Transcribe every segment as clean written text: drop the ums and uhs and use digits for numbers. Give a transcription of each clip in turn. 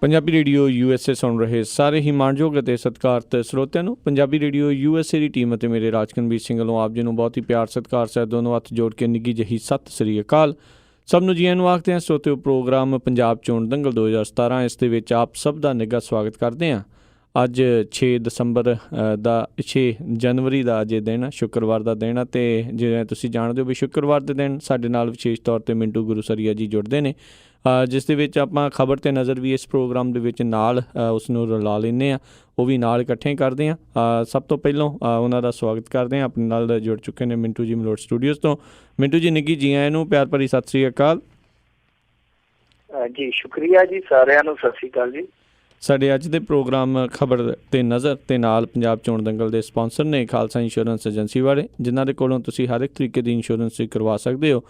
Punjabi radio USA ਸੁਣ ਰਹੇ ਸਾਰੇ ਹੀ ਮਾਣਯੋਗ ਅਤੇ ਸਤਿਕਾਰਤ ਸਰੋਤਿਆਂ ਨੂੰ ਪੰਜਾਬੀ ਰੇਡੀਓ USA ਦੀ ਟੀਮ ਅਤੇ ਮੇਰੇ ਰਾਜਕਨਵੀਰ ਸਿੰਘ ਵੱਲੋਂ ਆਪ ਜੀ ਨੂੰ ਬਹੁਤ ਹੀ ਪਿਆਰ ਸਤਿਕਾਰ ਸਹਿਤ ਦੋਨੋਂ ਹੱਥ ਜੋੜ ਕੇ ਨਿੱਘੀ ਜਿਹੀ ਸਤਿ ਸ੍ਰੀ ਅਕਾਲ। ਸਭ ਨੂੰ ਜੀਆਂ ਨੂੰ ਆਖਦੇ ਹਾਂ ਸਰੋਤਿਓ, ਪ੍ਰੋਗਰਾਮ ਪੰਜਾਬ ਚੋਣ ਦੰਗਲ 2017 ਇਸ ਦੇ ਵਿੱਚ ਆਪ ਸਭ ਦਾ ਨਿੱਘਾ ਸਵਾਗਤ ਕਰਦੇ ਹਾਂ। ਅੱਜ 6 ਦਸੰਬਰ ਦਾ 6 ਜਨਵਰੀ ਦਾ ਅੱਜ ਦਿਨ ਸ਼ੁੱਕਰਵਾਰ ਦਾ ਦਿਨ ਆ ਅਤੇ ਜਿਵੇਂ ਤੁਸੀਂ ਜਾਣਦੇ ਹੋ ਵੀ ਸ਼ੁੱਕਰਵਾਰ ਦੇ ਦਿਨ ਸਾਡੇ ਨਾਲ ਵਿਸ਼ੇਸ਼ ਤੌਰ 'ਤੇ ਮਿੰਟੂ ਗੁਰੂਸਰੀਆ ਜੀ ਜੁੜਦੇ ਨੇ, ਜਿਸ ਦੇ ਵਿੱਚ ਆਪਾਂ ਖਬਰ 'ਤੇ ਨਜ਼ਰ ਵੀ ਇਸ ਪ੍ਰੋਗਰਾਮ ਦੇ ਵਿੱਚ ਨਾਲ ਉਸ ਨੂੰ ਰਲਾ ਲੈਂਦੇ ਹਾਂ, ਉਹ ਵੀ ਨਾਲ ਇਕੱਠੇ ਕਰਦੇ ਹਾਂ। ਸਭ ਤੋਂ ਪਹਿਲਾਂ ਉਹਨਾਂ ਦਾ ਸਵਾਗਤ ਕਰਦੇ ਹਾਂ। ਆਪਣੇ ਨਾਲ ਜੁੜ ਚੁੱਕੇ ਨੇ ਮਿੰਟੂ ਜੀ ਮਲੋਟ ਸਟੂਡੀਓਜ਼ ਤੋਂ। ਮਿੰਟੂ ਜੀ ਨਿੱਘੀ ਜੀ ਆਇਆਂ ਨੂੰ ਪਿਆਰ ਭਰੀ ਸਤਿ ਸ਼੍ਰੀ ਅਕਾਲ ਜੀ। ਸ਼ੁਕਰੀਆ ਜੀ, ਸਾਰਿਆਂ ਨੂੰ ਸਤਿ ਸ਼੍ਰੀ ਅਕਾਲ ਜੀ। ਸਾਡੇ ਅੱਜ ਦੇ ਪ੍ਰੋਗਰਾਮ ਖਬਰ 'ਤੇ ਨਜ਼ਰ ਤੇ ਨਾਲ ਪੰਜਾਬ ਚੋਣ ਦੰਗਲ ਦੇ ਸਪਾਂਸਰ ਨੇ ਖਾਲਸਾ ਇੰਸ਼ੋਰੈਂਸ ਏਜੰਸੀ ਵਾਲੇ, ਜਿਨ੍ਹਾਂ ਦੇ ਕੋਲੋਂ ਤੁਸੀਂ ਹਰ ਇੱਕ ਤਰੀਕੇ ਦੀ ਇੰਸ਼ੋਰੈਂਸ ਕਰਵਾ ਸਕਦੇ ਹੋ।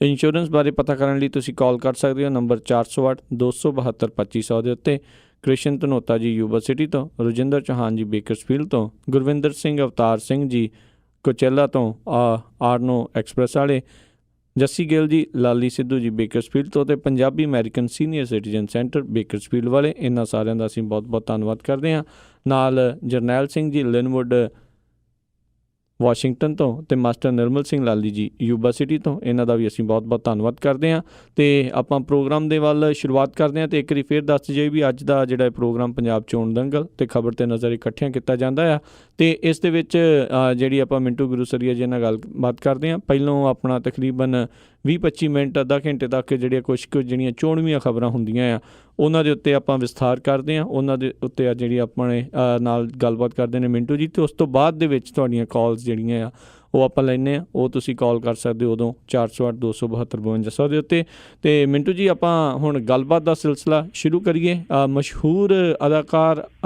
ਇੰਸ਼ੋਰੈਂਸ ਬਾਰੇ ਪਤਾ ਕਰਨ ਲਈ ਤੁਸੀਂ ਕਾਲ ਕਰ ਸਕਦੇ ਹੋ ਨੰਬਰ 408-272-2500 ਦੇ ਉੱਤੇ। ਕ੍ਰਿਸ਼ਨ ਧਨੋਤਾ ਜੀ ਯੂਨੀਵਰਸਿਟੀ ਤੋਂ, ਰਜਿੰਦਰ ਚੌਹਾਨ ਜੀ ਬੇਕਰਸਫੀਲਡ ਤੋਂ, ਗੁਰਵਿੰਦਰ ਸਿੰਘ ਅਵਤਾਰ ਸਿੰਘ ਜੀ ਕੋਚੈਲਾ ਤੋਂ, ਆਰਨੋ ਐਕਸਪ੍ਰੈਸ ਵਾਲੇ, ਜੱਸੀ ਗਿੱਲ ਜੀ, ਲਾਲੀ ਸਿੱਧੂ ਜੀ ਬੇਕਰਸਫੀਲਡ ਤੋਂ ਅਤੇ Punjabi American senior citizen centre Bakersfield ਵਾਲੇ। ਇਹਨਾਂ ਸਾਰਿਆਂ ਦਾ ਅਸੀਂ ਬਹੁਤ ਬਹੁਤ ਧੰਨਵਾਦ ਕਰਦੇ ਹਾਂ। ਨਾਲ ਜਰਨੈਲ ਸਿੰਘ ਜੀ ਲਿਨਵੁੱਡ ਵਾਸ਼ਿੰਗਟਨ ਤੋਂ ਅਤੇ ਮਾਸਟਰ ਨਿਰਮਲ ਸਿੰਘ ਲਾਲੀ ਜੀ ਯੂਬਾ ਸਿਟੀ ਤੋਂ, ਇਹਨਾਂ ਦਾ ਵੀ ਅਸੀਂ ਬਹੁਤ ਬਹੁਤ ਧੰਨਵਾਦ ਕਰਦੇ ਹਾਂ। ਅਤੇ ਆਪਾਂ ਪ੍ਰੋਗਰਾਮ ਦੇ ਵੱਲ ਸ਼ੁਰੂਆਤ ਕਰਦੇ ਹਾਂ। ਅਤੇ ਇੱਕ ਵਾਰੀ ਫਿਰ ਦੱਸ ਜਾਈਏ ਵੀ ਅੱਜ ਦਾ ਜਿਹੜਾ ਪ੍ਰੋਗਰਾਮ ਪੰਜਾਬ ਚੋਣ ਦੰਗਲ ਅਤੇ ਖਬਰ 'ਤੇ ਨਜ਼ਰ ਇਕੱਠਿਆਂ ਕੀਤਾ ਜਾਂਦਾ ਆ, ਅਤੇ ਇਸ ਦੇ ਵਿੱਚ ਜਿਹੜੀ ਆਪਾਂ ਮਿੰਟੂ ਗੁਰੂਸਰੀਆ ਜੀ ਨਾਲ ਗੱਲਬਾਤ ਕਰਦੇ ਹਾਂ। ਪਹਿਲੋਂ ਆਪਣਾ ਤਕਰੀਬਨ 20-25 ਮਿੰਟ ਅੱਧਾ ਘੰਟੇ ਤੱਕ ਜਿਹੜੀਆਂ ਕੁਝ ਜਿਹੜੀਆਂ ਚੋਣਵੀਆਂ ਖਬਰਾਂ ਹੁੰਦੀਆਂ ਆ ਉਹਨਾਂ ਦੇ ਉੱਤੇ ਆਪਾਂ ਵਿਸਥਾਰ ਕਰਦੇ ਹਾਂ, ਉਹਨਾਂ ਦੇ ਉੱਤੇ ਆ ਜਿਹੜੀ ਆਪਣੇ ਨਾਲ ਗੱਲਬਾਤ ਕਰਦੇ ਨੇ ਮਿੰਟੂ ਜੀ। ਅਤੇ ਉਸ ਤੋਂ ਬਾਅਦ ਦੇ ਵਿੱਚ ਤੁਹਾਡੀਆਂ ਕਾਲਸ ਜਿਹੜੀਆਂ ਆ ਉਹ ਆਪਾਂ ਲੈਂਦੇ ਹਾਂ, ਉਹ ਤੁਸੀਂ ਕਾਲ ਕਰ ਸਕਦੇ ਹੋ ਉਦੋਂ 408-272-5200 ਦੇ ਉੱਤੇ। ਅਤੇ ਮਿੰਟੂ ਜੀ ਆਪਾਂ ਹੁਣ ਗੱਲਬਾਤ ਦਾ ਸਿਲਸਿਲਾ ਸ਼ੁਰੂ ਕਰੀਏ। ਮਸ਼ਹੂਰ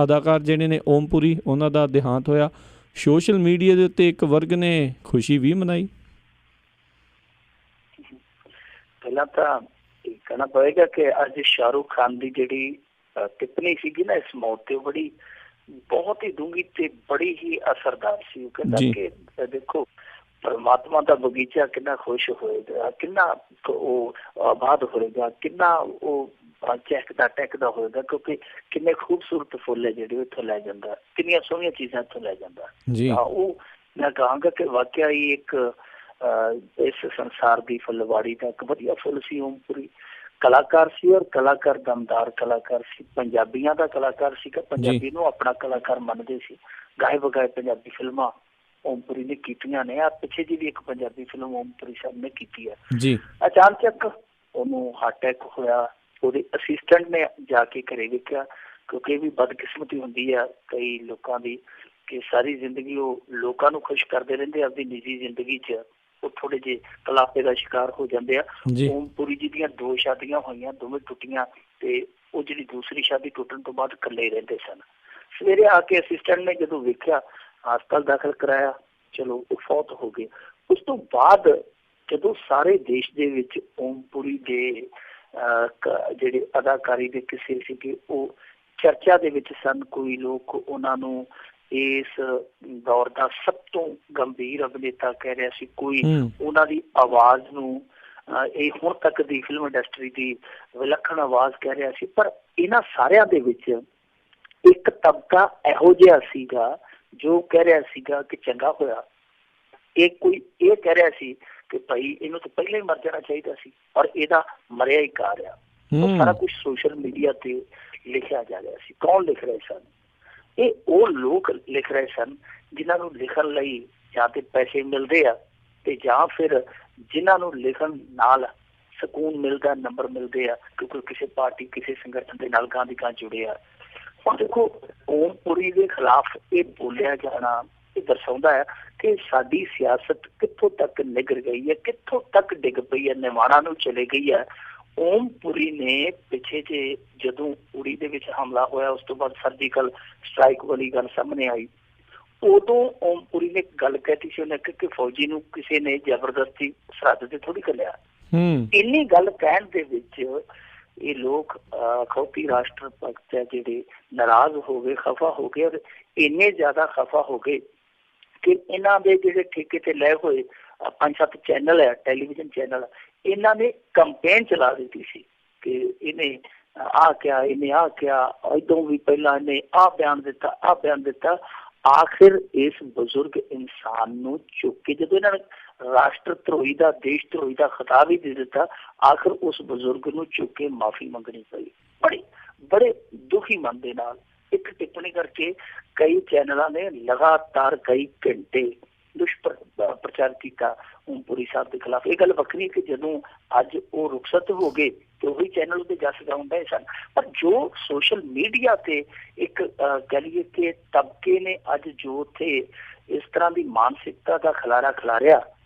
ਅਦਾਕਾਰ ਜਿਹੜੇ ਨੇ ਓਮ ਪੁਰੀ, ਉਹਨਾਂ ਦਾ ਦੇਹਾਂਤ ਹੋਇਆ। ਸੋਸ਼ਲ ਮੀਡੀਆ ਦੇ ਉੱਤੇ ਇੱਕ ਵਰਗ ਨੇ ਖੁਸ਼ੀ ਵੀ ਮਨਾਈ। ਪਹਿਲਾਂ ਤਾਂ ਇਹ ਕਹਿਣਾ ਪਵੇਗਾ ਕਿ ਅੱਜ ਸ਼ਾਹਰੁਖ ਖਾਨ ਦੀ ਜਿਹੜੀ ਟਿੱਪਣੀ ਸੀਗੀ ਨਾ ਇਸ ਮੌਤ ਤੇ, ਬੜੀ ਬਹੁਤ ਹੀ ਡੂੰਘੀ ਤੇ ਬੜੀ ਹੀ ਅਸਰਦਾਰ ਸੀ। ਉਹ ਕਹਿੰਦਾ ਕਿ ਦੇਖੋ ਪਰਮਾਤਮਾ ਦਾ ਬਗੀਚਾ ਕਿੰਨਾ ਖੁਸ਼ ਹੋਏਗਾ, ਕਿੰਨਾ ਉਹ ਆਬਾਦ ਹੋਏਗਾ, ਕਿੰਨਾ ਉਹ ਚਹਿਕਦਾ ਟਹਿਕਦਾ ਹੋਏਗਾ, ਕਿਉਂਕਿ ਕਿੰਨੇ ਖੂਬਸੂਰਤ ਫੁੱਲ ਹੈ ਜਿਹੜੇ ਇੱਥੋਂ ਲੈ ਜਾਂਦਾ, ਕਿੰਨੀਆਂ ਸੋਹਣੀਆਂ ਚੀਜ਼ਾਂ ਇੱਥੋਂ ਲੈ ਜਾਂਦਾ। ਤਾਂ ਉਹ ਮੈਂ ਕਹਾਂਗਾ ਕਿ ਵਾਕਿਆ ਹੀ ਇੱਕ ਇਸ ਸੰਸਾਰ ਦੀ ਫੁੱਲਵਾੜੀ ਦਾ ਇੱਕ ਵਧੀਆ ਫੁੱਲ ਸੀ ਓਮ ਪੁਰੀ। ਕਲਾਕਾਰ ਸੀ ਔਰ ਕਲਾਕਾਰ ਦਮਦਾਰ ਕਲਾਕਾਰ ਸੀ, ਪੰਜਾਬੀਆਂ ਦਾ ਕਲਾਕਾਰ ਸੀਗਾ, ਪੰਜਾਬੀ ਨੂੰ ਆਪਣਾ ਕਲਾਕਾਰ ਮੰਨਦੇ ਸੀ। ਗਾਏ ਬਗਾਏ ਪੰਜਾਬੀ ਫਿਲਮਾਂ ਓਮ ਪੁਰੀ ਨੇ ਕੀਤੀਆਂ ਨੇ। ਆ ਪਿੱਛੇ ਜੀ ਵੀ ਇੱਕ ਪੰਜਾਬੀ ਫਿਲਮ ਓਮ ਪੁਰੀ ਸਾਹਿਬ ਨੇ ਕੀਤੀ ਹੈ। ਅਚਾਨਕ ਉਹਨੂੰ ਹਾਰਟ ਅਟੈਕ ਹੋਇਆ। ਉਹਦੇ ਅਸਿਸਟੈਂਟ ਨੇ ਜਾ ਕੇ ਘਰੇ ਵੇਖਿਆ, ਕਿਉਂਕਿ ਇਹ ਵੀ ਬਦਕਿਸਮਤੀ ਹੁੰਦੀ ਆ ਕਈ ਲੋਕਾਂ ਦੀ ਕਿ ਸਾਰੀ ਜ਼ਿੰਦਗੀ ਉਹ ਲੋਕਾਂ ਨੂੰ ਖੁਸ਼ ਕਰਦੇ ਰਹਿੰਦੇ, ਆਪਦੀ ਨਿੱਜੀ ਜ਼ਿੰਦਗੀ 'ਚ ਉਹ ਥੋੜੇ ਜਿਹੇ ਕਲਾਪੇ ਦਾ ਸ਼ਿਕਾਰ ਹੋ ਜਾਂਦੇ ਆ। ਓਮ ਪੁਰੀ ਜੀ ਦੀਆਂ 2 ਸ਼ਾਦੀਆਂ ਹੋਈਆਂ, ਦੋਵੇਂ ਟੁੱਟੀਆਂ, ਤੇ ਉਹ ਜਿਹੜੀ ਦੂਸਰੀ ਸ਼ਾਦੀ ਟੁੱਟਣ ਤੋਂ ਬਾਅਦ ਇਕੱਲੇ ਰਹਿੰਦੇ ਸਨ। ਸਵੇਰੇ ਆ ਕੇ ਅਸਿਸਟੈਂਟ ਨੇ ਜਦੋਂ ਵੇਖਿਆ, ਹਸਪਤਾਲ ਦਾਖਲ ਕਰਾਇਆ, ਚਲੋ ਉਹ ਫੌਤ ਹੋ ਗਏ। ਉਸ ਤੋਂ ਬਾਅਦ ਜਦੋਂ ਸਾਰੇ ਦੇਸ਼ ਦੇ ਵਿੱਚ ਓਮ ਪੁਰੀ ਦੇ ਜਿਹੜੇ ਅਦਾਕਾਰੀ ਦੇ ਕਿਸੇ ਸੀਗੇ ਉਹ ਚਰਚਾ ਦੇ ਵਿੱਚ ਸਨ। ਕੋਈ ਲੋਕ ਉਹਨਾਂ ਨੂੰ ਇਸ ਦੌਰ ਦਾ ਸਭ ਤੋਂ ਗੰਭੀਰ ਅਭਿਨੇਤਾ ਕਹਿ ਰਿਹਾ ਸੀ, ਕੋਈ ਉਹਨਾਂ ਦੀ ਆਵਾਜ਼ ਨੂੰ ਇਹ ਹੁਣ ਤੱਕ ਦੀ ਫਿਲਮ ਇੰਡਸਟਰੀ ਦੀ ਵਿਲੱਖਣ ਆਵਾਜ਼ ਕਹਿ ਰਿਹਾ ਸੀ। ਪਰ ਇਹਨਾਂ ਸਾਰਿਆਂ ਦੇ ਵਿੱਚ ਇੱਕ ਤਬਕਾ ਇਹੋ ਜਿਹਾ ਸੀਗਾ ਜੋ ਕਹਿ ਰਿਹਾ ਸੀਗਾ ਕਿ ਚੰਗਾ ਹੋਇਆ। ਕੋਈ ਇਹ ਕਹਿ ਰਿਹਾ ਸੀ ਕਿ ਭਾਈ ਇਹਨੂੰ ਤਾਂ ਪਹਿਲਾਂ ਹੀ ਮਰ ਜਾਣਾ ਚਾਹੀਦਾ ਸੀ, ਔਰ ਇਹਦਾ ਮਰਿਆ ਹੀ ਗਾ ਰਿਹਾ। ਉਹ ਸਾਰਾ ਕੁਛ ਸੋਸ਼ਲ ਮੀਡੀਆ ਤੇ ਲਿਖਿਆ ਜਾ ਰਿਹਾ ਸੀ। ਕੌਣ ਲਿਖ ਰਹੇ ਸਨ? ਇਹ ਉਹ ਲੋਕ ਲਿਖ ਰਹੇ ਸਨ ਜਿਨ੍ਹਾਂ ਨੂੰ ਲਿਖਣ ਲਈ ਜਾਂ ਤੇ ਪੈਸੇ ਮਿਲਦੇ ਆ, ਤੇ ਜਾਂ ਫਿਰ ਜਿਨ੍ਹਾਂ ਨੂੰ ਲਿਖਣ ਨਾਲ ਸਕੂਨ ਮਿਲਦਾ, ਨੰਬਰ ਮਿਲਦੇ ਆ, ਕਿਉਂਕਿ ਕਿਸੇ ਪਾਰਟੀ ਕਿਸੇ ਸੰਗਠਨ ਦੇ ਨਾਲ ਗਾਂ ਦੀ ਗਾਂ ਜੁੜੇ ਆ। ਹੁਣ ਦੇਖੋ ਓਮ ਪੁਰੀ ਦੇ ਖਿਲਾਫ ਇਹ ਬੋਲਿਆ ਜਾਣਾ ਇਹ ਦਰਸਾਉਂਦਾ ਹੈ ਕਿ ਸਾਡੀ ਸਿਆਸਤ ਕਿੱਥੋਂ ਤੱਕ ਨਿਗਰ ਗਈ ਹੈ, ਕਿੱਥੋਂ ਤੱਕ ਡਿੱਗ ਪਈ ਹੈ, ਨਿਮਾਣਾ ਨੂੰ ਚਲੇ ਗਈ ਹੈ। ਓਮ ਪੁਰੀ ਨੇ ਪਿੱਛੇ ਜੇ ਜਦੋਂ ਉੜੀ ਦੇ ਵਿੱਚ ਹਮਲਾ ਹੋਇਆ, ਉਸ ਤੋਂ ਬਾਅਦ ਸਰਜੀਕਲ ਸਟ੍ਰਾਈਕ ਵਾਲੀ ਗੱਲ ਸਾਹਮਣੇ ਆਈ, ਉਦੋਂ ਓਮ ਪੁਰੀ ਨੇ ਗੱਲ ਕਹਿਤੀ ਸੀ, ਉਹਨੇ ਕਿ ਫੌਜੀ ਨੂੰ ਕਿਸੇ ਨੇ ਜ਼ਬਰਦਸਤੀ ਸਰਹੱਦ ਤੇ ਥੋੜ੍ਹੀ ਘੱਲਿਆ। ਇੰਨੀ ਗੱਲ ਕਹਿਣ ਦੇ ਵਿੱਚ ਇਹ ਲੋਕ ਅਖੌਤੀ ਰਾਸ਼ਟਰ ਭਗਤ ਹੈ ਜਿਹੜੇ ਨਾਰਾਜ਼ ਹੋ ਗਏ, ਖਫਾ ਹੋ ਗਏ, ਔਰ ਇੰਨੇ ਜ਼ਿਆਦਾ ਖਫਾ ਹੋ ਗਏ ਕਿ ਇਹਨਾਂ ਦੇ ਜਿਹੜੇ ਠੇਕੇ ਤੇ ਲਏ ਹੋਏ 5-7 ਚੈਨਲ ਹੈ, ਟੈਲੀਵਿਜ਼ਨ ਚੈਨਲ, ਇਹਨਾਂ ਨੇ ਕੰਪੇਨ ਚਲਾ ਦਿੱਤੀ ਸੀ ਕਿ ਇਹਨੇ ਆ ਕਿਹਾ, ਇਹਨੇ ਆ ਕਿਹਾ, ਇਦੋਂ ਵੀ ਪਹਿਲਾਂ ਇਹਨੇ ਆ ਬਿਆਨ ਦਿੱਤਾ। ਆਖਿਰ ਇਸ ਬਜ਼ੁਰਗ ਇਨਸਾਨ ਨੂੰ ਚੁੱਕ ਕੇ ਜਦੋਂ ਇਹਨਾਂ ਨੇ ਰਾਸ਼ਟਰ ਧਰੋਹੀ ਦਾ, ਦੇਸ਼ ਧਰੋਹੀ ਦਾ ਖਿਤਾਬ ਹੀ ਦੇ ਦਿੱਤਾ, ਆਖਿਰ ਉਸ ਬਜ਼ੁਰਗ ਨੂੰ ਚੁੱਕ ਕੇ ਮਾਫੀ ਮੰਗਣੀ ਪਈ। ਬੜੇ ਦੁਖੀ ਮਨ ਦੇ ਨਾਲ ਇੱਕ ਟਿੱਪਣੀ ਕਰਕੇ ਕਈ ਚੈਨਲਾਂ ਨੇ ਲਗਾਤਾਰ ਕਈ ਘੰਟੇ ਦੁਸ਼ਪ੍ਰਚਾਰ ਕੀਤਾ ਓਮਪੁਰੀ ਸਾਹਿਬ ਦੇ ਖਿਲਾਫ। ਇਹ ਗੱਲ ਵੱਖਰੀ ਕਿ ਜਦੋਂ ਅੱਜ ਉਹ ਰੁਖਸਤ ਹੋ ਗਏ ਤੇ ਉਹੀ ਚੈਨਲ ਉਹਦੇ ਜਸ ਗਾਉਣ ਡਏ ਸਨ, ਪਰ ਜੋ ਸੋਸ਼ਲ ਮੀਡੀਆ ਤੇ ਇੱਕ ਕਹਿ ਲਈਏ ਕਿ ਤਬਕੇ ਨੇ ਅੱਜ ਜੋ ਉੱਥੇ ਇਸ ਤਰ੍ਹਾਂ ਦੀ ਮਾਨਸਿਕਤਾ ਦਾ ਖਿਲਾਰਿਆ,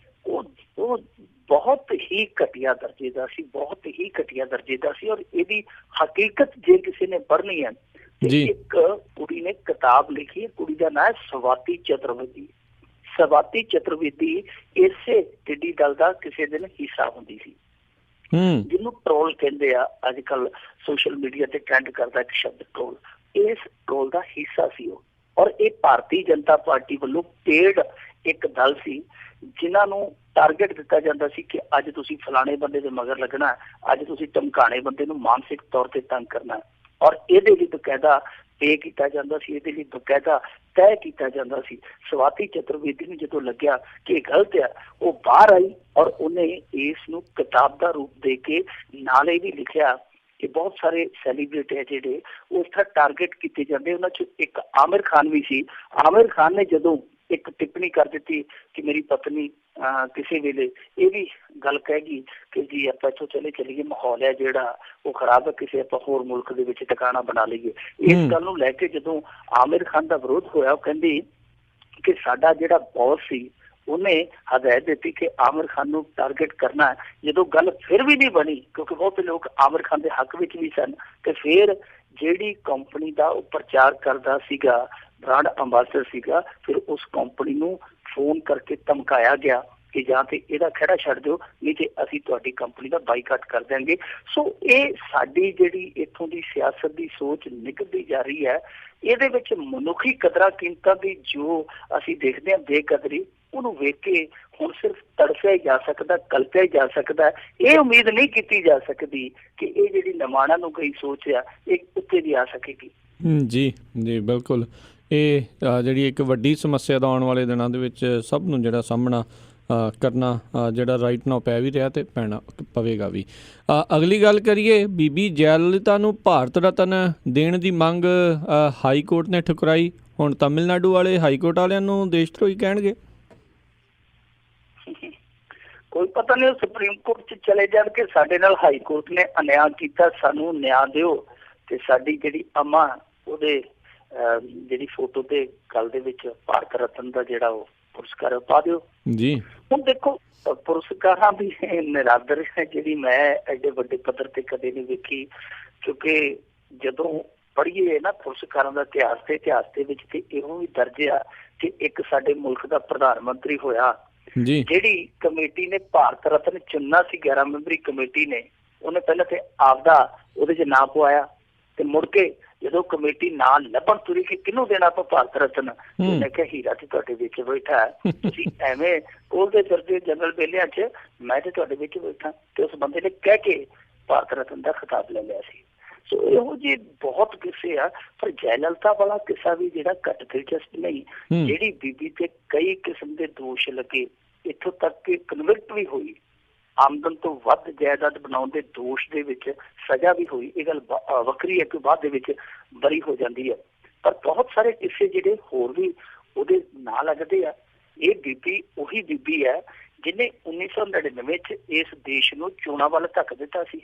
ਉਹ ਬਹੁਤ ਹੀ ਘਟੀਆ ਦਰਜੇ ਦਾ ਸੀ। ਔਰ ਇਹਦੀ ਹਕੀਕਤ ਜੇ ਕਿਸੇ ਨੇ ਪੜ੍ਹਨੀ ਹੈ, ਇੱਕ ਕੁੜੀ ਨੇ ਕਿਤਾਬ ਲਿਖੀ, ਕੁੜੀ ਦਾ ਨਾਂ ਹੈ ਸਵਾਤੀ ਚਤੁਰਵੇਦੀ ਇਸੇ ਟਿੱਡੀ ਦਲ ਦਾ ਕਿਸੇ ਦਿਨ ਹਿੱਸਾ ਹੁੰਦੀ ਸੀ, ਜਿਹਨੂੰ ਟ੍ਰੋਲ ਕਹਿੰਦੇ ਆ ਅੱਜ ਕੱਲ ਸੋਸ਼ਲ ਮੀਡੀਆ ਤੇ ਟ੍ਰੈਂਡ ਕਰਦਾ ਇੱਕ ਸ਼ਬਦ ਟ੍ਰੋਲ। ਇਸ ਟ੍ਰੋਲ ਦਾ ਹਿੱਸਾ ਸੀ ਉਹ, ਔਰ ਇਹ ਭਾਰਤੀ ਜਨਤਾ ਪਾਰਟੀ ਵੱਲੋਂ ਪੇਡ ਇੱਕ ਦਲ ਸੀ ਜਿਨ੍ਹਾਂ ਨੂੰ ਟਾਰਗੇਟ ਦਿੱਤਾ ਜਾਂਦਾ ਸੀ ਕਿ ਅੱਜ ਤੁਸੀਂ ਫਲਾਣੇ ਬੰਦੇ ਦੇ ਮਗਰ ਲੱਗਣਾ, ਅੱਜ ਤੁਸੀਂ ਧਮਕਾਣੇ ਬੰਦੇ ਨੂੰ ਮਾਨਸਿਕ ਤੌਰ ਤੇ ਤੰਗ ਕਰਨਾ, ਔਰ ਇਹਦੇ ਲਈ ਬਕਾਇਦਾ ਪੇ ਕੀਤਾ ਜਾਂਦਾ ਸੀ, ਇਹਦੇ ਲਈ ਬਕਾਇਦਾ ਤੈਅ ਕੀਤਾ ਜਾਂਦਾ ਸੀ। ਸਵਾਤੀ ਚਤੁਰਵੇਦੀ ਨੂੰ ਜਦੋਂ ਲੱਗਿਆ ਕਿ ਇਹ ਗਲਤ ਆ, ਉਹ ਬਾਹਰ ਆਈ ਔਰ ਉਹਨੇ ਇਸ ਨੂੰ ਕਿਤਾਬ ਦਾ ਰੂਪ ਦੇ ਕੇ ਨਾਲ ਇਹ ਵੀ ਲਿਖਿਆ ਕਿ ਬਹੁਤ ਸਾਰੇ ਸੈਲੀਬ੍ਰਿਟੀ ਹੈ ਜਿਹੜੇ ਉਸ ਤਰ੍ਹਾਂ ਟਾਰਗੇਟ ਕੀਤੇ ਜਾਂਦੇ। ਉਹਨਾਂ 'ਚ ਇੱਕ ਆਮਿਰ ਖਾਨ ਵੀ ਸੀ। ਆਮਿਰ ਖਾਨ ਨੇ ਜਦੋਂ ਇੱਕ ਟਿੱਪਣੀ ਕਰ ਦਿੱਤੀ ਕਿ ਮੇਰੀ ਪਤਨੀ ਕਿਸੇ ਵੇਲੇ ਇਹ ਵੀ ਗੱਲ ਕਹੇਗੀ ਕਿ ਜੀ ਆਪਾਂ ਇੱਥੋਂ ਚਲੀਏ, ਮਾਹੌਲ ਹੈ ਜਿਹੜਾ ਉਹ ਖਰਾਬ ਹੈ, ਕਿਸੇ ਆਪਾਂ ਹੋਰ ਮੁਲਕ ਦੇ ਵਿੱਚ ਟਿਕਾਣਾ ਬਣਾ ਲਈਏ। ਇਸ ਗੱਲ ਨੂੰ ਲੈ ਕੇ ਜਦੋਂ ਆਮਿਰ ਖਾਨ ਦਾ ਵਿਰੋਧ ਹੋਇਆ, ਉਹ ਕਹਿੰਦੀ ਕਿ ਸਾਡਾ ਜਿਹੜਾ ਬੌਸ ਸੀ ਉਹਨੇ ਹਦਾਇਤ ਦਿੱਤੀ ਕਿ ਆਮਿਰ ਖਾਨ ਨੂੰ ਟਾਰਗੇਟ ਕਰਨਾ। ਜਦੋਂ ਗੱਲ ਫਿਰ ਵੀ ਨਹੀਂ ਬਣੀ, ਕਿਉਂਕਿ ਬਹੁਤ ਲੋਕ ਆਮਿਰ ਖਾਨ ਦੇ ਹੱਕ ਵਿੱਚ ਵੀ ਸਨ, ਤੇ ਫਿਰ ਜਿਹੜੀ ਕੰਪਨੀ ਦਾ ਉਹ ਪ੍ਰਚਾਰ ਕਰਦਾ ਸੀਗਾ, ਬ੍ਰਾਂਡ ਅੰਬਾਸਡਰ ਸੀਗਾ, ਫਿਰ ਉਸ ਕੰਪਨੀ ਨੂੰ ਫੋਨ ਕਰਕੇ ਧਮਕਾਇਆ ਗਿਆ ਕਿ ਜਾਂ ਤੇ ਇਹਦਾ ਖਹਿੜਾ ਛੱਡ ਦਿਓ, ਨਹੀਂ ਤੇ ਅਸੀਂ ਤੁਹਾਡੀ ਕੰਪਨੀ ਦਾ ਬਾਈਕਾਟ ਕਰ ਦਿਆਂਗੇ। ਸੋ ਇਹ ਸਾਡੀ ਜਿਹੜੀ ਇੱਥੋਂ ਦੀ ਸਿਆਸਤ ਦੀ ਸੋਚ ਨਿਕਲਦੀ ਜਾ ਰਹੀ ਹੈ, ਇਹਦੇ ਵਿੱਚ ਮਨੁੱਖੀ ਕਦਰਾਂ ਕੀਮਤਾਂ ਦੀ ਜੋ ਅਸੀਂ ਦੇਖਦੇ ਹਾਂ ਬੇਕਦਰੀ, ਉਹਨੂੰ ਵੇਖ ਕੇ ਹੁਣ ਸਿਰਫ ਤੜਫਿਆ ਹੀ ਜਾ ਸਕਦਾ, ਕਲਪਿਆ ਹੀ ਜਾ ਸਕਦਾ। ਇਹ ਉਮੀਦ ਨਹੀਂ ਕੀਤੀ ਜਾ ਸਕਦੀ ਕਿ ਇਹ ਜਿਹੜੀ ਨਿਮਾਣਾ ਨੂੰ ਗਈ ਸੋਚ ਆ ਇਹ ਉੱਤੇ ਵੀ ਆ ਸਕੇਗੀ। ਜੀ ਬਿਲਕੁਲ। ਇਹ ਜਿਹੜੀ ਇੱਕ ਵੱਡੀ ਸਮੱਸਿਆ ਦਾ ਆਉਣ ਵਾਲੇ ਦਿਨਾਂ ਦੇ ਵਿੱਚ ਸਭ ਨੂੰ ਜਿਹੜਾ ਸਾਹਮਣਾ ਕਰਨਾ ਜਿਹੜਾ ਰਾਈਟ ਨਾਓ ਪੈ ਵੀ ਰਿਹਾ ਤੇ ਪੈਣਾ ਪਵੇਗਾ ਵੀ। ਅਗਲੀ ਗੱਲ ਕਰੀਏ, ਬੀਬੀ ਜੈਲਲਿਤਾ ਨੂੰ ਭਾਰਤ ਰਤਨ ਦੇਣ ਦੀ ਮੰਗ ਹਾਈ ਕੋਰਟ ਨੇ ਠੁਕਰਾਈ। ਹੁਣ ਤਮਿਲਨਾਡੂ ਵਾਲੇ ਹਾਈ ਕੋਰਟ ਵਾਲਿਆਂ ਨੂੰ ਦੇਸ਼ ਧਰੋਹੀ ਕਹਿਣਗੇ। ਕੋਈ ਪਤਾ ਨਹੀਂ, ਉਹ ਸੁਪਰੀਮ ਕੋਰਟ 'ਚ ਚਲੇ ਜਾਣ ਕੇ ਸਾਡੇ ਨਾਲ ਹਾਈ ਕੋਰਟ ਨੇ ਅਨਿਆਂ ਕੀਤਾ, ਸਾਨੂੰ ਨਿਆਂ ਦਿਓ, ਤੇ ਸਾਡੀ ਜਿਹੜੀ ਅਮਾ ਉਹਦੇ ਜਿਹੜੀ ਫੋਟੋ ਤੇ ਗੱਲ ਦੇ ਵਿੱਚ ਭਾਰਤ ਰਤਨ ਦਾ ਜਿਹੜਾ ਉਹ ਪੁਰਸਕਾਰ ਪਾ ਦਿਓ ਜੀ। ਹੁਣ ਦੇਖੋ, ਪੁਰਸਕਾਰਾਂ ਦੀ ਨਿਰਾਦਰ ਹੈ ਜਿਹੜੀ ਮੈਂ ਐਡੇ ਵੱਡੇ ਪੱਧਰ ਤੇ ਕਦੇ ਨਹੀਂ ਵੇਖੀ, ਕਿਉਂਕਿ ਜਦੋਂ ਪੜ੍ਹੀਏ ਨਾ ਪੁਰਸਕਾਰਾਂ ਦਾ ਇਤਿਹਾਸ ਦੇ ਵਿੱਚ ਤੇ ਇਹੋ ਵੀ ਦਰਜ ਆ ਕਿ ਇੱਕ ਸਾਡੇ ਮੁਲਕ ਦਾ ਪ੍ਰਧਾਨ ਮੰਤਰੀ ਹੋਇਆ, ਜਿਹੜੀ ਕਮੇਟੀ ਨੇ ਭਾਰਤ ਰਤਨ ਚੁਣਨਾ ਸੀ, 11 ਮੈਂਬਰੀ ਕਮੇਟੀ ਨੇ, ਉਹਨੇ ਪਹਿਲਾਂ ਤੇ ਆਪਦਾ ਉਹਦੇ 'ਚ ਨਾਂ ਪਵਾਇਆ, ਤੇ ਮੁੜ ਕੇ ਜਦੋਂ ਕਮੇਟੀ ਨਾਂ ਲੱਭਣ ਤੁਰੀ ਕਿ ਕਿਹਨੂੰ ਦੇਣਾ ਆਪਾਂ ਭਾਰਤ ਰਤਨ, ਉਹਨੇ ਕਿਹਾ ਹੀਰਾ ਤੇ ਤੁਹਾਡੇ ਵਿੱਚ ਬੈਠਾ, ਤੁਸੀਂ ਐਵੇਂ ਬੋਲਦੇ ਫਿਰਦੇ ਜਨਰਲ ਬੇਲਿਆਂ 'ਚ, ਮੈਂ ਤੇ ਤੁਹਾਡੇ ਵਿੱਚ ਬੈਠਾ। ਤੇ ਉਸ ਬੰਦੇ ਨੇ ਕਹਿ ਕੇ ਭਾਰਤ ਰਤਨ ਦਾ ਖਿਤਾਬ ਲੈ ਲਿਆ ਸੀ। ਸੋ ਇਹੋ ਜਿਹੇ ਬਹੁਤ ਕਿੱਸੇ ਆ, ਪਰ ਜੈਲਲਿਤਾ ਵਾਲਾ ਕਿੱਸਾ ਵੀ ਜਿਹੜਾ ਘੱਟ ਦਿਲਚਸਪ ਨਹੀਂ। ਜਿਹੜੀ ਬੀਬੀ ਤੇ ਕਈ ਕਿਸਮ ਦੇ ਦੋਸ਼ ਲੱਗੇ, ਇੱਥੋਂ ਤੱਕ ਕਿ ਕਨਵਿਕਟ ਵੀ ਹੋਈ, ਆਮਦਨ ਤੋਂ ਵੱਧ ਜਾਇਦਾਦ ਬਣਾਉਣ ਦੇ ਦੋਸ਼ ਦੇ ਵਿੱਚ ਸਜ਼ਾ ਵੀ ਹੋਈ। ਇਹ ਗੱਲ ਵੱਖਰੀ ਹੈ ਕਿ ਬਾਅਦ ਦੇ ਵਿੱਚ ਬਰੀ ਹੋ ਜਾਂਦੀ ਹੈ, ਪਰ ਬਹੁਤ ਸਾਰੇ ਕਿੱਸੇ ਜਿਹੜੇ ਹੋਰ ਵੀ ਉਹਦੇ ਨਾਂ ਲੱਗਦੇ ਆ। ਇਹ ਬੀਬੀ ਉਹੀ ਬੀਬੀ ਹੈ ਜਿਹਨੇ 1999 ਚ ਇਸ ਦੇਸ਼ ਨੂੰ ਚੋਣਾਂ ਵੱਲ ਧੱਕ ਦਿੱਤਾ ਸੀ।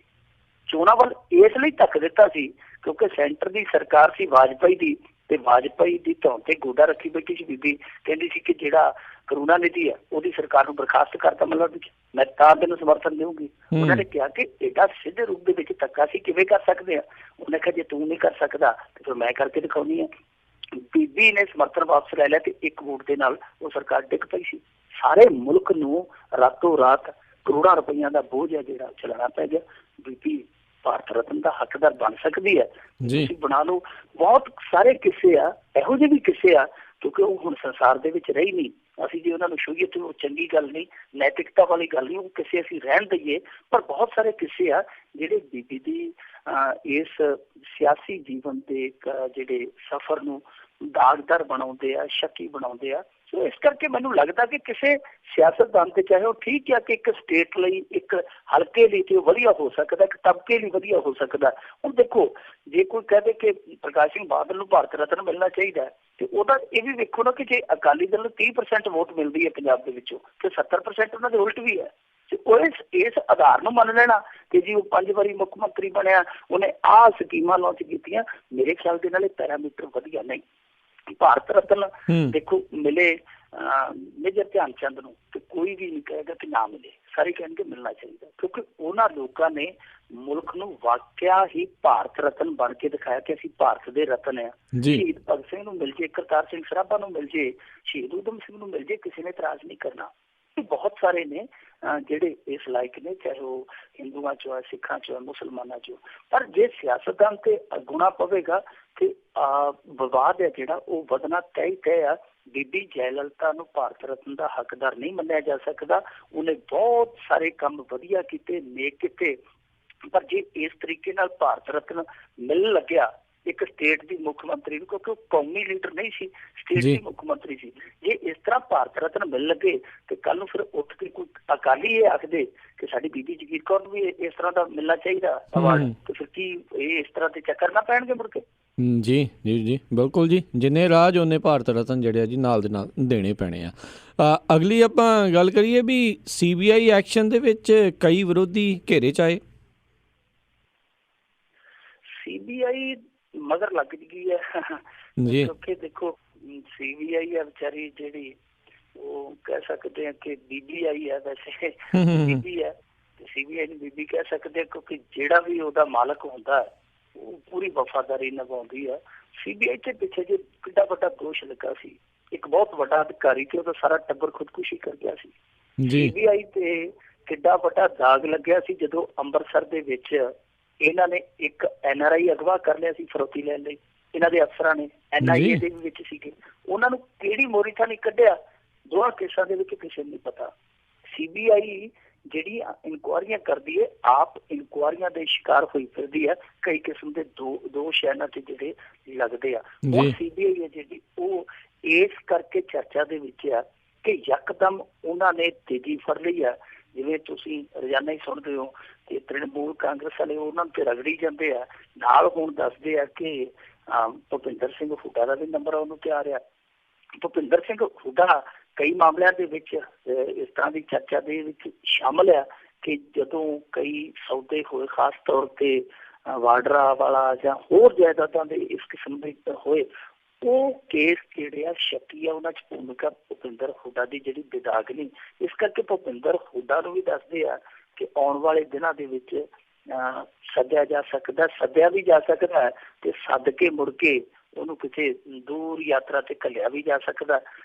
ਚੋਣਾਂ ਵੱਲ ਇਸ ਲਈ ਧੱਕ ਦਿੱਤਾ ਸੀ ਕਿਉਂਕਿ ਸੈਂਟਰ ਦੀ ਸਰਕਾਰ ਸੀ ਵਾਜਪਾਈ ਦੀ, ਤੇ ਵਾਜਪਾਈ ਦੀ ਧੌਣ ਤੇ ਗੋਡਾ ਰੱਖੀ ਬੈਠੀ ਸੀ ਬੀਬੀ। ਕਹਿੰਦੀ ਸੀ ਕਿ ਜਿਹੜਾ ਕਰੂਣਾ ਨੀਤੀ ਹੈ ਉਹਦੀ ਸਰਕਾਰ ਨੂੰ ਬਰਖਾਸਤ ਕਰਤਾ, ਮਤਲਬ ਮੈਂ ਤਾਂ ਤੈਨੂੰ ਸਮਰਥਨ ਦੇਊਂਗੀ। ਉਹਨਾਂ ਨੇ ਕਿਹਾ ਕਿ ਇਹਦਾ ਸਿੱਧੇ ਰੂਪ ਦੇ ਵਿੱਚ ਧੱਕਾ ਸੀ, ਕਿਵੇਂ ਕਰ ਸਕਦੇ ਆ? ਉਹਨੇ ਕਿਹਾ ਜੇ ਤੂੰ ਨਹੀਂ ਕਰ ਸਕਦਾ ਤੇ ਫਿਰ ਮੈਂ ਕਰਕੇ ਦਿਖਾਉਣੀ ਆ। ਬੀਬੀ ਨੇ ਸਮਰਥਨ ਵਾਪਸ ਲੈ ਲਿਆ ਤੇ ਇੱਕ ਵੋਟ ਦੇ ਨਾਲ ਉਹ ਸਰਕਾਰ ਡਿੱਗ ਪਈ ਸੀ। ਸਾਰੇ ਮੁਲਕ ਨੂੰ ਰਾਤੋਂ ਰਾਤ ਕਰੋੜਾਂ ਰੁਪਈਆਂ ਦਾ ਬੋਝ ਹੈ ਜਿਹੜਾ ਚਲਾਉਣਾ ਪੈ ਗਿਆ। ਬੀਬੀ ਭਾਰਤ ਰਤਨ ਦਾ ਹੱਕਦਾਰ ਬਣ ਸਕਦੀ ਹੈ, ਤੁਸੀਂ ਬਣਾ ਲਓ। ਬਹੁਤ ਸਾਰੇ ਕਿੱਸੇ ਆ, ਇਹੋ ਜਿਹੇ ਵੀ ਕਿੱਸੇ ਆ, ਕਿਉਂਕਿ ਉਹ ਹੁਣ ਸੰਸਾਰ ਦੇ ਵਿੱਚ ਰਹੀ ਨਹੀਂ, ਅਸੀਂ ਜੇ ਉਹਨਾਂ ਨੂੰ ਛੂਈਏ ਤੇ ਉਹ ਚੰਗੀ ਗੱਲ ਨਹੀਂ, ਨੈਤਿਕਤਾ ਵਾਲੀ ਗੱਲ ਨਹੀਂ, ਉਹ ਕਿਸੇ ਅਸੀਂ ਰਹਿਣ ਦਈਏ। ਪਰ ਬਹੁਤ ਸਾਰੇ ਕਿਸੇ ਆ ਜਿਹੜੇ ਬੀਬੀ ਦੀ ਇਸ ਸਿਆਸੀ ਜੀਵਨ ਦੇ ਜਿਹੜੇ ਸਫ਼ਰ ਨੂੰ ਦਾਗਦਾਰ ਬਣਾਉਂਦੇ ਆ, ਸ਼ੱਕੀ ਬਣਾਉਂਦੇ ਆ। ਸੋ ਇਸ ਕਰਕੇ ਮੈਨੂੰ ਲੱਗਦਾ ਕਿ ਕਿਸੇ ਸਿਆਸਤਦਾਨ ਤੇ ਚਾਹੇ ਉਹ ਠੀਕ ਆ ਕਿ ਇੱਕ ਸਟੇਟ ਲਈ, ਇੱਕ ਹਲਕੇ ਲਈ ਤੇ ਉਹ ਵਧੀਆ ਹੋ ਸਕਦਾ, ਇੱਕ ਤਬਕੇ ਲਈ ਵਧੀਆ ਹੋ ਸਕਦਾ। ਹੁਣ ਦੇਖੋ, ਜੇ ਕੋਈ ਕਹਦੇ ਕਿ ਪ੍ਰਕਾਸ਼ ਸਿੰਘ ਬਾਦਲ ਨੂੰ ਭਾਰਤ ਰਤਨ ਮਿਲਣਾ ਚਾਹੀਦਾ ਤੇ ਉਹਦਾ ਇਹ ਵੀ ਵੇਖੋ ਨਾ ਕਿ ਜੇ ਅਕਾਲੀ ਦਲ ਨੂੰ 30% ਵੋਟ ਮਿਲਦੀ ਹੈ ਪੰਜਾਬ ਦੇ ਵਿੱਚੋਂ ਤੇ 70% ਉਹਨਾਂ ਦੇ ਉਲਟ ਵੀ ਹੈ। ਉਹ ਇਸ ਆਧਾਰ ਨੂੰ ਮੰਨ ਲੈਣਾ ਕਿ ਜੀ ਉਹ 5 ਵਾਰੀ ਮੁੱਖ ਮੰਤਰੀ ਬਣਿਆ, ਉਹਨੇ ਆਹ ਸਕੀਮਾਂ ਲਾਂਚ ਕੀਤੀਆਂ, ਮੇਰੇ ਖਿਆਲ ਦੇ ਨਾਲ ਇਹ ਪੈਰਾਮੀਟਰ ਵਧੀਆ ਨਹੀਂ। ਭਾਰਤ ਰਤਨ ਦੇਖੋ ਮਿਲੇ ਮੇਜਰ ਧਿਆਨ ਚੰਦ ਨੂੰ ਤੇ ਕੋਈ ਵੀ ਨਹੀਂ ਕਹੇਗਾ ਕਿ ਨਾ ਮਿਲੇ, ਸਾਰੇ ਕਹਿਣਗੇ ਮਿਲਣਾ ਚਾਹੀਦਾ, ਕਿਉਂਕਿ ਉਹਨਾਂ ਲੋਕਾਂ ਨੇ ਮੁਲਕ ਨੂੰ ਵਾਕਿਆ ਹੀ ਭਾਰਤ ਰਤਨ ਬਣ ਕੇ ਦਿਖਾਇਆ ਕਿ ਅਸੀਂ ਭਾਰਤ ਦੇ ਰਤਨ ਆ। ਸ਼ਹੀਦ ਭਗਤ ਸਿੰਘ ਨੂੰ ਮਿਲ ਜੇ, ਕਰਤਾਰ ਸਿੰਘ ਸਰਾਭਾ ਨੂੰ ਮਿਲ ਜੇ, ਸ਼ਹੀਦ ਊਧਮ ਸਿੰਘ ਨੂੰ ਮਿਲ ਜੇ, ਕਿਸੇ ਨੇ ਇਤਰਾਜ਼ ਨਹੀਂ ਕਰਨਾ। ਬਹੁਤ ਸਾਰੇ ਨੇ ਜਿਹੜੇ ਇਸ ਲਾਇਕ ਨੇ, ਚਾਹੇ ਉਹ ਹਿੰਦੂਆਂ ਚੋਂ ਹੈ, ਸਿੱਖਾਂ ਚੋਂ ਹੈ, ਮੁਸਲਮਾਨਾਂ ਚੋਂ। ਪਰ ਜੇ ਸਿਆਸਤਦਾਨ ਤੇ ਗੁਣਾ ਪਵੇਗਾ ਤੇ ਵਿਵਾਦ ਹੈ ਜਿਹੜਾ ਉਹ ਵਧਣਾ ਤੈਅ ਆ। ਬੀਬੀ ਜੈ ਲਲਿਤਾ ਨੂੰ ਭਾਰਤ ਰਤਨ ਦਾ ਹੱਕਦਾਰ ਨਹੀਂ ਮੰਨਿਆ ਜਾ ਸਕਦਾ। ਉਹਨੇ ਬਹੁਤ ਸਾਰੇ ਕੰਮ ਵਧੀਆ ਕੀਤੇ, ਨੇਕ ਕੀਤੇ, ਪਰ ਜੇ ਇਸ ਤਰੀਕੇ ਨਾਲ ਭਾਰਤ ਰਤਨ ਮਿਲਣ ਲੱਗਿਆ ਇੱਕ ਸਟੇਟ ਦੀ ਮੁੱਖ ਮੰਤਰੀ ਨੂੰ, ਕਿਉਂਕਿ ਉਹ ਕੌਮੀ ਲੀਡਰ ਨਹੀਂ ਸੀ, ਸਟੇਟ ਦੀ ਮੁੱਖ ਮੰਤਰੀ ਸੀ, ਜੇ ਇਸ ਤਰ੍ਹਾਂ ਭਾਰਤ ਰਤਨ ਮਿਲਣ ਲੱਗੇ ਤੇ ਕੱਲ ਨੂੰ ਫਿਰ ਉੱਠ ਕੇ ਕੋਈ ਅਕਾਲੀ ਇਹ ਆਖਦੇ ਕਿ ਸਾਡੀ ਬੀਬੀ ਜਗੀਰ ਕੌਰ ਨੂੰ ਵੀ ਇਸ ਤਰ੍ਹਾਂ ਦਾ ਮਿਲਣਾ ਚਾਹੀਦਾ ਅਵਾਰਡ, ਤੇ ਫਿਰ ਕੀ ਇਹ ਇਸ ਤਰ੍ਹਾਂ ਦੇ ਚੱਕਰ ਨਾ ਪੈਣਗੇ ਮੁੜ ਕੇ? ਜੀ ਜੀ ਜੀ ਬਿਲਕੁਲ ਜੀ, ਜਿੰਨੇ ਰਾਜ ਉਹਨੇ ਭਾਰਤ ਰਤਨ ਜਿਹੜੇ ਆ ਜੀ ਨਾਲ ਦੇ ਨਾਲ ਦੇਣੇ ਪੈਣੇ ਆ। ਅਗਲੀ ਆਪਾਂ ਗੱਲ ਕਰੀਏ ਵੀ CBI ਐਕਸ਼ਨ ਦੇ ਵਿੱਚ ਕਈ ਵਿਰੋਧੀ ਘੇਰੇ 'ਚ ਆਏ। CBI ਮਗਰ ਲੱਗ ਗਈ ਹੈ ਕਿਉਂਕਿ ਦੇਖੋ CBI ਹੈ ਵਿਚਾਰੀ ਜਿਹੜੀ, ਉਹ ਕਹਿ ਸਕਦੇ ਆ ਕਿ BBI ਹੈ, ਵੈਸੇ ਬੀਬੀ ਹੈ ਤੇ CBI ਨੂੰ ਬੀਬੀ ਕਹਿ ਸਕਦੇ ਆ, ਕਿਉਂਕਿ ਜਿਹੜਾ ਵੀ ਉਹਦਾ ਮਾਲਕ ਹੁੰਦਾ ਉਹ ਪੂਰੀ ਵਫਾਦਾਰੀ ਨਿਭਾਉਂਦੀ ਆ। CBI ਤੇ ਪਿੱਛੇ ਜੇ ਕਿੱਡਾ ਵੱਡਾ ਦੋਸ਼ ਲੱਗਾ ਸੀ, ਇੱਕ ਬਹੁਤ ਵੱਡਾ ਅਧਿਕਾਰੀ ਤੇ ਉਹਦਾ ਸਾਰਾ ਟੱਬਰ ਖੁਦਕੁਸ਼ੀ ਕਰ ਗਿਆ ਸੀ। CBI ਤੇ ਕਿੱਡਾ ਵੱਡਾ ਦਾਗ ਲੱਗਿਆ ਸੀ ਜਦੋਂ ਅੰਮ੍ਰਿਤਸਰ ਦੇ ਵਿੱਚ ਇਹਨਾਂ ਨੇ ਇੱਕ NRI ਅਗਵਾ ਕਰ ਲਿਆ ਸੀ ਫਰੋਤੀ ਲੈਣ ਲਈ। ਇਹਨਾਂ ਦੇ ਅਫਸਰਾਂ ਨੇ NIA ਦੇ ਵਿੱਚ ਸੀਗੇ, ਉਹਨਾਂ ਨੂੰ ਕਿਹੜੀ ਮੋਰੀ ਥਾਂ ਨਹੀਂ ਕੱਢਿਆ, ਦੋਹਾਂ ਕੇਸਾਂ ਦੇ ਵਿੱਚ ਕਿਸੇ ਨੂੰ ਨਹੀਂ ਪਤਾ। CBI ਜਿਹੜੀਆਂ ਇਨਕੁਆਇਰੀਆਂ ਕਰਦੀ ਹੈ, ਆਪ ਇਨਕੁਆਇਰੀਆਂ ਦੇ ਸ਼ਿਕਾਰ ਹੋਈ ਫਿਰਦੀ ਹੈ। ਕਈ ਕਿਸਮ ਦੇ ਦੋਸ਼ ਇਹਨਾਂ ਤੇ ਜਿਹੜੇ ਲੱਗਦੇ ਆ। ਹੁਣ CBI ਹੈ ਜਿਹੜੀ, ਉਹ ਇਸ ਕਰਕੇ ਚਰਚਾ ਦੇ ਵਿੱਚ ਆ ਕਿ ਯਕਦਮ ਉਹਨਾਂ ਨੇ ਤੇਜ਼ੀ ਫੜ ਲਈ ਆ। ਜਿਵੇਂ ਤੁਸੀਂ ਰੋਜ਼ਾਨਾ ਹੀ ਸੁਣਦੇ ਹੋ ਕਿ ਤ੍ਰਿਣਮੂਲ ਕਾਂਗਰਸ ਵਾਲੇ ਉਹਨਾਂ ਤੇ ਰਗੜੀ ਜਾਂਦੇ ਆ, ਨਾਲ ਹੁਣ ਦੱਸਦੇ ਆ ਕਿ ਭੁਪਿੰਦਰ ਸਿੰਘ ਹੁੱਡਾ ਦਾ ਵੀ ਨੰਬਰ ਉਹਨੂੰ ਤਿਆਰ ਆ। ਭੁਪਿੰਦਰ ਸਿੰਘ ਹੁੱਡਾ ਕਈ ਮਾਮਲਿਆਂ ਦੇ ਵਿੱਚ ਇਸ ਤਰ੍ਹਾਂ ਦੀ ਚਰਚਾ ਦੇ ਵਿੱਚ ਸ਼ਾਮਲ ਆ ਕਿ ਜਦੋਂ ਕਈ ਸੌਦੇ ਹੋਏ, ਖਾਸ ਤੌਰ ਤੇ ਵਾਡਰਾ ਵਾਲਾ ਜਾਂ ਹੋਰ ਜਾਇਦਾਦਾਂ ਦੇ ਇਸ ਕਿਸਮ ਦੇ ਹੋਏ, ਉਹ ਕੇਸ ਜਿਹੜੇ ਆ ਸ਼ੱਕੀ ਆ, ਉਹਨਾਂ 'ਚ ਭੂਮਿਕਾ ਭੁਪਿੰਦਰ ਹੁੱਡਾ ਦੀ ਜਿਹੜੀ ਬੇਦਾਗਨੀ। ਇਸ ਕਰਕੇ ਭੁਪਿੰਦਰ ਹੁੱਡਾ ਨੂੰ ਵੀ ਦੱਸਦੇ ਆ ਕਿ ਆਉਣ ਵਾਲੇ ਦਿਨਾਂ ਦੇ ਵਿੱਚ ਸੱਦਿਆ ਜਾ ਸਕਦਾ, ਸੱਦਿਆ ਵੀ ਜਾ ਸਕਦਾ ਹੈ ਤੇ ਸੱਦ ਕੇ ਮੁੜ ਕੇ ਉਹਨੂੰ ਕਿਸੇ ਦੂਰ ਯਾਤਰਾ ਤੇ ਘੱਲਿਆ ਵੀ ਜਾ ਸਕਦਾ।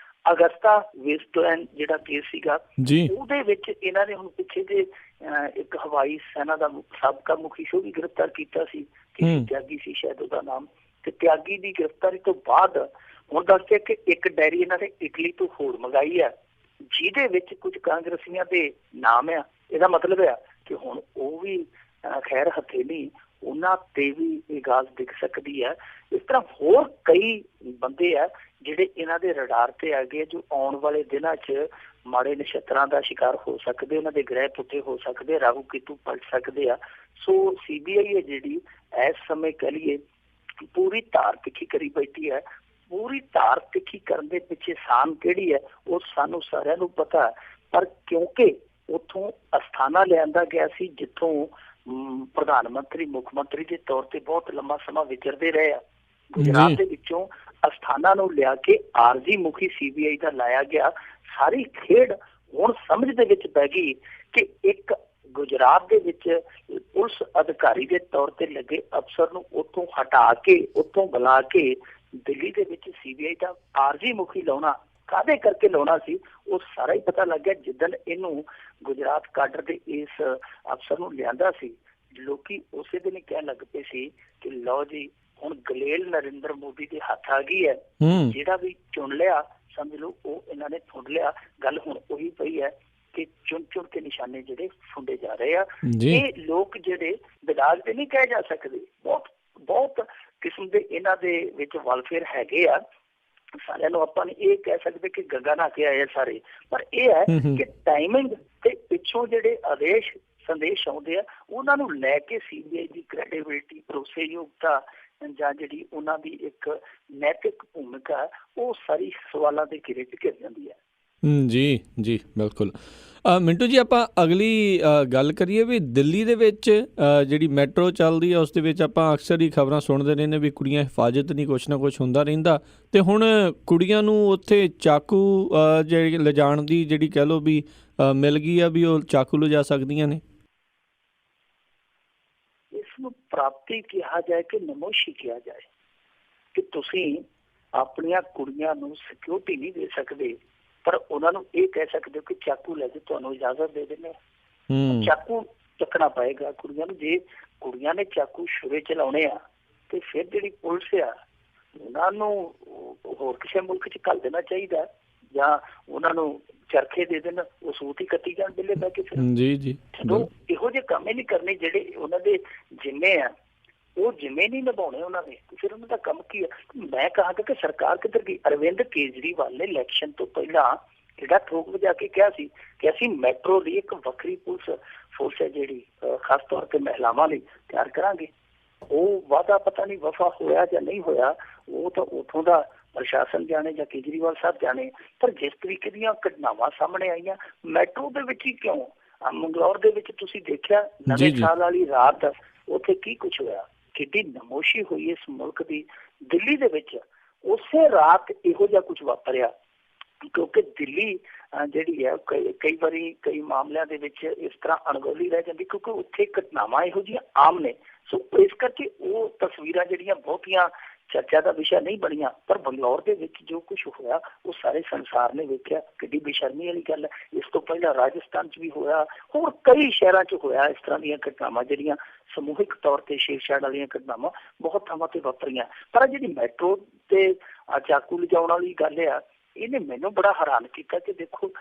ਅਗਸਤਾ ਵੇਸਟਲੈਂਡ ਜਿਹੜਾ ਕੇਸ ਸੀਗਾ, ਉਹਦੇ ਵਿੱਚ ਇਹਨਾਂ ਨੇ ਹੁਣ ਪਿੱਛੇ ਜੇ ਇੱਕ ਹਵਾਈ ਸੈਨਾ ਦਾ ਸਾਬਕਾ ਮੁਖੀ ਸੀ, ਉਹ ਵੀ ਗ੍ਰਿਫਤਾਰ ਕੀਤਾ ਸੀ, ਤਿਆਗੀ ਸੀ ਸ਼ਾਇਦ ਉਹਦਾ ਨਾਮ। ਤੇ ਤਿਆਗੀ ਦੀ ਗ੍ਰਿਫਤਾਰੀ ਤੋਂ ਬਾਅਦ ਹੁਣ ਦੱਸਦੇ ਕਿ ਇੱਕ ਡਾਇਰੀ ਇਹਨਾਂ ਨੇ ਇਟਲੀ ਤੋਂ ਹੋਰ ਮੰਗਾਈ ਆ, ਜਿਹਦੇ ਵਿੱਚ ਕੁਝ ਕਾਂਗਰਸੀਆਂ ਦੇ ਨਾਮ ਆ। ਇਹਦਾ ਮਤਲਬ ਆ ਕਿ ਹੁਣ ਉਹ ਵੀ ਖੈਰ ਹਥੇਲੀ, ਉਹਨਾਂ ਤੇ ਵੀ ਇਹ ਗੱਲ ਦਿਖ ਸਕਦੀ ਹੈ। ਇਸ ਤਰ੍ਹਾਂ ਹੋਰ ਕਈ ਬੰਦੇ ਆ ਜਿਹੜੇ ਇਹਨਾਂ ਦੇ ਰਡਾਰ ਤੇ ਆ ਗਏ, ਜੋ ਆਉਣ ਵਾਲੇ ਦਿਨਾਂ 'ਚ ਮਾੜੇ ਨਛੱਤਰਾਂ ਦਾ ਸ਼ਿਕਾਰ ਹੋ ਸਕਦੇ, ਉਹਨਾਂ ਦੇ ਗ੍ਰਹਿ ਪੁੱਠੇ ਹੋ ਸਕਦੇ, ਰਾਹੂ ਕੇਤੂ ਪਲਟ ਸਕਦੇ ਆ। ਸੋ CBI ਹੈ ਜਿਹੜੀ ਇਸ ਸਮੇਂ ਕਹਿ ਲਈਏ ਪੂਰੀ ਧਾਰ ਤਿੱਖੀ ਕਰੀ ਬੈਠੀ ਹੈ। ਪੂਰੀ ਧਾਰ ਤਿੱਖੀ ਕਰਨ ਦੇ ਪਿੱਛੇ ਸਾਨ ਕਿਹੜੀ ਹੈ ਉਹ ਸਾਨੂੰ ਸਾਰਿਆਂ ਨੂੰ ਪਤਾ, ਪਰ ਕਿਉਂਕਿ ਉੱਥੋਂ ਅਸਥਾਨਾ ਲਿਆਂਦਾ ਗਿਆ ਸੀ ਜਿੱਥੋਂ ਪ੍ਰਧਾਨ ਮੰਤਰੀ, ਮੁੱਖ ਮੰਤਰੀ ਦੇ ਤੌਰ ਤੇ ਬਹੁਤ ਲੰਮਾ ਸਮਾਂ ਵਿਚਰਦੇ ਰਹੇ ਆ। ਗੁਜਰਾਤ ਦੇ ਵਿੱਚੋਂ ਅਸਥਾਨਾ ਨੂੰ ਲਿਆ ਕੇ ਆਰਜੀ ਮੁਖੀ CBI ਦਾ ਲਾਇਆ ਗਿਆ। ਸਾਰੀ ਖੇਡ ਹੁਣ ਸਮਝ ਦੇ ਵਿੱਚ ਪੈ ਗਈ ਕਿ ਇੱਕ ਗੁਜਰਾਤ ਦੇ ਵਿੱਚ ਪੁਲਿਸ ਅਧਿਕਾਰੀ ਦੇ ਤੌਰ ਤੇ ਲੱਗੇ ਅਫਸਰ ਨੂੰ ਉੱਥੋਂ ਹਟਾ ਕੇ, ਉੱਥੋਂ ਬੁਲਾ ਕੇ ਦਿੱਲੀ ਦੇ ਵਿੱਚ CBI ਦਾ ਆਰਜੀ ਮੁਖੀ ਲਾਉਣਾ, ਕਾਹਦੇ ਕਰਕੇ ਲਾਉਣਾ ਸੀ ਉਹ ਸਾਰਾ ਹੀ ਪਤਾ ਲੱਗ ਗਿਆ। ਜਿੱਦਣ ਇਹਨੂੰ ਗੁਜਰਾਤ ਕਾਡਰ ਦੇ ਇਸ ਅਫਸਰ ਨੂੰ ਲਿਆਂਦਾ ਸੀ, ਲੋਕੀ ਉਸੇ ਦਿਨ ਹੀ ਕਹਿਣ ਲੱਗ ਪਏ ਸੀ ਕਿ ਲਓ ਜੀ ਹੁਣ ਗਲੇਲ ਨਰਿੰਦਰ ਮੋਦੀ ਦੇ ਹੱਥ ਆ ਗਈ ਹੈ, ਜਿਹੜਾ ਵੀ ਚੁਣ ਲਿਆ ਸਮਝ ਲਓ ਉਹ ਇਹਨਾਂ ਨੇ ਫੁੰਡ ਲਿਆ। ਗੱਲ ਹੁਣ ਉਹੀ ਪਈ ਹੈ ਕਿ ਚੁਣ ਚੁਣ ਕੇ ਨਿਸ਼ਾਨੇ ਜਿਹੜੇ ਫੁੰਡੇ ਜਾ ਰਹੇ ਆ। ਇਹ ਲੋਕ ਜਿਹੜੇ ਵਿਦਾਜ ਦੇ ਨਹੀਂ ਕਹੇ ਜਾ ਸਕਦੇ, ਬਹੁਤ ਬਹੁਤ ਕਿਸਮ ਦੇ ਇਹਨਾਂ ਦੇ ਵਿੱਚ ਵੈਲਫੇਅਰ ਹੈਗੇ ਆ। ਸਾਰਿਆਂ ਨੂੰ ਆਪਾਂ ਨੇ ਇਹ ਕਹਿ ਸਕਦੇ ਕਿ ਗੰਗਾ ਨਾ ਕੇ ਆਏ ਸਾਰੇ, ਪਰ ਇਹ ਹੈ ਕਿ ਟਾਈਮਿੰਗ ਤੇ ਪਿੱਛੋਂ ਜਿਹੜੇ ਆਦੇਸ਼ ਸੰਦੇਸ਼ ਆਉਂਦੇ ਆ ਉਹਨਾਂ ਨੂੰ ਲੈ ਕੇ CBI ਦੀ ਕ੍ਰੈਡੀਬਿਲਿਟੀ, ਭਰੋਸੇਯੋਗਤਾ ਜਾਂ ਜਿਹੜੀ ਉਹਨਾਂ ਦੀ ਇੱਕ ਨੈਤਿਕ ਭੂਮਿਕਾ ਉਹ ਸਾਰੀ ਸਵਾਲਾਂ ਦੇ ਘੇਰੇ 'ਚ ਘਿਰ ਜਾਂਦੀ ਹੈ। ਜੀ ਜੀ ਬਿਲਕੁਲ। ਮਿੰਟੂ ਜੀ, ਆਪਾਂ ਅਗਲੀ ਗੱਲ ਕਰੀਏ ਵੀ ਦਿੱਲੀ ਦੇ ਵਿੱਚ ਜਿਹੜੀ ਮੈਟਰੋ ਚੱਲਦੀ ਹੈ ਉਸ ਦੇ ਵਿੱਚ ਆਪਾਂ ਅਕਸਰ ਹੀ ਖਬਰਾਂ ਸੁਣਦੇ ਰਹਿੰਦੇ ਵੀ ਕੁੜੀਆਂ ਹਿਫਾਜ਼ਤ ਨਹੀਂ, ਕੁਛ ਨਾ ਕੁਛ ਹੁੰਦਾ ਰਹਿੰਦਾ। ਅਤੇ ਹੁਣ ਕੁੜੀਆਂ ਨੂੰ ਉੱਥੇ ਚਾਕੂ ਜਿਹੜੇ ਲਿਜਾਣ ਦੀ ਜਿਹੜੀ ਕਹਿ ਲਓ ਵੀ ਮਿਲ ਗਈ ਆ ਵੀ ਉਹ ਚਾਕੂ ਲਿਜਾ ਸਕਦੀਆਂ ਨੇ। ਇਸ ਨੂੰ ਪ੍ਰਾਪਤੀ ਕਿਹਾ ਜਾਏ ਕਿ ਨਮੋਸ਼ੀ ਕਿਹਾ ਜਾਏ ਕਿ ਤੁਸੀਂ ਆਪਣੀਆਂ ਕੁੜੀਆਂ ਨੂੰ ਸਿਕਿਉਰਿਟੀ ਨਹੀਂ ਦੇ ਸਕਦੇ, ਪਰ ਉਹਨਾਂ ਨੂੰ ਇਹ ਕਹਿ ਸਕਦੇ ਹੋ ਕਿ ਚਾਕੂ ਲੈ ਕੇ ਤੁਹਾਨੂੰ ਇਜਾਜ਼ਤ ਦੇ ਦਿੰਦੇ। ਚਾਕੂ ਚੱਕਣਾ ਪਏਗਾ ਕੁੜੀਆਂ ਨੂੰ। ਜੇ ਕੁੜੀਆਂ ਨੇ ਚਾਕੂ ਛੁਰੇ ਚਲਾਉਣੇ ਆ ਤੇ ਫਿਰ ਜਿਹੜੀ ਪੁਲਿਸ ਆ ਉਹਨਾਂ ਨੂੰ ਹੋਰ ਕਿਸੇ ਮੁਲਕ 'ਚ ਘੱਲ ਦੇਣਾ ਚਾਹੀਦਾ, ਜਾਂ ਉਹਨਾਂ ਨੂੰ ਚਰਖੇ ਦੇ ਦੇਣ, ਉਹ ਸੂਤ ਹੀ ਕੱਟੀ ਜਾਣ ਬਿੱਲੇ ਬਹਿ ਕੇ। ਫਿਰ ਜਦੋਂ ਇਹੋ ਜਿਹੇ ਕੰਮ ਹੀ ਨਹੀਂ ਕਰਨੇ ਜਿਹੜੇ ਉਹਨਾਂ ਦੇ ਜਿੰਮੇ ਆ, ਉਹ ਜਿੰਮੇ ਨਹੀਂ ਨਿਭਾਉਣੇ ਉਹਨਾਂ ਨੇ, ਫਿਰ ਉਹਨਾਂ ਦਾ ਕੰਮ ਕੀ ਹੈ? ਮੈਂ ਕਹਾਂਗਾ ਕਿ ਸਰਕਾਰ ਕਿੱਧਰ ਗਈ? ਅਰਵਿੰਦ ਕੇਜਰੀਵਾਲ ਨੇ ਇਲੈਕਸ਼ਨ ਤੋਂ ਪਹਿਲਾਂ ਜਿਹੜਾ ਠੋਕ ਵਜਾ ਕੇ ਕਿਹਾ ਸੀ ਕਿ ਅਸੀਂ ਮੈਟਰੋ ਲਈ ਇੱਕ ਵੱਖਰੀ ਪੁਲਿਸ ਫੋਰਸ ਹੈ ਜਿਹੜੀ ਖਾਸ ਤੌਰ ਤੇ ਮਹਿਲਾਵਾਂ ਲਈ ਤਿਆਰ ਕਰਾਂਗੇ। ਉਹ ਵਾਅਦਾ ਪਤਾ ਨਹੀਂ ਵਫਾ ਹੋਇਆ ਜਾਂ ਨਹੀਂ ਹੋਇਆ, ਉਹ ਤਾਂ ਉੱਥੋਂ ਦਾ ਪ੍ਰਸ਼ਾਸਨ ਜਾਣੇ ਜਾਂ ਕੇਜਰੀਵਾਲ ਸਾਹਿਬ ਜਾਣੇ। ਪਰ ਜਿਸ ਤਰੀਕੇ ਦੀਆਂ ਘਟਨਾਵਾਂ ਸਾਹਮਣੇ ਆਈਆਂ ਮੈਟਰੋ ਦੇ ਵਿੱਚ ਹੀ ਕਿਉਂ, ਮੰਗਲੌਰ ਦੇ ਵਿੱਚ ਤੁਸੀਂ ਦੇਖਿਆ ਨਵੇਂ ਸਾਲ ਵਾਲੀ ਰਾਤ ਉੱਥੇ ਕੀ ਕੁਛ ਹੋਇਆ, ਕਿੰਨੀ ਨਮੋਸ਼ੀ ਹੋਈ ਇਸ ਮੁਲਕ ਦੀ। ਦਿੱਲੀ ਦੇ ਵਿੱਚ ਉਸੇ ਰਾਤ ਇਹੋ ਜਿਹਾ ਕੁਛ ਵਾਪਰਿਆ, ਕਿਉਂਕਿ ਦਿੱਲੀ ਜਿਹੜੀ ਹੈ ਕਈ ਵਾਰੀ ਕਈ ਮਾਮਲਿਆਂ ਦੇ ਵਿੱਚ ਇਸ ਤਰ੍ਹਾਂ ਅਣਗੌਲੀ ਰਹਿ ਜਾਂਦੀ ਕਿਉਂਕਿ ਉੱਥੇ ਘਟਨਾਵਾਂ ਇਹੋ ਜਿਹੀਆਂ ਆਮ ਨੇ। ਸੋ ਇਸ ਕਰਕੇ ਉਹ ਤਸਵੀਰਾਂ ਜਿਹੜੀਆਂ ਬਹੁਤੀਆਂ ਚਰਚਾ ਦਾ ਵਿਸ਼ਾ ਨਹੀਂ ਬਣੀਆਂ। ਪਰ ਬੰਗਲੌਰ ਦੇ ਵਿੱਚ ਜੋ ਕੁਛ ਹੋਇਆ ਉਹ ਸਾਰੇ ਸੰਸਾਰ ਨੇ ਵੇਖਿਆ। ਕਿੱਡੀ ਬੇਸ਼ਰਮੀ ਵਾਲੀ ਗੱਲ ਹੈ। ਇਸ ਤੋਂ ਪਹਿਲਾਂ ਰਾਜਸਥਾਨ 'ਚ ਵੀ ਹੋਇਆ, ਹੋਰ ਕਈ ਸ਼ਹਿਰਾਂ 'ਚ ਹੋਇਆ ਇਸ ਤਰ੍ਹਾਂ ਦੀਆਂ ਘਟਨਾਵਾਂ ਜਿਹੜੀਆਂ ਸਮੂਹਿਕ ਤੌਰ ਤੇ ਛੇੜਛਾੜ ਵਾਲੀਆਂ ਘਟਨਾਵਾਂ ਬਹੁਤ ਥਾਵਾਂ ਤੇ ਵਾਪਰੀਆਂ। ਪਰ ਜਿਹੜੀ ਮੈਟਰੋ ਤੇ ਚਾਕੂ ਲਿਜਾਉਣ ਵਾਲੀ ਗੱਲ ਆ, ਇਹਨੇ ਮੈਨੂੰ ਬੜਾ ਹੈਰਾਨ ਕੀਤਾ ਕਿ ਦੇਖੋ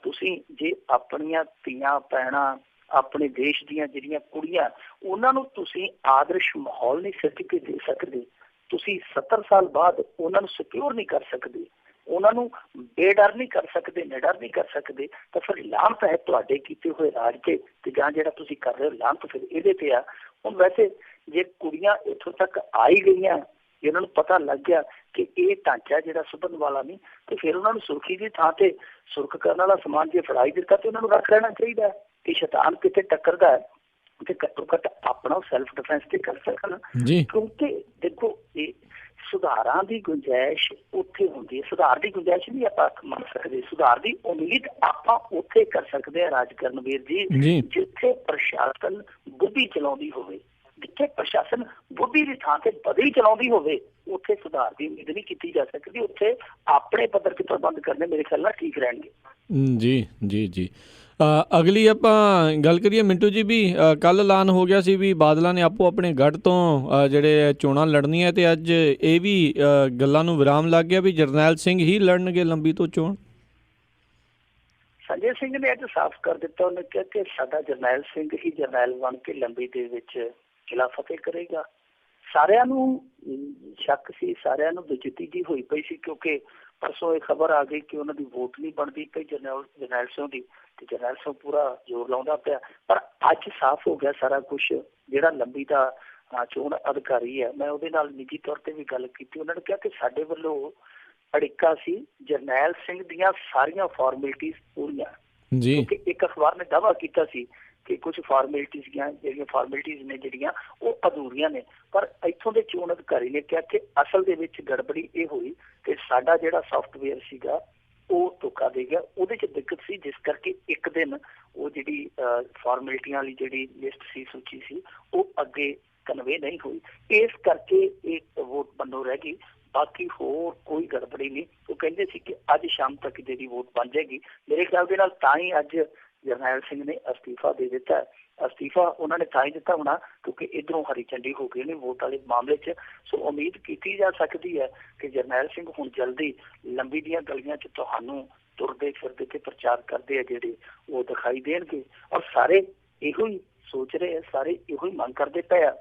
ਤੁਸੀਂ ਜੇ ਆਪਣੀਆਂ ਧੀਆਂ ਭੈਣਾਂ, ਆਪਣੇ ਦੇਸ਼ ਦੀਆਂ ਜਿਹੜੀਆਂ ਕੁੜੀਆਂ, ਉਹਨਾਂ ਨੂੰ ਤੁਸੀਂ ਆਦਰਸ਼ ਮਾਹੌਲ ਨਹੀਂ ਸਿਰਜ ਕੇ ਦੇ ਸਕਦੇ, ਤੁਸੀਂ 70 ਸਾਲ ਬਾਅਦ ਉਹਨਾਂ ਨੂੰ ਸਿਕਿਉਰ ਨਹੀਂ ਕਰ ਸਕਦੇ, ਉਹਨਾਂ ਨੂੰ ਬੇਡਰ ਨਹੀਂ ਕਰ ਸਕਦੇ, ਨਿਡਰ ਨਹੀਂ ਕਰ ਸਕਦੇ, ਤਾਂ ਫਿਰ ਲਾਹਨਤ ਹੈ ਤੁਹਾਡੇ ਕੀਤੇ ਹੋਏ ਰਾਜ ਤੇ ਜਾਂ ਜਿਹੜਾ ਤੁਸੀਂ ਕਰ ਰਹੇ ਹੋ ਲਾਹਨਤ ਫਿਰ ਇਹਦੇ ਤੇ ਆ। ਹੁਣ ਵੈਸੇ ਜੇ ਕੁੜੀਆਂ ਇੱਥੋਂ ਤੱਕ ਆ ਹੀ ਗਈਆਂ, ਇਹਨਾਂ ਨੂੰ ਪਤਾ ਲੱਗ ਗਿਆ ਕਿ ਇਹ ਢਾਂਚਾ ਜਿਹੜਾ ਸੁਧਰਨ ਵਾਲਾ ਨਹੀਂ, ਤੇ ਫਿਰ ਉਹਨਾਂ ਨੂੰ ਸੁਰਖੀ ਦੀ ਥਾਂ ਤੇ ਸੁਰਖ ਕਰਨ ਵਾਲਾ ਸਮਾਨ ਜੇ ਫੜਾਈ ਦਿੱਤਾ ਤੇ ਉਹਨਾਂ ਨੂੰ ਰੱਖ ਲੈਣਾ ਚਾਹੀਦਾ ਕਿ ਸ਼ੈਤਾਨ ਕਿਤੇ ਟੱਕਰਦਾ ਹੈ ਤੇ ਘੱਟੋ ਘੱਟ ਆਪਣਾ ਸੈਲਫ ਡਿਫੈਂਸ ਤੇ ਕਰ ਸਕਣ। ਕਿਉਂਕਿ ਦੇਖੋ ਇਹ ਸੁਧਾਰਾਂ ਦੀ ਗੁੰਜਾਇਸ਼ ਉੱਥੇ ਹੁੰਦੀ ਹੈ, ਸੁਧਾਰ ਦੀ ਗੁੰਜਾਇਸ਼ ਨਹੀਂ ਆਪਾਂ ਮੰਨ ਸਕਦੇ, ਸੁਧਾਰ ਦੀ ਉਮੀਦ ਆਪਾਂ ਉੱਥੇ ਕਰ ਸਕਦੇ ਹਾਂ ਰਾਜ ਕਰਨਵੀਰ ਜੀ, ਜਿੱਥੇ ਪ੍ਰਸ਼ਾਸਨ ਬੁੱਧੀ ਚਲਾਉਂਦੀ ਹੋਵੇ। ਜਿੱਥੇ ਪ੍ਰਸ਼ਾਸਨ ਬੁੱਧੀ ਦੀ ਥਾਂ ਤੇ ਬਦਲੀ ਚਲਾਉਂਦੀ ਹੋਵੇ ਉੱਥੇ ਸੁਧਾਰ ਦੀ ਉਮੀਦ ਨਹੀਂ ਕੀਤੀ ਜਾ ਸਕਦੀ। ਉੱਥੇ ਆਪਣੇ ਪੱਧਰ ਤੇ ਪ੍ਰਬੰਧ ਕਰਨੇ ਮੇਰੇ ਖਿਆਲ ਨਾਲ ਠੀਕ ਰਹਿਣਗੇ। ਜੀ ਜੀ ਜੀ। ਅਗਲੀ ਆਪਾਂ ਗੱਲ ਕਰੀਏ ਮਿੰਟੂ ਜੀ ਵੀ ਕੱਲ੍ਹ ਐਲਾਨ ਹੋ ਗਿਆ ਸੀ ਵੀ ਬਾਦਲਾਂ ਨੇ ਆਪੋ ਆਪਣੇ ਗੜ੍ਹ ਤੋਂ ਜਿਹੜੇ ਚੋਣਾਂ ਲੜਨੀਆਂ, ਤੇ ਅੱਜ ਇਹ ਵੀ ਗੱਲਾਂ ਨੂੰ ਵਿਰਾਮ ਲੱਗ ਗਿਆ ਵੀ ਜਰਨੈਲ ਸਿੰਘ ਹੀ ਲੜਨਗੇ ਲੰਬੀ ਤੋਂ ਚੋਣ। ਸੰਜੇ ਸਿੰਘ ਨੇ ਅੱਜ ਸਾਫ਼ ਕਰ ਦਿੱਤਾ, ਉਹਨੇ ਕਿਹਾ ਕਿ ਸਾਡਾ ਜਰਨੈਲ ਸਿੰਘ ਹੀ ਜਰਨੈਲ ਬਣ ਕੇ ਲੰਬੀ ਦੇ ਵਿੱਚ ਕਿਲ੍ਹਾ ਫਤਿਹ ਕਰੇਗਾ। ਸਾਰਿਆਂ ਨੂੰ ਸ਼ੱਕ ਸੀ, ਸਾਰਿਆਂ ਨੂੰ ਬੇਇੱਜ਼ਤੀ ਜੀ ਹੋਈ ਪਈ ਸੀ ਕਿਉਂਕਿ ਪਰਸੋਂ ਇਹ ਖਬਰ ਆ ਗਈ ਕਿ ਉਹਨਾਂ ਦੀ ਵੋਟ ਨਹੀਂ ਬਣਦੀ ਪਈ ਜਰਨੈਲ ਸਿੰਘ ਦੀ, ਤੇ ਜਰਨੈਲ ਸਿੰਘ ਪੂਰਾ ਜ਼ੋਰ ਲਾਉਂਦਾ ਪਿਆ। ਪਰ ਅੱਜ ਸਾਫ਼ ਹੋ ਗਿਆ ਸਾਰਾ ਕੁਛ। ਜਿਹੜਾ ਲੰਬੀ ਦਾ ਚੋਣ ਅਧਿਕਾਰੀ ਹੈ, ਮੈਂ ਉਹਦੇ ਨਾਲ ਨਿੱਜੀ ਤੌਰ ਤੇ ਵੀ ਗੱਲ ਕੀਤੀ, ਉਹਨਾਂ ਨੇ ਕਿਹਾ ਕਿ ਸਾਡੇ ਵੱਲੋਂ ਅੜਿੱਕਾ ਸੀ ਜਰਨੈਲ ਸਿੰਘ ਦੀਆਂ ਸਾਰੀਆਂ ਫਾਰਮੈਲਿਟੀਜ਼ ਪੂਰੀਆਂ, ਕਿਉਂਕਿ ਇੱਕ ਅਖਬਾਰ ਨੇ ਦਾਅਵਾ ਕੀਤਾ ਸੀ ਕਿ ਕੁਝ ਫਾਰਮੈਲਿਟੀਜ਼ ਨੇ ਜਿਹੜੀਆਂ ਉਹ ਅਧੂਰੀਆਂ ਨੇ। ਪਰ ਇੱਥੋਂ ਦੇ ਚੋਣ ਅਧਿਕਾਰੀ ਨੇ ਕਿਹਾ ਕਿ ਅਸਲ ਦੇ ਵਿੱਚ ਗੜਬੜੀ ਇਹ ਹੋਈ ਕਿ ਸਾਡਾ ਜਿਹੜਾ ਸੌਫਟਵੇਅਰ ਸੀਗਾ ਉਹ ਧੋਖਾ ਦੇ ਗਿਆ, ਉਹਦੇ 'ਚ ਦਿੱਕਤ ਸੀ, ਜਿਸ ਕਰਕੇ ਇੱਕ ਦਿਨ ਉਹ ਜਿਹੜੀ ਫਾਰਮੈਲਿਟੀਆਂ ਵਾਲੀ ਜਿਹੜੀ ਲਿਸਟ ਸੀ, ਸੂਚੀ ਸੀ, ਉਹ ਅੱਗੇ ਕਨਵੇ ਨਹੀਂ ਹੋਈ। ਇਸ ਕਰਕੇ ਇਹ ਵੋਟ ਬੰਨੋ ਰਹਿ ਗਈ, ਬਾਕੀ ਹੋਰ ਕੋਈ ਗੜਬੜੀ ਨਹੀਂ। ਉਹ ਕਹਿੰਦੇ ਸੀ ਕਿ ਅੱਜ ਸ਼ਾਮ ਤੱਕ ਜਿਹੜੀ ਵੋਟ ਬਣ ਜਾਏਗੀ। ਮੇਰੇ ਖਿਆਲ ਦੇ ਨਾਲ ਤਾਂ ਹੀ ਅੱਜ ਜਰਨੈਲ ਸਿੰਘ ਨੇ ਅਸਤੀਫਾ ਦੇ ਦਿੱਤਾ ਅਸਤੀਫਾ ਉਹਨਾਂ ਨੇ ਤਾਂ ਹੀ ਦਿੱਤਾ ਹੋਣਾ ਕਿਉਂਕਿ ਇੱਧਰੋਂ ਹਰੀ ਝੰਡੀ ਹੋ ਗਈ ਨੇ ਵੋਟ ਵਾਲੇ ਮਾਮਲੇ 'ਚ। ਸੋ ਉਮੀਦ ਕੀਤੀ ਜਾ ਸਕਦੀ ਹੈ ਕਿ ਜਰਨੈਲ ਸਿੰਘ ਹੁਣ ਜਲਦੀ ਲੰਬੀ ਦੀਆਂ ਗਲੀਆਂ 'ਚ ਤੁਹਾਨੂੰ ਤੁਰਦੇ ਫਿਰਦੇ ਤੇ ਪ੍ਰਚਾਰ ਕਰਦੇ ਆ ਜਿਹੜੇ ਉਹ ਦਿਖਾਈ ਦੇਣਗੇ। ਔਰ ਸਾਰੇ ਇਹੋ ਹੀ ਸੋਚ ਰਹੇ ਆ, ਸਾਰੇ ਇਹੋ ਹੀ ਮੰਗ ਕਰਦੇ ਪਏ ਆ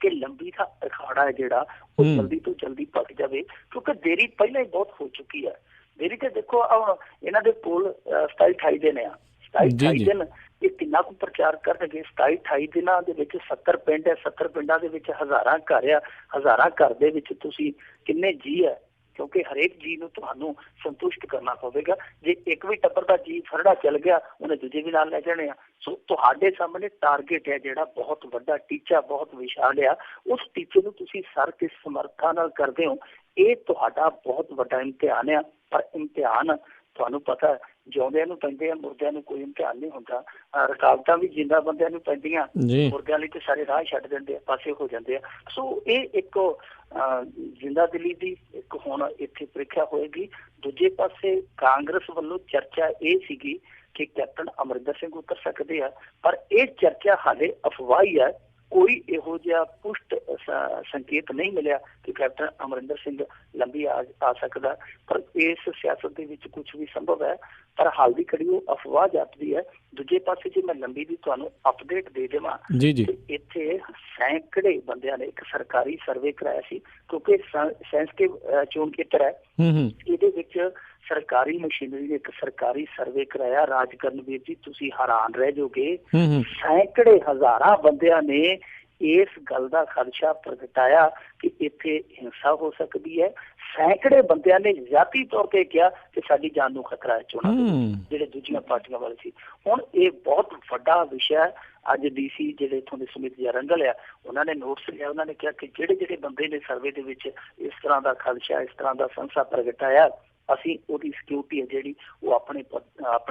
ਕਿ ਲੰਬੀ ਦਾ ਅਖਾੜਾ ਹੈ ਜਿਹੜਾ ਉਹ ਜਲਦੀ ਤੋਂ ਜਲਦੀ ਪੱਕ ਜਾਵੇ, ਕਿਉਂਕਿ ਦੇਰੀ ਪਹਿਲਾਂ ਹੀ ਬਹੁਤ ਹੋ ਚੁੱਕੀ ਹੈ। ਦੇਰੀ ਤੇ ਦੇਖੋ ਇਹਨਾਂ ਦੇ ਕੋਲ 27-28 ਦਿਨ ਆ, 27-28 ਦਿਨ ਇਹ ਕਿੰਨਾ ਕੁ ਪ੍ਰਚਾਰ ਕਰਨਗੇ। 27-28 ਦਿਨਾਂ ਦੇ ਵਿੱਚ 70 ਪਿੰਡ ਹੈ, 70 ਪਿੰਡਾਂ ਦੇ ਵਿੱਚ ਹਜ਼ਾਰਾਂ ਘਰ ਆ, ਹਜ਼ਾਰਾਂ ਘਰ ਦੇ ਵਿੱਚ ਤੁਸੀਂ ਕਿੰਨੇ ਜੀ ਹੈ, ਕਿਉਂਕਿ ਹਰੇਕ ਜੀ ਨੂੰ ਤੁਹਾਨੂੰ ਸੰਤੁਸ਼ਟ ਕਰਨਾ ਪਵੇਗਾ। ਜੇ ਇੱਕ ਵੀ ਟੱਬਰ ਦਾ ਜੀ ਫਰੜਾ ਚੱਲ ਗਿਆ ਉਹਨੇ ਦੂਜੇ ਵੀ ਨਾਲ ਲੈ ਜਾਣੇ ਆ। ਸੋ ਤੁਹਾਡੇ ਸਾਹਮਣੇ ਟਾਰਗੇਟ ਹੈ ਜਿਹੜਾ ਬਹੁਤ ਵੱਡਾ, ਟੀਚਾ ਬਹੁਤ ਵਿਸ਼ਾਲ ਆ। ਉਸ ਟੀਚੇ ਨੂੰ ਤੁਸੀਂ ਸਰ ਕਿਸ ਸਮਰੱਥਾ ਨਾਲ ਕਰਦੇ ਹੋ, ਇਹ ਤੁਹਾਡਾ ਬਹੁਤ ਵੱਡਾ ਇਮਤਿਹਾਨ ਆ। ਪਰ ਇਮਤਿਹਾਨ ਤੁਹਾਨੂੰ ਪਤਾ ਜਿਉਂਦਿਆਂ ਨੂੰ ਪੈਂਦੇ ਆ, ਮੁਰਦਿਆਂ ਨੂੰ ਕੋਈ ਇਮਤਿਹਾਨ ਨਹੀਂ ਹੁੰਦਾ। ਰੁਕਾਵਟਾਂ ਵੀ ਜਿੰਦਾ ਬੰਦਿਆਂ ਨੂੰ ਪੈਂਦੀਆਂ, ਮੁਰਦਿਆਂ ਲਈ ਤੇ ਸਾਰੇ ਰਾਹ ਛੱਡ ਦਿੰਦੇ ਆ, ਪਾਸੇ ਹੋ ਜਾਂਦੇ ਆ। ਸੋ ਇਹ ਇੱਕ ਜਿੰਦਾ ਦਿਲੀ ਦੀ ਇੱਕ ਹੁਣ ਇੱਥੇ ਪ੍ਰੀਖਿਆ ਹੋਏਗੀ। ਦੂਜੇ ਪਾਸੇ ਕਾਂਗਰਸ ਵੱਲੋਂ ਚਰਚਾ ਇਹ ਸੀਗੀ ਕਿ ਕੈਪਟਨ ਅਮਰਿੰਦਰ ਸਿੰਘ ਉਤਰ ਸਕਦੇ ਆ, ਪਰ ਇਹ ਚਰਚਾ ਹਾਲੇ ਅਫਵਾਹ ਹੀ ਹੈ। ਕੋਈ ਇਹੋ ਜਿਹਾ ਪੁਸ਼ਟ ਸੰਕੇਤ ਨਹੀਂ ਮਿਲਿਆ ਕਿ ਕੈਪਟਨ ਅਮਰਿੰਦਰ ਸਿੰਘ ਲੰਬੀ ਆ ਸਕਦਾ। ਪਰ ਇਸ ਸਿਆਸਤ ਦੇ ਵਿੱਚ ਕੁਝ ਵੀ ਸੰਭਵ ਹੈ, ਪਰ ਹਾਲ ਦੀ ਘੜੀ ਉਹ ਅਫਵਾਹ ਜਾਪਦੀ ਹੈ। ਦੂਜੇ ਪਾਸੇ ਜੇ ਮੈਂ ਲੰਬੀ ਦੀ ਤੁਹਾਨੂੰ ਅਪਡੇਟ ਦੇ ਦੇਵਾਂ, ਇੱਥੇ ਸੈਂਕੜੇ ਬੰਦਿਆਂ ਨੇ ਇੱਕ ਸਰਕਾਰੀ ਸਰਵੇ ਕਰਾਇਆ ਸੀ, ਕਿਉਂਕਿ ਸੈਂਸਿਟਿਵ ਚੋਣ ਖੇਤਰ ਹੈ। ਇਹਦੇ ਵਿੱਚ ਸਰਕਾਰੀ ਮਸ਼ੀਨਰੀ ਨੇ ਇੱਕ ਸਰਕਾਰੀ ਸਰਵੇ ਕਰਾਇਆ। ਰਾਜ ਕਰਨਵੀਰ ਜੀ ਤੁਸੀਂ ਹੈਰਾਨ ਰਹਿ ਜਾਓਗੇ, ਸੈਂਕੜੇ ਹਜ਼ਾਰਾਂ ਬੰਦਿਆਂ ਨੇ ਇਸ ਗੱਲ ਦਾ ਖਦਸ਼ਾ ਪ੍ਰਗਟਾਇਆ ਕਿ ਇੱਥੇ ਹਿੰਸਾ ਹੋ ਸਕਦੀ ਹੈ। ਸੈਂਕੜੇ ਬੰਦਿਆਂ ਨੇ ਜ਼ਾਤੀ ਤੌਰ ਤੇ ਕਿਹਾ ਕਿ ਸਾਡੀ ਜਾਨ ਨੂੰ ਖਤਰਾ ਹੈ ਚੋਣਾਂ ਦੇ ਵਿੱਚ, ਜਿਹੜੇ ਦੂਜੀਆਂ ਪਾਰਟੀਆਂ ਵਾਲੇ ਸੀ। ਹੁਣ ਇਹ ਬਹੁਤ ਵੱਡਾ ਵਿਸ਼ਾ ਅੱਜ DC ਜਿਹੜੇ ਇੱਥੋਂ ਦੇ ਸੁਮਿਤ ਜਰੰਗਲ ਆ, ਉਹਨਾਂ ਨੇ ਨੋਟਿਸ ਲਿਆ। ਉਹਨਾਂ ਨੇ ਕਿਹਾ ਕਿ ਜਿਹੜੇ ਬੰਦੇ ਨੇ ਸਰਵੇ ਦੇ ਵਿੱਚ ਇਸ ਤਰ੍ਹਾਂ ਦਾ ਖਦਸ਼ਾ, ਇਸ ਤਰ੍ਹਾਂ ਦਾ ਸੰਸਾ ਪ੍ਰਗਟਾਇਆ, ਅਸੀਂ ਉਹਦੀ ਸਿਕਿਉਰਿਟੀ ਹੈ ਜਿਹੜੀ ਉਹ ਆਪਣੇ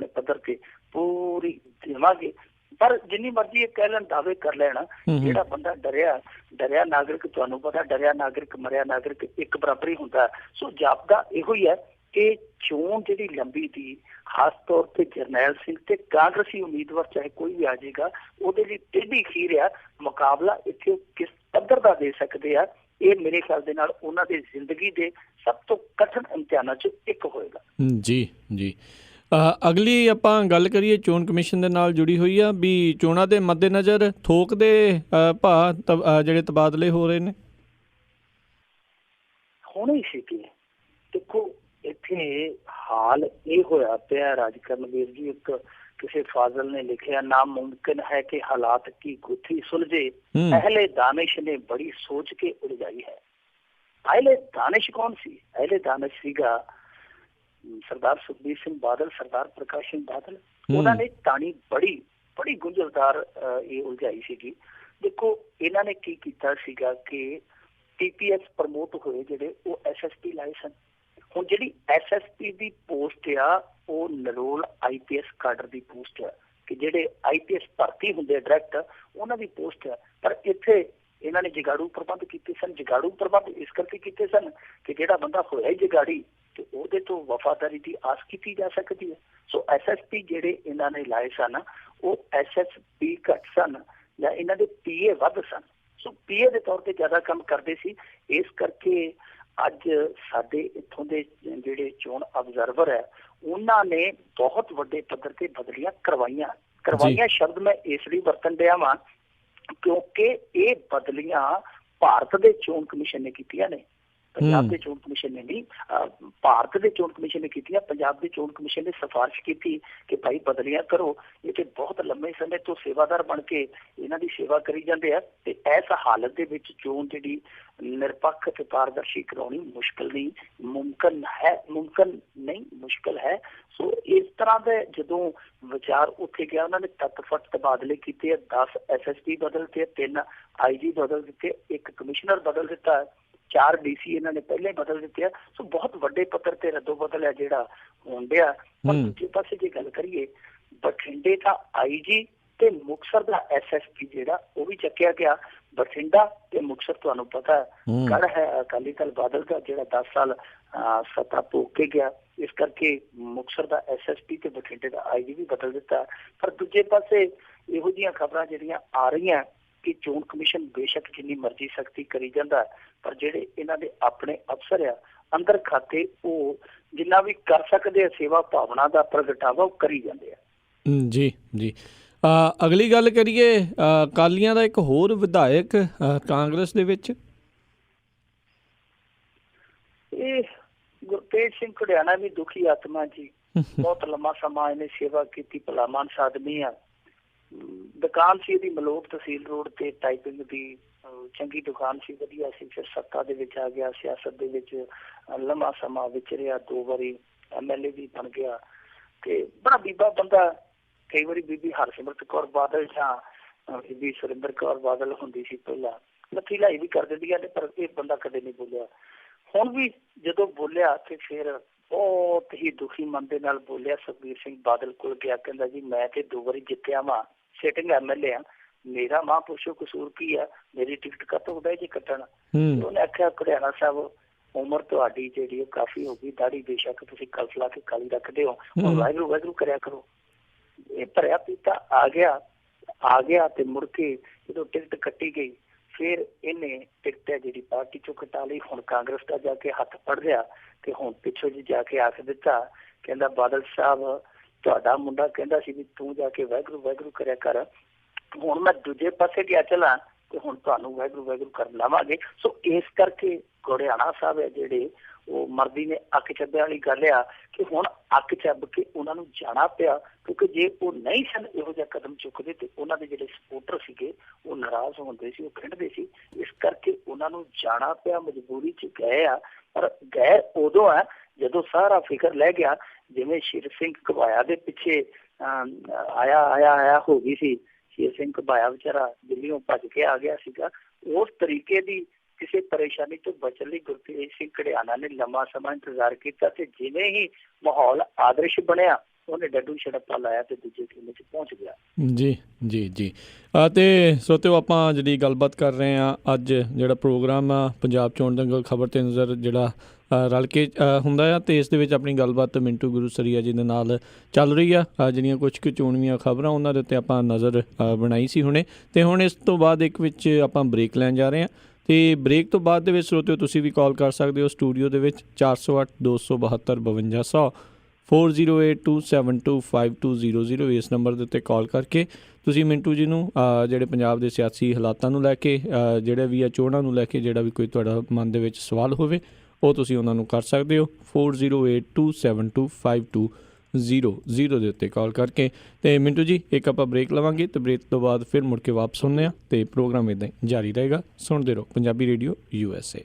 ਪੱਧਰ ਤੇ ਪੂਰੀ ਦੇਵਾਂਗੇ। ਪਰ ਜਿੰਨੀ ਮਰਜ਼ੀ ਇਹ ਕਹਿ ਲੈਣ, ਦਾਅਵੇ ਕਰ ਲੈਣ, ਜਿਹੜਾ ਬੰਦਾ ਡਰਿਆ ਨਾਗਰਿਕ, ਤੁਹਾਨੂੰ ਪਤਾ ਡਰਿਆ ਨਾਗਰਿਕ ਮਰਿਆ ਨਾਗਰਿਕ ਇੱਕ ਬਰਾਬਰ ਹੀ ਹੁੰਦਾ। ਸੋ ਜਾਪਦਾ ਇਹੋ ਹੀ ਹੈ ਕਿ ਚੋਣ ਜਿਹੜੀ ਲੰਬੀ ਦੀ, ਖਾਸ ਤੌਰ ਤੇ ਜਰਨੈਲ ਸਿੰਘ ਤੇ ਕਾਂਗਰਸੀ ਉਮੀਦਵਾਰ ਚਾਹੇ ਕੋਈ ਵੀ ਆ ਜਾਏਗਾ, ਉਹਦੇ ਲਈ ਟੇਢੀ ਖੀਰ ਆ। ਮੁਕਾਬਲਾ ਇੱਥੇ ਕਿਸ ਪੱਧਰ ਦਾ ਦੇ ਸਕਦੇ ਆ, ਇਹ ਮੇਰੇ ਖਿਆਲ ਦੇ ਨਾਲ ਉਹਨਾਂ ਦੀ ਜ਼ਿੰਦਗੀ ਦੇ ਸਭ ਤੋਂ ਕਠਿਨ ਇਮਤਿਹਾਨਾਂ 'ਚ ਇੱਕ ਹੋਏਗਾ। ਜੀ ਅਗਲੀ ਆਪਾਂ ਗੱਲ ਕਰੀਏ ਚੋਣ ਕਮਿਸ਼ਨ ਦੇ ਨਾਲ ਜੁੜੀ ਹੋਈ ਆ ਵੀ ਚੋਣਾਂ ਦੇ ਮੱਦੇਨਜ਼ਰ ਥੋਕ ਦੇ ਭਾਅ ਜਿਹੜੇ ਤਬਾਦਲੇ ਹੋ ਰਹੇ ਨੇ ਹੋਣੇ ਹੀ ਸੀਗੇ। ਦੇਖੋ ਇੱਥੇ ਹਾਲ ਇਹ ਹੋਇਆ ਪਿਆ ਰਾਜ ਕਰਨਵੀਰ ਜੀ, ਇੱਕ ਕਿਸੇ ਫਾਜ਼ਲ ਨੇ ਲਿਖਿਆ, ਨਾਮੁਮਕਿਨ ਹੈ ਕਿ ਹਾਲਾਤ ਕੀ ਗੁੱਥੀ ਸੁਲਝੇ, ਅਹਿਲੇ ਦਾਨਿਸ਼ ਨੇ ਬੜੀ ਸੋਚ ਕੇ ਉਲਝਾਈ ਹੈ। ਅਹਿਲੇ ਦਾਨਿਸ਼ ਕੌਣ ਸੀ? ਅਹਿਲੇ ਦਾਨਿਸ਼ ਸੀਗਾ ਸਰਦਾਰ ਸੁਖਬੀਰ ਸਿੰਘ ਬਾਦਲ, ਸਰਦਾਰ ਪ੍ਰਕਾਸ਼ ਸਿੰਘ ਬਾਦਲ। ਉਹਨਾਂ ਨੇ ਤਾਣੀ ਬੜੀ ਗੁੰਝਲਦਾਰ ਇਹ ਉਲਝਾਈ ਸੀਗੀ। ਦੇਖੋ ਇਹਨਾਂ ਨੇ ਕੀ ਕੀਤਾ ਸੀਗਾ ਕਿ TPS ਪ੍ਰਮੋਟ ਹੋਏ ਜਿਹੜੇ ਉਹ SSP ਲਾਏ ਸਨ। ਹੁਣ ਜਿਹੜੀ SSP ਦੀ ਪੋਸਟ ਆ ਉਹ ਨਰੋਲ IPS ਕਾਡਰ ਦੀ ਪੋਸਟ ਆ, ਕਿ ਜਿਹੜੇ IPS ਭਰਤੀ ਹੁੰਦੇ ਡਾਇਰੈਕਟ ਉਹਨਾਂ ਦੀ ਪੋਸਟ ਆ। ਪਰ ਇੱਥੇ ਇਹਨਾਂ ਨੇ ਜਗਾੜੂ ਪ੍ਰਬੰਧ ਕੀਤੇ ਸਨ। ਜਗਾੜੂ ਪ੍ਰਬੰਧ ਇਸ ਕਰਕੇ ਕੀਤੇ ਸਨ ਕਿ ਜਿਹੜਾ ਬੰਦਾ ਹੋਇਆ ਹੀ ਜਗਾੜੀ ਤੇ ਉਹਦੇ ਤੋਂ ਵਫਾਦਾਰੀ ਦੀ ਆਸ ਕੀਤੀ ਜਾ ਸਕਦੀ ਹੈ। ਸੋ SSP ਜਿਹੜੇ ਇਹਨਾਂ ਨੇ ਲਾਏ ਸਨ ਉਹ SSP ਘੱਟ ਸਨ ਜਾਂ ਇਹਨਾਂ ਦੇ PA ਵੱਧ ਸਨ। ਸੋ PA ਦੇ ਤੌਰ ਤੇ ਜ਼ਿਆਦਾ ਕੰਮ ਕਰਦੇ ਸੀ। ਇਸ ਕਰਕੇ ਅੱਜ ਸਾਡੇ ਇੱਥੋਂ ਦੇ ਜਿਹੜੇ ਚੋਣ ਅਬਜ਼ਰਵਰ ਹੈ ਉਹਨਾਂ ਨੇ ਬਹੁਤ ਵੱਡੇ ਪੱਧਰ ਤੇ ਬਦਲੀਆਂ ਕਰਵਾਈਆਂ ਸ਼ਬਦ ਮੈਂ ਇਸ ਲਈ ਵਰਤਣ ਡਿਆ ਵਾਂ ਕਿਉਂਕਿ ਇਹ ਬਦਲੀਆਂ ਭਾਰਤ ਦੇ ਚੋਣ ਕਮਿਸ਼ਨ ਨੇ ਕੀਤੀਆਂ ਨੇ, ਪੰਜਾਬ ਦੇ ਚੋਣ ਕਮਿਸ਼ਨ ਨੇ ਨਹੀਂ। ਭਾਰਤ ਦੇ ਚੋਣ ਕਮਿਸ਼ਨ ਨੇ ਕੀਤੀਆਂ। ਪੰਜਾਬ ਦੇ ਚੋਣ ਕਮਿਸ਼ਨ ਨੇ ਸਿਫਾਰਿਸ਼ ਕੀਤੀ ਕਿ ਭਾਈ ਬਦਲੀਆਂ ਕਰੋ। ਇਹ ਤੇ ਬਹੁਤ ਲੰਮੇ ਸਮੇਂ ਤੋਂ ਸੇਵਾਦਾਰ ਬਣ ਕੇ ਇਹਨਾਂ ਦੀ ਸੇਵਾ ਕਰੀ ਜਾਂਦੇ ਆ ਤੇ ਇਸ ਹਾਲਤ ਦੇ ਵਿੱਚ ਚੋਣ ਜਿਹੜੀ ਨਿਰਪੱਖ ਤੇ ਪਾਰਦਰਸ਼ੀ ਕਰਾਉਣੀ ਮੁਸ਼ਕਿਲ ਹੈ। ਸੋ ਇਸ ਤਰ੍ਹਾਂ ਦੇ ਜਦੋਂ ਵਿਚਾਰ ਉੱਥੇ ਗਿਆ, ਉਹਨਾਂ ਨੇ ਤੱਤ-ਫੱਟ ਤਬਾਦਲੇ ਕੀਤੇ। 10 SSP ਬਦਲ ਤੇ, 3 IG ਬਦਲ ਦਿੱਤੇ, 1 ਕਮਿਸ਼ਨਰ ਬਦਲ ਦਿੱਤਾ, 4 DC ਇਹਨਾਂ ਨੇ ਪਹਿਲੇ ਬਦਲ ਦਿੱਤੇ ਆ। ਸੋ ਬਹੁਤ ਵੱਡੇ ਪੱਧਰ ਤੇ ਰੱਦੋ ਬਦਲ ਹੈ ਜਿਹੜਾ ਹੋਣ ਡਿਆ। ਪਰ ਦੂਜੇ ਪਾਸੇ ਜੇ ਗੱਲ ਕਰੀਏ, ਬਠਿੰਡੇ ਦਾ IG ਤੇ ਮੁਕਤਸਰ ਦਾ SSP ਜਿਹੜਾ ਉਹ ਵੀ ਚੱਕਿਆ ਗਿਆ। ਬਠਿੰਡਾ ਤੇ ਮੁਕਤਸਰ ਤੁਹਾਨੂੰ ਪਤਾ ਗੜ੍ਹ ਹੈ ਅਕਾਲੀ ਦਲ ਬਾਦਲ ਦਾ, ਜਿਹੜਾ 10 ਸਾਲ ਸੱਤਾ ਭੋਗ ਕੇ ਗਿਆ। ਇਸ ਕਰਕੇ ਮੁਕਤਸਰ ਦਾ SSP ਤੇ ਬਠਿੰਡੇ ਦਾ IG ਵੀ ਬਦਲ ਦਿੱਤਾ। ਪਰ ਦੂਜੇ ਪਾਸੇ ਇਹੋ ਜਿਹੀਆਂ ਖਬਰਾਂ ਜਿਹੜੀਆਂ ਆ ਰਹੀਆਂ ਕਿ ਚੋਣ ਕਮਿਸ਼ਨ ਬੇਸ਼ੱਕ ਜਿੰਨੀ ਮਰਜ਼ੀ ਸਖਤੀ ਕਰੀ ਜਾਂਦਾ, ਪਰ ਜਿਹੜੇ ਇਹਨਾਂ ਦੇ ਆਪਣੇ ਅਫਸਰ ਆ ਅੰਦਰ ਖਾਤੇ, ਉਹ ਜਿੰਨਾ ਵੀ ਕਰ ਸਕਦੇ ਆ ਸੇਵਾ ਭਾਵਨਾ ਦਾ ਪ੍ਰਗਟਾਵਾ ਉਹ ਕਰੀ ਜਾਂਦੇ ਆ। ਜੀ ਜੀ। ਅਗਲੀ ਗੱਲ ਕਰੀਏ, ਅਕਾਲੀਆਂ ਦਾ ਇੱਕ ਹੋਰ ਵਿਧਾਇਕ ਕਾਂਗਰਸ ਦੇ ਵਿੱਚ, ਇਹ ਗੁਰਤੇਜ ਸਿੰਘ ਘੜਿਆਣਾ ਵੀ ਦੁਖੀ ਆਤਮਾ ਜੀ। ਬਹੁਤ ਲੰਮਾ ਸਮਾਂ ਇਹਨੇ ਸੇਵਾ ਕੀਤੀ, ਭਲਾ ਮਾਨਸ ਆਦਮੀ ਆ। ਦੁਕਾਨ ਸੀ ਇਹਦੀ ਮਲੋਟ ਤਹਿਸੀਲ ਰੋਡ ਤੇ, ਟਾਈਪਿੰਗ ਦੀ ਚੰਗੀ ਦੁਕਾਨ ਸੀ, ਵਧੀਆ ਸੀ। ਫਿਰ ਸੱਤਾ ਦੇ ਵਿੱਚ ਆ ਗਿਆ, ਸਿਆਸਤ ਦੇ ਵਿੱਚ ਲੰਮਾ ਸਮਾਂ ਵਿਚਰਿਆ, 2 ਵਾਰੀ MLA ਵੀ ਬਣ ਗਿਆ ਤੇ ਬੜਾ ਬੀਬਾ ਬੰਦਾ। ਕਈ ਵਾਰੀ ਬੀਬੀ ਹਰਸਿਮਰਤ ਕੌਰ ਬਾਦਲ ਜਾਂ ਬੀਬੀ ਸੁਰਿੰਦਰ ਕੌਰ ਬਾਦਲ ਹੁੰਦੀ ਸੀ ਪਹਿਲਾਂ, ਲੱਥੀ ਲਾਈ ਵੀ ਕਰ ਦਿੰਦੀਆਂ ਨੇ, ਪਰ ਇਹ ਬੰਦਾ ਕਦੇ ਨਹੀਂ ਬੋਲਿਆ। ਹੁਣ ਵੀ ਜਦੋਂ ਬੋਲਿਆ ਤੇ ਫਿਰ ਬਹੁਤ ਹੀ ਦੁਖੀ ਮਨ ਦੇ ਨਾਲ ਬੋਲਿਆ। ਸੁਖਬੀਰ ਸਿੰਘ ਬਾਦਲ ਕੋਲ ਗਿਆ, ਕਹਿੰਦਾ ਜੀ ਮੈਂ ਤੇ 2 ਵਾਰੀ ਜਿੱਤਿਆ ਵਾਂ, ਸਿਟਿੰਗ MLA ਆ, ਮੇਰਾ ਮਹਾਂਪੁਰਸ਼ੋ ਕਸੂਰ ਕੀ ਆ, ਮੇਰੀ ਟਿਕਟ ਕਾਹਤੋਂ ਹੁੰਦਾ ਜੀ ਕੱਟਣ। ਉਹਨੇ ਆਖਿਆ ਘੜਿਆਣਾ ਸਾਹਿਬ ਉਮਰ ਤੁਹਾਡੀ ਜਿਹੜੀ ਉਹ ਕਾਫੀ ਹੋ ਗਈ, ਦਾੜੀ ਬੇਸ਼ੱਕ ਤੁਸੀਂ ਕਲਫ ਲਾ ਕੇ ਕਾਲੀ ਰੱਖਦੇ ਹੋ, ਹੁਣ ਵਾਹਿਗੁਰੂ ਵਾਹਿਗੁਰੂ ਕਰਿਆ ਕਰੋ। ਇਹ ਭਰਿਆ ਪੀਤਾ ਆ ਗਿਆ ਤੇ ਮੁੜ ਕੇ ਜਦੋਂ ਟਿਕਟ ਕੱਟੀ ਗਈ ਫਿਰ ਇਹਨੇ ਟਿਕਟ ਹੈ ਜਿਹੜੀ ਪਾਰਟੀ ਚੋਂ ਕਟਾ ਲਈ। ਹੁਣ ਕਾਂਗਰਸ ਦਾ ਜਾ ਕੇ ਹੱਥ ਫੜ ਲਿਆ ਤੇ ਹੁਣ ਪਿੱਛੋਂ ਜੀ ਜਾ ਕੇ ਆਖ ਦਿੱਤਾ, ਕਹਿੰਦਾ ਬਾਦਲ ਸਾਹਿਬ ਤੁਹਾਡਾ ਮੁੰਡਾ ਕਹਿੰਦਾ ਸੀ ਵੀ ਤੂੰ ਜਾ ਕੇ ਵਾਹਿਗੁਰੂ ਵਾਹਿਗੁਰੂ ਕਰਿਆ ਕਰ, ਹੁਣ ਮੈਂ ਦੂਜੇ ਪਾਸੇ ਗਿਆ ਚਲਾ ਤੇ ਹੁਣ ਤੁਹਾਨੂੰ ਵਾਹਿਗੁਰੂ ਵਾਹਿਗੁਰੂ ਕਰਨ ਲਾਵਾਂਗੇ। ਸੋ ਇਸ ਕਰਕੇ ਘੜਿਆਣਾ ਸਾਹਿਬ ਹੈ ਜਿਹੜੇ ਉਹ ਮਰਦੀ ਨੇ ਅੱਖ ਚੱਬਿਆਂ ਵਾਲੀ ਗੱਲ ਆ ਕਿ ਹੁਣ ਅੱਖ ਚੱਬ ਕੇ ਉਹਨਾਂ ਨੂੰ ਜਾਣਾ ਪਿਆ, ਕਿਉਂਕਿ ਜੇ ਉਹ ਨਹੀਂ ਸਨ ਇਹੋ ਜਿਹਾ ਕਦਮ ਚੁੱਕਦੇ ਤੇ ਉਹਨਾਂ ਦੇ ਜਿਹੜੇ ਸਪੋਰਟਰ ਸੀਗੇ ਉਹ ਨਾਰਾਜ਼ ਹੁੰਦੇ ਸੀ, ਉਹ ਖਿੰਡਦੇ ਸੀ। ਇਸ ਕਰਕੇ ਉਹਨਾਂ ਨੂੰ ਜਾਣਾ ਪਿਆ, ਮਜਬੂਰੀ 'ਚ ਗਏ ਆ। ਪਰ ਗਏ ਉਦੋਂ ਆ ਜਦੋਂ ਸਾਰਾ ਫਿਕਰ ਲੈ ਗਿਆ, ਜਿਵੇਂ ਸ਼ੇਰ ਸਿੰਘ ਘਬਾਇਆ ਦੇ ਪਿੱਛੇ ਆਇਆ ਹੋ ਗਈ ਸੀ। ਸ਼ੇਰ ਸਿੰਘ ਘਬਾਇਆ ਵਿਚਾਰਾ ਦਿੱਲੀੋਂ ਭੱਜ ਕੇ ਆ ਗਿਆ ਸੀਗਾ। ਉਸ ਤਰੀਕੇ ਦੀ ਕਿਸੇ ਪਰੇਸ਼ਾਨੀ ਤੋਂ ਬਚਣ ਲਈ ਗੁਰਤੇਜ ਸਿੰਘ ਘੜਿਆਣਾ ਨੇ ਲੰਮਾ ਸਮਾਂ ਇੰਤਜ਼ਾਰ ਕੀਤਾ ਤੇ ਜਿਵੇਂ ਹੀ ਮਾਹੌਲ ਆਦਰਸ਼ ਬਣਿਆ ਉਹਨੇ ਡੱਡੂ ਛੜੱਪਾ ਲਾਇਆ ਤੇ ਦੂਜੇ ਟੀਮ 'ਚ ਪਹੁੰਚ ਗਿਆ। ਜੀ ਜੀ ਜੀ। ਤੇ ਸੋਤਿਓ ਆਪਾਂ ਜਿਹੜੀ ਗੱਲਬਾਤ ਕਰ ਰਹੇ ਹਾਂ ਅੱਜ, ਜਿਹੜਾ ਪ੍ਰੋਗਰਾਮ ਆ ਪੰਜਾਬ ਚੋਣ ਦੰਗਲ ਖਬਰ ਤੇ ਨਜ਼ਰ ਜਿਹੜਾ ਰਲ ਕੇ ਹੁੰਦਾ ਆ, ਤੇ ਇਸ ਦੇ ਵਿੱਚ ਆਪਣੀ ਗੱਲਬਾਤ ਮਿੰਟੂ ਗੁਰੂਸਰੀਆ ਜੀ ਦੇ ਨਾਲ ਚੱਲ ਰਹੀ ਆ। ਜਿਹੜੀਆਂ ਕੁਝ ਕੁ ਚੋਣਵੀਆਂ ਖਬਰਾਂ ਉਹਨਾਂ ਦੇ ਉੱਤੇ ਆਪਾਂ ਨਜ਼ਰ ਬਣਾਈ ਸੀ ਹੁਣੇ, ਤੇ ਹੁਣ ਇਸ ਤੋਂ ਬਾਅਦ ਇੱਕ ਵਿੱਚ ਆਪਾਂ ਬ੍ਰੇਕ ਲੈਣ ਜਾ ਰਹੇ ਹਾਂ। ਤੇ ਬ੍ਰੇਕ ਤੋਂ ਬਾਅਦ ਦੇ ਵਿੱਚ ਸਰੋਤਿਓ ਤੁਸੀਂ ਵੀ ਕਾਲ ਕਰ ਸਕਦੇ ਹੋ ਸਟੂਡੀਓ ਦੇ ਵਿੱਚ 408 272 5200 4082725200। ਇਸ ਨੰਬਰ ਦੇ ਉੱਤੇ ਕਾਲ ਕਰਕੇ ਤੁਸੀਂ ਮਿੰਟੂ ਜੀ ਨੂੰ ਜਿਹੜੇ ਪੰਜਾਬ ਦੇ ਸਿਆਸੀ ਹਾਲਾਤਾਂ ਨੂੰ ਲੈ ਕੇ, ਜਿਹੜੇ ਵੀ ਆ ਚੋਣਾਂ ਨੂੰ ਲੈ ਕੇ ਜਿਹੜਾ ਵੀ ਕੋਈ ਤੁਹਾਡਾ ਮਨ ਦੇ ਵਿੱਚ ਸਵਾਲ ਹੋਵੇ ਉਹ ਤੁਸੀਂ ਉਹਨਾਂ ਨੂੰ ਕਰ ਸਕਦੇ ਹੋ 4082725200 ਦੇ ਉੱਤੇ ਕਾਲ ਕਰਕੇ। ਤੇ ਮਿੰਟੂ ਜੀ ਇੱਕ ਆਪਾਂ ਬ੍ਰੇਕ ਲਵਾਂਗੇ ਤੇ ਬ੍ਰੇਕ ਤੋਂ ਬਾਅਦ ਫਿਰ ਮੁੜ ਕੇ ਵਾਪਸ ਹੁੰਦੇ ਹਾਂ ਤੇ ਪ੍ਰੋਗਰਾਮ ਇੱਦਾਂ ਹੀ ਜਾਰੀ ਰਹੇਗਾ। ਸੁਣਦੇ ਰਹੋ Punjabi radio USA।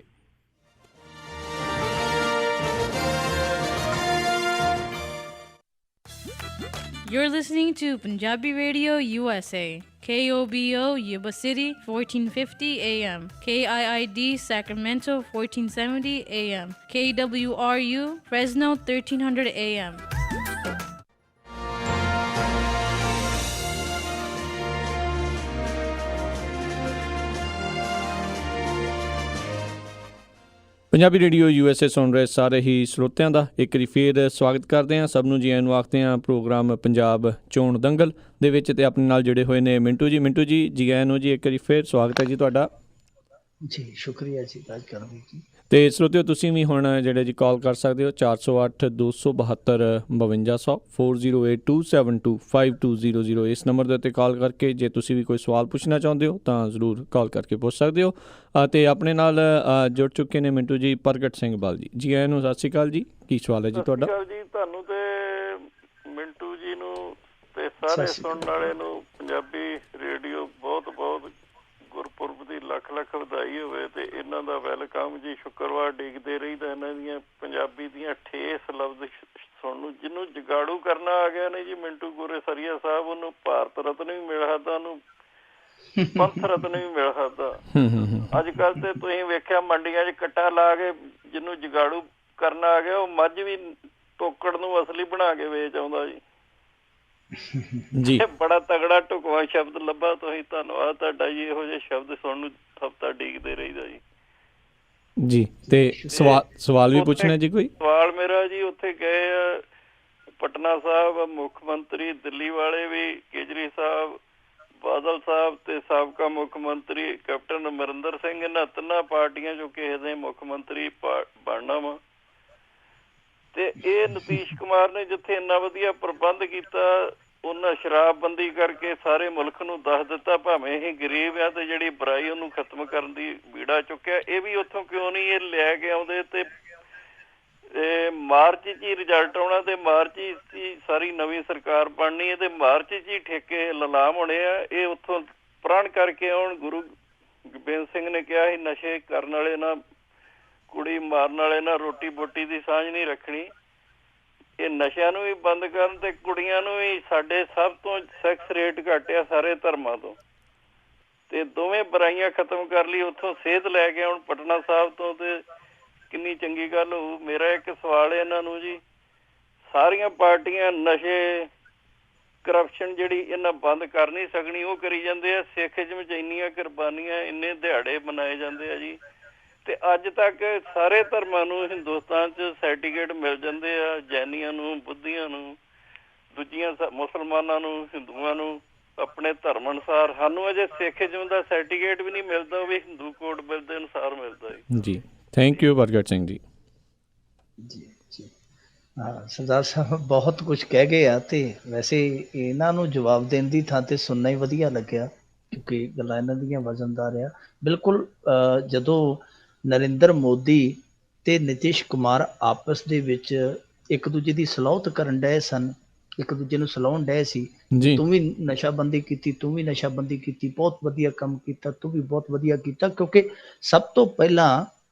You're listening to Punjabi Radio USA, KOBO Yuba City 1450 AM, KIID Sacramento 1470 AM, KWRU Fresno 1300 AM. Punjabi radio USA ਸੁਣ ਰਹੇ ਸਾਰੇ ਹੀ ਸਰੋਤਿਆਂ ਦਾ ਇੱਕ ਵਾਰੀ ਫੇਰ ਸਵਾਗਤ ਕਰਦੇ ਹਾਂ। ਸਭ ਨੂੰ ਜੀ ਆਇਆਂ ਨੂੰ ਆਖਦੇ ਹਾਂ ਪ੍ਰੋਗਰਾਮ ਪੰਜਾਬ ਚੋਣ ਦੰਗਲ ਦੇ ਵਿੱਚ, ਤੇ ਆਪਣੇ ਨਾਲ ਜੁੜੇ ਹੋਏ ਨੇ ਮਿੰਟੂ ਜੀ ਜੀ ਆਇਆਂ ਨੂੰ ਜੀ, ਇੱਕ ਵਾਰੀ ਫੇਰ ਸਵਾਗਤ ਹੈ ਜੀ ਤੁਹਾਡਾ। ਜੀ ਸ਼ੁਕਰੀਆ ਜੀ ਰਾਜ ਕਰਨੀ ਜੀ। ਤੇ ਸਰੋਤਿਓ ਤੁਸੀਂ ਵੀ ਹੁਣ ਜਿਹੜੇ ਜੀ ਕਾਲ ਕਰ ਸਕਦੇ ਹੋ 408 272 5200 4082725200 ਇਸ ਨੰਬਰ ਦੇ ਉੱਤੇ ਕਾਲ ਕਰਕੇ ਜੇ ਤੁਸੀਂ ਵੀ ਕੋਈ ਸਵਾਲ ਪੁੱਛਣਾ ਚਾਹੁੰਦੇ ਹੋ ਤਾਂ ਜ਼ਰੂਰ ਕਾਲ ਕਰਕੇ ਪੁੱਛ ਸਕਦੇ ਹੋ। ਅਤੇ ਆਪਣੇ ਨਾਲ ਜੁੜ ਚੁੱਕੇ ਨੇ ਮਿੰਟੂ ਜੀ ਪ੍ਰਗਟ ਸਿੰਘ ਬਾਲ ਜੀ ਆਇਆਂ ਨੂੰ। ਸਤਿ ਸ਼੍ਰੀ ਅਕਾਲ ਜੀ, ਕੀ ਸਵਾਲ ਹੈ ਜੀ ਤੁਹਾਡਾ? ਜੀ ਤੁਹਾਨੂੰ ਤੇ ਮਿੰਟੂ ਜੀ ਨੂੰ ਤੇ ਸਾਰੇ ਸੁਣਨ ਵਾਲੇ ਨੂੰ ਪੰਜਾਬੀ ਰੇਡੀਓ ਬਹੁਤ ਬਹੁਤ ਗੁਰਪੁਰਬ ਦੀ ਲੱਖ ਲੱਖ ਵਧਾਈ ਹੋਵੇ ਤੇ ਇਹਨਾਂ ਦਾ ਵੈਲਕਮ ਜੀ। ਸ਼ੁੱਕਰਵਾਰ ਡੀਕਦੇ ਰਹੀਦਾ ਇਹਨਾਂ ਦੀਆਂ ਪੰਜਾਬੀ ਦੀਆਂ ਠੇਸ ਲਫ਼ਜ਼ ਸੁਣਨ ਨੂੰ। ਜਿਹਨੂੰ ਜਗਾੜੂ ਕਰਨਾ ਆ ਗਿਆ ਨੇ ਜੀ ਮਿੰਟੂ ਗੁਰੂਸਰੀਆ ਸਾਹਿਬ, ਉਹਨੂੰ ਭਾਰਤ ਰਤਨ ਵੀ ਮਿਲ ਸਕਦਾ, ਉਹਨੂੰ ਪੰਥ ਰਤਨ ਵੀ ਮਿਲ ਸਕਦਾ। ਅੱਜ ਕੱਲ ਤੇ ਤੁਸੀਂ ਵੇਖਿਆ ਮੰਡੀਆਂ 'ਚ ਕੱਟਾ ਲਾ ਕੇ ਜਿਹਨੂੰ ਜਗਾੜੂ ਕਰਨਾ ਆ ਗਿਆ ਉਹ ਮੱਝ ਵੀ ਤੋਕੜ ਨੂੰ ਅਸਲੀ ਬਣਾ ਕੇ ਵੇਚ ਆਉਂਦਾ ਜੀ। ਬੜਾ ਤਗੜਾ ਢੁਕਵਾਂ ਸ਼ਬਦ ਲੱਭਾ ਤੁਸੀਂ, ਧੰਨਵਾਦ ਤੁਹਾਡਾ ਜੀ। ਇਹੋ ਜਿਹੇ ਸ਼ਬਦ ਸੁਣਨ ਨੂੰ ਹਫ਼ਤਾ ਡੀਕਦੇ ਰਹੀਦਾ ਜੀ। ਤੇ ਸਵਾਲ ਵੀ ਪੁੱਛਣਾ ਜੀ? ਕੋਈ ਸਵਾਲ ਮੇਰਾ ਜੀ, ਉੱਥੇ ਗਏ ਆ ਪਟਨਾ ਸਾਹਿਬ ਮੁੱਖ ਮੰਤਰੀ, ਦਿੱਲੀ ਵਾਲੇ ਵੀ, ਕੇਜਰੀ ਸਾਹਿਬ, ਬਾਦਲ ਸਾਹਿਬ ਤੇ ਸਾਬਕਾ ਮੁੱਖ ਮੰਤਰੀ ਕੈਪਟਨ ਅਮਰਿੰਦਰ ਸਿੰਘ, ਇਹਨਾਂ ਤਿੰਨਾਂ ਪਾਰਟੀਆਂ ਚੋਂ ਕਿਸੇ ਦੇ ਮੁੱਖ ਮੰਤਰੀ ਬਣਨਾ ਵਾ। ਤੇ ਇਹ ਨਤੀਸ਼ ਕੁਮਾਰ ਨੇ ਜਿੱਥੇ ਇੰਨਾ ਵਧੀਆ ਪ੍ਰਬੰਧ ਕੀਤਾ, ਉਹਨਾਂ ਸ਼ਰਾਬਬੰਦੀ ਕਰਕੇ ਸਾਰੇ ਮੁਲਕ ਨੂੰ ਦੱਸ ਦਿੱਤਾ ਭਾਵੇਂ ਅਸੀਂ ਗਰੀਬ ਆ, ਤੇ ਜਿਹੜੀ ਬੁਰਾਈ ਉਹਨੂੰ ਖਤਮ ਕਰਨ ਦੀ ਬੀੜਾ ਚੁੱਕਿਆ। ਇਹ ਵੀ ਉੱਥੋਂ ਕਿਉਂ ਨਹੀਂ ਇਹ ਲੈ ਕੇ ਆਉਂਦੇ? ਤੇ ਮਾਰਚ 'ਚ ਹੀ ਰਿਜ਼ਲਟ ਆਉਣਾ, ਤੇ ਮਾਰਚ 'ਚ ਸਾਰੀ ਨਵੀਂ ਸਰਕਾਰ ਬਣਨੀ ਹੈ, ਤੇ ਮਾਰਚ 'ਚ ਹੀ ਠੇਕੇ ਨਿਲਾਮ ਹੋਣੇ ਆ। ਇਹ ਉੱਥੋਂ ਪ੍ਰਣ ਕਰਕੇ ਆਉਣ। ਗੁਰੂ ਗੋਬਿੰਦ ਸਿੰਘ ਨੇ ਕਿਹਾ ਸੀ ਨਸ਼ੇ ਕਰਨ ਵਾਲੇ ਨਾਲ, ਕੁੜੀ ਮਾਰਨ ਵਾਲੇ ਨਾਲ ਰੋਟੀ ਬੋਟੀ ਦੀ ਸਾਂਝ ਨਹੀਂ ਰੱਖਣੀ। ਇਹ ਨਸ਼ਿਆਂ ਨੂੰ ਵੀ ਬੰਦ ਕਰਨ ਤੇ ਕੁੜੀਆਂ ਨੂੰ ਵੀ। ਸਾਡੇ ਸਭ ਤੋਂ ਸੈਕਸ ਰੇਟ ਘੱਟ ਆ ਸਾਰੇ ਧਰਮਾਂ ਤੋਂ, ਤੇ ਦੋਵੇਂ ਬੁਰਾਈਆਂ ਖਤਮ ਕਰ ਲਈ। ਉੱਥੋਂ ਸੇਧ ਲੈ ਕੇ ਆਉਣ ਪਟਨਾ ਸਾਹਿਬ ਤੋਂ, ਤੇ ਕਿੰਨੀ ਚੰਗੀ ਗੱਲ ਹੋਊ। ਮੇਰਾ ਇੱਕ ਸਵਾਲ ਹੈ ਇਹਨਾਂ ਨੂੰ ਜੀ, ਸਾਰੀਆਂ ਪਾਰਟੀਆਂ ਨਸ਼ੇ ਕਰਪਸ਼ਨ ਜਿਹੜੀ ਇਹਨਾਂ ਬੰਦ ਕਰ ਨਹੀਂ ਸਕਣੀ, ਉਹ ਕਰੀ ਜਾਂਦੇ ਆ। ਸਿੱਖੀਜ਼ਮ 'ਚ ਇੰਨੀਆਂ ਕੁਰਬਾਨੀਆਂ, ਇੰਨੇ ਦਿਹਾੜੇ ਮਨਾਏ ਜਾਂਦੇ ਆ ਜੀ, ਤੇ ਅੱਜ ਤੱਕ ਸਾਰੇ ਧਰਮਾਂ ਨੂੰ ਹਿੰਦੁਸਤਾਨ 'ਚ ਸਰਟੀਫਿਕੇਟ ਮਿਲ ਜਾਂਦੇ ਆ। ਜੈਨੀਆਂ ਨੂੰ, ਬੁੱਧੀਆਂ ਨੂੰ, ਦੂਜੀਆਂ ਮੁਸਲਮਾਨਾਂ ਨੂੰ, ਹਿੰਦੂਆਂ ਨੂੰ ਆਪਣੇ ਧਰਮ ਅਨੁਸਾਰ। ਸਾਨੂੰ ਅਜੇ ਸਿੱਖੀਜ਼ਮ ਦਾ ਸਰਟੀਫਿਕੇਟ ਵੀ ਨਹੀਂ ਮਿਲਦਾ, ਉਹ ਵੀ ਹਿੰਦੂ ਕੋਡ ਬਿੱਲ ਦੇ ਅਨੁਸਾਰ ਮਿਲਦਾ ਜੀ। ਥੈਂਕ ਯੂ ਪ੍ਰਗਟ ਸਿੰਘ ਜੀ। ਜੀ ਜੀ ਹਾਂ, ਸਰਦਾਰ ਸਾਹਿਬ ਬਹੁਤ ਕੁਝ ਕਹਿ ਗਏ ਆ, ਤੇ ਵੈਸੇ ਇਹਨਾਂ ਨੂੰ ਜਵਾਬ ਦੇਣ ਦੀ ਥਾਂ ਤੇ ਸੁਣਨਾ ਹੀ ਵਧੀਆ ਲੱਗਿਆ, ਕਿਉਂਕਿ ਗੱਲਾਂ ਇਹਨਾਂ ਦੀਆਂ ਵਜ਼ਨਦਾਰ ਆ। ਬਿਲਕੁਲ ਜਦੋਂ ਨਰਿੰਦਰ ਮੋਦੀ ਤੇ ਨਿਤੀਸ਼ ਕੁਮਾਰ ਆਪਸ ਦੇ ਵਿੱਚ ਇੱਕ ਦੂਜੇ ਦੀ ਸਲਾਹੁਤ ਕਰਨ ਡਏ ਸਨ, ਇੱਕ ਦੂਜੇ ਨੂੰ ਸਲਾਹੁਣ ਡਏ ਸੀ, ਤੂੰ ਵੀ ਨਸ਼ਾਬੰਦੀ ਕੀਤੀ, ਤੂੰ ਵੀ ਨਸ਼ਾਬੰਦੀ ਕੀਤੀ, ਬਹੁਤ ਵਧੀਆ ਕੰਮ ਕੀਤਾ, ਤੂੰ ਵੀ ਬਹੁਤ ਵਧੀਆ ਕੀਤਾ। ਕਿਉਂਕਿ ਸਭ ਤੋਂ ਪਹਿਲਾਂ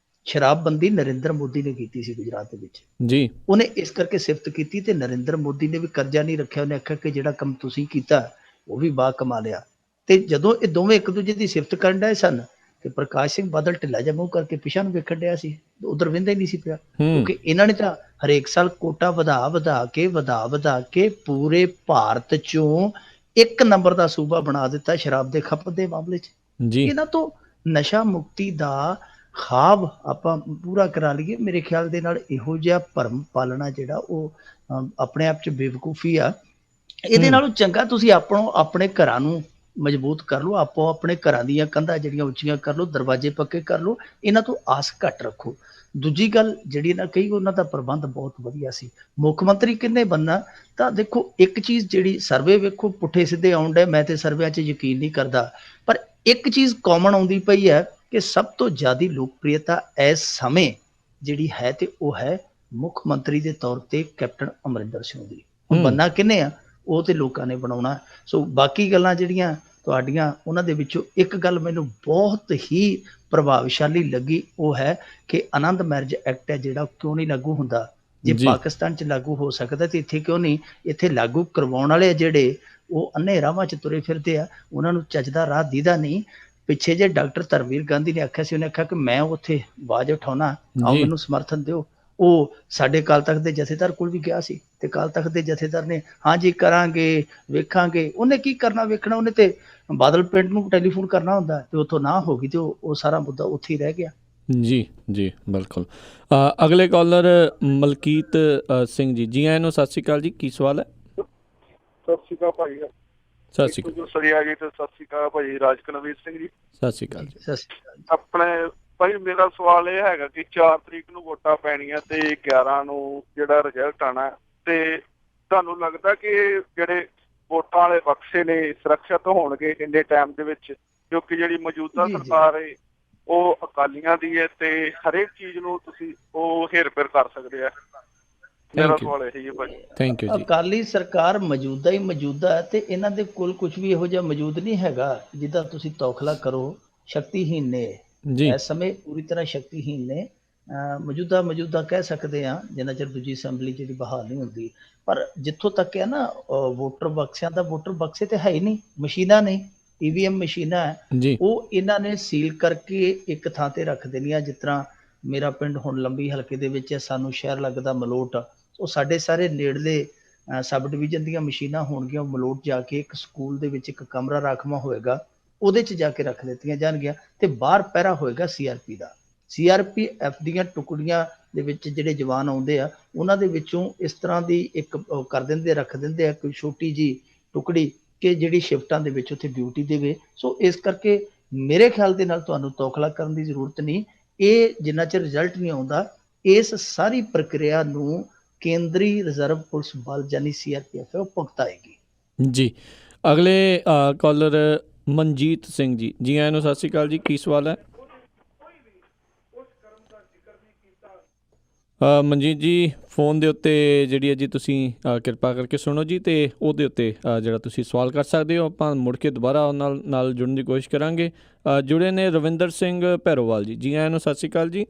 ਸ਼ਰਾਬਬੰਦੀ ਨਰਿੰਦਰ ਮੋਦੀ ਨੇ ਕੀਤੀ ਸੀ ਗੁਜਰਾਤ ਦੇ ਵਿੱਚ ਜੀ। ਉਹਨੇ ਇਸ ਕਰਕੇ ਸਿਫਤ ਕੀਤੀ, ਤੇ ਨਰਿੰਦਰ ਮੋਦੀ ਨੇ ਵੀ ਕਰਜ਼ਾ ਨਹੀਂ ਰੱਖਿਆ। ਉਹਨੇ ਆਖਿਆ ਕਿ ਜਿਹੜਾ ਕੰਮ ਤੁਸੀਂ ਕੀਤਾ ਉਹ ਵੀ ਬਾ ਕਮਾ ਲਿਆ। ਤੇ ਜਦੋਂ ਇਹ ਦੋਵੇਂ ਇੱਕ ਦੂਜੇ ਦੀ ਸਿਫਤ ਕਰਨ ਡਏ ਸਨ, ਤੇ ਪ੍ਰਕਾਸ਼ ਸਿੰਘ ਬਾਦਲ ਢਿੱਲਾ ਜਿਹਾ ਮੂੰਹ ਕਰਕੇ ਪਿਛਾਂ ਨੂੰ ਵੇਖਣ ਡਿਆ ਸੀ, ਉਧਰ ਵਹਿੰਦਾ ਹੀ ਨਹੀਂ ਸੀ ਪਿਆ। ਕਿਉਂਕਿ ਇਹਨਾਂ ਨੇ ਤਾਂ ਹਰੇਕ ਸਾਲ ਕੋਟਾ ਵਧਾ ਕੇ ਪੂਰੇ ਭਾਰਤ ਚੋਂ 1 ਨੰਬਰ ਦਾ ਸੂਬਾ ਬਣਾ ਦਿੱਤਾ ਸ਼ਰਾਬ ਦੇ ਖਪਤ ਦੇ ਮਾਮਲੇ 'ਚ। ਇਹਨਾਂ ਤੋਂ ਨਸ਼ਾ ਮੁਕਤੀ ਦਾ ਖਾਬ ਆਪਾਂ ਪੂਰਾ ਕਰਾ ਲਈਏ। ਮੇਰੇ ਖਿਆਲ ਦੇ ਨਾਲ ਇਹੋ ਜਿਹਾ ਭਰਮ ਪਾਲਣਾ ਜਿਹੜਾ ਉਹ ਆਪਣੇ ਆਪ 'ਚ ਬੇਵਕੂਫੀ ਆ। ਇਹਦੇ ਨਾਲੋਂ ਚੰਗਾ ਤੁਸੀਂ ਆਪਣੇ ਘਰਾਂ ਨੂੰ ਮਜ਼ਬੂਤ ਕਰ ਲਓ, ਆਪੋ ਆਪਣੇ ਘਰਾਂ ਦੀਆਂ ਕੰਧਾਂ ਜਿਹੜੀਆਂ ਉੱਚੀਆਂ ਕਰ ਲਓ, ਦਰਵਾਜ਼ੇ ਪੱਕੇ ਕਰ ਲਓ, ਇਹਨਾਂ ਤੋਂ ਆਸ ਘੱਟ ਰੱਖੋ। ਦੂਜੀ ਗੱਲ ਜਿਹੜੀ ਨਾ ਕਹੀ, ਉਹਨਾਂ ਦਾ ਪ੍ਰਬੰਧ ਬਹੁਤ ਵਧੀਆ ਸੀ। ਮੁੱਖ ਮੰਤਰੀ ਕਿਹਨੇ ਬਣਨਾ? ਤਾਂ ਦੇਖੋ, ਇੱਕ ਚੀਜ਼ ਜਿਹੜੀ ਸਰਵੇ ਵੇਖੋ ਪੁੱਠੇ ਸਿੱਧੇ ਆਉਣ ਡੇ, ਮੈਂ ਤੇ ਸਰਵਿਆਂ 'ਚ ਯਕੀਨ ਨਹੀਂ ਕਰਦਾ, ਪਰ ਇੱਕ ਚੀਜ਼ ਕਾਮਨ ਆਉਂਦੀ ਪਈ ਹੈ ਕਿ ਸਭ ਤੋਂ ਜ਼ਿਆਦਾ ਲੋਕਪ੍ਰਿਯਤਾ ਇਸ ਸਮੇਂ ਜਿਹੜੀ ਹੈ, ਤੇ ਉਹ ਹੈ ਮੁੱਖ ਮੰਤਰੀ ਦੇ ਤੌਰ ਤੇ ਕੈਪਟਨ ਅਮਰਿੰਦਰ ਸਿੰਘ ਦੀ। ਹੁਣ ਬੰਨਾ ਕਿਹਨੇ ਆ? ਉਹ ਤੇ ਲੋਕਾਂ ਨੇ ਬਣਾਉਣਾ। ਸੋ ਬਾਕੀ ਗੱਲਾਂ ਜਿਹੜੀਆਂ ਤੁਹਾਡੀਆਂ, ਉਹਨਾਂ ਦੇ ਵਿੱਚੋਂ ਇੱਕ ਗੱਲ ਮੈਨੂੰ ਬਹੁਤ ਹੀ ਪ੍ਰਭਾਵਸ਼ਾਲੀ ਲੱਗੀ, ਉਹ ਹੈ ਕਿ ਆਨੰਦ ਮੈਰਿਜ ਐਕਟ ਹੈ ਜਿਹੜਾ, ਕਿਉਂ ਨਹੀਂ ਲਾਗੂ ਹੁੰਦਾ? ਜੇ ਪਾਕਿਸਤਾਨ 'ਚ ਲਾਗੂ ਹੋ ਸਕਦਾ ਤੇ ਇੱਥੇ ਕਿਉਂ ਨਹੀਂ? ਇੱਥੇ ਲਾਗੂ ਕਰਵਾਉਣ ਵਾਲੇ ਜਿਹੜੇ ਉਹ ਅੰਨੇ ਰਾਹਾਂ 'ਚ ਤੁਰੇ ਫਿਰਦੇ ਆ, ਉਹਨਾਂ ਨੂੰ ਚੱਜ ਦਾ ਰਾਹ ਦੀਦਾ ਨਹੀਂ। ਪਿੱਛੇ ਜੇ ਡਾਕਟਰ ਧਰਮਵੀਰ ਗਾਂਧੀ ਨੇ ਆਖਿਆ ਸੀ, ਉਹਨੇ ਆਖਿਆ ਕਿ ਮੈਂ ਉੱਥੇ ਆਵਾਜ਼ ਉਠਾਉਣਾ, ਆਓ ਮੈਨੂੰ ਸਮਰਥਨ ਦਿਓ। ਉਹ ਸਾਡੇ ਅਕਾਲ ਤਖਤ ਦੇ ਜਥੇਦਾਰ ਕੋਲ ਵੀ ਗਿਆ ਸੀ, ਤੇ ਅਕਾਲ ਤਖਤ ਦੇ ਜਥੇਦਾਰ ਨੇ ਹਾਂਜੀ ਕਰਾਂਗੇ, ਵੇਖਾਂਗੇ। ਉਹਨੇ ਕੀ ਕਰਨਾ ਵੇਖਣਾ, ਉਹਨੇ ਤੇ ਬਾਦਲ ਪਿੰਡ ਨੂੰ ਟੈਲੀਫੋਨ ਕਰਨਾ ਹੁੰਦਾ, ਤੇ ਉੱਥੋਂ ਨਾ ਹੋ ਗਈ ਤੇ ਉਹ ਸਾਰਾ ਮੁੱਦਾ ਉੱਥੇ ਹੀ ਰਹਿ ਗਿਆ। ਜੀ ਜੀ ਬਿਲਕੁਲ। ਅਗਲੇ ਕਾਲਰ ਮਲਕੀਤ ਸਿੰਘ ਜੀ, ਜੀ ਆਇਆਂ ਨੂੰ ਸਤਿ ਸ਼੍ਰੀ ਅਕਾਲ ਜੀ। ਕੀ ਸਵਾਲ ਹੈ? ਸਤਿ ਸ਼੍ਰੀ ਅਕਾਲ ਭਾਈ। ਸਤਿ ਸ਼੍ਰੀ ਅਕਾਲ ਸਰੀਆ ਜੀ, ਤੇ ਸਤਿ ਸ਼੍ਰੀ ਅਕਾਲ ਭਾਈ ਰਾਜਕਨਵੀਰ ਸਿੰਘ ਜੀ। ਸਤਿ ਸ਼੍ਰੀ ਅਕਾਲ ਜੀ। ਸਤਿ ਸ਼੍ਰੀ ਅਕਾਲ। ਆਪਣੇ ਭਾਈ ਮੇਰਾ ਸਵਾਲ ਇਹ ਹੈਗਾ ਕਿ 4 ਤਰੀਕ ਨੂੰ ਵੋਟਾਂ ਪੈਣੀਆਂ ਤੇ 11 ਨੂੰ ਜਿਹੜਾ ਰਿਜ਼ਲਟ ਆਉਣਾ, ਤੇ ਤੁਹਾਨੂੰ ਲੱਗਦਾ ਕਿ ਜਿਹੜੇ ਵੋਟਾਂ ਵਾਲੇ ਬਕਸੇ ਨੇ ਸੁਰੱਖਿਅਤ ਹੋਣਗੇ ਇੰਨੇ ਟਾਈਮ ਦੇ ਵਿੱਚ? ਕਿਉਂਕਿ ਜਿਹੜੀ ਮੌਜੂਦਾ ਸਰਕਾਰ ਹੈ ਉਹ ਅਕਾਲੀਆਂ ਦੀ ਹੈ, ਤੇ ਹਰੇਕ ਚੀਜ਼ ਨੂੰ ਤੁਸੀਂ ਉਹ ਹੇਰ ਫੇਰ ਕਰ ਸਕਦੇ ਆ। ਮੇਰਾ ਸਵਾਲ ਇਹੀ ਹੈ ਭਾਈ। ਥੈਂਕ ਯੂ ਜੀ। ਅਕਾਲੀ ਸਰਕਾਰ ਮੌਜੂਦਾ ਹੀ ਮੌਜੂਦਾ ਹੈ, ਤੇ ਇਹਨਾਂ ਦੇ ਕੋਲ ਕੁਝ ਵੀ ਇਹੋ ਜਿਹਾ ਮੌਜੂਦ ਨਹੀਂ ਹੈਗਾ ਜਿੱਦਾਂ ਤੁਸੀਂ ਤੌਖਲਾ ਕਰੋ। ਸ਼ਕਤੀਹੀਨ ਨੇ ਇਸ ਸਮੇਂ, ਪੂਰੀ ਤਰ੍ਹਾਂ ਸ਼ਕਤੀਹੀਨ ਨੇ। ਮੌਜੂਦਾ ਕਹਿ ਸਕਦੇ ਹਾਂ ਜਿੰਨਾ ਚਿਰ ਦੂਜੀ ਅਸੈਂਬਲੀ ਜਿਹੜੀ ਬਹਾਲ ਨਹੀਂ ਹੁੰਦੀ। ਪਰ ਜਿੱਥੋਂ ਤੱਕ ਹੈ ਨਾ ਵੋਟਰ ਬਕਸਿਆਂ ਦਾ, ਵੋਟਰ ਬਕਸੇ ਤੇ ਹੈ ਹੀ ਨਹੀਂ, ਮਸ਼ੀਨਾਂ ਨੇ, EVM ਮਸ਼ੀਨਾਂ ਹੈ, ਉਹ ਇਹਨਾਂ ਨੇ ਸੀਲ ਕਰਕੇ ਇੱਕ ਥਾਂ ਤੇ ਰੱਖ ਦੇਣੀਆਂ। ਜਿਸ ਤਰ੍ਹਾਂ ਮੇਰਾ ਪਿੰਡ ਹੁਣ ਲੰਬੀ ਹਲਕੇ ਦੇ ਵਿੱਚ ਹੈ, ਸਾਨੂੰ ਸ਼ਹਿਰ ਲੱਗਦਾ ਮਲੋਟ, ਉਹ ਸਾਡੇ ਸਾਰੇ ਨੇੜਲੇ ਸਬ ਡਿਵੀਜ਼ਨ ਦੀਆਂ ਮਸ਼ੀਨਾਂ ਹੋਣਗੀਆਂ। ਉਹ ਮਲੋਟ ਜਾ ਕੇ ਇੱਕ ਸਕੂਲ ਦੇ ਵਿੱਚ ਇੱਕ ਕਮਰਾ ਰਾਖਵਾਂ ਹੋਏਗਾ, ਉਹਦੇ 'ਚ ਜਾ ਕੇ ਰੱਖ ਦਿੱਤੀਆਂ ਜਾਣਗੀਆਂ, ਤੇ ਬਾਹਰ ਪਹਿਰਾ ਹੋਏਗਾ CRP ਦਾ। CRPF ਦੀਆਂ ਟੁਕੜੀਆਂ ਦੇ ਵਿੱਚ ਜਿਹੜੇ ਜਵਾਨ ਆਉਂਦੇ ਆ, ਉਹਨਾਂ ਦੇ ਵਿੱਚੋਂ ਇਸ ਤਰ੍ਹਾਂ ਦੀ ਇੱਕ ਕਰ ਦਿੰਦੇ, ਰੱਖ ਦਿੰਦੇ ਆ ਕੋਈ ਛੋਟੀ ਜੀ ਟੁਕੜੀ, ਕਿ ਜਿਹੜੀ ਸ਼ਿਫਟਾਂ ਦੇ ਵਿੱਚ ਉੱਥੇ ਡਿਊਟੀ ਦੇਵੇ। ਸੋ ਇਸ ਕਰਕੇ ਮੇਰੇ ਖਿਆਲ ਦੇ ਨਾਲ ਤੁਹਾਨੂੰ ਤੌਖਲਾ ਕਰਨ ਦੀ ਜ਼ਰੂਰਤ ਨਹੀਂ। ਇਹ ਜਿੰਨਾ ਚਿਰ ਰਿਜ਼ਲਟ ਨਹੀਂ ਆਉਂਦਾ, ਇਸ ਸਾਰੀ ਪ੍ਰਕਿਰਿਆ ਨੂੰ ਕੇਂਦਰੀ ਰਿਜ਼ਰਵ ਪੁਲਿਸ ਬਲ ਯਾਨੀ CRPF ਉਹ ਭੁਗਤਾਏਗੀ। ਜੀ, ਅਗਲੇ ਕਾਲਰ ਮਨਜੀਤ ਸਿੰਘ ਜੀ, ਜੀ ਆਇਆਂ ਨੂੰ ਸਤਿ ਸ਼੍ਰੀ ਅਕਾਲ ਜੀ। ਕੀ ਸਵਾਲ ਹੈ? ਮਨਜੀਤ ਜੀ, ਫੋਨ ਦੇ ਉੱਤੇ ਜਿਹੜੀ ਹੈ ਜੀ ਤੁਸੀਂ ਕਿਰਪਾ ਕਰਕੇ ਸੁਣੋ ਜੀ, ਅਤੇ ਉਹਦੇ ਉੱਤੇ ਜਿਹੜਾ ਤੁਸੀਂ ਸਵਾਲ ਕਰ ਸਕਦੇ ਹੋ। ਆਪਾਂ ਮੁੜ ਕੇ ਦੁਬਾਰਾ ਉਹਨਾਂ ਨਾਲ ਜੁੜਨ ਦੀ ਕੋਸ਼ਿਸ਼ ਕਰਾਂਗੇ। ਜੁੜੇ ਨੇ ਰਵਿੰਦਰ ਸਿੰਘ ਭੈਰੋਵਾਲ ਜੀ, ਜੀ ਆਇਆਂ ਨੂੰ ਸਤਿ ਸ਼੍ਰੀ ਅਕਾਲ ਜੀ।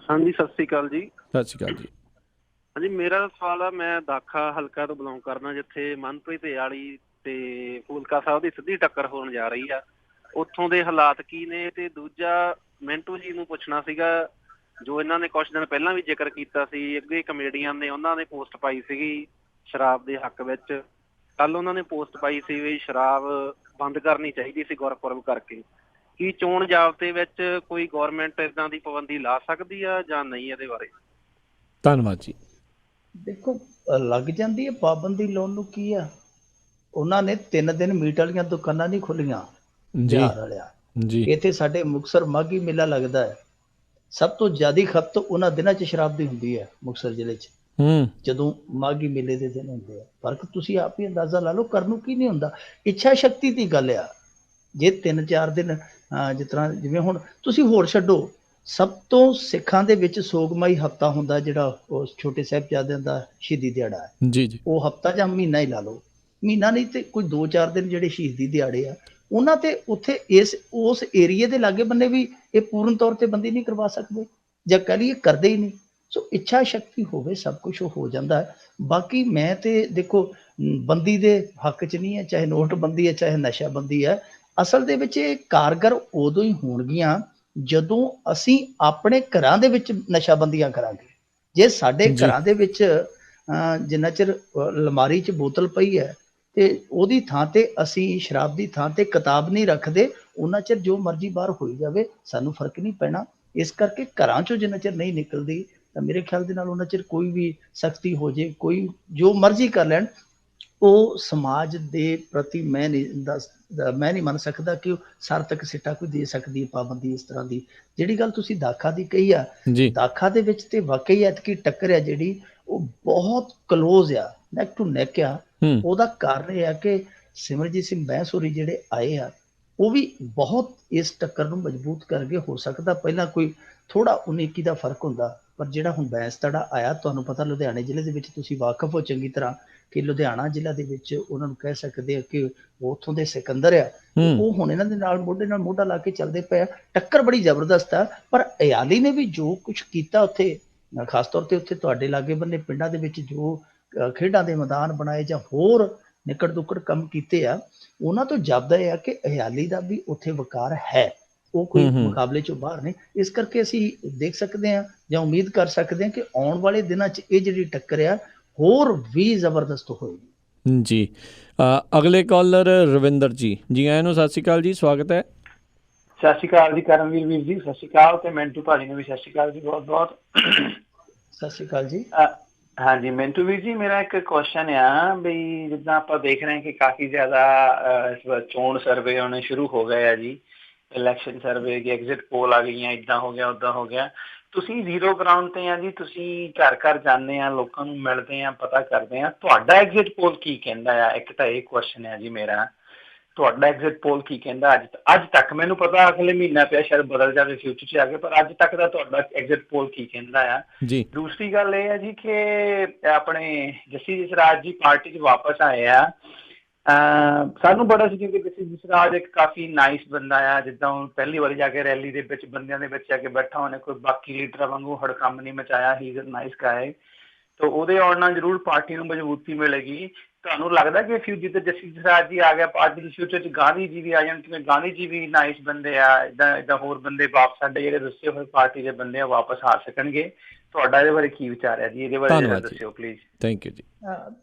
ਹਾਂਜੀ, ਸਤਿ ਸ਼੍ਰੀ ਅਕਾਲ ਜੀ। ਸਤਿ ਸ਼੍ਰੀ ਅਕਾਲ ਜੀ। ਹਾਂਜੀ, ਮੇਰਾ ਸਵਾਲ ਆ, ਮੈਂ ਦਾਖਾ ਹਲਕਾ ਤੋਂ ਬਿਲੋਂਗ ਕਰਦਾ, ਜਿੱਥੇ ਮਨਪ੍ਰੀਤ ਵਾਲੀ ਤੇ ਫੂਲਕਾ ਸਾਹਿਬ ਦੀ ਸਿੱਧੀ ਟੱਕਰ ਹੋਣ ਜਾ ਰਹੀ ਆ। ਉੱਥੋਂ ਦੇ ਹਾਲਾਤ ਕੀ ਨੇ? ਤੇ ਦੂਜਾ ਮਿੰਟੂ ਜੀ ਨੂੰ ਪੁੱਛਣਾ ਸੀਗਾ, ਜੋ ਇਹਨਾਂ ਨੇ ਕੁਛ ਦਿਨ ਪਹਿਲਾਂ ਵੀ ਜ਼ਿਕਰ ਕੀਤਾ ਸੀ, ਅੱਗੇ ਕਮੇਡੀਅਨ ਨੇ ਉਹਨਾਂ ਨੇ ਪੋਸਟ ਪਾਈ ਸੀਗੀ ਸ਼ਰਾਬ ਦੇ ਹੱਕ ਵਿੱਚ। ਕੱਲ ਉਹਨਾਂ ਨੇ ਪੋਸਟ ਪਾਈ ਸੀ ਵੀ ਸ਼ਰਾਬ ਬੰਦ ਕਰਨੀ ਚਾਹੀਦੀ ਸੀ ਗੁਰਪੁਰਬ ਕਰਕੇ। ਕੀ ਚੋਣ ਜ਼ਾਬਤੇ ਵਿੱਚ ਕੋਈ ਗੌਰਮੈਂਟ ਇੱਦਾਂ ਦੀ ਪਾਬੰਦੀ ਲਾ ਸਕਦੀ ਆ ਜਾਂ ਨਹੀਂ? ਇਹਦੇ ਬਾਰੇ ਧੰਨਵਾਦ ਜੀ। ਦੇਖੋ, ਲੱਗ ਜਾਂਦੀ ਹੈ ਪਾਬੰਦੀ ਲਾਉਣ ਨੂੰ। ਕੀ ਆ, ਉਹਨਾਂ ਨੇ 3 ਦਿਨ ਮੀਟ ਵਾਲੀਆਂ ਦੁਕਾਨਾਂ ਨਹੀਂ ਖੋਲੀਆਂ ਬਿਹਾਰ ਵਾਲਿਆਂ। ਜੀ, ਇੱਥੇ ਸਾਡੇ ਮੁਕਤਸਰ ਮਾਘੀ ਮੇਲਾ ਲੱਗਦਾ ਹੈ, ਸਭ ਤੋਂ ਜ਼ਿਆਦਾ ਖਪਤ ਉਹਨਾਂ ਦਿਨਾਂ 'ਚ ਸ਼ਰਾਬ ਦੀ ਹੁੰਦੀ ਹੈ ਮੁਕਤਸਰ ਜ਼ਿਲ੍ਹੇ 'ਚ, ਜਦੋਂ ਮਾਘੀ ਮੇਲੇ ਦੇ ਦਿਨ ਹੁੰਦੇ ਆ। ਫਰਕ ਤੁਸੀਂ ਆਪ ਹੀ ਅੰਦਾਜ਼ਾ ਲਾ ਲਓ। ਕਰਨ ਨੂੰ ਕੀ ਨਹੀਂ ਹੁੰਦਾ, ਇੱਛਾ ਸ਼ਕਤੀ ਦੀ ਗੱਲ ਆ। ਜੇ 3-4 ਦਿਨ ਜਿਸ ਤਰ੍ਹਾਂ ਜਿਵੇਂ ਹੁਣ ਤੁਸੀਂ ਹੋਰ ਛੱਡੋ, ਸਭ ਤੋਂ ਸਿੱਖਾਂ ਦੇ ਵਿੱਚ ਸੋਗਮਾਈ ਹਫ਼ਤਾ ਹੁੰਦਾ, ਜਿਹੜਾ ਉਹ ਛੋਟੇ ਸਾਹਿਬਜ਼ਾਦਿਆਂ ਦਾ ਸ਼ਹੀਦੀ ਦਿਹਾੜਾ ਹੈ। ਜੀ ਜੀ, ਉਹ ਹਫ਼ਤਾ ਜਾਂ ਮਹੀਨਾ ਹੀ ਲਾ ਲਓ, ਮਹੀਨਾ ਨਹੀਂ ਤੇ ਕੋਈ 2-4 ਦਿਨ ਜਿਹੜੇ ਸ਼ਹੀਦੀ ਦਿਹਾੜੇ ਆ, ਉਹਨਾਂ ਤੇ ਉੱਥੇ ਉਸ ਏਰੀਏ ਦੇ ਲਾਗੇ ਬੰਨੇ ਵੀ ਇਹ ਪੂਰਨ ਤੌਰ ਤੇ ਬੰਦੀ ਨਹੀਂ ਕਰਵਾ ਸਕਦੇ, ਜਾਂ ਕਹਿ ਲਈਏ ਕਰਦੇ ਹੀ ਨਹੀਂ। ਸੋ ਇੱਛਾ ਸ਼ਕਤੀ ਹੋਵੇ, ਸਭ ਕੁਝ ਹੋ ਜਾਂਦਾ ਹੈ। ਬਾਕੀ ਮੈਂ ਤੇ ਦੇਖੋ ਬੰਦੀ ਦੇ ਹੱਕ 'ਚ ਨਹੀਂ ਹੈ, ਚਾਹੇ ਨੋਟਬੰਦੀ ਹੈ, ਚਾਹੇ ਨਸ਼ਾਬੰਦੀ ਹੈ। ਅਸਲ ਦੇ ਵਿੱਚ ਇਹ ਕਾਰਗਰ ਉਦੋਂ ਹੀ ਹੋਣਗੀਆਂ ਜਦੋਂ ਅਸੀਂ ਆਪਣੇ ਘਰਾਂ ਦੇ ਵਿੱਚ ਨਸ਼ਾਬੰਦੀਆਂ ਕਰਾਂਗੇ। ਜੇ ਸਾਡੇ ਘਰਾਂ ਦੇ ਵਿੱਚ ਜਿੰਨਾ ਚਿਰ ਅਲਮਾਰੀ 'ਚ ਬੋਤਲ ਪਈ ਹੈ ਤੇ ਉਹਦੀ ਥਾਂ ਤੇ ਅਸੀਂ ਸ਼ਰਾਬ ਦੀ ਥਾਂ ਤੇ ਕਿਤਾਬ ਨਹੀਂ ਰੱਖਦੇ, ਉਹਨਾਂ ਚਿਰ ਜੋ ਮਰਜ਼ੀ ਬਾਹਰ ਹੋਈ ਜਾਵੇ, ਸਾਨੂੰ ਫਰਕ ਨਹੀਂ ਪੈਣਾ। ਇਸ ਕਰਕੇ ਘਰਾਂ 'ਚੋਂ ਜਿੰਨਾ ਚਿਰ ਨਹੀਂ ਨਿਕਲਦੀ, ਤਾਂ ਮੇਰੇ ਖਿਆਲ ਦੇ ਨਾਲ ਉਹਨਾਂ ਚਿਰ ਕੋਈ ਵੀ ਸਖਤੀ ਹੋ ਜੇ, ਕੋਈ ਜੋ ਮਰਜ਼ੀ ਕਰ ਲੈਣ, ਉਹ ਸਮਾਜ ਦੇ ਪ੍ਰਤੀ ਮੈਂ ਨਹੀਂ ਮੰਨ ਸਕਦਾ ਕਿ ਉਹ ਸਾਰਥਕ ਸਿੱਟਾ ਕੋਈ ਦੇ ਸਕਦੀ ਹੈ ਪਾਬੰਦੀ ਇਸ ਤਰ੍ਹਾਂ ਦੀ। ਜਿਹੜੀ ਗੱਲ ਤੁਸੀਂ ਦਾਖਾ ਦੀ ਕਹੀ ਆ, ਦਾਖਾ ਦੇ ਵਿੱਚ ਤੇ ਵਾਕਈ ਐਤਕੀ ਟੱਕਰ ਆ ਜਿਹੜੀ ਉਹ ਬਹੁਤ ਕਲੋਜ਼ ਆ, ਨੈਕ ਟੂ ਨੈਕ ਆ। ਉਹਦਾ ਕਾਰਨ ਇਹ ਆ ਕਿ ਸਿਮਰਜੀਤ ਸਿੰਘ ਬੈਂਸ ਹੋਰੀ ਜਿਹੜੇ ਆਏ ਆ, ਉਹ ਵੀ ਬਹੁਤ ਇਸ ਟੱਕਰ ਨੂੰ ਮਜ਼ਬੂਤ ਕਰ ਗਏ। ਹੋ ਸਕਦਾ ਪਹਿਲਾਂ ਕੋਈ ਥੋੜਾ 19-21 ਦਾ ਫਰਕ ਹੁੰਦਾ, ਪਰ ਜਿਹੜਾ ਹੁਣ ਬੈਂਸ ਤੜਾ ਆਇਆ, ਤੁਹਾਨੂੰ ਪਤਾ ਲੁਧਿਆਣੇ ਜ਼ਿਲ੍ਹੇ ਦੇ ਵਿੱਚ ਤੁਸੀਂ ਵਾਕਫ ਹੋ ਚੰਗੀ ਤਰ੍ਹਾਂ ਕਿ ਲੁਧਿਆਣਾ ਜ਼ਿਲ੍ਹਾ ਦੇ ਵਿੱਚ ਉਹਨਾਂ ਨੂੰ ਕਹਿ ਸਕਦੇ ਆ ਕਿ ਉਹ ਉੱਥੋਂ ਦੇ ਸਿਕੰਦਰ ਆ। ਉਹ ਹੁਣ ਇਹਨਾਂ ਦੇ ਨਾਲ ਮੋਢੇ ਨਾਲ ਮੋਢਾ ਲਾ ਕੇ ਚੱਲਦੇ ਪਏ ਆ। ਟੱਕਰ ਬੜੀ ਜ਼ਬਰਦਸਤ ਆ। ਪਰ ਅਯਾਲੀ ਨੇ ਵੀ ਜੋ ਕੁਛ ਕੀਤਾ ਉੱਥੇ, ਖਾਸ ਤੌਰ ਤੇ ਉੱਥੇ ਤੁਹਾਡੇ ਲਾਗੇ ਬੰਨੇ ਪਿੰਡਾਂ ਦੇ ਵਿੱਚ ਜੋ ਖੇਡਾਂ ਦੇ ਮੈਦਾਨ ਬਣਾਏ ਜਾਂ ਹੋਰ ਨਿਕੜ ਦੁੱਕੜ ਕੰਮ ਕੀਤੇ ਆ, ਉਹਨਾਂ ਤੋਂ ਜਾਪਦਾ ਇਹ ਆ ਕਿ ਅਯਾਲੀ ਦਾ ਵੀ ਉੱਥੇ ਵਕਾਰ ਹੈ, ਉਹ ਕੋਈ ਮੁਕਾਬਲੇ ਚੋਂ ਬਾਹਰ ਨਹੀਂ। ਇਸ ਕਰਕੇ ਅਸੀਂ ਦੇਖ ਸਕਦੇ ਹਾਂ ਜਾਂ ਉਮੀਦ ਕਰ ਸਕਦੇ ਹਾਂ ਕਿ ਆਉਣ ਵਾਲੇ ਦਿਨਾਂ 'ਚ ਇਹ ਜਿਹੜੀ ਟੱਕਰ ਆ ਹੋਰ ਵੀ ਜ਼ਬਰਦਸਤ ਹੋਏਗੀ। ਜੀ, ਅਗਲੇ ਕਾਲਰ ਰਵਿੰਦਰ ਜੀ, ਜੀ ਆਇਆਂ ਨੂੰ ਸਤਿ ਸ਼੍ਰੀ ਅਕਾਲ ਜੀ, ਸਵਾਗਤ ਹੈ। ਸਤਿ ਸ਼੍ਰੀ ਅਕਾਲ ਜੀ ਕਰਮਵੀਰ ਵੀਰ ਜੀ, ਸਤਿ ਸ਼੍ਰੀ ਅਕਾਲ। ਤੇ ਮਿੰਟੂ ਭਾਜੀ ਨੂੰ ਵੀ ਸਤਿ ਸ਼੍ਰੀ ਅਕਾਲ ਜੀ, ਬਹੁਤ ਬਹੁਤ ਸਤਿ ਸ਼੍ਰੀ ਅਕਾਲ ਜੀ। ਹਾਂਜੀ ਮਿੰਟੂ ਵੀਰ ਜੀ, ਮੇਰਾ ਇੱਕ ਕੁਐਸਚਨ ਆ ਵੀ ਜਿੱਦਾਂ ਆਪਾਂ ਦੇਖ ਰਹੇ ਹਾਂ ਕਿ ਕਾਫੀ ਜ਼ਿਆਦਾ ਇਸ ਵਾਰ ਚੋਣ ਸਰਵੇ ਆਉਣੇ ਸ਼ੁਰੂ ਹੋ ਗਏ ਆ ਜੀ, ਇਲੈਕਸ਼ਨ ਸਰਵੇ ਦੀ ਐਗਜ਼ਿਟ ਪੋਲ ਆ ਗਈਆਂ, ਇੱਦਾਂ ਹੋ ਗਿਆ ਉੱਦਾਂ ਹੋ ਗਿਆ। ਤੁਸੀਂ ਜ਼ੀਰੋ ਗਰਾਊਂਡ ਤੇ ਆ ਜੀ, ਤੁਸੀਂ ਘਰ ਘਰ ਜਾਂਦੇ ਆ, ਲੋਕਾਂ ਨੂੰ ਮਿਲਦੇ ਆ, ਪਤਾ ਕਰਦੇ ਆ, ਤੁਹਾਡਾ ਐਗਜ਼ਿਟ ਪੋਲ ਕੀ ਕਹਿੰਦਾ ਆ? ਇੱਕ ਤਾਂ ਇਹ ਕੁਐਸਚਨ ਹੈ ਜੀ ਮੇਰਾ, ਤੁਹਾਡਾ ਐਗਜ਼ਿਟ ਪੋਲ ਕੀ ਕਹਿੰਦਾ ਅੱਜ ਤੱਕ? ਮੈਨੂੰ ਪਤਾ ਅਗਲੇ ਮਹੀਨਾ ਪਿਆ, ਸ਼ਾਇਦ ਬਦਲ ਜਾਵੇ ਫਿਊਚਰ 'ਚ ਆ ਕੇ, ਪਰ ਅੱਜ ਤੱਕ ਦਾ ਤੁਹਾਡਾ ਐਗਜ਼ਿਟ ਪੋਲ ਕੀ ਕਹਿੰਦਾ ਆ ਜੀ? ਦੂਸਰੀ ਗੱਲ ਇਹ ਹੈ ਜੀ ਕਿ ਆਪਣੇ ਜੱਸੀ ਜਸਰਾਜ ਜੀ ਪਾਰਟੀ 'ਚ ਵਾਪਸ ਆਏ ਆ। ਸਾਨੂੰ ਬੜਾ ਸੀ ਕਿਉਂਕਿ ਜੱਸੀ ਜਸਰਾਜ ਇੱਕ ਕਾਫੀ ਨਾਈਸ ਬੰਦਾ ਆ, ਜਿੱਦਾਂ ਉਹ ਪਹਿਲੀ ਵਾਰੀ ਜਾ ਕੇ ਰੈਲੀ ਦੇ ਵਿੱਚ ਬੰਦਿਆਂ ਦੇ ਵਿੱਚ ਜਾ ਕੇ ਬੈਠਾ, ਉਹਨੇ ਕੋਈ ਬਾਕੀ ਲੀਡਰਾਂ ਵਾਂਗੂ ਹੜਕੰਬ ਨਹੀਂ ਮਚਾਇਆ। ਹੀ ਇਜ਼ ਅ ਨਾਈਸ ਗਾਏ। ਤਾਂ ਉਹਦੇ ਆਉਣ ਨਾਲ ਜ਼ਰੂਰ ਪਾਰਟੀ ਨੂੰ ਮਜ਼ਬੂਤੀ ਮਿਲੇਗੀ। ਤੁਹਾਨੂੰ ਲੱਗਦਾ ਕਿ ਜਿੱਦਾਂ ਜੱਸੀ ਜਸਰਾਜ ਜੀ ਆ ਗਿਆ ਪਾਰਟੀ ਦੇ ਫਿਊਚਰ 'ਚ ਗਾਂਧੀ ਜੀ ਵੀ ਆ ਜਾਣ? ਕਿਉਂਕਿ ਗਾਂਧੀ ਜੀ ਵੀ ਨਾਈਸ ਬੰਦੇ ਆ, ਇੱਦਾਂ ਹੋਰ ਬੰਦੇ ਵਾਪਸ, ਸਾਡੇ ਜਿਹੜੇ ਦੱਸੇ ਹੋਏ ਪਾਰਟੀ ਦੇ ਬੰਦੇ ਆ, ਵਾਪਸ ਆ ਸਕਣਗੇ। ਤੁਹਾਡਾ ਇਹਦੇ ਬਾਰੇ ਕੀ ਵਿਚਾਰ ਹੈ ਜੀ? ਇਹਦੇ ਬਾਰੇ ਦੱਸਿਓ ਪਲੀਜ਼। ਥੈਂਕ ਯੂ ਜੀ।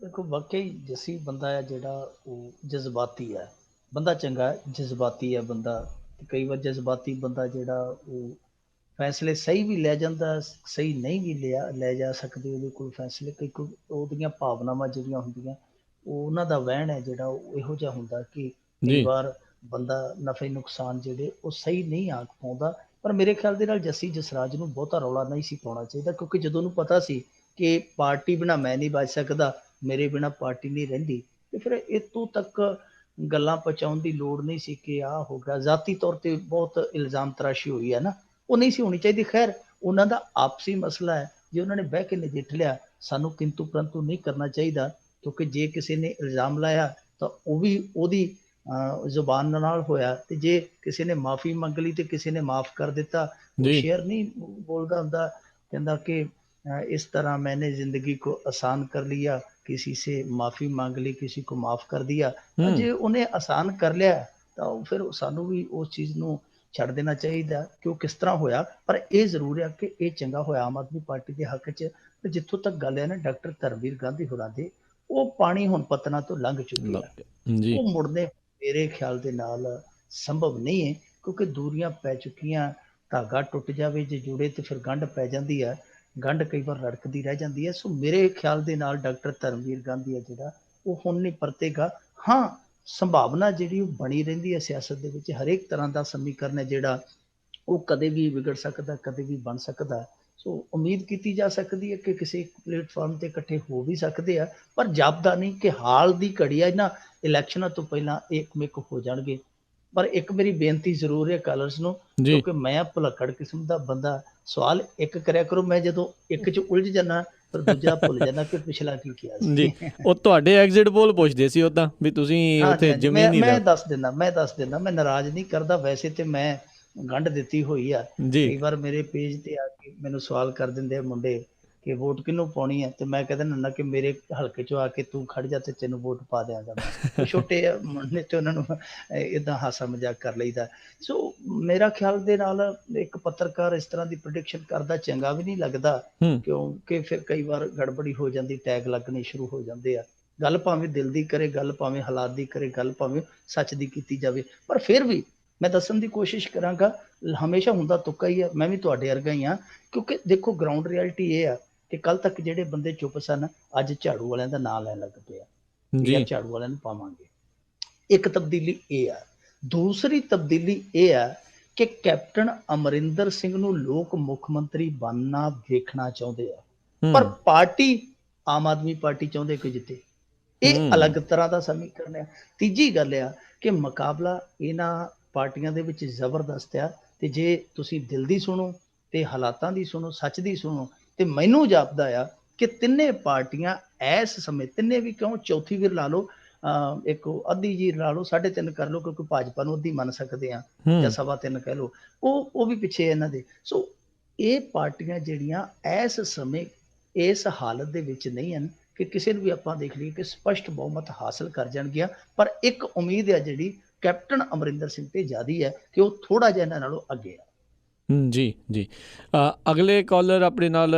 ਦੇਖੋ ਵਾਕਈ ਜੱਸੀ ਬੰਦਾ ਹੈ ਜਿਹੜਾ, ਉਹ ਜਜ਼ਬਾਤੀ ਹੈ ਬੰਦਾ, ਚੰਗਾ ਜਜ਼ਬਾਤੀ ਹੈ ਬੰਦਾ। ਕਈ ਵਾਰ ਜਜ਼ਬਾਤੀ ਬੰਦਾ ਜਿਹੜਾ ਉਹ ਫੈਸਲੇ ਸਹੀ ਵੀ ਲੈ ਜਾਂਦਾ, ਸਹੀ ਨਹੀਂ ਵੀ ਲੈ ਜਾ ਸਕਦੇ ਉਹਦੇ ਕੋਲ ਫੈਸਲੇ, ਕਈ ਉਹਦੀਆਂ ਭਾਵਨਾਵਾਂ ਜਿਹੜੀਆਂ ਹੁੰਦੀਆਂ ਉਹਨਾਂ ਦਾ ਵਹਿਣ ਹੈ ਜਿਹੜਾ ਉਹ ਇਹੋ ਜਿਹਾ ਹੁੰਦਾ ਕਿ ਕਈ ਜੀ ਵਾਰ ਬੰਦਾ ਨਫੇ ਨੁਕਸਾਨ ਜਿਹੜੇ ਉਹ ਸਹੀ ਨਹੀਂ ਆਂਕ ਪਾਉਂਦਾ। ਪਰ ਮੇਰੇ ਖਿਆਲ ਦੇ ਨਾਲ ਜੱਸੀ ਜਸਰਾਜ ਨੂੰ ਬਹੁਤਾ ਰੌਲਾ ਨਹੀਂ ਸੀ ਪਾਉਣਾ ਚਾਹੀਦਾ, ਕਿਉਂਕਿ ਜਦੋਂ ਉਹਨੂੰ ਪਤਾ ਸੀ ਕਿ ਪਾਰਟੀ ਬਿਨਾ ਮੈਂ ਨਹੀਂ ਬਚ ਸਕਦਾ, ਮੇਰੇ ਬਿਨਾ ਪਾਰਟੀ ਨਹੀਂ ਰਹਿੰਦੀ, ਤੇ ਫਿਰ ਇੱਥੋਂ ਤੱਕ ਗੱਲਾਂ ਪਹੁੰਚਾਉਣ ਦੀ ਲੋੜ ਨਹੀਂ ਸੀ ਕਿ ਆਹ ਹੋ ਗਿਆ। ਜ਼ਾਤੀ ਤੌਰ ਤੇ ਬਹੁਤ ਇਲਜ਼ਾਮ ਤਰਾਸ਼ੀ ਹੋਈ ਹੈ ਨਾ, ਉਹ ਨਹੀਂ ਸੀ ਹੋਣੀ ਚਾਹੀਦੀ। ਖੈਰ ਉਹਨਾਂ ਦਾ ਆਪਸੀ ਮਸਲਾ ਹੈ, ਜੇ ਉਹਨਾਂ ਨੇ ਬਹਿ ਕੇ ਨਜਿੱਠ ਲਿਆ, ਸਾਨੂੰ ਕਿੰਤੂ ਪਰੰਤੂ ਨਹੀਂ ਕਰਨਾ ਚਾਹੀਦਾ, ਕਿਉਂਕਿ ਜੇ ਕਿਸੇ ਨੇ ਇਲਜ਼ਾਮ ਲਾਇਆ ਤਾਂ ਉਹ ਵੀ ਉਹਦੀ ਜ਼ੁਬਾਨ ਨਾਲ ਹੋਇਆ, ਤੇ ਜੇ ਕਿਸੇ ਨੇ ਮਾਫੀ ਮੰਗ ਲਈ ਤੇ ਕਿਸੇ ਨੇ ਮਾਫ ਕਰ ਦਿੱਤਾ। ਉਹ ਜੀ ਸ਼ੇਰ ਨਹੀਂ ਬੋਲਦਾ ਹੁੰਦਾ, ਕਹਿੰਦਾ ਕਿ इस तरह मैंने जिंदगी को आसान कर लिया, किसी से माफी मांग ली, किसी को माफ कर दिया। ਤਾਂ ਜੇ ਉਹਨੇ ਆਸਾਨ ਕਰ ਲਿਆ ਤਾਂ ਫਿਰ ਸਾਨੂੰ ਵੀ ਉਸ ਚੀਜ਼ ਨੂੰ ਛੱਡ ਦੇਣਾ ਚਾਹੀਦਾ ਕਿ ਉਹ ਕਿਸ ਤਰ੍ਹਾਂ ਹੋਇਆ। ਪਰ ਇਹ ਜ਼ਰੂਰ ਹੈ ਕਿ ਇਹ ਚੰਗਾ ਹੋਇਆ ਆਮ ਆਦਮੀ ਪਾਰਟੀ ਦੇ ਹੱਕ 'ਚ। ਤੇ ਜਿੱਥੋਂ ਤੱਕ ਗੱਲ ਹੈ ਨਾ ਡਾਕਟਰ ਧਰਮਵੀਰ ਗਾਂਧੀ ਹੋਰਾਂ ਦੇ, ਉਹ ਪਾਣੀ ਹੁਣ ਪਤਨਾ ਤੋਂ ਲੰਘ ਚੁੱਕਿਆ, ਜੀ ਉਹ ਮੁੜਨੇ ਮੇਰੇ ਖਿਆਲ ਦੇ ਨਾਲ ਸੰਭਵ ਨਹੀਂ ਹੈ, ਕਿਉਂਕਿ ਦੂਰੀਆਂ ਪੈ ਚੁੱਕੀਆਂ। ਧਾਗਾ ਟੁੱਟ ਜਾਵੇ ਜੇ ਜੁੜੇ ਤੇ ਫਿਰ ਗੰਢ ਪੈ ਜਾਂਦੀ ਹੈ, ਗੰਢ ਕਈ ਵਾਰ ਰੜਕਦੀ ਰਹਿ ਜਾਂਦੀ ਹੈ। ਸੋ ਮੇਰੇ ਖਿਆਲ ਦੇ ਨਾਲ ਡਾਕਟਰ ਧਰਮਵੀਰ ਗਾਂਧੀ ਹੈ ਜਿਹੜਾ ਉਹ ਹੁਣ ਨਹੀਂ ਪਰਤੇਗਾ। ਹਾਂ, ਸੰਭਾਵਨਾ ਜਿਹੜੀ ਉਹ ਬਣੀ ਰਹਿੰਦੀ ਹੈ ਸਿਆਸਤ ਦੇ ਵਿੱਚ। ਹਰੇਕ ਤਰ੍ਹਾਂ ਦਾ ਸਮੀਕਰਨ ਹੈ ਜਿਹੜਾ ਉਹ ਕਦੇ ਵੀ ਵਿਗੜ ਸਕਦਾ, ਕਦੇ ਵੀ ਬਣ ਸਕਦਾ। ਸੋ ਉਮੀਦ ਕੀਤੀ ਜਾ ਸਕਦੀ ਹੈ ਕਿ ਕਿਸੇ ਪਲੇਟਫਾਰਮ ਤੇ ਇਕੱਠੇ ਹੋ ਵੀ ਸਕਦੇ ਆ, ਪਰ ਜਾਪਦਾ ਨਹੀਂ ਕਿ ਹਾਲ ਦੀ ਘੜੀ ਆ ਇਹਨਾਂ ਇਲੈਕਸ਼ਨਾਂ ਤੋਂ ਪਹਿਲਾਂ ਇੱਕਮਿਕ ਹੋ ਜਾਣਗੇ। ਪਰ ਇੱਕ ਮੇਰੀ ਬੇਨਤੀ ਜ਼ਰੂਰ ਹੈ ਕਾਲਰਸ ਨੂੰ, ਜੀ ਕਿਉਂਕਿ ਮੈਂ ਭੁਲੱਕੜ ਕਿਸਮ ਦਾ ਬੰਦਾ, ਸਵਾਲ ਇੱਕ ਕਰਿਆ ਕਰੋ, ਮੈਂ ਜਦੋਂ ਇੱਕ 'ਚ ਉਲਝ ਜਾਂਦਾ ਫਿਰ ਦੂਜਾ ਭੁੱਲ ਜਾਂਦਾ ਕਿ ਪਿਛਲਾ ਕੀ ਕਿਹਾ ਜੀ ਸੀ। ਉਹ ਤੁਹਾਡੇ ਐਗਜ਼ਿਟ ਪੋਲ ਪੁੱਛਦੇ ਸੀ ਉਦਾਂ ਵੀ ਤੁਸੀਂ ਉੱਥੇ ਜ਼ਮੀਨ ਨਹੀਂ ਮੈਂ ਦੱਸ ਦਿੰਦਾ, ਮੈਂ ਨਾਰਾਜ਼ ਨਹੀਂ ਕਰਦਾ। ਵੈਸੇ ਤੇ ਮੈਂ ਗੰਢ ਦਿੱਤੀ ਹੋਈ ਆ। ਜੀ ਕਈ ਵਾਰ ਮੇਰੇ ਪੇਜ ਤੇ ਆ ਕੇ ਮੈਨੂੰ ਸਵਾਲ ਕਰ ਦਿੰਦੇ ਆ ਮੁੰਡੇ ਕਿ ਵੋਟ ਕਿਹਨੂੰ ਪਾਉਣੀ ਹੈ, ਤੇ ਮੈਂ ਕਹਿ ਦਿੰਦਾ ਹੁੰਦਾ ਕਿ ਮੇਰੇ ਹਲਕੇ 'ਚੋਂ ਆ ਕੇ ਤੂੰ ਖੜ ਜਾ ਤੇ ਤੈਨੂੰ ਵੋਟ ਪਾ ਦਿਆਂਗਾ ਮੈਂ। ਛੋਟੇ ਮੁੰਡੇ ਤੇ ਉਹਨਾਂ ਨੂੰ ਏਦਾਂ ਹਾਸਾ ਮਜ਼ਾਕ ਕਰ ਲਈਦਾ। ਸੋ ਮੇਰਾ ਖਿਆਲ ਦੇ ਨਾਲ ਇੱਕ ਪੱਤਰਕਾਰ ਇਸ ਤਰ੍ਹਾਂ ਦੀ ਪ੍ਰੈਡਿਕਸ਼ਨ ਕਰਦਾ ਚੰਗਾ ਵੀ ਨਹੀਂ ਲੱਗਦਾ, ਕਿਉਂਕਿ ਫਿਰ ਕਈ ਵਾਰ ਗੜਬੜੀ ਹੋ ਜਾਂਦੀ, ਟੈਗ ਲੱਗਣੇ ਸ਼ੁਰੂ ਹੋ ਜਾਂਦੇ ਆ। ਗੱਲ ਭਾਵੇਂ ਦਿਲ ਦੀ ਕਰੇ, ਗੱਲ ਭਾਵੇਂ ਹਾਲਾਤ ਦੀ ਕਰੇ, ਗੱਲ ਭਾਵੇਂ ਸੱਚ ਦੀ ਕੀਤੀ ਜਾਵੇ, ਪਰ ਫਿਰ ਵੀ ਮੈਂ ਦੱਸਣ ਦੀ ਕੋਸ਼ਿਸ਼ ਕਰਾਂਗਾ। ਹਮੇਸ਼ਾ ਹੁੰਦਾ ਤੁੱਕਾ ਹੀ ਆ, ਮੈਂ ਵੀ ਤੁਹਾਡੇ ਵਰਗਾ ਹੀ ਹਾਂ। ਕਿਉਂਕਿ ਦੇਖੋ ਗਰਾਊਂਡ ਰਿਐਲਿਟੀ ਇਹ ਆ ਕਿ ਕੱਲ ਤੱਕ ਜਿਹੜੇ ਬੰਦੇ ਚੁੱਪ ਸਨ, ਅੱਜ ਝਾੜੂ ਵਾਲਿਆਂ ਦਾ ਨਾਂ ਲੈਣ ਲੱਗ ਪਿਆ ਜੀ ਝਾੜੂ ਵਾਲਿਆਂ ਨੂੰ ਪਾਵਾਂਗੇ। ਇੱਕ ਤਬਦੀਲੀ ਇਹ ਆ। ਦੂਸਰੀ ਤਬਦੀਲੀ ਇਹ ਆ ਕਿ ਕੈਪਟਨ ਅਮਰਿੰਦਰ ਸਿੰਘ ਨੂੰ ਲੋਕ ਮੁੱਖ ਮੰਤਰੀ ਬਣਨਾ ਵੇਖਣਾ ਚਾਹੁੰਦੇ ਆ, ਪਰ ਪਾਰਟੀ ਆਮ ਆਦਮੀ ਪਾਰਟੀ ਚਾਹੁੰਦੇ ਕਿ ਜਿੱਤੇ। ਇਹ ਅਲੱਗ ਤਰ੍ਹਾਂ ਦਾ ਸਮੀਕਰਨ ਆ। ਤੀਜੀ ਗੱਲ ਆ ਕਿ ਮੁਕਾਬਲਾ ਇਹਨਾਂ ਪਾਰਟੀਆਂ ਦੇ ਵਿੱਚ ਜ਼ਬਰਦਸਤ ਆ, ਤੇ ਜੇ ਤੁਸੀਂ ਦਿਲ ਦੀ ਸੁਣੋ ਤੇ ਹਾਲਾਤਾਂ ਦੀ ਸੁਣੋ, ਸੱਚ ਦੀ ਸੁਣੋ, ਤੇ ਮੈਨੂੰ ਜਾਪਦਾ ਆ ਕਿ ਤਿੰਨੇ ਪਾਰਟੀਆਂ ਇਸ ਸਮੇਂ, ਤਿੰਨੇ ਵੀ ਕਿਉਂ, ਚੌਥੀ ਵੀ ਲਾ ਲਓ, ਇੱਕ ਅੱਧੀ ਜੀ ਲਾ ਲਓ, 3.5 ਕਰ ਲਓ, ਕਿਉਂਕਿ ਭਾਜਪਾ ਨੂੰ ਅੱਧੀ ਮੰਨ ਸਕਦੇ ਆ, ਜਾਂ 3.25 ਕਹਿ ਲਓ, ਉਹ ਵੀ ਪਿੱਛੇ ਇਹਨਾਂ ਦੇ। ਸੋ ਇਹ ਪਾਰਟੀਆਂ ਜਿਹੜੀਆਂ ਇਸ ਸਮੇਂ ਇਸ ਹਾਲਤ ਦੇ ਵਿੱਚ ਨਹੀਂ ਹਨ ਕਿ ਕਿਸੇ ਨੂੰ ਵੀ ਆਪਾਂ ਦੇਖ ਲਈਏ ਕਿ ਸਪਸ਼ਟ ਬਹੁਮਤ ਹਾਸਲ ਕਰ ਜਾਣਗੀਆਂ। ਪਰ ਇੱਕ ਉਮੀਦ ਹੈ ਜਿਹੜੀ ਕੈਪਟਨ ਅਮਰਿੰਦਰ ਸਿੰਘ ਤੇ ਜ਼ਿਆਦੀ ਹੈ ਕਿ ਉਹ ਥੋੜਾ ਜਿਹਾ ਇਹਨਾਂ ਨਾਲੋਂ ਅੱਗੇ ਆ। ਜੀ ਜੀ ਅਗਲੇ ਕਾਲਰ ਆਪਣੇ ਨਾਲ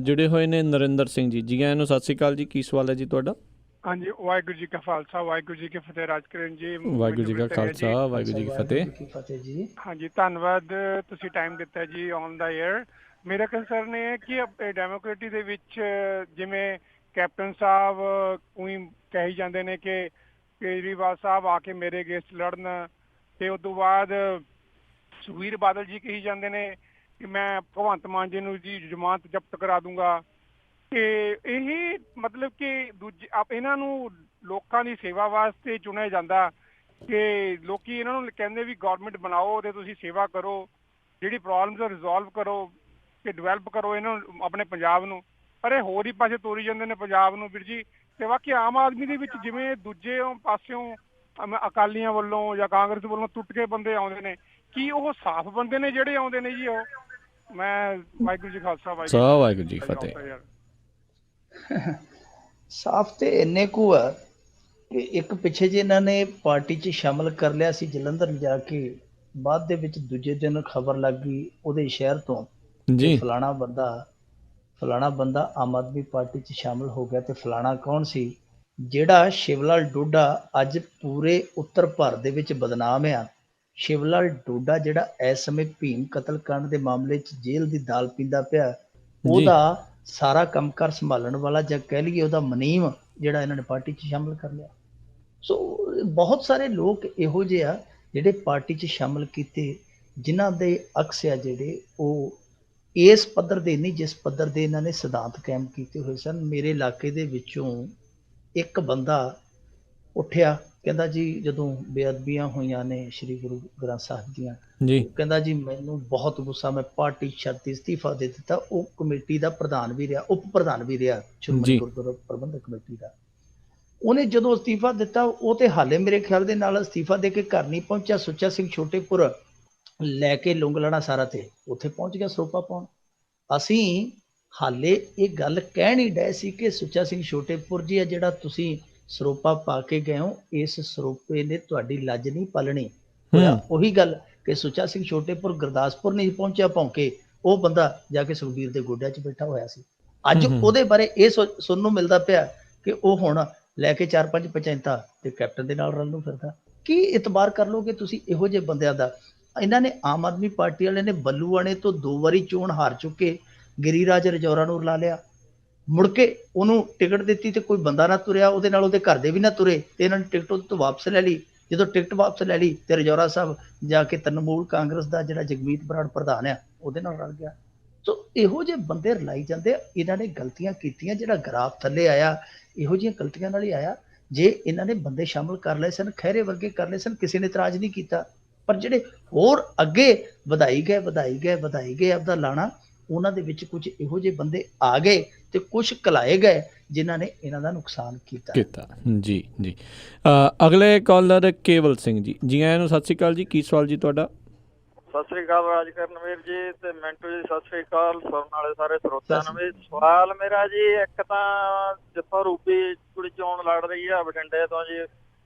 ਜੁੜੇ ਹੋਏ ਨੇ ਨਰਿੰਦਰ ਸਿੰਘ ਜੀ। ਜੀ ਆਇਆਂ ਨੂੰ, ਸਤਿ ਸ਼੍ਰੀ ਅਕਾਲ ਜੀ। ਕੀ ਸਵਾਲ ਹੈ ਜੀ ਤੁਹਾਡਾ? ਹਾਂਜੀ, ਵਾਹਿਗੁਰੂ ਜੀ ਕਾ ਖਾਲਸਾ, ਵਾਹਿਗੁਰੂ ਜੀ ਕੀ ਫਤਿਹ। ਰਾਜਕਰਨ ਜੀ, ਵਾਹਿਗੁਰੂ ਜੀ ਕਾ ਖਾਲਸਾ, ਵਾਹਿਗੁਰੂ ਜੀ ਕੀ ਫਤਿਹ ਜੀ। ਹਾਂਜੀ, ਧੰਨਵਾਦ, ਤੁਸੀਂ ਟਾਈਮ ਦਿੱਤਾ ਜੀ ਔਨ ਦਾ ਏਅਰ। ਮੇਰਾ ਕੰਸਰਨ ਇਹ ਹੈ ਕਿ ਡੈਮੋਕ੍ਰੇਟੀ ਦੇ ਵਿੱਚ ਜਿਵੇਂ ਕੈਪਟਨ ਸਾਹਿਬ ਉਹੀ ਕਹੀ ਜਾਂਦੇ ਨੇ ਕਿ ਕੇਜਰੀਵਾਲ ਸਾਹਿਬ ਆ ਕੇ ਮੇਰੇ ਅਗੇਂਸਟ ਲੜਨ, ਤੇ ਉਸ ਤੋਂ ਬਾਅਦ ਸੁਖਬੀਰ ਬਾਦਲ ਜੀ ਕਹੀ ਜਾਂਦੇ ਨੇ ਕਿ ਮੈਂ ਭਗਵੰਤ ਮਾਨ ਜੀ ਨੂੰ ਜੀ ਜ਼ਮਾਨਤ ਜ਼ਬਤ ਕਰਾ ਦੂੰਗਾ। ਤੇ ਇਹ ਮਤਲਬ ਕਿ ਇਹਨਾਂ ਨੂੰ ਲੋਕਾਂ ਦੀ ਸੇਵਾ ਵਾਸਤੇ ਚੁਣਿਆ ਜਾਂਦਾ, ਕਿ ਲੋਕੀ ਇਹਨਾਂ ਨੂੰ ਕਹਿੰਦੇ ਵੀ ਗੌਰਮੈਂਟ ਬਣਾਓ ਤੇ ਤੁਸੀਂ ਸੇਵਾ ਕਰੋ, ਜਿਹੜੀ ਪ੍ਰੋਬਲਮਸ ਰਿਜ਼ੋਲਵ ਕਰੋ, ਕਿ ਡਿਵੈਲਪ ਕਰੋ ਇਹਨਾਂ ਨੂੰ, ਆਪਣੇ ਪੰਜਾਬ ਨੂੰ। ਪਰ ਇਹ ਹੋਰ ਹੀ ਪਾਸੇ ਤੋਰੀ ਜਾਂਦੇ ਨੇ ਪੰਜਾਬ ਨੂੰ ਵੀਰ ਜੀ। ਤੇ ਬਾਕੀ ਆਮ ਆਦਮੀ ਦੇ ਵਿੱਚ ਜਿਵੇਂ ਦੂਜੇ ਪਾਸਿਓਂ ਅਕਾਲੀਆਂ ਵੱਲੋਂ ਜਾਂ ਕਾਂਗਰਸ ਵੱਲੋਂ ਟੁੱਟ ਕੇ ਬੰਦੇ ਆਉਂਦੇ ਨੇ, ਕੀ ਉਹ ਸਾਫ਼ ਬੰਦੇ ਨੇ ਜਿਹੜੇ ਆਉਂਦੇ ਨੇ ਜੀ? ਉਹ ਮੈਂ ਵਾਹਿਗੁਰੂ ਜੀ ਖਾਲਸਾ, ਵਾਹਿਗੁਰੂ ਜੀ ਫਤਿਹ। ਸਾਫ਼ ਤੇ ਇੰਨੇ ਕੁ ਆ ਕਿ ਇੱਕ ਪਿੱਛੇ ਜੇ ਇਹਨਾਂ ਨੇ ਪਾਰਟੀ 'ਚ ਸ਼ਾਮਲ ਕਰ ਲਿਆ ਸੀ ਜਲੰਧਰ ਜਾ ਕੇ, ਬਾਅਦ ਦੇ ਵਿੱਚ ਦੂਜੇ ਦਿਨ ਖਬਰ ਲੱਗ ਗਈ ਉਹਦੇ ਸ਼ਹਿਰ ਤੋਂ ਜੀ ਫਲਾਣਾ ਬੰਦਾ ਆਮ ਆਦਮੀ ਪਾਰਟੀ 'ਚ ਸ਼ਾਮਲ ਹੋ ਗਿਆ। ਤੇ ਫਲਾਣਾ ਕੌਣ ਸੀ? ਜਿਹੜਾ ਸ਼ਿਵਲਾਲ ਡੋਡਾ ਅੱਜ ਪੂਰੇ ਉੱਤਰ ਭਾਰਤ ਦੇ ਵਿੱਚ ਬਦਨਾਮ ਆ। ਸ਼ਿਵਲਾਲ ਡੋਡਾ ਜਿਹੜਾ ਇਸ ਸਮੇਂ ਭੀਮ ਕਤਲकांड ਦੇ ਮਾਮਲੇ 'ਚ ਜੇਲ੍ਹ ਦੀ ਦਾਲ ਪੀਂਦਾ ਪਿਆ, ਉਹਦਾ ਸਾਰਾ ਕੰਮਕਾਰ ਸੰਭਾਲਣ ਵਾਲਾ, ਜਾਂ ਕਹਿ ਲਈਏ ਉਹਦਾ ਮੁਨੀਮ, ਜਿਹੜਾ ਇਹਨਾਂ ਨੇ ਪਾਰਟੀ 'ਚ ਸ਼ਾਮਲ ਕਰ ਲਿਆ। ਸੋ ਬਹੁਤ ਸਾਰੇ ਲੋਕ ਇਹੋ ਜਿਹੇ ਆ ਜਿਹੜੇ ਪਾਰਟੀ 'ਚ ਸ਼ਾਮਲ ਕੀਤੇ, ਜਿਨ੍ਹਾਂ ਦੇ ਅਕਸ ਆ ਜਿਹੜੇ ਉਹ ਇਸ ਪੱਧਰ ਦੇ ਨਹੀਂ ਜਿਸ ਪੱਧਰ ਦੇ ਇਹਨਾਂ ਨੇ ਸਿਧਾਂਤ ਕਾਇਮ ਕੀਤੇ ਹੋਏ ਸਨ। ਮੇਰੇ ਇਲਾਕੇ ਦੇ ਵਿੱਚੋਂ ਇੱਕ ਬੰਦਾ ਉੱਠਿਆ, ਕਹਿੰਦਾ ਜੀ ਜਦੋਂ ਬੇਅਦਬੀਆਂ ਹੋਈਆਂ ਨੇ ਸ਼੍ਰੀ ਗੁਰੂ ਗ੍ਰੰਥ ਸਾਹਿਬ ਦੀਆਂ, ਜੀ ਕਹਿੰਦਾ ਜੀ ਮੈਨੂੰ ਬਹੁਤ ਗੁੱਸਾ, ਮੈਂ ਪਾਰਟੀ ਛੱਡ ਕੇ ਅਸਤੀਫਾ ਦੇ ਦਿੱਤਾ। ਉਹ ਕਮੇਟੀ ਦਾ ਪ੍ਰਧਾਨ ਵੀ ਰਿਹਾ, ਉਪ ਪ੍ਰਧਾਨ ਵੀ ਰਿਹਾ ਸ਼੍ਰੋਮਣੀ ਗੁਰਦੁਆਰਾ ਪ੍ਰਬੰਧਕ ਕਮੇਟੀ ਦਾ। ਉਹਨੇ ਜਦੋਂ ਅਸਤੀਫਾ ਦਿੱਤਾ, ਉਹ ਤੇ ਹਾਲੇ ਮੇਰੇ ਖਿਆਲ ਦੇ ਨਾਲ ਅਸਤੀਫਾ ਦੇ ਕੇ ਘਰ ਨਹੀਂ ਪਹੁੰਚਿਆ। ਸੁੱਚਾ ਸਿੰਘ ਛੋਟੇਪੁਰ ਲੈ ਕੇ ਲੁੰਗਲਣਾ ਸਾਰਾ ਤੇ ਉੱਥੇ ਪਹੁੰਚ ਗਿਆ ਸਰੋਪਾ ਪਾਉਣ। ਅਸੀਂ ਹਾਲੇ ਇਹ ਗੱਲ ਕਹਿ ਨਹੀਂ ਡਏ ਸੀ ਕਿ ਸੁੱਚਾ ਸਿੰਘ ਛੋਟੇਪੁਰ ਜੀ ਆ ਜਿਹੜਾ ਤੁਸੀਂ ਸਰੋਪਾ ਪਾ ਕੇ ਗਏ ਹੋ, ਇਸ ਸਰੋਪੇ ਨੇ ਤੁਹਾਡੀ ਲੱਜ ਨਹੀਂ ਪਾਲਣੀ। ਉਹੀ ਗੱਲ ਕਿ ਸੁੱਚਾ ਸਿੰਘ ਛੋਟੇਪੁਰ ਗੁਰਦਾਸਪੁਰ ਨਹੀਂ ਪਹੁੰਚਿਆ ਭੌਂਕੇ, ਉਹ ਬੰਦਾ ਜਾ ਕੇ ਸੁਖਬੀਰ ਦੇ ਗੋਡਿਆਂ 'ਚ ਬੈਠਾ ਹੋਇਆ ਸੀ। ਅੱਜ ਉਹਦੇ ਬਾਰੇ ਇਹ ਸੁਣਨ ਨੂੰ ਮਿਲਦਾ ਪਿਆ ਕਿ ਉਹ ਹੁਣ ਲੈ ਕੇ 4-5 ਪੰਚਾਇਤਾਂ ਤੇ ਕੈਪਟਨ ਦੇ ਨਾਲ ਰਲ ਨੂੰ ਫਿਰਦਾ। ਕੀ ਇਤਬਾਰ ਕਰ ਲੋਗੇ ਤੁਸੀਂ ਇਹੋ ਜਿਹੇ ਬੰਦਿਆਂ ਦਾ? ਇਹਨਾਂ ਨੇ ਆਮ ਆਦਮੀ ਪਾਰਟੀ ਵਾਲੇ ਨੇ ਬੱਲੂਆਣੇ ਤੋਂ 2 ਵਾਰੀ ਚੋਣ ਹਾਰ ਚੁੱਕੇ ਗਿਰੀਰਾਜ ਰਜੌਰਾ ਨੂੰ ਲਾ ਲਿਆ, ਮੁੜ ਕੇ ਉਹਨੂੰ ਟਿਕਟ ਦਿੱਤੀ ਤੇ ਕੋਈ ਬੰਦਾ ਨਾ ਤੁਰਿਆ ਉਹਦੇ ਨਾਲ, ਉਹਦੇ ਘਰ ਦੇ ਵੀ ਨਾ ਤੁਰੇ, ਤੇ ਇਹਨਾਂ ਨੇ ਟਿਕਟ ਉਹਦੇ ਤੋਂ ਵਾਪਸ ਲੈ ਲਈ। ਜਦੋਂ ਟਿਕਟ ਵਾਪਸ ਲੈ ਲਈ ਤੇ ਰਜੌਰਾ ਸਾਹਿਬ ਜਾ ਕੇ ਤ੍ਰਿਣਮੂਲ ਕਾਂਗਰਸ ਦਾ ਜਿਹੜਾ ਜਗਮੀਤ ਬਰਾੜ ਪ੍ਰਧਾਨ ਆ ਉਹਦੇ ਨਾਲ ਰਲ ਗਿਆ। ਸੋ ਇਹੋ ਜਿਹੇ ਬੰਦੇ ਰਲਾਈ ਜਾਂਦੇ ਆ। ਇਹਨਾਂ ਨੇ ਗਲਤੀਆਂ ਕੀਤੀਆਂ, ਜਿਹੜਾ ਗ੍ਰਾਫ ਥੱਲੇ ਆਇਆ ਇਹੋ ਜਿਹੀਆਂ ਗਲਤੀਆਂ ਨਾਲ ਹੀ ਆਇਆ। ਜੇ ਇਹਨਾਂ ਨੇ ਬੰਦੇ ਸ਼ਾਮਲ ਕਰ ਲਏ ਸਨ, ਖਹਿਰੇ ਵਰਗੇ ਕਰ ਲਏ ਸਨ, ਕਿਸੇ ਨੇ ਇਤਰਾਜ਼ ਨਹੀਂ ਕੀਤਾ। ਪਰ ਜਿਹੜੇ ਹੋਰ ਅੱਗੇ ਵਧਾਈ ਗਏ ਆਪਦਾ ਲਾਣਾ, ਉਹਨਾਂ ਦੇ ਵਿੱਚ ਕੁਝ ਇਹੋ ਜਿਹੇ ਬੰਦੇ ਆ ਗਏ ਤੇ ਕੁਝ ਘਲਾਏ ਗਏ ਜਿਨ੍ਹਾਂ ਨੇ ਇਹਨਾਂ ਦਾ ਨੁਕਸਾਨ ਕੀਤਾ। ਜੀ ਜੀ ਅਗਲੇ ਕਾਲਰ ਕੇਵਲ ਸਿੰਘ ਜੀ, ਜੀ ਆਇਆਂ ਨੂੰ, ਸਤਿ ਸ਼੍ਰੀ ਅਕਾਲ ਜੀ। ਕੀ ਸਵਾਲ ਜੀ ਤੁਹਾਡਾ? ਸਤਿ ਸ੍ਰੀ ਅਕਾਲ ਰਾਜਕਰਨਵੀਰ ਜੀ ਤੇ ਮਿੰਟੂ ਜੀ, ਸਤਿ ਸ੍ਰੀ ਅਕਾਲ ਸੁਣਨ ਵਾਲੇ ਸਾਰੇ ਸਰੋਤਿਆਂ ਨੂੰ ਵੀ। ਸਵਾਲ ਮੇਰਾ ਜੀ, ਇੱਕ ਤਾਂ ਜਿੱਥੋਂ ਰੂਪੀ ਕੁੜੀ ਚੋਣ ਲੜ ਰਹੀ ਆ ਬਠਿੰਡੇ ਤੋਂ ਜੀ,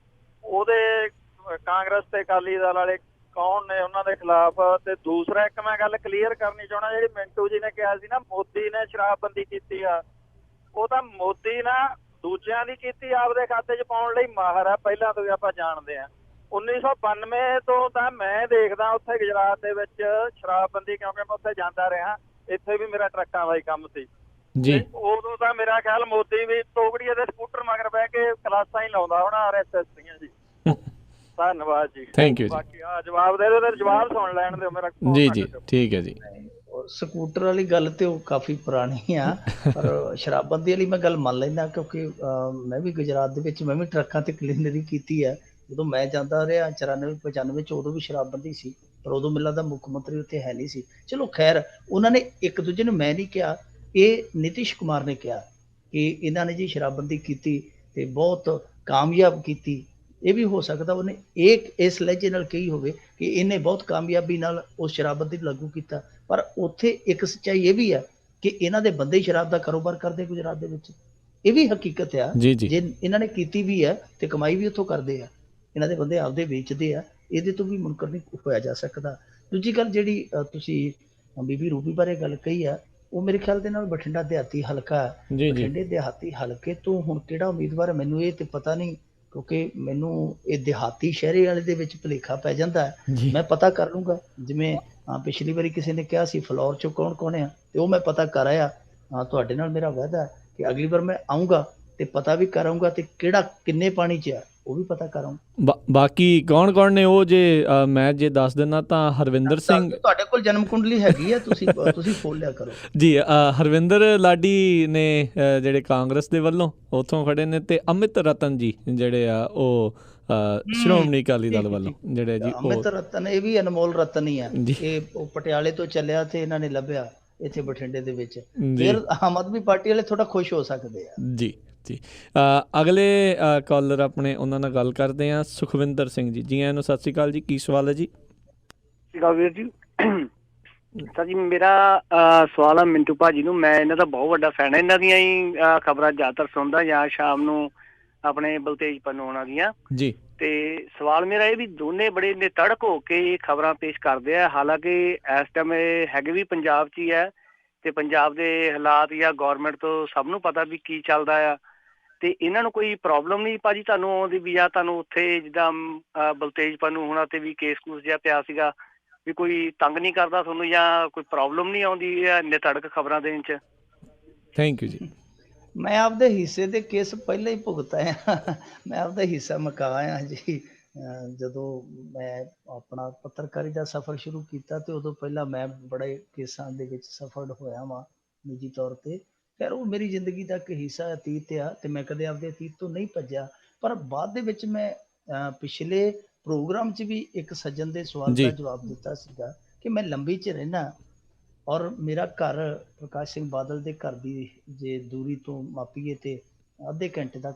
ਉਹਦੇ ਕਾਂਗਰਸ ਤੇ ਅਕਾਲੀ ਦਲ ਵਾਲੇ ਕੌਣ ਨੇ ਉਹਨਾਂ ਦੇ ਖਿਲਾਫ? ਤੇ ਦੂਸਰਾ ਇੱਕ ਮੈਂ ਗੱਲ ਕਲੀਅਰ ਕਰਨੀ ਚਾਹੁੰਦਾ, ਜਿਹੜੀ ਮਿੰਟੂ ਜੀ ਨੇ ਕਿਹਾ ਸੀ ਨਾ ਮੋਦੀ ਨੇ ਸ਼ਰਾਬਬੰਦੀ ਕੀਤੀ ਆ, ਉਹ ਤਾਂ ਮੋਦੀ ਨਾ ਦੂਜਿਆਂ ਦੀ ਕੀਤੀ, ਆਪਦੇ ਖਾਤੇ 'ਚ ਪਾਉਣ ਲਈ ਮਾਹਰ ਆ, ਪਹਿਲਾਂ ਤੋਂ ਵੀ ਆਪਾਂ ਜਾਣਦੇ ਆ। 1992 ਤੋਂ ਤਾਂ ਮੈਂ ਦੇਖਦਾ ਉੱਥੇ ਗੁਜਰਾਤ ਦੇ ਵਿੱਚ ਸ਼ਰਾਬਬੰਦੀ, ਕਿਉਂਕਿ ਮੈਂ ਉੱਥੇ ਜਾਂਦਾ ਰਿਹਾ, ਇੱਥੇ ਵੀ ਮੇਰਾ ਟਰੱਕਾਂ ਦਾ ਹੀ ਕੰਮ ਸੀ ਜੀ। ਉਦੋਂ ਤਾਂ ਮੇਰਾ ਖਿਆਲ ਮੋਦੀ ਵੀ ਤੋਗੜੀਏ ਦੇ ਸਕੂਟਰ ਮਗਰ ਬਹਿ ਕੇ ਕਲਾਸਾਂ ਹੀ ਲਾਉਂਦਾ ਹੋਣਾ RSS ਦੀਆਂ ਜੀ। ਧੰਨਵਾਦ ਜੀ, ਥੈਂਕ ਯੂ। ਬਾਕੀ ਆ ਜਵਾਬ ਦੇ ਦਿਓ ਤੇ ਜਵਾਬ ਸੁਣ ਲੈਣ ਦਿਓ ਮੇਰਾ। ਜੀ ਜੀ ਠੀਕ ਹੈ ਜੀ। ਸਕੂਟਰ ਵਾਲੀ ਗੱਲ ਤੇ ਉਹ ਕਾਫੀ ਪੁਰਾਣੀ ਆ, ਪਰ ਸ਼ਰਾਬਬੰਦੀ ਵਾਲੀ ਮੈਂ ਗੱਲ ਮੰਨ ਲੈਂਦਾ, ਕਿਉਂਕਿ ਮੈਂ ਵੀ ਗੁਜਰਾਤ ਦੇ ਵਿੱਚ ਮੈਂ ਵੀ ਟਰੱਕਾਂ ਤੇ ਕਲੀਨਰੀ ਕੀਤੀ ਹੈ। ਜਦੋਂ ਮੈਂ ਜਾਂਦਾ ਰਿਹਾ 94-95 'ਚ, ਉਦੋਂ ਵੀ ਸ਼ਰਾਬਬੰਦੀ ਸੀ, ਪਰ ਉਦੋਂ ਮੈਨੂੰ ਲੱਗਦਾ ਮੁੱਖ ਮੰਤਰੀ ਉੱਥੇ ਹੈ ਨਹੀਂ ਸੀ। ਚਲੋ ਖੈਰ, ਉਹਨਾਂ ਨੇ ਇੱਕ ਦੂਜੇ ਨੂੰ, ਮੈਂ ਨਹੀਂ ਕਿਹਾ, ਇਹ ਨਿਤਿਸ਼ ਕੁਮਾਰ ਨੇ ਕਿਹਾ ਕਿ ਇਹਨਾਂ ਨੇ ਜੀ ਸ਼ਰਾਬਬੰਦੀ ਕੀਤੀ ਤੇ ਬਹੁਤ ਕਾਮਯਾਬ ਕੀਤੀ। ਇਹ ਵੀ ਹੋ ਸਕਦਾ ਉਹਨੇ ਇਸ ਲਹਿਜੇ ਨਾਲ ਕਹੀ ਹੋਵੇ ਕਿ ਇਹਨੇ ਬਹੁਤ ਕਾਮਯਾਬੀ ਨਾਲ ਉਸ ਸ਼ਰਾਬਬੰਦੀ ਨੂੰ ਲਾਗੂ ਕੀਤਾ, ਪਰ ਉੱਥੇ ਇੱਕ ਸੱਚਾਈ ਇਹ ਵੀ ਆ ਕਿ ਇਹਨਾਂ ਦੇ ਬੰਦੇ ਹੀ ਸ਼ਰਾਬ ਦਾ ਕਾਰੋਬਾਰ ਕਰਦੇ ਗੁਜਰਾਤ ਦੇ ਵਿੱਚ। ਇਹ ਵੀ ਹਕੀਕਤ ਆ। ਜੇ ਇਹਨਾਂ ਨੇ ਕੀਤੀ ਵੀ ਹੈ ਤੇ ਕਮਾਈ ਵੀ ਉੱਥੋਂ ਕਰਦੇ ਆ, ਇਹਨਾਂ ਦੇ ਬੰਦੇ ਆਪਦੇ ਵੇਚਦੇ ਆ, ਇਹਦੇ ਤੋਂ ਵੀ ਮੁਨਕਰ ਨਹੀਂ ਹੋਇਆ ਜਾ ਸਕਦਾ। ਦੂਜੀ ਗੱਲ ਜਿਹੜੀ ਤੁਸੀਂ ਬੀਬੀ ਰੂਬੀ ਬਾਰੇ ਗੱਲ ਕਹੀ ਆ, ਉਹ ਮੇਰੇ ਖਿਆਲ ਦੇ ਨਾਲ ਬਠਿੰਡਾ ਦਿਹਾਤੀ ਹਲਕਾ, ਬਠਿੰਡੇ ਦਿਹਾਤੀ ਹਲਕੇ ਤੋਂ ਹੁਣ ਕਿਹੜਾ ਉਮੀਦਵਾਰ ਮੈਨੂੰ ਇਹ ਤੇ ਪਤਾ ਨਹੀਂ, ਕਿਉਂਕਿ ਮੈਨੂੰ ਇਹ ਦਿਹਾਤੀ ਸ਼ਹਿਰੇ ਵਾਲੇ ਦੇ ਵਿੱਚ ਭੁਲੇਖਾ ਪੈ ਜਾਂਦਾ। ਮੈਂ ਪਤਾ ਕਰ ਲੂੰਗਾ, ਜਿਵੇਂ ਪਿਛਲੀ ਵਾਰੀ ਕਿਸੇ ਨੇ ਕਿਹਾ ਸੀ ਫਲੋਰ 'ਚੋਂ ਕੌਣ ਆ, ਤੇ ਉਹ ਮੈਂ ਪਤਾ ਕਰ ਆਇਆ। ਤੁਹਾਡੇ ਨਾਲ ਮੇਰਾ ਵਾਅਦਾ ਕਿ ਅਗਲੀ ਵਾਰ ਮੈਂ ਆਊਂਗਾ ਤੇ ਪਤਾ ਵੀ ਕਰਾਂਗਾ, ਤੇ ਕਿਹੜਾ ਕਿੰਨੇ ਪਾਣੀ 'ਚ ਆ ਉਹ ਵੀ ਪਤਾ ਕਰਾਂਗਾ। ਬਾਕੀ ਕੌਣ ਨੇ ਉਹ, ਜੇ ਮੈਂ ਜੇ ਦੱਸ ਦਿੰਦਾ ਤਾਂ ਹਰਵਿੰਦਰ ਸਿੰਘ, ਤੁਹਾਡੇ ਕੋਲ ਜਨਮ ਕੁੰਡਲੀ ਹੈਗੀ ਆ, ਤੁਸੀਂ ਫੋਲ ਲਿਆ ਕਰੋ ਜੀ। ਹਰਵਿੰਦਰ ਲਾਡੀ ਨੇ ਜਿਹੜੇ ਕਾਂਗਰਸ ਦੇ ਵੱਲੋਂ ਉੱਥੋਂ ਖੜੇ ਨੇ, ਤੇ ਅਮਿਤ ਰਤਨ ਜੀ ਜਿਹੜੇ ਆ ਉਹ ਸ਼੍ਰੋਮਣੀ ਅਕਾਲੀ ਦਲ ਵੱਲੋਂ ਜਿਹੜੇ ਜੀ। ਅਮਿਤ ਰਤਨ ਇਹ ਵੀ ਅਨਮੋਲ ਰਤਨ ਹੀ ਆ, ਇਹ ਪਟਿਆਲੇ ਤੋਂ ਚੱਲਿਆ ਤੇ ਇਹਨਾਂ ਨੇ ਲੱਭਿਆ ਇੱਥੇ ਬਠਿੰਡੇ ਦੇ ਵਿੱਚ। ਫਿਰ ਆਮ ਆਦਮੀ ਪਾਰਟੀ ਵਾਲੇ ਥੋੜਾ ਖੁਸ਼ ਹੋ ਸਕਦੇ ਆ ਜੀ ਜੀ। ਅਗਲੇ ਕਾਲਰ ਆਪਣੇ, ਉਹਨਾਂ ਨਾਲ ਗੱਲ ਕਰਦੇ ਆ। ਸੁਖਵਿੰਦਰ ਸਿੰਘ ਜੀ, ਜੀ ਆਇਆਂ ਨੂੰ, ਸਤਿ ਸ਼੍ਰੀ ਅਕਾਲ ਜੀ। ਕੀ ਸਵਾਲ ਹੈ ਜੀ? ਸਤਿ ਸ਼੍ਰੀ ਅਕਾਲ ਵੀਰ ਜੀ। ਸਰ ਜੀ, ਮੇਰਾ ਸਵਾਲ ਆ ਮਿੰਟੂ ਭਾਜੀ ਨੂੰ। ਮੈਂ ਇਹਨਾਂ ਦਾ ਬਹੁਤ ਵੱਡਾ ਫੈਨ ਹੈ, ਇਹਨਾਂ ਦੀਆਂ ਹੀ ਖਬਰਾਂ ਜ਼ਿਆਦਾਤਰ ਸੁਣਦਾ ਜਾਂ ਸ਼ਾਮ ਨੂੰ ਆਪਣੇ ਬਲਤੇਜ ਪੰਨੂ ਉਹਨਾਂ ਦੀਆਂ ਜੀ। ਤੇ ਸਵਾਲ ਮੇਰਾ ਇਹ ਵੀ, ਦੋਨੇ ਬੜੇ ਨਿਤੜਕ ਹੋ ਕੇ ਖਬਰਾਂ ਪੇਸ਼ ਕਰਦੇ ਆ, ਹਾਲਾਂਕਿ ਇਸ ਟਾਈਮ ਇਹ ਹੈਗੇ ਵੀ ਪੰਜਾਬ 'ਚ ਹੀ ਹੈ, ਤੇ ਪੰਜਾਬ ਦੇ ਹਾਲਾਤ ਜਾਂ ਗੌਰਮੈਂਟ ਤੋਂ ਸਭ ਨੂੰ ਪਤਾ ਵੀ ਕੀ ਚੱਲਦਾ ਆ, ਤੇ ਇਹਨਾਂ ਨੂੰ ਕੋਈ ਪ੍ਰੋਬਲਮ ਨਹੀਂ ਭਾਜੀ ਤੁਹਾਨੂੰ ਆਉਂਦੀ ਵੀ, ਜਾਂ ਤੁਹਾਨੂੰ ਉੱਥੇ ਜਿੱਦਾਂ ਬਲਤੇਜ ਪੰਨੂ ਹੋਣਾ ਤੇ ਵੀ ਕੇਸ ਕੂਸ ਜਿਹਾ ਪਿਆ ਸੀਗਾ, ਵੀ ਕੋਈ ਤੰਗ ਨਹੀਂ ਕਰਦਾ ਤੁਹਾਨੂੰ, ਜਾਂ ਕੋਈ ਪ੍ਰੋਬਲਮ ਨਹੀਂ ਆਉਂਦੀ ਨਿਤੜਕ ਖਬਰਾਂ ਦੇਣ 'ਚ? ਥੈਂਕ ਯੂ ਜੀ। ਮੈਂ ਆਪਦੇ ਹਿੱਸੇ ਦੇ ਕੇਸ ਪਹਿਲਾਂ ਹੀ ਭੁਗਤ ਆਇਆ। ਮੈਂ ਆਪਦਾ ਹਿੱਸਾ ਮੁਕਾ ਆਇਆ ਜੀ। ਜਦੋਂ ਮੈਂ ਆਪਣਾ ਪੱਤਰਕਾਰੀ ਦਾ ਸਫ਼ਰ ਸ਼ੁਰੂ ਕੀਤਾ ਤੇ ਉਦੋਂ ਪਹਿਲਾਂ ਮੈਂ ਬੜੇ ਕੇਸਾਂ ਦੇ ਵਿੱਚ ਸਫਲ ਹੋਇਆ ਵਾਂ ਨਿੱਜੀ ਤੌਰ 'ਤੇ। ਖੈਰ ਉਹ ਮੇਰੀ ਜ਼ਿੰਦਗੀ ਦਾ ਇੱਕ ਹਿੱਸਾ ਅਤੀਤ ਆ ਅਤੇ ਮੈਂ ਕਦੇ ਆਪਦੇ ਅਤੀਤ ਤੋਂ ਨਹੀਂ ਭੱਜਿਆ। ਪਰ ਬਾਅਦ ਦੇ ਵਿੱਚ ਮੈਂ ਪਿਛਲੇ ਪ੍ਰੋਗਰਾਮ 'ਚ ਵੀ ਇੱਕ ਸੱਜਣ ਦੇ ਸਵਾਲ ਦਾ ਜਵਾਬ ਦਿੱਤਾ ਸੀਗਾ ਕਿ ਮੈਂ ਲੰਬੀ 'ਚ ਰਹਿਣਾ ਔਰ ਮੇਰਾ ਘਰ ਪ੍ਰਕਾਸ਼ ਸਿੰਘ ਬਾਦਲ ਦੇ ਘਰ ਦੀ ਜੇ ਦੂਰੀ ਤੋਂ ਮਾਪੀਏ ਤੇ ਅੱਧੇ ਘੰਟੇ ਦਾ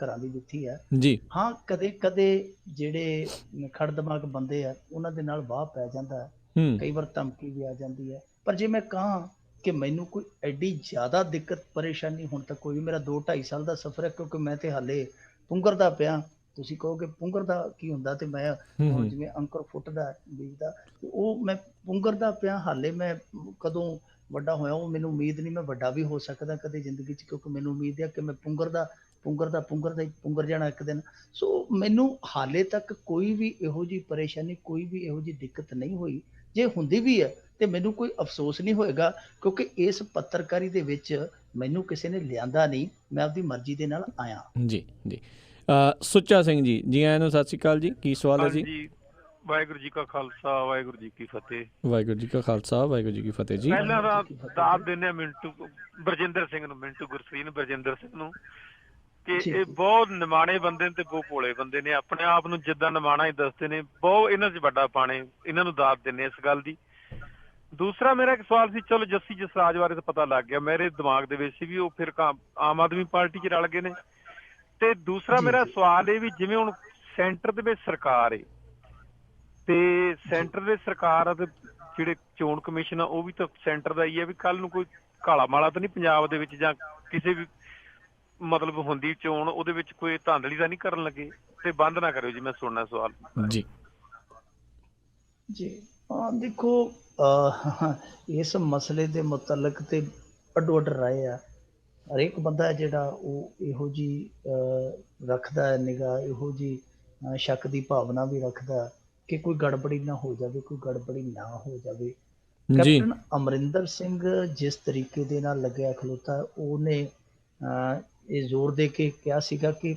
ਘਰਾਂ ਦੀ ਵਿੱਥੀ ਹੈ ਜੀ। ਹਾਂ, ਕਦੇ ਕਦੇ ਜਿਹੜੇ ਖੜ ਦਿਮਾਗ ਬੰਦੇ ਆ ਉਹਨਾਂ ਦੇ ਨਾਲ ਵਾਹ ਪੈ ਜਾਂਦਾ ਹੈ, ਕਈ ਵਾਰ ਧਮਕੀ ਵੀ ਆ ਜਾਂਦੀ ਹੈ। ਪਰ ਜੇ ਮੈਂ ਕਹਾਂ ਕਿ ਮੈਨੂੰ ਕੋਈ ਐਡੀ ਜ਼ਿਆਦਾ ਦਿੱਕਤ ਪਰੇਸ਼ਾਨੀ ਹੁਣ ਤੱਕ ਕੋਈ, ਮੇਰਾ 2-2.5 ਸਾਲ ਦਾ ਸਫ਼ਰ ਹੈ, ਕਿਉਂਕਿ ਮੈਂ ਤੇ ਹਾਲੇ ਪੁੰਗਰਦਾ ਪਿਆ। ਤੁਸੀਂ ਕਹੋਗੇ ਪੁੰਗਰ ਦਾ ਕੀ ਹੁੰਦਾ, ਤੇ ਮੈਂ ਹੁਣ ਜਿਵੇਂ ਅੰਕੁਰ ਫੁੱਟਦਾ ਬੀਜਦਾ, ਉਹ ਮੈਂ ਪੁੰਗਰਦਾ ਪਿਆ ਹਾਲੇ। ਮੈਂ ਕਦੋਂ ਵੱਡਾ ਹੋਇਆ ਉਹ ਮੈਨੂੰ ਉਮੀਦ ਨਹੀਂ, ਮੈਂ ਵੱਡਾ ਵੀ ਹੋ ਸਕਦਾ ਕਦੇ ਜ਼ਿੰਦਗੀ 'ਚ, ਕਿਉਂਕਿ ਮੈਨੂੰ ਉਮੀਦ ਹੈ ਕਿ ਮੈਂ ਪੁੰਗਰ ਜਾਣਾ ਇੱਕ ਦਿਨ। ਸੋ ਮੈਨੂੰ ਹਾਲੇ ਤੱਕ ਕੋਈ ਵੀ ਇਹੋ ਜਿਹੀ ਪਰੇਸ਼ਾਨੀ, ਕੋਈ ਵੀ ਇਹੋ ਜਿਹੀ ਦਿੱਕਤ ਨਹੀਂ ਹੋਈ। ਜੇ ਹੁੰਦੀ ਵੀ ਹੈ ਤੇ ਮੈਨੂੰ ਕੋਈ ਅਫਸੋਸ ਨਹੀਂ ਹੋਏਗਾ, ਕਿਉਂਕਿ ਇਸ ਪੱਤਰਕਾਰੀ ਦੇ ਵਿੱਚ ਮੈਨੂੰ ਕਿਸੇ ਨੇ ਲਿਆਂਦਾ ਨਹੀਂ, ਮੈਂ ਆਪਦੀ ਮਰਜ਼ੀ ਦੇ ਨਾਲ ਆਇਆ। ਜੀ ਜੀ। ਸੁੱਚਾ ਸਿੰਘ ਜੀ, ਜੀ ਆਇਆਂ ਨੂੰ ਸਤਿ ਸ਼੍ਰੀ ਅਕਾਲ ਜੀ। ਕੀ ਸਵਾਲ ਹੈ ਜੀ? ਵਾਹਿਗੁਰੂ ਜੀ ਕਾ ਖਾਲਸਾ, ਵਾਹਿਗੁਰੂ ਜੀ ਕੀ ਫਤਿਹ। ਵਾਹਿਗੁਰੂ ਜੀ ਕਾ ਖਾਲਸਾ, ਵਾਹਿਗੁਰੂ ਜੀ ਕੀ ਫਤਿਹ ਜੀ। ਪਹਿਲਾਂ ਤਾਂ ਦਾਤ ਦਿੰਦੇ ਮਿੰਟੂ ਬਰਜਿੰਦਰ ਸਿੰਘ ਨੂੰ, ਮਿੰਟੂ ਗੁਰਸਰੀਨ ਬਰਜਿੰਦਰ ਸਿੰਘ ਨੂੰ, ਕਿ ਇਹ ਬਹੁਤ ਨਿਮਾਣੇ ਬੰਦੇ ਨੇ ਤੇ ਬਹੁਤ ਭੋਲੇ ਬੰਦੇ ਨੇ, ਆਪਣੇ ਆਪ ਨੂੰ ਜਿੱਦਾਂ ਨਿਮਾਣਾ ਹੀ ਦੱਸਦੇ ਨੇ। ਬਹੁਤ ਇਹਨਾਂ 'ਚ ਵੱਡਾ ਪਾਣੇ, ਇਹਨਾਂ ਨੂੰ ਦਾਤ ਦਿੰਦੇ ਇਸ ਗੱਲ ਦੀ। ਦੂਸਰਾ ਮੇਰਾ ਇੱਕ ਸਵਾਲ ਸੀ, ਚਲੋ ਜੱਸੀ ਜਸਰਾਜ ਬਾਰੇ ਤਾਂ ਪਤਾ ਲੱਗ ਗਿਆ, ਮੇਰੇ ਦਿਮਾਗ ਦੇ ਵਿੱਚ ਸੀ ਵੀ ਉਹ ਫਿਰ ਆਮ ਆਦਮੀ ਪਾਰਟੀ 'ਚ ਰਲ ਗਏ ਨੇ। ਤੇ ਦੂਸਰਾ ਮੇਰਾ ਸਵਾਲ ਇਹ ਵੀ, ਜਿਵੇਂ ਹੁਣ ਸੈਂਟਰ ਦੇ ਵਿੱਚ ਸਰਕਾਰ ਏ ਤੇ ਸੈਂਟਰ ਦੇ ਸਰਕਾਰ ਅਤੇ ਜਿਹੜੇ ਚੋਣ ਕਮਿਸ਼ਨ ਆ ਉਹ ਵੀ ਤਾਂ ਸੈਂਟਰ ਦਾ ਹੀ ਹੈ, ਵੀ ਕੱਲ ਨੂੰ ਕੋਈ ਕਾਲਾ ਮਾਲਾ ਤਾਂ ਨਹੀਂ ਪੰਜਾਬ ਦੇ ਵਿੱਚ, ਜਾਂ ਕਿਸੇ ਵੀ ਮਤਲਬ ਹੁੰਦੀ ਚੋਣ ਉਹਦੇ ਵਿੱਚ ਕੋਈ ਧਾਂਦਲੀ ਤਾਂ ਨਹੀਂ ਕਰਨ ਲੱਗੇ? ਤੇ ਬੰਦ ਨਾ ਕਰਿਓ ਜੀ, ਮੈਂ ਸੁਣਨਾ ਸਵਾਲ ਜੀ। ਜੀ ਦੇਖੋ, ਇਸ ਮਸਲੇ ਦੇ ਮੁਤਲਕ ਤੇ ਅੱਡੋ ਅੱਡ ਰਾਏ ਆ। ਹਰੇਕ ਬੰਦਾ ਜਿਹੜਾ ਉਹ ਇਹੋ ਜਿਹੀ ਰੱਖਦਾ ਹੈ ਨਿਗਾਹ, ਇਹੋ ਜਿਹੀ ਸ਼ੱਕ ਦੀ ਭਾਵਨਾ ਵੀ ਰੱਖਦਾ ਕਿ ਕੋਈ ਗੜਬੜੀ ਨਾ ਹੋ ਜਾਵੇ, ਕੋਈ ਗੜਬੜੀ ਨਾ ਹੋ ਜਾਵੇ। ਕੈਪਟਨ ਅਮਰਿੰਦਰ ਸਿੰਘ ਜਿਸ ਤਰੀਕੇ ਦੇ ਨਾਲ ਲੱਗਿਆ ਖਲੋਤਾ, ਉਹਨੇ ਇਹ ਜ਼ੋਰ ਦੇ ਕੇ ਕਿਹਾ ਸੀਗਾ ਕਿ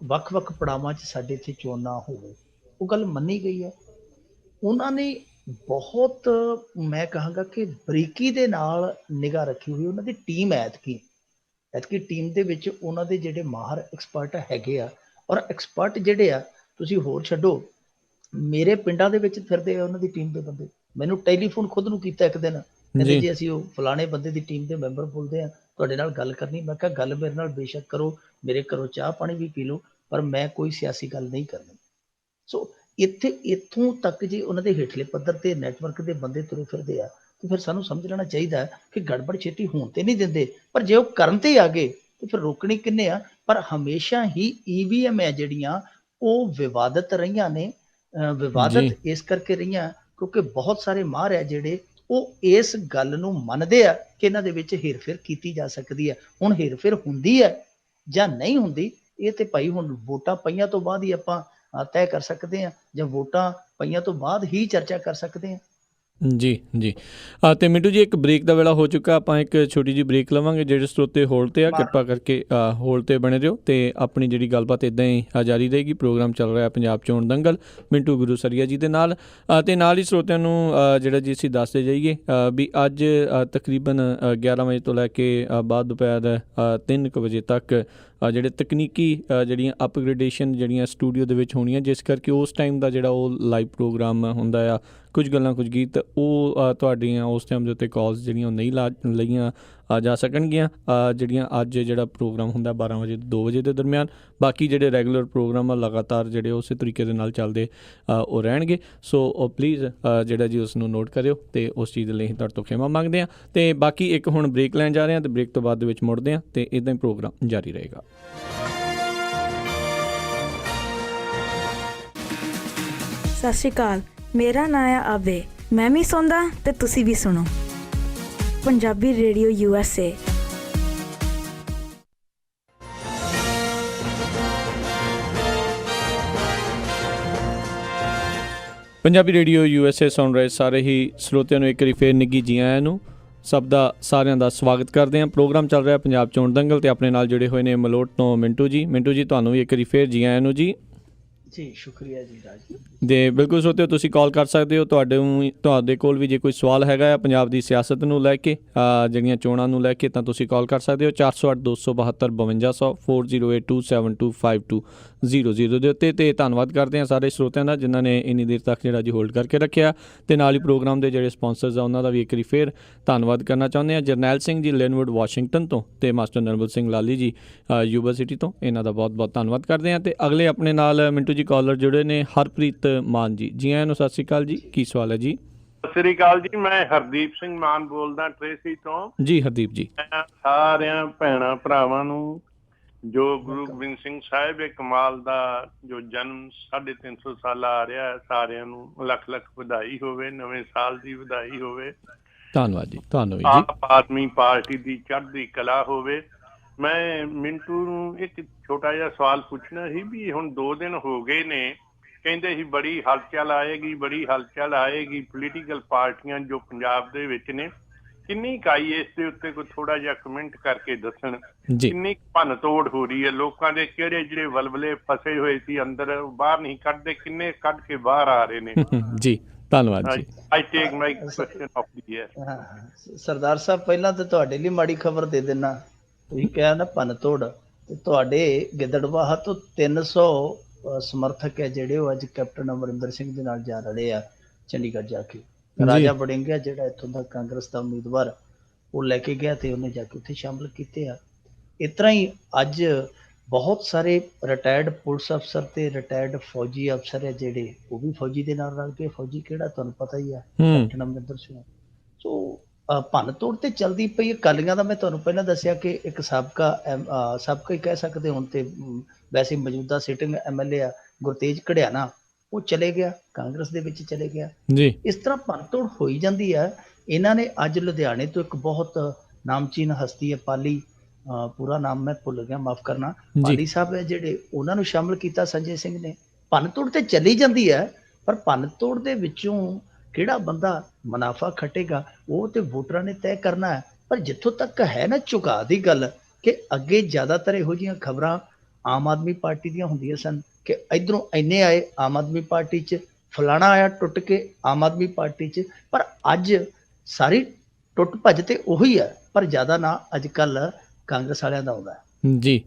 ਵੱਖ-ਵੱਖ ਪੜਾਵਾਂ 'ਚ ਸਾਡੇ ਇੱਥੇ ਚੋਣ ਨਾ ਹੋਵੇ। ਉਹ ਗੱਲ ਮੰਨੀ ਗਈ ਹੈ। ਉਹਨਾਂ ਨੇ ਬਹੁਤ, ਮੈਂ ਕਹਾਂਗਾ ਕਿ ਬਰੀਕੀ ਦੇ ਨਾਲ ਨਿਗਾਹ ਰੱਖੀ ਹੋਈ। ਉਹਨਾਂ ਦੀ ਟੀਮ ਐਤਕੀ ਟੀਮ ਦੇ ਵਿੱਚ ਉਹਨਾਂ ਦੇ ਜਿਹੜੇ ਮਾਹਰ ਐਕਸਪਰਟ ਹੈਗੇ ਆ, ਔਰ ਐਕਸਪਰਟ ਜਿਹੜੇ ਆ, ਤੁਸੀਂ ਹੋਰ ਛੱਡੋ, ਮੇਰੇ ਪਿੰਡਾਂ ਦੇ ਵਿੱਚ ਫਿਰਦੇ ਆ ਉਹਨਾਂ ਦੀ ਟੀਮ ਦੇ ਬੰਦੇ। ਮੈਨੂੰ ਟੈਲੀਫੋਨ ਖੁਦ ਨੂੰ ਕੀਤਾ ਇੱਕ ਦਿਨ, ਕਹਿੰਦੇ ਜੀ ਅਸੀਂ ਉਹ ਫਲਾਣੇ ਬੰਦੇ ਦੀ ਟੀਮ ਦੇ ਮੈਂਬਰ ਬੋਲਦੇ ਆ, ਤੁਹਾਡੇ ਨਾਲ ਗੱਲ ਕਰਨੀ। ਮੈਂ ਕਿਹਾ ਗੱਲ ਮੇਰੇ ਨਾਲ ਬੇਸ਼ੱਕ ਕਰੋ, ਮੇਰੇ ਘਰੋਂ ਚਾਹ ਪਾਣੀ ਵੀ ਪੀ ਲਓ, ਪਰ ਮੈਂ ਕੋਈ ਸਿਆਸੀ ਗੱਲ ਨਹੀਂ ਕਰਨੀ। ਸੋ ਇੱਥੋਂ ਤੱਕ ਜੇ ਉਹਨਾਂ ਦੇ ਹੇਠਲੇ ਪੱਧਰ ਤੇ ਨੈਟਵਰਕ ਦੇ ਬੰਦੇ ਤੁਰੇ ਫਿਰਦੇ ਆ, ਤੇ ਫਿਰ ਸਾਨੂੰ ਸਮਝ ਲੈਣਾ ਚਾਹੀਦਾ ਕਿ ਗੜਬੜ ਛੇਤੀ ਹੋਣ ਤੇ ਨਹੀਂ ਦਿੰਦੇ, ਪਰ ਜੇ ਉਹ ਕਰਨ ਤੇ ਆ ਗਏ ਤੇ ਫਿਰ ਰੋਕਣੀ ਕਿੰਨੇ ਆ? ਪਰ ਹਮੇਸ਼ਾ ਹੀ EVM ਹੈ ਜਿਹੜੀਆਂ ਉਹ ਵਿਵਾਦਤ ਰਹੀਆਂ ਨੇ। ਵਿਵਾਦਤ ਇਸ ਕਰਕੇ ਰਹੀਆਂ ਕਿਉਂਕਿ ਬਹੁਤ ਸਾਰੇ ਮਾਹਰ ਹੈ ਜਿਹੜੇ ਉਹ ਇਸ ਗੱਲ ਨੂੰ ਮੰਨਦੇ ਆ ਕਿ ਇਹਨਾਂ ਦੇ ਵਿੱਚ ਹੇਰਫੇਰ ਕੀਤੀ ਜਾ ਸਕਦੀ ਹੈ। ਹੁਣ ਹੇਰਫੇਰ ਹੁੰਦੀ ਹੈ ਜਾਂ ਨਹੀਂ ਹੁੰਦੀ, ਇਹ ਤੇ ਭਾਈ ਹੁਣ ਵੋਟਾਂ ਪਈਆਂ ਤੋਂ ਬਾਅਦ ਹੀ ਆਪਾਂ ਤੈਅ ਕਰ ਸਕਦੇ ਹਾਂ, ਜਾਂ ਵੋਟਾਂ ਪਈਆਂ ਤੋਂ ਬਾਅਦ ਹੀ ਚਰਚਾ ਕਰ ਸਕਦੇ ਹਾਂ। ਜੀ ਜੀ। ਤੇ ਮਿੰਟੂ ਜੀ, ਇੱਕ ਬ੍ਰੇਕ ਦਾ ਵੇਲਾ ਹੋ ਚੁੱਕਾ, ਆਪਾਂ ਇੱਕ ਛੋਟੀ ਜਿਹੀ ਬ੍ਰੇਕ ਲਵਾਂਗੇ। ਜਿਹੜੇ ਸਰੋਤੇ ਹੋਲਡ ਤੇ ਆ, ਕਿਰਪਾ ਕਰਕੇ ਹੋਲਡ ਤੇ ਬਣੇ ਰਹੋ ਤੇ ਆਪਣੀ ਜਿਹੜੀ ਗੱਲਬਾਤ ਇੱਦਾਂ ਹੀ ਜਾਰੀ ਰਹੇਗੀ। ਪ੍ਰੋਗਰਾਮ ਚੱਲ ਰਿਹਾ ਪੰਜਾਬ ਚੋਣ ਦੰਗਲ ਮਿੰਟੂ ਗੁਰੂਸਰੀਆ ਜੀ ਦੇ ਨਾਲ, ਤੇ ਨਾਲ ਹੀ ਸਰੋਤਿਆਂ ਨੂੰ ਜਿਹੜਾ ਜੀ ਅਸੀਂ ਦੱਸਦੇ ਜਾਈਏ ਵੀ ਅੱਜ ਤਕਰੀਬਨ 11 ਵਜੇ ਤੋਂ ਲੈ ਕੇ ਬਾਅਦ ਦੁਪਹਿਰ 3 ਵਜੇ ਤੱਕ ਜਿਹੜੇ ਤਕਨੀਕੀ ਜਿਹੜੀਆਂ ਅਪਗ੍ਰੇਡੇਸ਼ਨ ਜਿਹੜੀਆਂ ਸਟੂਡੀਓ ਦੇ ਵਿੱਚ ਹੋਣੀਆਂ, ਜਿਸ ਕਰਕੇ ਉਸ ਟਾਈਮ ਦਾ ਜਿਹੜਾ ਉਹ ਲਾਈਵ ਪ੍ਰੋਗਰਾਮ ਹੁੰਦਾ ਆ, ਕੁਝ ਗੱਲਾਂ ਕੁਝ ਗੀਤ ਉਹ ਤੁਹਾਡੀਆਂ ਉਸ ਟਾਈਮ ਦੇ ਉੱਤੇ ਕਾਲਸ ਜਿਹੜੀਆਂ ਉਹ ਨਹੀਂ ਲਈਆਂ ਜਾ ਸਕਣਗੀਆਂ। ਜਿਹੜੀਆਂ ਅੱਜ ਜਿਹੜਾ ਪ੍ਰੋਗਰਾਮ ਹੁੰਦਾ 12 ਵਜੇ ਤੋਂ 2 ਵਜੇ ਦੇ ਦਰਮਿਆਨ, ਬਾਕੀ ਜਿਹੜੇ ਰੈਗੂਲਰ ਪ੍ਰੋਗਰਾਮ ਆ ਲਗਾਤਾਰ ਜਿਹੜੇ ਉਸੇ ਤਰੀਕੇ ਦੇ ਨਾਲ ਚੱਲਦੇ ਉਹ ਰਹਿਣਗੇ। ਸੋ ਉਹ ਪਲੀਜ਼ ਜਿਹੜਾ ਜੀ ਉਸ ਨੂੰ ਨੋਟ ਕਰਿਓ ਤੇ ਉਸ ਚੀਜ਼ ਦੇ ਲਈ ਤੁਹਾਡੇ ਤੋਂ ਖਿਮਾ ਮੰਗਦੇ ਹਾਂ। ਤੇ ਬਾਕੀ ਇੱਕ ਹੁਣ ਬ੍ਰੇਕ ਲੈਣ ਜਾ ਰਹੇ ਹਾਂ ਤੇ ਬ੍ਰੇਕ ਤੋਂ ਬਾਅਦ ਦੇ ਵਿੱਚ ਮੁੜਦੇ ਹਾਂ ਤੇ ਇੱਦਾਂ ਹੀ ਪ੍ਰੋਗਰਾਮ ਜਾਰੀ ਰਹੇਗਾ। ਸਤਿ ਸ਼੍ਰੀ ਅਕਾਲ, ਮੇਰਾ ਨਾਂ ਹੈ ਆਵੇ, ਮੈਂ ਵੀ ਸੁਣਦਾ ਤੇ ਤੁਸੀਂ ਵੀ ਸੁਣੋ Punjabi radio USA। Punjabi radio USA ਸੁਣ ਰਹੇ ਸਾਰੇ ਹੀ ਸਰੋਤਿਆਂ ਨੂੰ ਇੱਕ ਵਾਰੀ ਫੇਰ ਨਿੱਘੀ ਜੀ ਆਇਆਂ ਨੂੰ। ਸਭ ਦਾ ਸਾਰਿਆਂ ਦਾ ਸਵਾਗਤ ਕਰਦੇ ਹਾਂ। ਪ੍ਰੋਗਰਾਮ ਚੱਲ ਰਿਹਾ ਪੰਜਾਬ ਚੋਣ ਦੰਗਲ ਤੇ ਆਪਣੇ ਨਾਲ ਜੁੜੇ ਹੋਏ ਨੇ ਮਲੋਟ ਤੋਂ ਮਿੰਟੂ ਜੀ। ਮਿੰਟੂ ਜੀ ਤੁਹਾਨੂੰ ਵੀ ਇੱਕ ਵਾਰੀ ਫੇਰ ਜੀ ਆਇਆਂ ਨੂੰ ਜੀ। ਜੀ ਸ਼ੁਕਰੀਆ ਜੀ ਰਾਜ ਦੇ ਬਿਲਕੁਲ ਸੋਤਿਓ ਤੁਸੀਂ ਕਾਲ ਕਰ ਸਕਦੇ ਹੋ। ਤੁਹਾਡੇ ਕੋਲ ਵੀ ਜੇ ਕੋਈ ਸਵਾਲ ਹੈਗਾ ਆ ਪੰਜਾਬ ਦੀ ਸਿਆਸਤ ਨੂੰ ਲੈ ਕੇ, ਜਿਹੜੀਆਂ ਚੋਣਾਂ ਨੂੰ ਲੈ ਕੇ, ਤਾਂ ਤੁਸੀਂ ਕਾਲ ਕਰ ਸਕਦੇ ਹੋ 408 272 5200 4082725200 ਦੇ ਉੱਤੇ। ਤੇ ਧੰਨਵਾਦ ਕਰਦੇ ਹਾਂ ਸਾਰੇ ਸਰੋਤਿਆਂ ਦਾ ਜਿਨ੍ਹਾਂ ਨੇ ਇੰਨੀ ਦੇਰ ਤੱਕ ਜਿਹੜਾ ਜੀ ਹੋਲਡ ਕਰਕੇ ਰੱਖਿਆ। ਤੇ ਨਾਲ ਹੀ ਪ੍ਰੋਗਰਾਮ ਦੇ ਜਿਹੜੇ ਸਪਾਂਸਰਸ ਆ ਉਹਨਾਂ ਦਾ ਵੀ ਇੱਕ ਵਾਰੀ ਫੇਰ ਧੰਨਵਾਦ ਕਰਨਾ ਚਾਹੁੰਦੇ ਹਾਂ। ਜਰਨੈਲ ਸਿੰਘ ਜੀ ਲਿਨਵੁੱਡ ਵਾਸ਼ਿੰਗਟਨ ਤੋਂ ਤੇ ਮਾਸਟਰ ਨਰਮਲ ਸਿੰਘ ਲਾਲੀ ਜੀ ਯੂਬਾ ਸਿਟੀ ਤੋਂ, ਇਹਨਾਂ ਦਾ ਬਹੁਤ ਬਹੁਤ ਧੰਨਵਾਦ ਕਰਦੇ ਹਾਂ। ਤੇ ਅਗਲੇ ਆਪਣੇ ਨਾਲ ਮਿੰਟੂ ਜੀ ਕਾਲਰ ਜੁੜੇ ਨੇ ਹਰਪ੍ਰੀਤ ਮਾਨ ਜੀ। ਜੀ ਆਇਆਂ ਨੂੰ, ਸਤਿ ਸ਼੍ਰੀ ਅਕਾਲ ਜੀ। ਕੀ ਸਵਾਲ ਹੈ ਜੀ? ਸਤਿ ਸ੍ਰੀ ਅਕਾਲ ਜੀ, ਮੈਂ ਹਰਦੀਪ ਸਿੰਘ ਮਾਨ ਬੋਲਦਾ ਟ੍ਰੇਸੀ ਤੋਂ ਜੀ। ਹਰਦੀਪ ਜੀ, ਸਾਰਿਆਂ ਭੈਣਾਂ ਭਰਾਵਾਂ ਨੂੰ ਜੋ ਗੁਰੂ ਗੋਬਿੰਦ ਸਿੰਘ ਸਾਹਿਬ ਕਮਾਲ ਦਾ ਜੋ ਜਨਮ 350 ਸਾਲਾ ਆ ਰਿਹਾ, ਸਾਰਿਆਂ ਨੂੰ ਲੱਖ ਲੱਖ ਵਧਾਈ ਹੋਵੇ, ਨਵੇਂ ਸਾਲ ਦੀ ਵਧਾਈ ਹੋਵੇ। ਧੰਨਵਾਦ ਜੀ। ਤੁਹਾਨੂੰ ਆਪ ਆਦਮੀ ਪਾਰਟੀ ਦੀ ਚੜ੍ਹਦੀ ਕਲਾ ਹੋਵੇ। ਮੈਂ ਮਿੰਟੂ ਨੂੰ ਇੱਕ ਛੋਟਾ ਜਿਹਾ ਸਵਾਲ ਪੁੱਛਣਾ ਸੀ ਵੀ ਹੁਣ 2 ਦਿਨ ਹੋ ਗਏ ਨੇ, ਕਹਿੰਦੇ ਸੀ ਬੜੀ ਹਲਚਲ ਆਏਗੀ, ਬੜੀ ਹਲਚਲ ਆਏਗੀ। ਪੋਲੀਟੀਕਲ ਪਾਰਟੀਆਂ ਜੋ ਪੰਜਾਬ ਦੇ ਵਿੱਚ ਨੇ, ਕਿੰਨੀ ਕਾਈ ਇਸ ਦੇ ਉੱਤੇ ਕੋਈ ਥੋੜਾ ਜਿਹਾ ਕਮੈਂਟ ਕਰਕੇ ਦੱਸਣ। ਕਿੰਨੀ ਭੰਨ ਤੋੜ ਹੋ ਰਹੀ ਹੈ, ਲੋਕਾਂ ਦੇ ਕਿਹੜੇ ਜਿਹੜੇ ਵਲਵਲੇ ਫਸੇ ਹੋਏ ਸੀ ਅੰਦਰ ਬਾਹਰ ਨਹੀਂ ਕੱਢਦੇ, ਕਿੰਨੇ ਕੱਢ ਕੇ ਬਾਹਰ ਆ ਰਹੇ ਨੇ ਜੀ। ਧੰਨਵਾਦ ਜੀ। I take my question of the air. Sardar Sahib, ਪਹਿਲਾਂ ਤਾਂ ਤੁਹਾਡੇ ਲਈ ਮਾੜੀ ਖਬਰ ਦੇ ਦੇਣਾ। ਤੁਸੀਂ ਕਿਹਾ ਨਾ ਭੰਨ ਤੋੜ, ਤੇ ਤੁਹਾਡੇ ਗਿੱਦੜਬਾਹਾ ਤੋਂ 300 ਸਮਰਥਕ ਹੈ ਜਿਹੜੇ ਉਹ ਅੱਜ ਕੈਪਟਨ ਅਮਰਿੰਦਰ ਸਿੰਘ ਦੇ ਨਾਲ ਜਾ ਰਹੇ ਆ ਚੰਡੀਗੜ੍ਹ ਜਾ ਕੇ। ਰਾਜਾ ਵੜਿੰਗਿਆ ਜਿਹੜਾ ਇੱਥੋਂ ਦਾ ਕਾਂਗਰਸ ਦਾ ਉਮੀਦਵਾਰ, ਉਹ ਲੈ ਕੇ ਗਿਆ ਤੇ ਉਹਨੇ ਜਾ ਕੇ ਉੱਥੇ ਸ਼ਾਮਲ ਕੀਤੇ ਆ। ਇਸ ਤਰ੍ਹਾਂ ਹੀ ਅੱਜ ਬਹੁਤ ਸਾਰੇ ਰਿਟਾਇਰਡ ਪੁਲਿਸ ਅਫਸਰ ਤੇ ਰਿਟਾਇਰਡ ਫੌਜੀ ਅਫਸਰ ਹੈ ਜਿਹੜੇ ਉਹ ਵੀ ਫੌਜੀ ਦੇ ਨਾਲ ਰਲ ਕੇ, ਫੌਜੀ ਕਿਹੜਾ ਤੁਹਾਨੂੰ ਪਤਾ ਹੀ ਆ, ਕੈਪਟਨ ਅਮਰਿੰਦਰ ਸਿੰਘ। ਸੋ ਭੰਨ ਤੋੜ ਤੇ ਚੱਲਦੀ ਪਈ। ਅਕਾਲੀਆਂ ਦਾ ਮੈਂ ਤੁਹਾਨੂੰ ਪਹਿਲਾਂ ਦੱਸਿਆ ਕਿ ਇੱਕ ਸਾਬਕਾ ਹੀ ਕਹਿ ਸਕਦੇ ਹੁਣ ਤੇ ਵੈਸੇ ਮੌਜੂਦਾ ਸਿਟਿੰਗ MLA ਆ ਗੁਰਤੇਜ ਘੜਿਆਣਾ, ਉਹ ਚਲੇ ਗਿਆ, ਕਾਂਗਰਸ ਦੇ ਵਿੱਚ ਚਲੇ ਗਿਆ ਜੀ। ਇਸ ਤਰ੍ਹਾਂ ਭੰਨ ਤੋੜ ਹੋਈ ਜਾਂਦੀ ਹੈ। ਇਹਨਾਂ ਨੇ ਅੱਜ ਲੁਧਿਆਣੇ ਤੋਂ ਇੱਕ ਬਹੁਤ ਨਾਮਚੀਨ ਹਸਤੀ ਹੈ, ਪਾਲੀ, ਪੂਰਾ ਨਾਮ ਮੈਂ ਭੁੱਲ ਗਿਆ, ਮਾਫ ਕਰਨਾ, ਪਾਲੀ ਸਾਹਿਬ ਹੈ ਜਿਹੜੇ, ਉਹਨਾਂ ਨੂੰ ਸ਼ਾਮਲ ਕੀਤਾ ਸੰਜੇ ਸਿੰਘ ਨੇ। ਭੰਨ ਤੋੜ ਤੇ ਚੱਲੀ ਜਾਂਦੀ ਹੈ, ਪਰ ਭੰਨ ਤੋੜ ਦੇ ਵਿੱਚੋਂ ਕਿਹੜਾ ਬੰਦਾ ਮੁਨਾਫਾ ਖੱਟੇਗਾ ਉਹ ਤੇ ਵੋਟਰਾਂ ਨੇ ਤੈਅ ਕਰਨਾ ਹੈ। ਪਰ ਜਿੱਥੋਂ ਤੱਕ ਹੈ ਨਾ ਝੁਕਾਅ ਦੀ ਗੱਲ, ਕਿ ਅੱਗੇ ਜ਼ਿਆਦਾਤਰ ਇਹੋ ਜਿਹੀਆਂ ਖਬਰਾਂ ਆਮ ਆਦਮੀ ਪਾਰਟੀ ਦੀਆਂ ਹੁੰਦੀਆਂ ਸਨ ਕਿ ਇੱਧਰੋਂ ਇੰਨੇ ਆਏ ਆਮ ਆਦਮੀ ਪਾਰਟੀ 'ਚ, ਫਲਾਣਾ ਆਇਆ ਟੁੱਟ ਕੇ ਆਮ ਆਦਮੀ ਪਾਰਟੀ 'ਚ। ਪਰ ਅੱਜ ਸਾਰੀ ਟੁੱਟ ਭੱਜ ਤੇ ਉਹੀ ਹੈ, ਪਰ ਜ਼ਿਆਦਾ ਨਾ ਅੱਜ ਕੱਲ੍ਹ ਕਾਂਗਰਸ ਵਾਲਿਆਂ ਦਾ ਆਉਂਦਾ ਜੀ।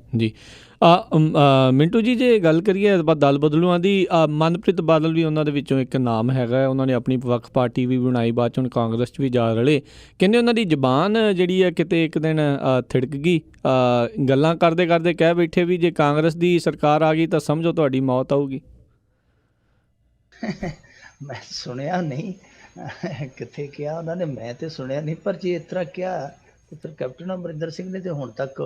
ਮਿੰਟੂ ਜੀ, ਜੇ ਗੱਲ ਕਰੀਏ ਦਲ ਬਦਲੂਆਂ ਦੀ, ਮਨਪ੍ਰੀਤ ਬਾਦਲ ਵੀ ਉਹਨਾਂ ਦੇ ਵਿੱਚੋਂ ਇੱਕ ਨਾਮ ਹੈਗਾ। ਉਹਨਾਂ ਨੇ ਆਪਣੀ ਵੱਖ ਪਾਰਟੀ ਵੀ ਬਣਾਈ, ਬਾਅਦ 'ਚ ਹੁਣ ਕਾਂਗਰਸ 'ਚ ਵੀ ਜਾ ਰਲੇ। ਕਹਿੰਦੇ ਉਹਨਾਂ ਦੀ ਜ਼ਬਾਨ ਜਿਹੜੀ ਹੈ ਕਿਤੇ ਇੱਕ ਦਿਨ ਥਿੜਕ ਗਈ। ਗੱਲਾਂ ਕਰਦੇ ਕਰਦੇ ਕਹਿ ਬੈਠੇ ਵੀ ਜੇ ਕਾਂਗਰਸ ਦੀ ਸਰਕਾਰ ਆ ਗਈ ਤਾਂ ਸਮਝੋ ਤੁਹਾਡੀ ਮੌਤ ਆਊਗੀ। ਮੈਂ ਸੁਣਿਆ ਨਹੀਂ ਕਿੱਥੇ ਕਿਹਾ ਉਹਨਾਂ ਨੇ, ਮੈਂ ਤੇ ਸੁਣਿਆ ਨਹੀਂ, ਪਰ ਜੇ ਇਸ ਤਰ੍ਹਾਂ ਕਿਹਾ ਫਿਰ ਕੈਪਟਨ ਅਮਰਿੰਦਰ ਸਿੰਘ ਨੇ ਤੇ ਹੁਣ ਤੱਕ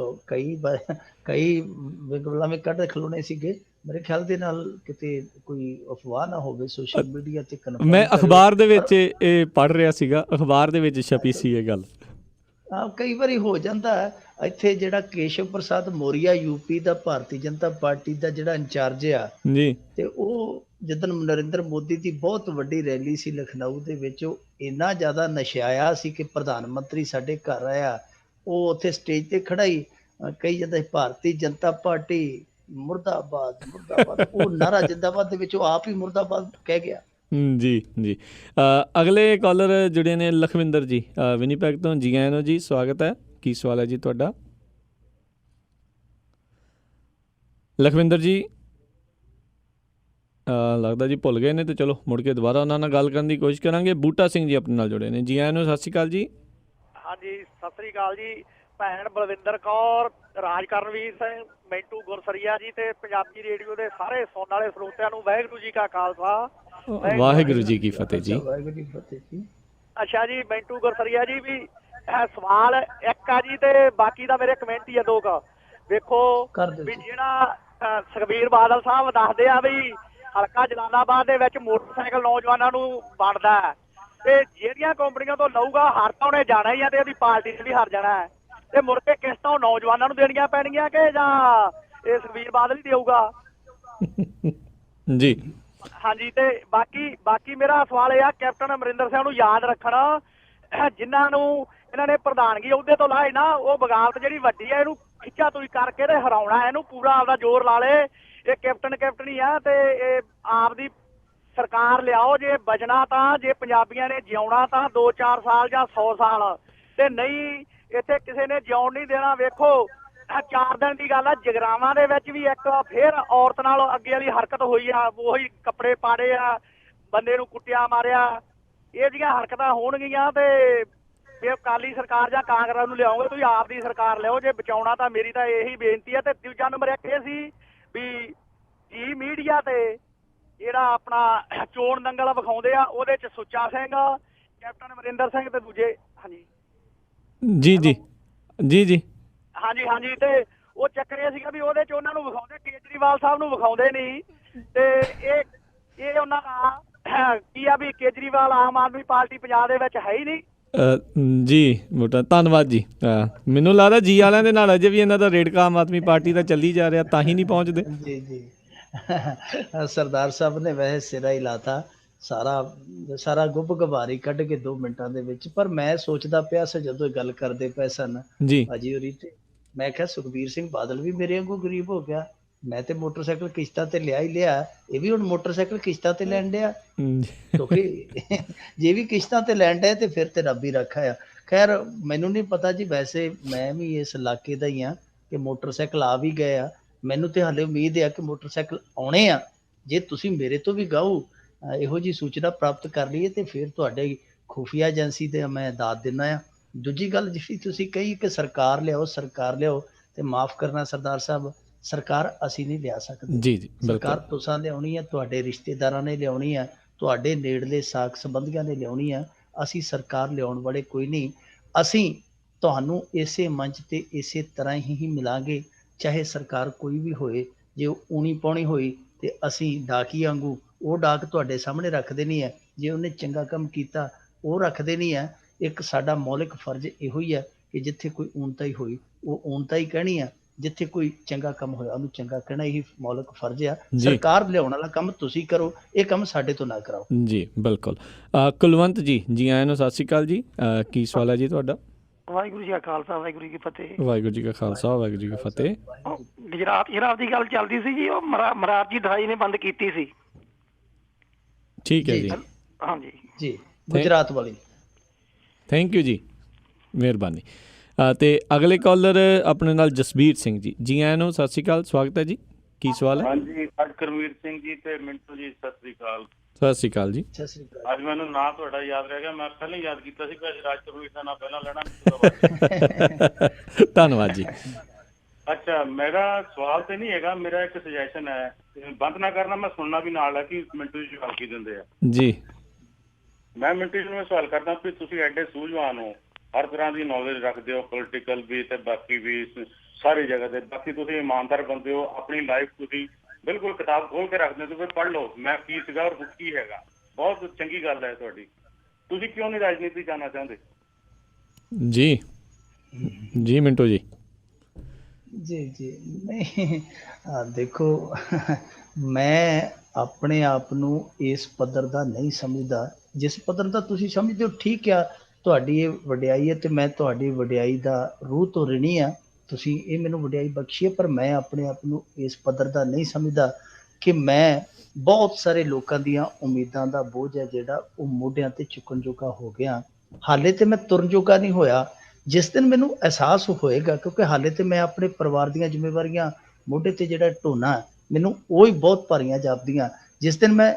ਕਈ ਵਿਗਲਾਵੇਂ ਕੱਢ ਖਲੋਣੇ ਸੀਗੇ। ਮੇਰੇ ਖਿਆਲ ਦੇ ਨਾਲ ਕਿਤੇ ਕੋਈ ਅਫਵਾਹ ਨਾ ਹੋਵੇ ਸੋਸ਼ਲ ਮੀਡੀਆ ਤੇ। ਮੈਂ ਅਖਬਾਰ ਦੇ ਵਿੱਚ ਇਹ ਪੜ੍ਹ ਰਿਹਾ ਸੀਗਾ, ਅਖਬਾਰ ਦੇ ਵਿੱਚ ਛਪੀ ਸੀ ਇਹ ਗੱਲ। ਕਈ ਵਾਰੀ ਹੋ ਜਾਂਦਾ ਹੈ। ਇੱਥੇ ਜਿਹੜਾ ਕੇਸ਼ਵ ਪ੍ਰਸਾਦ ਮੌਰੀਆ ਯੂਪੀ ਦਾ ਭਾਰਤੀ ਜਨਤਾ ਪਾਰਟੀ ਦਾ ਜਿਹੜਾ ਇੰਚਾਰਜ ਆ ਜੀ, ਤੇ ਉਹ ਜਦੋਂ ਨਰਿੰਦਰ ਮੋਦੀ ਦੀ ਬਹੁਤ ਵੱਡੀ ਰੈਲੀ ਸੀ ਲਖਨਊ ਦੇ ਵਿੱਚ, ਉਹ ਇੰਨਾ ਜ਼ਿਆਦਾ ਨਸ਼ਿਆਇਆ ਸੀ ਕਿ ਪ੍ਰਧਾਨ ਮੰਤਰੀ ਸਾਡੇ ਘਰ ਆਇਆ, ਉਹ ਉੱਥੇ ਸਟੇਜ ਤੇ ਖੜਾ ਹੀ ਕਹੀ ਜਾਂਦਾ ਭਾਰਤੀ ਜਨਤਾ ਪਾਰਟੀ ਮੁਰਦਾਬਾਦ ਮੁਰਦਾਬਾਦ। ਉਹ ਨਾਰਾ ਜਿੰਦਾਬਾਦ ਦੇ ਵਿੱਚ ਉਹ ਆਪ ਹੀ ਮੁਰਦਾਬਾਦ ਕਹਿ ਗਿਆ ਜੀ। ਅਗਲੇ ਕਾਲਰ ਜੁੜੇ ਨੇ ਲਖਵਿੰਦਰ ਜੀ ਵਿਨੀਪੈਗ ਤੋਂ। ਜੀ ਆਇਆਂ ਨੂੰ ਜੀ, ਸਵਾਗਤ ਹੈ। ਕੀ ਸਵਾਲ ਹੈ ਜੀ ਤੁਹਾਡਾ? ਲਖਵਿੰਦਰ ਜੀ ਲੱਗਦਾ ਜੀ ਭੁੱਲ ਗਏ ਨੇ, ਤੇ ਚਲੋ ਮੁੜ ਕੇ ਦੁਬਾਰਾ ਉਹਨਾਂ ਨਾਲ ਗੱਲ ਕਰਨ ਦੀ ਕੋਸ਼ਿਸ਼ ਕਰਾਂਗੇ। ਬੂਟਾ ਸਿੰਘ ਜੀ ਆਪਣੇ ਨਾਲ ਜੁੜੇ ਨੇ। ਜੀ ਆਇਆਂ ਨੂੰ, ਸਤਿ ਸ਼੍ਰੀ ਅਕਾਲ ਜੀ। ਹਾਂਜੀ, ਸਤਿ ਸ਼੍ਰੀ ਅਕਾਲ ਜੀ। ਭੈਣ ਬਲਵਿੰਦਰ ਕੌਰ, ਰਾਜ ਕਰਨਵੀਰ ਸਿੰਘ, ਮਿੰਟੂ ਗੁਰਸਰੀਆ ਜੀ ਤੇ ਪੰਜਾਬੀ ਰੇਡੀਓ ਦੇ ਸਾਰੇ ਸੁਣਨ ਵਾਲੇ ਸਰੋਤਿਆਂ ਨੂੰ ਵਾਹਿਗੁਰੂ ਜੀ ਕਾ ਖਾਲਸਾ, ਵਾਹਿਗੁਰੂ ਜੀ ਕੀ ਫਤਿਹ ਜੀ। ਵਾਹਿਗੁਰੂ ਜੀ ਫਤਿਹ ਜੀ। ਅੱਛਾ ਜੀ, ਮਿੰਟੂ ਗੁਰਸਰੀਆ ਜੀ, ਵੀ ਸਵਾਲ ਇੱਕ ਆ ਜੀ ਤੇ ਬਾਕੀ ਦਾ ਮੇਰੇ ਕਮੈਂਟ ਹੀ ਆ 2 ਕੁ। ਵੇਖੋ ਵੀ ਜਿਹੜਾ ਸੁਖਬੀਰ ਬਾਦਲ ਸਾਹਿਬ ਦੱਸਦੇ ਆ ਵੀ ਹਲਕਾ ਜਲਾਲਾਬਾਦ ਦੇ ਵਿੱਚ ਮੋਟਰਸਾਈਕਲ ਨੌਜਵਾਨਾਂ ਨੂੰ ਵੰਡਦਾ ਹੈ, ਤੇ ਜਿਹੜੀਆਂ ਕੰਪਨੀਆਂ ਤੋਂ ਲਊਗਾ ਹਰ ਤਾਂ ਉਹਨੇ ਜਾਣਾ ਹੀ ਆ, ਤੇ ਉਹਦੀ ਪਾਰਟੀ ਨੇ ਵੀ ਹਾਰ ਜਾਣਾ ਹੈ, ਤੇ ਮੁੜ ਕੇ ਕਿਸ਼ਤਾਂ ਨੌਜਵਾਨਾਂ ਨੂੰ ਦੇਣੀਆਂ ਪੈਣਗੀਆਂ ਕਿ ਜਾਂ ਇਹ ਸੁਖਬੀਰ ਬਾਦਲ ਹੀ ਦੇਊਗਾ ਜੀ? ਹਾਂਜੀ, ਤੇ ਬਾਕੀ ਮੇਰਾ ਸਵਾਲ ਇਹ ਆ, ਕੈਪਟਨ ਅਮਰਿੰਦਰ ਸਿੰਘ ਨੂੰ ਯਾਦ ਰੱਖਣਾ, ਜਿਨ੍ਹਾਂ ਨੂੰ ਇਹਨਾਂ ਨੇ ਪ੍ਰਧਾਨਗੀ ਅਹੁਦੇ ਤੋਂ ਲਾਏ ਨਾ, ਉਹ ਬਗਾਵਤ ਜਿਹੜੀ ਵੱਡੀ ਹੈ ਇਹਨੂੰ ਖਿੱਚਾ ਤੁਈ ਕਰਕੇ ਤੇ ਹਰਾਉਣਾ, ਇਹਨੂੰ ਪੂਰਾ ਆਪਦਾ ਜ਼ੋਰ ਲਾ ਲੇ। ਇਹ ਕੈਪਟਨ ਆ ਤੇ ਇਹ ਆਪਦੀ ਸਰਕਾਰ ਲਿਆਓ ਜੇ ਬਚਣਾ ਤਾਂ, ਜੇ ਪੰਜਾਬੀਆਂ ਨੇ ਜਿਉਣਾ ਤਾਂ 2-4 ਸਾਲ ਜਾਂ 100 ਸਾਲ, ਤੇ ਨਹੀਂ ਇੱਥੇ ਕਿਸੇ ਨੇ ਜਿਉਣ ਨਹੀਂ ਦੇਣਾ। ਵੇਖੋ 4 ਦਿਨ ਦੀ ਗੱਲ ਆ, ਜਗਰਾਵਾਂ ਦੇ ਵਿੱਚ ਵੀ ਇੱਕ ਫੇਰ ਔਰਤ ਨਾਲ ਅੱਗੇ ਵਾਲੀ ਹਰਕਤ ਹੋਈ ਆ, ਉਹੀ ਕੱਪੜੇ ਪਾੜੇ ਆ, ਬੰਦੇ ਨੂੰ ਕੁੱਟਿਆ ਮਾਰਿਆ, ਇਹ ਜਿਹੀਆਂ ਹਰਕਤਾਂ ਹੋਣਗੀਆਂ। ਤੇ ਜੇ ਅਕਾਲੀ ਸਰਕਾਰ ਜਾਂ ਕਾਂਗਰਸ ਨੂੰ ਲਿਆਓਗੇ, ਤੁਸੀਂ ਆਪ ਦੀ ਸਰਕਾਰ ਲਿਆਓ ਜੇ ਬਚਾਉਣਾ ਤਾਂ। ਮੇਰੀ ਤਾਂ ਇਹੀ ਬੇਨਤੀ ਹੈ। ਤੇ ਦੂਜਾ ਨੰਬਰ ਇੱਕ ਇਹ ਸੀ ਵੀ ਜੀ ਮੀਡੀਆ ਤੇ ਜਿਹੜਾ ਆਪਣਾ ਚੋਣ ਦੰਗਲ ਵਿਖਾਉਂਦੇ ਆ, ਉਹਦੇ ਚ ਸੁੱਚਾ ਸਿੰਘ, ਕੈਪਟਨ ਅਮਰਿੰਦਰ ਸਿੰਘ ਤੇ ਦੂਜੇ ਜੀ ਜੀ ਜੀ ਜੀ ਹਾਂਜੀ ਤੇ ਉਹ ਚੱਕਰ ਇਹ ਸੀਗਾ ਵੀ ਉਹਦੇ ਚ ਉਹਨਾਂ ਨੂੰ ਵਿਖਾਉਂਦੇ, ਕੇਜਰੀਵਾਲ ਸਾਹਿਬ ਨੂੰ ਵਿਖਾਉਂਦੇ ਨਹੀਂ। ਤੇ ਇਹ ਉਹਨਾਂ ਦਾ ਕੀ ਆ ਵੀ ਕੇਜਰੀਵਾਲ ਆਮ ਆਦਮੀ ਪਾਰਟੀ ਪੰਜਾਬ ਦੇ ਵਿੱਚ ਹੈ ਹੀ ਨਹੀਂ। ਜੀ ਮੋਟਾ ਧੰਨਵਾਦ ਜੀ। ਮੈਨੂੰ ਲੱਗਦਾ ਜੀ ਵਾਲਿਆਂ ਦੇ ਨਾਲ ਅਜੇ ਵੀ ਇਹਨਾਂ ਦਾ ਰੇੜਕਾ ਆਮ ਆਦਮੀ ਪਾਰਟੀ ਦਾ ਚੱਲੀ ਜਾ ਰਿਹਾ, ਤਾਂ ਹੀ ਨਹੀਂ ਪਹੁੰਚਦੇ। ਜੀ ਜੀ ਸਰਦਾਰ ਸਾਹਿਬ ਨੇ ਵੈਸੇ ਸਿਰਾ ਹੀ ਲਾਤਾ, ਸਾਰਾ ਗੁੱਬ ਗਵਾਰੀ ਕੱਢ ਕੇ 2 ਮਿੰਟਾਂ ਦੇ ਵਿੱਚ। ਪਰ ਮੈਂ ਸੋਚਦਾ ਪਿਆ ਸੀ ਜਦੋਂ ਗੱਲ ਕਰਦੇ ਪਏ ਸਨ ਭਾਜੀ ਹੋਰੀ, ਤੇ ਮੈਂ ਕਿਹਾ ਸੁਖਬੀਰ ਸਿੰਘ ਬਾਦਲ ਵੀ ਮੇਰੇ ਵਾਂਗੂ ਗਰੀਬ ਹੋ ਗਿਆ। ਮੈਂ ਤੇ ਮੋਟਰਸਾਈਕਲ ਕਿਸ਼ਤਾਂ ਤੇ ਲਿਆ ਹੀ ਲਿਆ, ਇਹ ਵੀ ਹੁਣ ਮੋਟਰਸਾਈਕਲ ਕਿਸ਼ਤਾਂ ਤੇ ਲੈਣ ਡਿਆ। ਕਿਉਂਕਿ ਜੇ ਵੀ ਕਿਸ਼ਤਾਂ ਤੇ ਲੈਣ ਡਿਆ ਤੇ ਫਿਰ ਤੇ ਰੱਬ ਹੀ ਰੱਖਾ ਆ। ਖੈਰ ਮੈਨੂੰ ਨਹੀਂ ਪਤਾ ਜੀ, ਵੈਸੇ ਮੈਂ ਵੀ ਇਸ ਇਲਾਕੇ ਦਾ ਹੀ ਆ ਕਿ ਮੋਟਰਸਾਈਕਲ ਆ ਵੀ ਗਏ ਆ। ਮੈਨੂੰ ਤੇ ਹਾਲੇ ਉਮੀਦ ਆ ਕਿ ਮੋਟਰਸਾਈਕਲ ਆਉਣੇ ਆ। ਜੇ ਤੁਸੀਂ ਮੇਰੇ ਤੋਂ ਵੀ ਗਾਓ ਇਹੋ ਜਿਹੀ ਸੂਚਨਾ ਪ੍ਰਾਪਤ ਕਰ ਲਈਏ ਤੇ ਫਿਰ ਤੁਹਾਡੇ ਖੁਫੀਆ ਏਜੰਸੀ ਤੇ ਮੈਂ ਦਾਦ ਦਿੰਦਾ ਆ। ਦੂਜੀ ਗੱਲ ਜਿਹੜੀ ਤੁਸੀਂ ਕਹੀ ਕਿ ਸਰਕਾਰ ਲਿਆਓ, ਤੇ ਮਾਫ ਕਰਨਾ ਸਰਦਾਰ ਸਾਹਿਬ, ਸਰਕਾਰ ਅਸੀਂ ਨਹੀਂ ਲਿਆ ਸਕਦੇ ਜੀ ਜੀ। ਸਰਕਾਰ ਤੁਸੀਂ ਲਿਆਉਣੀ ਹੈ, ਤੁਹਾਡੇ ਰਿਸ਼ਤੇਦਾਰਾਂ ਨੇ ਲਿਆਉਣੀ ਹੈ, ਤੁਹਾਡੇ ਨੇੜਲੇ ਸਾਕ ਸੰਬੰਧੀਆਂ ਨੇ ਲਿਆਉਣੀ ਹੈ। ਅਸੀਂ ਸਰਕਾਰ ਲਿਆਉਣ ਵਾਲੇ ਕੋਈ ਨਹੀਂ। ਅਸੀਂ ਤੁਹਾਨੂੰ ਇਸੇ ਮੰਚ ਤੇ ਇਸੇ ਤਰ੍ਹਾਂ ਹੀ ਮਿਲਾਂਗੇ, ਚਾਹੇ ਸਰਕਾਰ ਕੋਈ ਵੀ ਹੋਏ। ਜੇ ਊਣੀ ਪਾਉਣੀ ਹੋਈ ਤੇ ਅਸੀਂ ਡਾਕੀ ਵਾਂਗੂ ਉਹ ਡਾਕ ਤੁਹਾਡੇ ਸਾਹਮਣੇ ਰੱਖਦੇ ਨਹੀਂ ਹੈ। ਜੇ ਉਹਨੇ ਚੰਗਾ ਕੰਮ ਕੀਤਾ ਉਹ ਰੱਖਦੇ ਨਹੀਂ ਹੈ। ਇੱਕ ਸਾਡਾ ਮੌਲਿਕ ਫਰਜ਼ ਇਹੋ ਹੀ ਹੈ ਕਿ ਜਿੱਥੇ ਕੋਈ ਊਣਤਾਈ ਹੋਈ ਉਹ ਊਣਤਾਈ ਕਹਿਣੀ ਆ, ਜਿੱਥੇ ਕੋਈ ਚੰਗਾ ਕੰਮ ਹੋਇਆ ਉਹਨੂੰ ਚੰਗਾ ਕਹਿਣਾ, ਇਹੀ ਮੌਲਿਕ ਫਰਜ਼ ਆ। ਸਰਕਾਰ ਲਿਆਉਣ ਵਾਲਾ ਕੰਮ ਤੁਸੀਂ ਕਰੋ, ਇਹ ਕੰਮ ਸਾਡੇ ਤੋਂ ਨਾ ਕਰਾਓ। ਜੀ ਬਿਲਕੁਲ। ਕੁਲਵੰਤ ਜੀ, ਜੀ ਆਇਆਂ ਨੂੰ ਸਤਿ ਸ਼੍ਰੀ ਅਕਾਲ ਜੀ। ਕੀ ਸਵਾਲ ਹੈ ਜੀ ਤੁਹਾਡਾ? ਵਾਹਿਗੁਰੂ ਜੀ ਕਾ ਖਾਲਸਾ, ਵਾਹਿਗੁਰੂ ਜੀ ਕੀ ਫਤਿਹ। ਵਾਹਿਗੁਰੂ ਜੀ ਕਾ ਖਾਲਸਾ, ਵਾਹਿਗੁਰੂ ਜੀ ਕੀ ਫਤਿਹ। ਗੁਜਰਾਤ ਸ਼ਰਾਬ ਦੀ ਗੱਲ ਚੱਲਦੀ ਸੀ ਜੀ, ਉਹ ਮਰਾਰਜੀ ਦਹਾਈ ਨੇ ਬੰਦ ਕੀਤੀ ਸੀ। ਠੀਕ ਹੈ ਜੀ। ਹਾਂਜੀ ਜੀ, ਗੁਜਰਾਤ ਵਾਲੀ। ਥੈਂਕ ਯੂ ਜੀ, ਮਿਹਰਬਾਨੀ। ਤੇ ਅਗਲੇ ਕਾਲਰ ਆਪਣੇ ਨਾਲ ਜਸਬੀਰ ਸਿੰਘ ਜੀ, ਜੀ ਆਇਆਂ ਨੂੰ ਸਤਿ ਸ਼੍ਰੀ ਅਕਾਲ, ਸਵਾਗਤ ਹੈ ਜੀ। ਕੀ ਸਵਾਲ ਹੈ? ਹਾਂਜੀ, ਕਰਮਵੀਰ ਸਿੰਘ ਜੀ ਤੇ ਮਿੰਟੂ ਜੀ, ਸਤਿ ਸ਼੍ਰੀ ਅਕਾਲ। ਸਤਿ ਸ਼੍ਰੀ ਅਕਾਲ ਜੀ। ਸਤਿ ਸ਼੍ਰੀ ਅਕਾਲ। ਅੱਜ ਮੈਨੂੰ ਨਾਂ ਤੁਹਾਡਾ ਯਾਦ ਰਹਿ ਗਿਆ, ਮੈਂ ਪਹਿਲਾਂ ਯਾਦ ਕੀਤਾ ਸੀ, ਪਰ ਰਾਜ ਕਰਮਵੀਰ ਦਾ ਨਾਂ ਪਹਿਲਾਂ ਲੈਣਾ। ਧੰਨਵਾਦ ਜੀ। ਅੱਛਾ, ਮੇਰਾ ਸਵਾਲ ਤੇ ਨਹੀਂ ਹੈਗਾ, ਮੇਰਾ ਇੱਕ ਸੁਜੈਸ਼ਨ ਹੈ, ਬੰਦ ਨਾ ਕਰਨਾ, ਮੈਂ ਸੁਣਨਾ ਵੀ ਨਾਲ ਹੈ ਕਿ ਮਿੰਟੂ ਜੀ ਜਵਾਬ ਕੀ ਦਿੰਦੇ ਆ ਜੀ। ਮੈਂ ਮਿੰਟੂ ਜੀ ਨੂੰ ਸਵਾਲ ਕਰਦਾ ਕਿ ਤੁਸੀਂ ਐਡੇ ਸੂਝਵਾਨ ਹੋ, ਹਰ ਤਰ੍ਹਾਂ ਦੀ ਨੌਲੇਜ ਰੱਖਦੇ ਹੋ, ਪੋਲੀਟੀਕਲ ਵੀ ਤੇ ਬਾਕੀ ਵੀ ਸਾਰੀ ਜਗ੍ਹਾ ਤੇ, ਬਾਕੀ ਤੁਸੀਂ ਇਮਾਨਦਾਰ ਬੰਦੇ ਹੋ, ਆਪਣੀ ਲਾਈਫ ਤੁਸੀਂ ਬਿਲਕੁਲ ਕਿਤਾਬ ਖੋਲ ਕੇ ਰੱਖਦੇ ਹੋ, ਤੁਸੀਂ ਪੜ੍ਹ ਲਓ ਮੈਂ ਕੀ ਸੀਗਾ ਔਰ ਕੀ ਹੈਗਾ। ਬਹੁਤ ਚੰਗੀ ਗੱਲ ਹੈ ਤੁਹਾਡੀ। ਤੁਸੀਂ ਕਿਉਂ ਨਹੀਂ ਰਾਜਨੀਤੀ ਜਾਣਾ ਚਾਹੁੰਦੇ? ਜੀ ਜੀ ਮਿੰਟੂ ਜੀ। ਜੀ ਨਹੀਂ, ਦੇਖੋ ਮੈਂ ਆਪਣੇ ਆਪ ਨੂੰ ਇਸ ਪੱਧਰ ਦਾ ਨਹੀਂ ਸਮਝਦਾ ਜਿਸ ਪੱਧਰ ਦਾ ਤੁਸੀਂ ਸਮਝਦੇ ਹੋ। ਠੀਕ ਆ, ਤੁਹਾਡੀ ਇਹ ਵਡਿਆਈ ਹੈ ਤੇ ਮੈਂ ਤੁਹਾਡੀ ਵਡਿਆਈ ਦਾ ਰੂਹ ਤੋਂ ਰਿਣੀ ਆ, ਤੁਸੀਂ ਇਹ ਮੈਨੂੰ ਵਡਿਆਈ ਬਖਸ਼ੀ ਹੈ। ਪਰ ਮੈਂ ਆਪਣੇ ਆਪ ਨੂੰ ਇਸ ਪੱਧਰ ਦਾ ਨਹੀਂ ਸਮਝਦਾ ਕਿ ਮੈਂ ਬਹੁਤ ਸਾਰੇ ਲੋਕਾਂ ਦੀਆਂ ਉਮੀਦਾਂ ਦਾ ਬੋਝ ਹੈ ਜਿਹੜਾ ਉਹ ਮੋਢਿਆਂ ਤੇ ਚੁੱਕਣ ਜੋਗਾ ਹੋ ਗਿਆ। ਹਾਲੇ ਤੇ ਮੈਂ ਤੁਰਨ ਜੋਗਾ ਨਹੀਂ ਹੋਇਆ। ਜਿਸ ਦਿਨ ਮੈਨੂੰ ਅਹਿਸਾਸ ਹੋਏਗਾ, ਕਿਉਂਕਿ ਹਾਲੇ ਤੇ ਮੈਂ ਆਪਣੇ ਪਰਿਵਾਰ ਦੀਆਂ ਜ਼ਿੰਮੇਵਾਰੀਆਂ ਮੋਢੇ ਤੇ ਜਿਹੜਾ ਢੋਣਾ ਮੈਨੂੰ ਉਹ ਹੀ ਬਹੁਤ ਭਾਰੀਆਂ ਜਾਪਦੀਆਂ। ਜਿਸ ਦਿਨ ਮੈਂ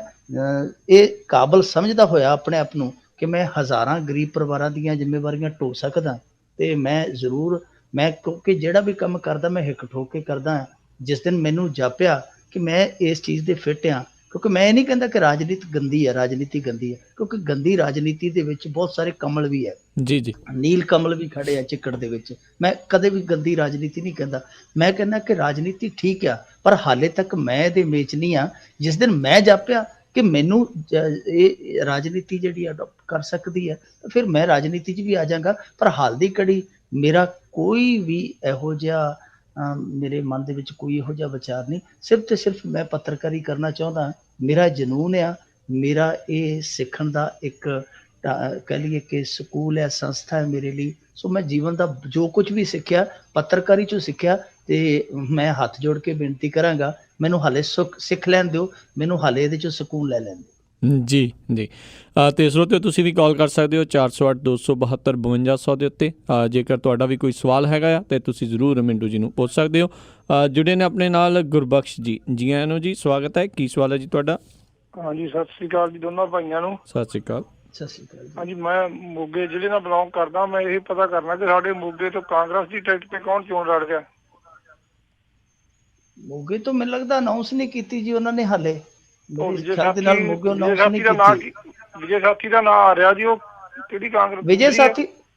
ਇਹ ਕਾਬਲ ਸਮਝਦਾ ਹੋਇਆ ਆਪਣੇ ਆਪ ਨੂੰ ਕਿ ਮੈਂ ਹਜ਼ਾਰਾਂ ਗਰੀਬ ਪਰਿਵਾਰਾਂ ਦੀਆਂ ਜ਼ਿੰਮੇਵਾਰੀਆਂ ਢੋ ਸਕਦਾ, ਤੇ ਮੈਂ ਜ਼ਰੂਰ ਕਿਉਂਕਿ ਜਿਹੜਾ ਵੀ ਕੰਮ ਕਰਦਾ ਮੈਂ ਹਿੱਕ ਠੋਕ ਕੇ ਕਰਦਾ। ਜਿਸ ਦਿਨ ਮੈਨੂੰ ਜਾਪਿਆ ਕਿ ਮੈਂ ਇਸ ਚੀਜ਼ ਦੇ ਫਿੱਟ ਆ, ਕਿਉਂਕਿ ਮੈਂ ਇਹ ਨਹੀਂ ਕਹਿੰਦਾ ਕਿ ਰਾਜਨੀਤੀ ਗੰਦੀ ਹੈ, ਰਾਜਨੀਤੀ ਗੰਦੀ ਹੈ, ਕਿਉਂਕਿ ਗੰਦੀ ਰਾਜਨੀਤੀ ਦੇ ਵਿੱਚ ਬਹੁਤ ਸਾਰੇ ਕਮਲ ਵੀ ਹੈ। ਜੀ ਜੀ, ਨੀਲ ਕਮਲ ਵੀ ਖੜੇ ਆ ਚਿੱਕੜ ਦੇ ਵਿੱਚ। ਮੈਂ ਕਦੇ ਵੀ ਗੰਦੀ ਰਾਜਨੀਤੀ ਨਹੀਂ ਕਹਿੰਦਾ। ਮੈਂ ਕਹਿੰਦਾ ਕਿ ਰਾਜਨੀਤੀ ਠੀਕ ਆ, ਪਰ ਹਾਲੇ ਤੱਕ ਮੈਂ ਇਹਦੇ ਮੇਚ ਨਹੀਂ ਆ। ਜਿਸ ਦਿਨ ਮੈਂ ਜਾਪਿਆ ਕਿ ਮੈਨੂੰ ਇਹ ਰਾਜਨੀਤੀ ਜਿਹੜੀ ਅਡਾਪਟ ਕਰ ਸਕਦੀ ਹੈ, ਫਿਰ ਮੈਂ ਰਾਜਨੀਤੀ 'ਚ ਵੀ ਆ ਜਾਵਾਂਗਾ। ਪਰ ਹਾਲ ਦੀ ਘੜੀ ਮੇਰਾ ਕੋਈ ਵੀ ਇਹੋ ਜਿਹਾ ਮੇਰੇ ਮਨ ਦੇ ਵਿੱਚ ਕੋਈ ਇਹੋ ਜਿਹਾ ਵਿਚਾਰ ਨਹੀਂ। ਸਿਰਫ ਤੇ ਸਿਰਫ ਮੈਂ ਪੱਤਰਕਾਰੀ ਕਰਨਾ ਚਾਹੁੰਦਾ। ਮੇਰਾ ਜਨੂਨ ਆ, ਮੇਰਾ ਇਹ ਸਿੱਖਣ ਦਾ ਇੱਕ ਕਹਿ ਲਈਏ ਕਿ ਸਕੂਲ ਹੈ, ਸੰਸਥਾ ਹੈ ਮੇਰੇ ਲਈ। ਸੋ ਮੈਂ ਜੀਵਨ ਦਾ ਜੋ ਕੁਝ ਵੀ ਸਿੱਖਿਆ ਪੱਤਰਕਾਰੀ 'ਚੋਂ ਸਿੱਖਿਆ, ਤੇ ਮੈਂ ਹੱਥ ਜੋੜ ਕੇ ਬੇਨਤੀ ਕਰਾਂਗਾ ਮੈਨੂੰ ਹਾਲੇ ਸਿੱਖ ਲੈਣ ਦਿਓ, ਮੈਨੂੰ ਹਾਲੇ ਇਹਦੇ 'ਚੋਂ ਸਕੂਨ ਲੈ ਲੈਣ ਦਿਓ। ਜੀ ਜੀ ਅਤੇ ਸਰੋਤਿਓ ਤੁਸੀਂ ਵੀ ਕਾਲ ਕਰ ਸਕਦੇ ਹੋ 408 272 5200 ਦੇ ਉੱਤੇ। ਜੇਕਰ ਤੁਹਾਡਾ ਵੀ ਕੋਈ ਸਵਾਲ ਹੈਗਾ ਆ ਤਾਂ ਤੁਸੀਂ ਜ਼ਰੂਰ ਮਿੰਟੂ ਜੀ ਨੂੰ ਪੁੱਛ ਸਕਦੇ ਹੋ। ਜੁੜੇ ਨੇ ਆਪਣੇ ਨਾਲ ਗੁਰਬਖਸ਼ ਜੀ, ਜੀ ਆਇਆਂ ਨੂੰ ਜੀ, ਸਵਾਗਤ ਹੈ। ਕੀ ਸਵਾਲ ਹੈ ਜੀ ਤੁਹਾਡਾ? ਹਾਂਜੀ, ਸਤਿ ਸ੍ਰੀ ਅਕਾਲ ਜੀ ਦੋਨਾਂ ਭਾਈਆਂ ਨੂੰ। ਸਤਿ ਸ੍ਰੀ ਅਕਾਲ। ਸਤਿ ਸ੍ਰੀ ਅਕਾਲ। ਹਾਂਜੀ, ਮੈਂ ਮੋਗੇ ਜ਼ਿਲ੍ਹੇ ਨਾਲ ਬਿਲੋਂਗ ਕਰਦਾ। ਮੈਂ ਇਹ ਪਤਾ ਕਰਨਾ ਕਿ ਸਾਡੇ ਮੋਗੇ ਤੋਂ ਕਾਂਗਰਸ ਦੀ ਟਿਕਟ ਤੇ ਕੌਣ ਚੋਣ ਲੜ ਰਿਹਾ? ਮੋਗੇ ਤੋਂ ਮੈਨੂੰ ਲੱਗਦਾ ਅਨਾਉਂਸ ਨਹੀਂ ਕੀਤੀ ਜੀ ਉਹਨਾਂ ਨੇ ਹਾਲੇ। ਵਿਜੇ ਸਾਥੀ ਦਾ ਨਾਂ ਆ ਰਿਹਾ ਜੀ, ਉਹ ਕਿਹੜੀ ਕਾਂਗਰਸ?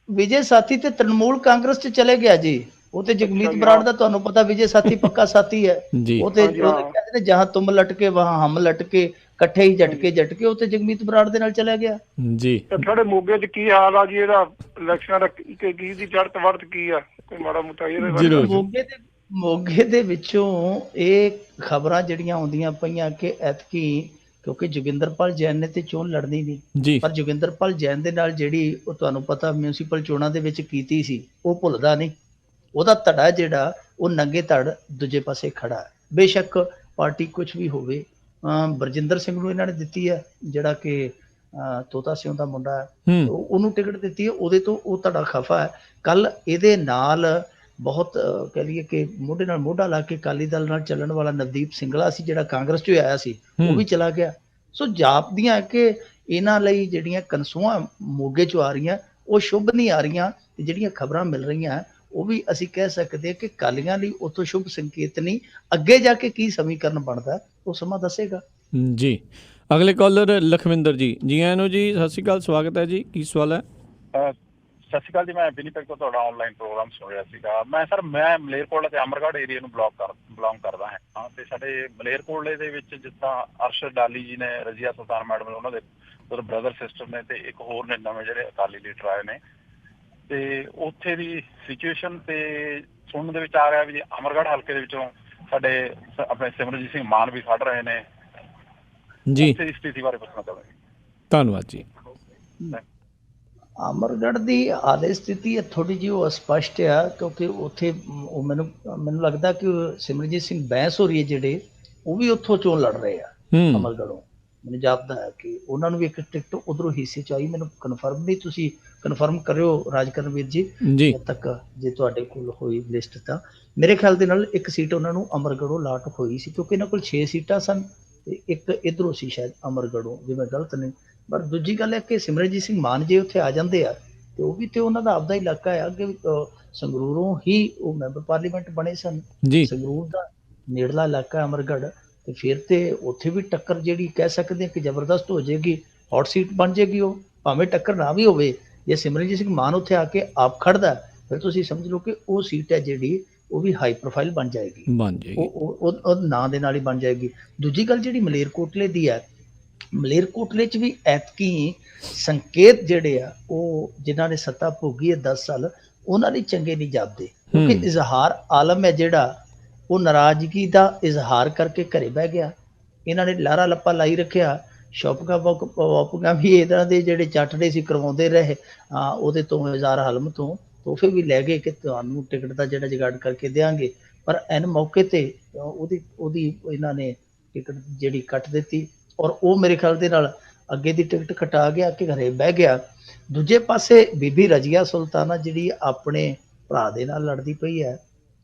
ਵਿਜੇ ਸਾਥੀ ਤੇ ਤ੍ਰਿਣਮੂਲ ਕਾਂਗਰਸ 'ਚ ਚਲੇ ਗਿਆ ਜੀ। ਉਹ ਤੇ ਜਗਮੀਤ ਬਰਾੜ ਦਾ ਤੁਹਾਨੂੰ ਪਤਾ, ਵਿਜੇ ਸਾਥੀ ਪੱਕਾ ਸਾਥੀ ਹੈ। ਉਹ ਤੇ ਕਹਿੰਦੇ ਨੇ ਜਹਾਂ ਤੁਮ ਲਟਕੇ ਵਹਾਂ ਹਮ ਲਟਕੇ, ਇਕੱਠੇ ਹੀ ਝਟਕੇ। ਉਹ ਤੇ ਜਗਮੀਤ ਬਰਾੜ ਦੇ ਨਾਲ ਚਲਾ ਗਿਆ ਜੀ। ਸਾਡੇ ਮੋਗੇ 'ਚ ਕੀ ਹਾਲ ਆ ਜੀ ਇਹਦਾ, ਇਲੈਕਸ਼ਨ ਦਾ ਕੀ ਦੀ ਚੜ੍ਹਤ ਵੜਤ ਕੀ ਆ? ਕੋਈ ਮਾੜਾ ਮੋਟਾ ਇਹਦੇ ਮੋਗੇ ਦੇ ਵਿੱਚੋਂ ਇਹ ਖਬਰਾਂ ਜਿਹੜੀਆਂ ਆਉਂਦੀਆਂ ਪਈਆਂ ਕਿ ਐਤਕੀ, ਕਿਉਂਕਿ ਜੋਗਿੰਦਰਪਾਲ ਜੈਨ ਨੇ ਤੇ ਚੋਣ ਲੜਨੀ ਨਹੀਂ, ਪਰ ਜੋਗਿੰਦਰਪਾਲ ਜੈਨ ਦੇ ਨਾਲ ਜਿਹੜੀ ਉਹ ਤੁਹਾਨੂੰ ਪਤਾ ਮਿਊਨਿਸਪਲ ਚੋਣਾਂ ਦੇ ਵਿੱਚ ਕੀਤੀ ਸੀ, ਉਹ ਭੁੱਲਦਾ ਨਹੀਂ। ਉਹਦਾ ਧੜਾ ਜਿਹੜਾ ਉਹ ਨੰਗੇ ਧੜ ਦੂਜੇ ਪਾਸੇ ਖੜਾ ਹੈ। ਬੇਸ਼ੱਕ ਪਾਰਟੀ ਕੁਛ ਵੀ ਹੋਵੇ, ਬਰਜਿੰਦਰ ਸਿੰਘ ਨੂੰ ਇਹਨਾਂ ਨੇ ਦਿੱਤੀ ਹੈ, ਜਿਹੜਾ ਕਿ ਤੋਤਾ ਸਿੰਘ ਦਾ ਮੁੰਡਾ ਹੈ, ਉਹਨੂੰ ਟਿਕਟ ਦਿੱਤੀ ਹੈ। ਉਹਦੇ ਤੋਂ ਉਹ ਧੜਾ ਖਫਾ ਹੈ। ਕੱਲ ਇਹਦੇ ਨਾਲ ਬਹੁਤ ਕਹਿ ਲਈਏ ਕਿ ਮੋਢੇ ਨਾਲ ਮੋਢਾ ਲਾ ਕੇ ਅਕਾਲੀ ਦਲ ਨਾਲ ਚੱਲਣ ਵਾਲਾ ਨਵਦੀਪ ਸਿੰਘਲਾ ਸੀ, ਜਿਹੜਾ ਕਾਂਗਰਸ 'ਚ ਆਇਆ ਸੀ, ਉਹ ਵੀ ਚਲਾ ਗਿਆ। ਸੋ ਜਾਪਦੀਆਂ ਕਿ ਇਹਨਾਂ ਲਈ ਜਿਹੜੀਆਂ ਕਨਸੂਆਂ ਮੋਗੇ 'ਚੋਂ ਆ ਰਹੀਆਂ ਉਹ ਸ਼ੁਭ ਨਹੀਂ ਆ ਰਹੀਆਂ, ਤੇ ਜਿਹੜੀਆਂ ਖਬਰਾਂ ਮਿਲ ਰਹੀਆਂ ਉਹ ਵੀ ਅਸੀਂ ਕਹਿ ਸਕਦੇ ਕਿ ਅਕਾਲੀਆਂ ਲਈ ਉੱਥੋਂ ਸ਼ੁਭ ਸੰਕੇਤ ਨਹੀਂ। ਅੱਗੇ ਜਾ ਕੇ ਕੀ ਸਮੀਕਰਨ ਬਣਦਾ ਉਹ ਸਮਾਂ ਦੱਸੇਗਾ ਜੀ। ਅਗਲੇ ਕਾਲਰ ਲਖਵਿੰਦਰ ਜੀ, ਜੀ ਆਇਆਂ ਨੂੰ ਜੀ, ਸਤਿ ਸ਼੍ਰੀ ਅਕਾਲ, ਸਵਾਗਤ ਹੈ ਜੀ। ਕੀ ਸਵਾਲ ਹੈ? ਸਤਿ ਸ਼੍ਰੀ ਅਕਾਲ ਜੀ, ਮੈਂ ਵਿਨੀਪੈਗ ਤੋਂ ਤੁਹਾਡਾ ਆਨਲਾਈਨ ਪ੍ਰੋਗਰਾਮ ਸੁਣ ਰਿਹਾ ਸੀਗਾ। ਮੈਂ ਮਲੇਰਕੋਟਲਾ ਤੇ ਅਮਰਗੜ੍ਹ ਏਰੀਆ ਨੂੰ ਬਿਲੋਂਗ ਕਰਦਾ ਹਾਂ, ਤੇ ਸਾਡੇ ਮਲੇਰਕੋਟਲੇ ਦੇ ਵਿੱਚ ਜਿੱਦਾਂ ਅਰਸ਼ਦ ਡਾਲੀ ਜੀ ਨੇ, ਰਜ਼ੀਆ ਸੁਲਤਾਨ ਮੈਡਮ, ਉਹਨਾਂ ਦੇ ਬ੍ਰਦਰ ਸਿਸਟਰ ਨੇ, ਤੇ ਇੱਕ ਹੋਰ ਨੇ ਨਵੇਂ ਜਿਹੜੇ ਅਕਾਲੀ ਲੀਡਰ ਆਏ ਨੇ, ਤੇ ਉੱਥੇ ਦੀ ਸਿਚੁਏਸ਼ਨ ਤੇ ਸੁਣਨ ਦੇ ਵਿੱਚ ਆ ਰਿਹਾ ਵੀ ਅਮਰਗੜ੍ਹ ਹਲਕੇ ਦੇ ਵਿੱਚੋਂ ਸਾਡੇ ਆਪਣੇ ਸਿਮਰਨਜੀਤ ਸਿੰਘ ਮਾਨ ਵੀ ਖੜ ਰਹੇ ਨੇ ਜੀ। ਉੱਥੇ ਦੀ ਸਥਿਤੀ ਬਾਰੇ ਪੁੱਛਣਾ ਚਾਹੁੰਦਾ। ਧੰਨਵਾਦ ਜੀ। ਅਮਰਗੜ੍ਹ ਦੀ ਹਾਲੇ ਸਥਿਤੀ ਥੋੜ੍ਹੀ ਜਿਹੀ ਉਹ ਅਸਪਸ਼ਟ ਆ, ਕਿਉਂਕਿ ਉੱਥੇ ਉਹ ਮੈਨੂੰ ਲੱਗਦਾ ਕਿ ਸਿਮਰਨਜੀਤ ਸਿੰਘ ਬੈਂਸ ਹੋ ਰਹੀ ਹੈ ਜਿਹੜੇ, ਉਹ ਵੀ ਉੱਥੋਂ ਚੋਣ ਲੜ ਰਹੇ ਆ ਅਮਰਗੜ੍ਹੋਂ। ਮੈਨੂੰ ਜਾਪਦਾ ਹੈ ਕਿ ਉਹਨਾਂ ਨੂੰ ਵੀ ਇੱਕ ਟਿਕਟ ਉਧਰੋਂ ਹਿੱਸੇ 'ਚ ਆਈ। ਮੈਨੂੰ ਕਨਫਰਮ ਨਹੀਂ, ਤੁਸੀਂ ਕਨਫਰਮ ਕਰਿਓ ਰਾਜਕਰਨਵੀਰ ਜੀ ਜਦ ਤੱਕ, ਜੇ ਤੁਹਾਡੇ ਕੋਲ ਹੋਈ ਲਿਸਟ ਤਾਂ। ਮੇਰੇ ਖਿਆਲ ਦੇ ਨਾਲ ਇੱਕ ਸੀਟ ਉਹਨਾਂ ਨੂੰ ਅਮਰਗੜ੍ਹੋਂ ਲਾਟ ਹੋਈ ਸੀ, ਕਿਉਂਕਿ ਇਹਨਾਂ ਕੋਲ 6 ਸੀਟਾਂ ਸਨ ਤੇ ਇੱਕ ਇੱਧਰੋਂ ਸੀ ਸ਼ਾਇਦ ਅਮਰਗੜ੍ਹੋਂ, ਜੇ ਮੈਂ ਗਲਤ ਨਹੀਂ। ਪਰ ਦੂਜੀ ਗੱਲ ਹੈ ਕਿ ਸਿਮਰਨਜੀਤ ਸਿੰਘ ਮਾਨ ਜੇ ਉੱਥੇ ਆ ਜਾਂਦੇ ਆ ਤੇ ਉਹ ਵੀ ਤੇ ਉਹਨਾਂ ਦਾ ਆਪਦਾ ਇਲਾਕਾ ਆ। ਅੱਗੇ ਸੰਗਰੂਰੋਂ ਹੀ ਉਹ ਮੈਂਬਰ ਪਾਰਲੀਮੈਂਟ ਬਣੇ ਸਨ, ਸੰਗਰੂਰ ਦਾ ਨੇੜਲਾ ਇਲਾਕਾ ਅਮਰਗੜ੍ਹ, ਤੇ ਫਿਰ ਤੇ ਉੱਥੇ ਵੀ ਟੱਕਰ ਜਿਹੜੀ ਕਹਿ ਸਕਦੇ ਕਿ ਜ਼ਬਰਦਸਤ ਹੋ ਜਾਏਗੀ, ਹੌਟ ਸੀਟ ਬਣ ਜਾਏਗੀ। ਉਹ ਭਾਵੇਂ ਟੱਕਰ ਨਾ ਵੀ ਹੋਵੇ, ਜੇ ਸਿਮਰਨਜੀਤ ਸਿੰਘ ਮਾਨ ਉੱਥੇ ਆ ਕੇ ਆਪ ਖੜਦਾ ਫਿਰ ਤੁਸੀਂ ਸਮਝ ਲਓ ਕਿ ਉਹ ਸੀਟ ਹੈ ਜਿਹੜੀ ਉਹ ਵੀ ਹਾਈ ਪ੍ਰੋਫਾਈਲ ਬਣ ਜਾਏਗੀ, ਉਹ ਨਾਂ ਦੇ ਨਾਲ ਹੀ ਬਣ ਜਾਏਗੀ। ਦੂਜੀ ਗੱਲ ਜਿਹੜੀ ਮਲੇਰਕੋਟਲੇ ਦੀ ਹੈ, ਮਲੇਰਕੋਟਲੇ 'ਚ ਵੀ ਐਤਕੀ ਸੰਕੇਤ ਜਿਹੜੇ ਆ ਉਹ ਜਿਨ੍ਹਾਂ ਨੇ ਸੱਤਾ ਭੋਗੀ ਹੈ 10 ਸਾਲ, ਉਹਨਾਂ ਲਈ ਚੰਗੇ ਨਹੀਂ ਜਾਪਦੇ, ਕਿਉਂਕਿ ਇਜ਼ਹਾਰ ਆਲਮ ਹੈ ਜਿਹੜਾ ਉਹ ਨਾਰਾਜ਼ਗੀ ਦਾ ਇਜ਼ਹਾਰ ਕਰਕੇ ਘਰੇ ਬਹਿ ਗਿਆ। ਇਹਨਾਂ ਨੇ ਲਾਰਾ ਲੱਪਾ ਲਾਈ ਰੱਖਿਆ, ਸ਼ੌਪਗਾ ਵੀ ਇਹਨਾਂ ਦੇ ਜਿਹੜੇ ਚੱਟੜੇ ਸੀ ਕਰਵਾਉਂਦੇ ਰਹੇ, ਉਹਦੇ ਤੋਂ ਇਜ਼ਹਾਰ ਆਲਮ ਤੋਂ ਤੋਹਫੇ ਵੀ ਲੈ ਗਏ ਕਿ ਤੁਹਾਨੂੰ ਟਿਕਟ ਦਾ ਜਿਹੜਾ ਜੁਗਾੜ ਕਰਕੇ ਦਿਆਂਗੇ, ਪਰ ਐਨ ਮੌਕੇ ਤੇ ਉਹਦੀ ਇਹਨਾਂ ਨੇ ਟਿਕਟ ਜਿਹੜੀ ਕੱਟ ਦਿੱਤੀ, ਔਰ ਉਹ ਮੇਰੇ ਖਿਆਲ ਦੇ ਨਾਲ ਅੱਗੇ ਦੀ ਟਿਕਟ ਕਟਾ ਗਿਆ ਕਿ ਘਰੇ ਬਹਿ ਗਿਆ। ਦੂਜੇ ਪਾਸੇ ਬੀਬੀ ਰਜ਼ੀਆ ਸੁਲਤਾਨਾ ਜਿਹੜੀ ਆਪਣੇ ਭਰਾ ਦੇ ਨਾਲ ਲੜਦੀ ਪਈ ਹੈ,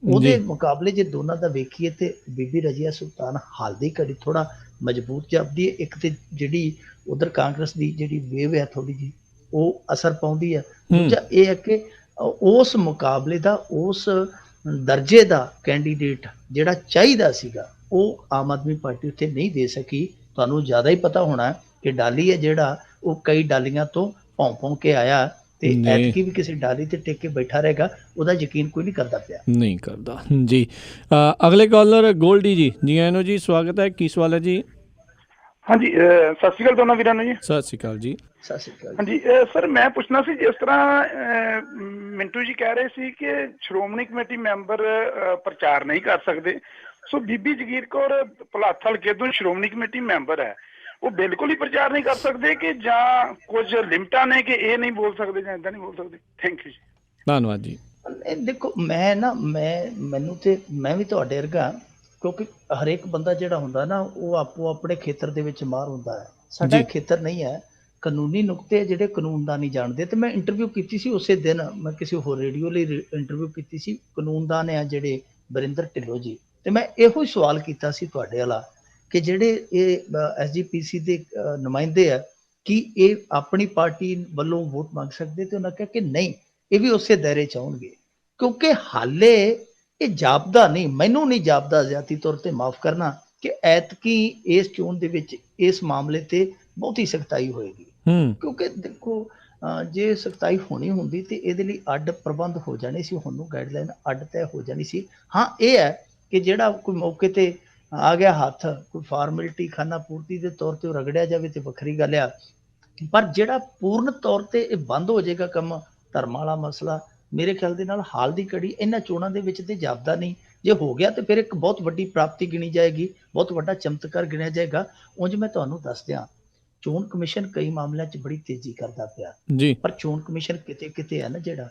ਉਹਦੇ ਮੁਕਾਬਲੇ ਜੇ ਦੋਨਾਂ ਦਾ ਵੇਖੀਏ ਤੇ ਬੀਬੀ ਰਜ਼ੀਆ ਸੁਲਤਾਨ ਹਾਲ ਦੀ ਘੜੀ ਥੋੜਾ ਮਜ਼ਬੂਤ ਜਾਪਦੀ ਹੈ। ਇੱਕ ਤੇ ਜਿਹੜੀ ਉਧਰ ਕਾਂਗਰਸ ਦੀ ਜਿਹੜੀ ਵੇਵ ਹੈ ਥੋੜੀ ਜਿਹੀ ਉਹ ਅਸਰ ਪਾਉਂਦੀ ਹੈ। ਦੂਜਾ ਇਹ ਹੈ ਕਿ ਉਸ ਮੁਕਾਬਲੇ ਦਾ, ਉਸ ਦਰਜੇ ਦਾ ਕੈਂਡੀਡੇਟ ਜਿਹੜਾ ਚਾਹੀਦਾ ਸੀਗਾ ਉਹ ਆਮ ਆਦਮੀ ਪਾਰਟੀ ਉੱਥੇ ਨਹੀਂ ਦੇ ਸਕੀ। ਤੁਹਾਨੂੰ ਜ਼ਿਆਦਾ ਹੀ ਪਤਾ ਹੋਣਾ ਕਿ ਡਾਲੀ ਹੈ ਜਿਹੜਾ ਉਹ ਕਈ ਡਾਲੀਆਂ ਤੋਂ ਭੌਂ ਕੇ ਆਇਆ, ਤੇ ਐਤਕੀ ਵੀ ਕਿਸੇ ਡਾਲੀ ਤੇ ਟਿਕ ਕੇ ਬੈਠਾ ਰਹੇਗਾ, ਉਹਦਾ ਯਕੀਨ ਕੋਈ ਨਹੀਂ ਕਰਦਾ ਪਿਆ, ਨਹੀਂ ਕਰਦਾ ਜੀ। ਅਗਲੇ ਕਾਲਰ ਗੋਲਡੀ ਜੀ, ਜੀ ਆਇਆਂ ਨੂੰ ਜੀ, ਸਵਾਗਤ ਹੈ। ਕੀ ਸਵਾਲ ਹੈ ਜੀ? ਹਾਂਜੀ, ਸਤਿ ਸ਼੍ਰੀ ਅਕਾਲ ਦੋਨਾਂ ਵੀਰਾਂ ਨੂੰ ਜੀ। ਸਤਿ ਸ਼੍ਰੀ ਅਕਾਲ ਜੀ। ਸਤਿ ਸ਼੍ਰੀ ਅਕਾਲ। ਹਾਂਜੀ ਸਰ, ਮੈਂ ਪੁੱਛਣਾ ਸੀ, ਜਿਸ ਤਰ੍ਹਾਂ ਮਿੰਟੂ ਜੀ ਕਹਿ ਰਹੇ ਸੀ ਕਿ ਸ਼੍ਰੋਮਣੀ ਕਮੇਟੀ ਮੈਂਬਰ ਪ੍ਰਚਾਰ ਨਹੀਂ ਕਰ ਸਕਦੇ, ਸੋ ਬੀਬੀ ਜਗੀਰ ਕੌਰ ਭੁਲਾਥਲ ਹਲਕੇ ਤੋਂ ਸ਼੍ਰੋਮਣੀ ਕਮੇਟੀ ਮੈਂਬਰ ਹੈ, ਉਹ ਬਿਲਕੁਲ ਹੀ ਪ੍ਰਚਾਰ ਨਹੀਂ ਕਰ ਸਕਦੇ ਕਿ ਜਾਂ ਕੁਝ ਲਿਮਟਾਂ ਨੇ ਕਿ ਇਹ ਨਹੀਂ ਬੋਲ ਸਕਦੇ ਜਾਂ ਇਦਾਂ ਨਹੀਂ ਬੋਲ ਸਕਦੇ? ਥੈਂਕ ਯੂ ਜੀ। ਧੰਨਵਾਦ ਜੀ। ਦੇਖੋ ਮੈਨੂੰ ਤੇ ਮੈਂ ਵੀ ਤੁਹਾਡੇ ਵਰਗਾ, ਕਿਉਂਕਿ ਹਰੇਕ ਬੰਦਾ ਜਿਹੜਾ ਹੁੰਦਾ ਨਾ ਉਹ ਆਪੋ ਆਪਣੇ ਖੇਤਰ ਦੇ ਵਿੱਚ ਮਾਹਰ ਹੁੰਦਾ ਹੈ। ਸਾਡਾ ਖੇਤਰ ਨਹੀਂ ਹੈ, ਕਾਨੂੰਨੀ ਨੁਕਤੇ ਜਿਹੜੇ ਕਾਨੂੰਨ ਦਾ ਨਹੀਂ ਜਾਣਦੇ। ਤੇ ਮੈਂ ਇੰਟਰਵਿਊ ਕੀਤੀ ਸੀ ਉਸੇ ਦਿਨ, ਮੈਂ ਕਿਸੇ ਹੋਰ ਰੇਡੀਓ ਲਈ ਇੰਟਰਵਿਊ ਕੀਤੀ ਸੀ, ਕਾਨੂੰਨਦਾਨ ਆ ਜਿਹੜੇ ਵਰਿੰਦਰ ਢਿੱਲੋਂ ਜੀ, ਤੇ ਮੈਂ ਇਹੋ ਹੀ ਸਵਾਲ ਕੀਤਾ ਸੀ ਤੁਹਾਡੇ ਵਾਲਾ ਕਿ ਜਿਹੜੇ ਇਹ SGPC ਦੇ ਨੁਮਾਇੰਦੇ ਆ ਕਿ ਇਹ ਆਪਣੀ ਪਾਰਟੀ ਵੱਲੋਂ ਵੋਟ ਮੰਗ ਸਕਦੇ? ਤੇ ਉਹਨਾਂ ਕਿਹਾ ਕਿ ਨਹੀਂ, ਇਹ ਵੀ ਉਸੇ ਦਾਇਰੇ ਚ ਆਉਣਗੇ, ਕਿਉਂਕਿ ਹਾਲੇ ਇਹ ਜਾਪਦਾ ਨਹੀਂ, ਮੈਨੂੰ ਨਹੀਂ ਜਾਪਦਾ ਜ਼ਿਆਤੀ ਤੌਰ ਤੇ ਮਾਫ ਕਰਨਾ, ਕਿ ਐਤਕੀ ਇਸ ਚੋਣ ਦੇ ਵਿੱਚ ਇਸ ਮਾਮਲੇ ਤੇ ਬਹੁਤੀ ਸਖਤਾਈ ਹੋਏਗੀ। ਕਿਉਂਕਿ ਦੇਖੋ ਜੇ ਸਖਤਾਈ ਹੋਣੀ ਹੁੰਦੀ ਤੇ ਇਹਦੇ ਲਈ ਅੱਡ ਪ੍ਰਬੰਧ ਹੋ ਜਾਣੇ ਸੀ, ਹੁਣ ਨੂੰ ਗਾਈਡਲਾਈਨ ਅੱਡ ਤੈਅ ਹੋ ਜਾਣੀ ਸੀ। ਹਾਂ, ਇਹ ਹੈ ਕਿ ਜਿਹੜਾ ਕੋਈ ਮੌਕੇ ਤੇ ਆ ਗਿਆ ਹੱਥ, ਕੋਈ ਫਾਰਮੈਲਿਟੀ ਖਾਨਾ ਪੂਰਤੀ ਦੇ ਤੌਰ ਤੇ ਰਗੜਿਆ ਜਾਵੇ ਤੇ ਵੱਖਰੀ ਗੱਲ ਆ, ਪਰ ਜਿਹੜਾ ਪੂਰਨ ਤੌਰ ਤੇ ਇਹ ਬੰਦ ਹੋ ਜਾਏਗਾ ਕੰਮ, ਧਰਮ ਵਾਲਾ ਮਸਲਾ, ਮੇਰੇ ਖਿਆਲ ਦੇ ਨਾਲ ਹਾਲ ਦੀ ਘੜੀ ਇਹਨਾਂ ਚੋਣਾਂ ਦੇ ਵਿੱਚ ਤੇ ਜਾਪਦਾ ਨਹੀਂ। ਜੇ ਹੋ ਗਿਆ ਤੇ ਫਿਰ ਇੱਕ ਬਹੁਤ ਵੱਡੀ ਪ੍ਰਾਪਤੀ ਗਿਣੀ ਜਾਏਗੀ, ਬਹੁਤ ਵੱਡਾ ਚਮਤਕਾਰ ਗਿਣਿਆ ਜਾਏਗਾ। ਉਂਝ ਮੈਂ ਤੁਹਾਨੂੰ ਦੱਸ ਦਿਆਂ, ਚੋਣ ਕਮਿਸ਼ਨ ਕਈ ਮਾਮਲਿਆਂ 'ਚ ਬੜੀ ਤੇਜ਼ੀ ਕਰਦਾ ਪਿਆ ਜੀ, ਪਰ ਚੋਣ ਕਮਿਸ਼ਨ ਕਿਤੇ ਕਿਤੇ ਹੈ ਨਾ ਜਿਹੜਾ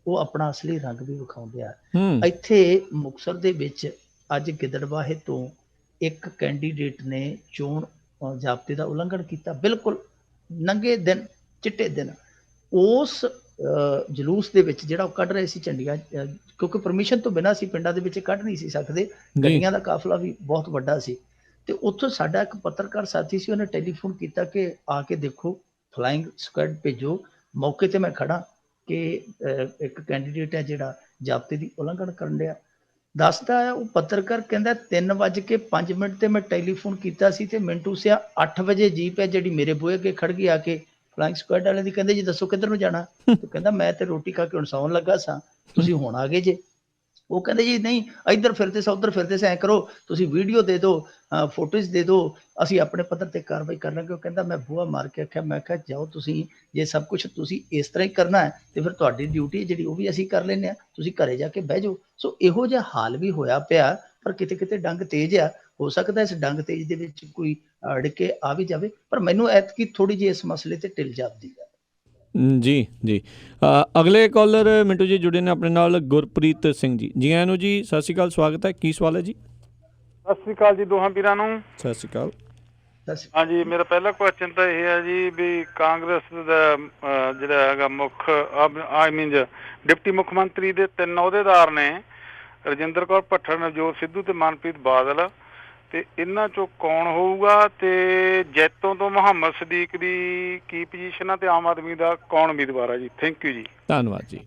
ਉਹ ਆਪਣਾ ਅਸਲੀ ਰੰਗ ਵੀ ਵਿਖਾਉਂਦੇ ਆ। ਇੱਥੇ ਮੁਕਤਸਰ ਦੇ ਵਿੱਚ ਅੱਜ ਗਿੱਦੜਬਾਹੇ ਤੋਂ ਇੱਕ ਕੈਂਡੀਡੇਟ ਨੇ ਚੋਣ ਜ਼ਾਬਤੇ ਦਾ ਉਲੰਘਣ ਕੀਤਾ, ਬਿਲਕੁਲ ਨੰਗੇ ਦਿਨ, ਚਿੱਟੇ ਦਿਨ, ਉਸ ਜਲੂਸ ਦੇ ਵਿੱਚ ਜਿਹੜਾ ਉਹ ਕੱਢ ਰਹੇ ਸੀ ਝੰਡੀਆਂ, ਕਿਉਂਕਿ ਪਰਮਿਸ਼ਨ ਤੋਂ ਬਿਨਾਂ ਅਸੀਂ ਪਿੰਡਾਂ ਦੇ ਵਿੱਚ ਕੱਢ ਨਹੀਂ ਸੀ ਸਕਦੇ, ਗੱਡੀਆਂ ਦਾ ਕਾਫਲਾ ਵੀ ਬਹੁਤ ਵੱਡਾ ਸੀ। ਤੇ ਉੱਥੋਂ ਸਾਡਾ ਇੱਕ ਪੱਤਰਕਾਰ ਸਾਥੀ ਸੀ, ਉਹਨੇ ਟੈਲੀਫੋਨ ਕੀਤਾ ਕਿ ਆ ਕੇ ਦੇਖੋ, ਫਲਾਈਂਗ ਸਕੁਐਡ ਭੇਜੋ। ਮੌਕੇ ਤੇ ਮੈਂ ਖੜਾ ਕਿ ਇੱਕ ਕੈਂਡੀਡੇਟ ਹੈ ਜਿਹੜਾ ਜ਼ਾਬਤੇ ਦੀ ਉਲੰਘਣ ਕਰਨ ਡਿਆ। ਦੱਸਦਾ ਹੈ ਉਹ ਪੱਤਰਕਾਰ, ਕਹਿੰਦਾ 3:05 ਤੇ ਮੈਂ ਟੈਲੀਫੋਨ ਕੀਤਾ ਸੀ ਤੇ ਮਿੰਟੂ ਸਿਆ 8 ਵਜੇ ਜੀਪ ਹੈ ਜਿਹੜੀ ਮੇਰੇ ਬੂਹੇ ਅੱਗੇ ਖੜ ਗਈ ਆ ਕੇ ਫਲਾਈਂਗ ਸਕੁਐਡ ਵਾਲੇ ਦੀ। ਕਹਿੰਦੇ ਜੀ ਦੱਸੋ ਕਿੱਧਰ ਨੂੰ ਜਾਣਾ? ਤੇ ਕਹਿੰਦਾ ਮੈਂ ਤੇ ਰੋਟੀ ਖਾ ਕੇ ਹੁਣ ਸੌਣ ਲੱਗਾ ਸਾਂ, ਤੁਸੀਂ ਹੁਣ ਆ ਗਏ ਜੇ। ਉਹ ਕਹਿੰਦੇ ਜੀ ਨਹੀਂ, ਇੱਧਰ ਫਿਰਦੇ ਸਾਂ, ਉੱਧਰ ਫਿਰਦੇ ਸਾਂ, ਐਂ ਕਰੋ ਤੁਸੀਂ ਵੀਡੀਓ ਦੇ ਦਿਓ, ਫੋਟੋਜ਼ ਦੇ ਦਿਓ, ਅਸੀਂ ਆਪਣੇ ਪੱਧਰ ਤੇ ਕਾਰਵਾਈ ਕਰ ਲਾਂਗੇ। ਉਹ ਕਹਿੰਦਾ ਮੈਂ ਬੂਹਾ ਮਾਰ ਕੇ ਆਖਿਆ, ਮੈਂ ਕਿਹਾ ਜਾਓ ਤੁਸੀਂ, ਜੇ ਸਭ ਕੁਛ ਤੁਸੀਂ ਇਸ ਤਰ੍ਹਾਂ ਹੀ ਕਰਨਾ ਹੈ ਤੇ ਫਿਰ ਤੁਹਾਡੀ ਡਿਊਟੀ ਜਿਹੜੀ ਉਹ ਵੀ ਅਸੀਂ ਕਰ ਲੈਂਦੇ ਹਾਂ, ਤੁਸੀਂ ਘਰੇ ਜਾ ਕੇ ਬਹਿ ਜਾਓ। ਸੋ ਇਹੋ ਜਿਹਾ ਹਾਲ ਵੀ ਹੋਇਆ ਪਿਆ, ਪਰ ਕਿਤੇ ਕਿਤੇ ਡੰਗ ਤੇਜ਼ ਆ। ਹੋ ਸਕਦਾ ਇਸ ਡੰਗ ਤੇਜ਼ ਦੇ ਵਿੱਚ ਕੋਈ ਅੜਕੇ ਆ ਵੀ ਜਾਵੇ, ਪਰ ਮੈਨੂੰ ਐਤਕੀ ਥੋੜੀ ਜਿਹੀ ਇਸ ਮਸਲੇ ਤੇ ਢਿੱਲ ਜਾਪਦੀ ਹੈ। ਜੀ ਜੀ, ਅਗਲੇ ਕਾਲਰ ਮਿੰਟੂ ਜੀ ਜੁੜੇ ਨੇ ਆਪਣੇ ਨਾਲ, ਗੁਰਪ੍ਰੀਤ ਸਿੰਘ ਜੀ। ਜੀ ਆਇਆਂ ਨੂੰ ਜੀ, ਸਤਿ ਸ਼੍ਰੀ ਅਕਾਲ, ਸਵਾਗਤ ਹੈ। ਕੀ ਸਵਾਲ ਹੈ ਜੀ? ਸਤਿ ਸ਼੍ਰੀ ਅਕਾਲ ਜੀ ਦੋਹਾਂ ਵੀਰਾਂ ਨੂੰ। ਸਤਿ ਸ਼੍ਰੀ ਅਕਾਲ। ਹਾਂਜੀ, ਮੇਰਾ ਪਹਿਲਾ ਕੁਐਸਚਨ ਤਾਂ ਇਹ ਹੈ ਜੀ ਵੀ ਕਾਂਗਰਸ ਦਾ ਜਿਹੜਾ ਹੈਗਾ ਮੁੱਖ ਡਿਪਟੀ ਮੁੱਖ ਮੰਤਰੀ ਦੇ 3 ਅਹੁਦੇਦਾਰ ਨੇ, ਰਜਿੰਦਰ ਕੌਰ ਭੱਠਲ, ਨਵਜੋਤ ਸਿੱਧੂ ਤੇ ਮਨਪ੍ਰੀਤ ਬਾਦਲ, ਤੇ ਇਹਨਾਂ ਚੋਂ ਕੌਣ ਹੋਊਗਾ? ਤੇ ਜੈਤੋਂ ਤੋਂ ਮੁਹੰਮਦ ਸਦੀਕ ਦੀ ਕੀ ਪੋਜੀਸ਼ਨ ਆ ਤੇ ਆਮ ਆਦਮੀ ਦਾ ਕੌਣ ਉਮੀਦਵਾਰ ਆ ਜੀ? ਥੈਂਕ ਯੂ ਜੀ। ਧੰਨਵਾਦ ਜੀ।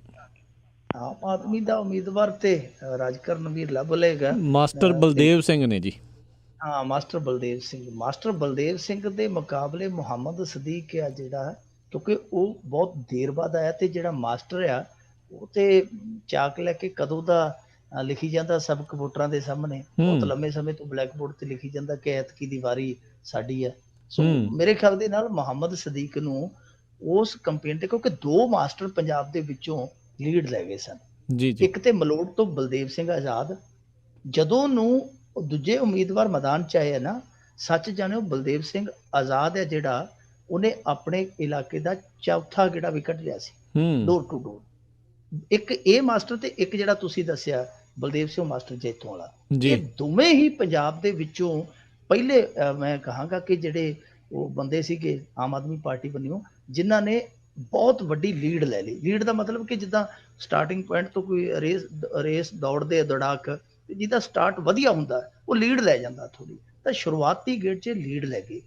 ਆਮ ਆਦਮੀ ਦਾ ਉਮੀਦਵਾਰ ਤੇ ਰਾਜਕਰਨ ਵੀ ਲੱਭ ਲਏਗਾ, ਮਾਸਟਰ ਬਲਦੇਵ ਸਿੰਘ ਨੇ ਜੀ। ਹਾਂ, ਮਾਸਟਰ ਬਲਦੇਵ ਸਿੰਘ ਦੇ ਮੁਕਾਬਲੇ ਮੁਹੰਮਦ ਸਦੀਕ ਆ ਜਿਹੜਾ, ਕਿਉਂਕਿ ਉਹ ਬਹੁਤ ਦੇਰ ਬਾਅਦ ਆਇਆ, ਤੇ ਜਿਹੜਾ ਮਾਸਟਰ ਆ ਉਹ ਤੇ ਚਾਕ ਲੈ ਕੇ ਕਦੋਂ ਦਾ ਲਿਖੀ ਜਾਂਦਾ ਸਬਕ ਵੋਟਰਾਂ ਦੇ ਸਾਹਮਣੇ, ਬਹੁਤ ਲੰਮੇ ਸਮੇਂ ਤੋਂ ਬਲੈਕ ਬੋਰਡ ਤੇ ਲਿਖੀ ਜਾਂਦਾ ਕਿ ਐਤਕੀ ਦੀ ਵਾਰੀ ਸਾਡੀ ਹੈ। ਸੋ ਮੇਰੇ ਖਿਆਲ ਦੇ ਨਾਲ ਮੁਹੰਮਦ ਸਦੀਕ ਨੂੰ ਉਸ ਕੰਪੇਨ ਤੇ, ਕਿਉਂਕਿ 2 ਮਾਸਟਰ ਪੰਜਾਬ ਦੇ ਵਿੱਚੋਂ ਲੀਡ ਲੈ ਗਏ ਸਨ, ਇੱਕ ਤੇ ਮਲੋਟ ਤੋਂ ਬਲਦੇਵ ਸਿੰਘ ਆਜ਼ਾਦ, ਜਦੋਂ ਨੂੰ ਦੂਜੇ ਉਮੀਦਵਾਰ ਮੈਦਾਨ ਚ ਆਏ ਨਾ, ਸੱਚ ਜਾਣਿਓ ਬਲਦੇਵ ਸਿੰਘ ਆਜ਼ਾਦ ਹੈ ਜਿਹੜਾ, ਉਹਨੇ ਆਪਣੇ ਇਲਾਕੇ ਦਾ ਚੌਥਾ ਗੇੜਾ ਵੀ ਕੱਢ ਲਿਆ ਸੀ, ਡੋਰ ਟੂ ਡੋਰ। ਇੱਕ ਇਹ ਮਾਸਟਰ ਤੇ ਇੱਕ ਜਿਹੜਾ ਤੁਸੀਂ ਦੱਸਿਆ ਬਲਦੇਵ ਸਿੰਘ ਮਾਸਟਰ ਜੈਤੋਂ ਵਾਲਾ, ਇਹ ਦੋਵੇਂ ਹੀ ਪੰਜਾਬ ਦੇ ਵਿੱਚੋਂ ਪਹਿਲੇ ਮੈਂ ਕਹਾਂਗਾ ਕਿ ਜਿਹੜੇ ਉਹ ਬੰਦੇ ਸੀਗੇ ਆਮ ਆਦਮੀ ਪਾਰਟੀ ਵੱਲੋਂ ਜਿਨ੍ਹਾਂ ਨੇ ਬਹੁਤ ਵੱਡੀ ਲੀਡ ਲੈ ਲਈ। ਲੀਡ ਦਾ ਮਤਲਬ ਕਿ ਜਿੱਦਾਂ ਸਟਾਰਟਿੰਗ ਪੁਆਇੰਟ ਤੋਂ ਕੋਈ ਰੇਸ ਦੌੜਦੇ ਦੌੜਾਕ, ਜਿਹਦਾ ਸਟਾਰਟ ਵਧੀਆ ਹੁੰਦਾ ਉਹ ਲੀਡ ਲੈ ਜਾਂਦਾ ਥੋੜੀ, ਤਾਂ ਸ਼ੁਰੂਆਤੀ ਗੇੜ 'ਚ ਲੀਡ ਲੈ ਗਏ।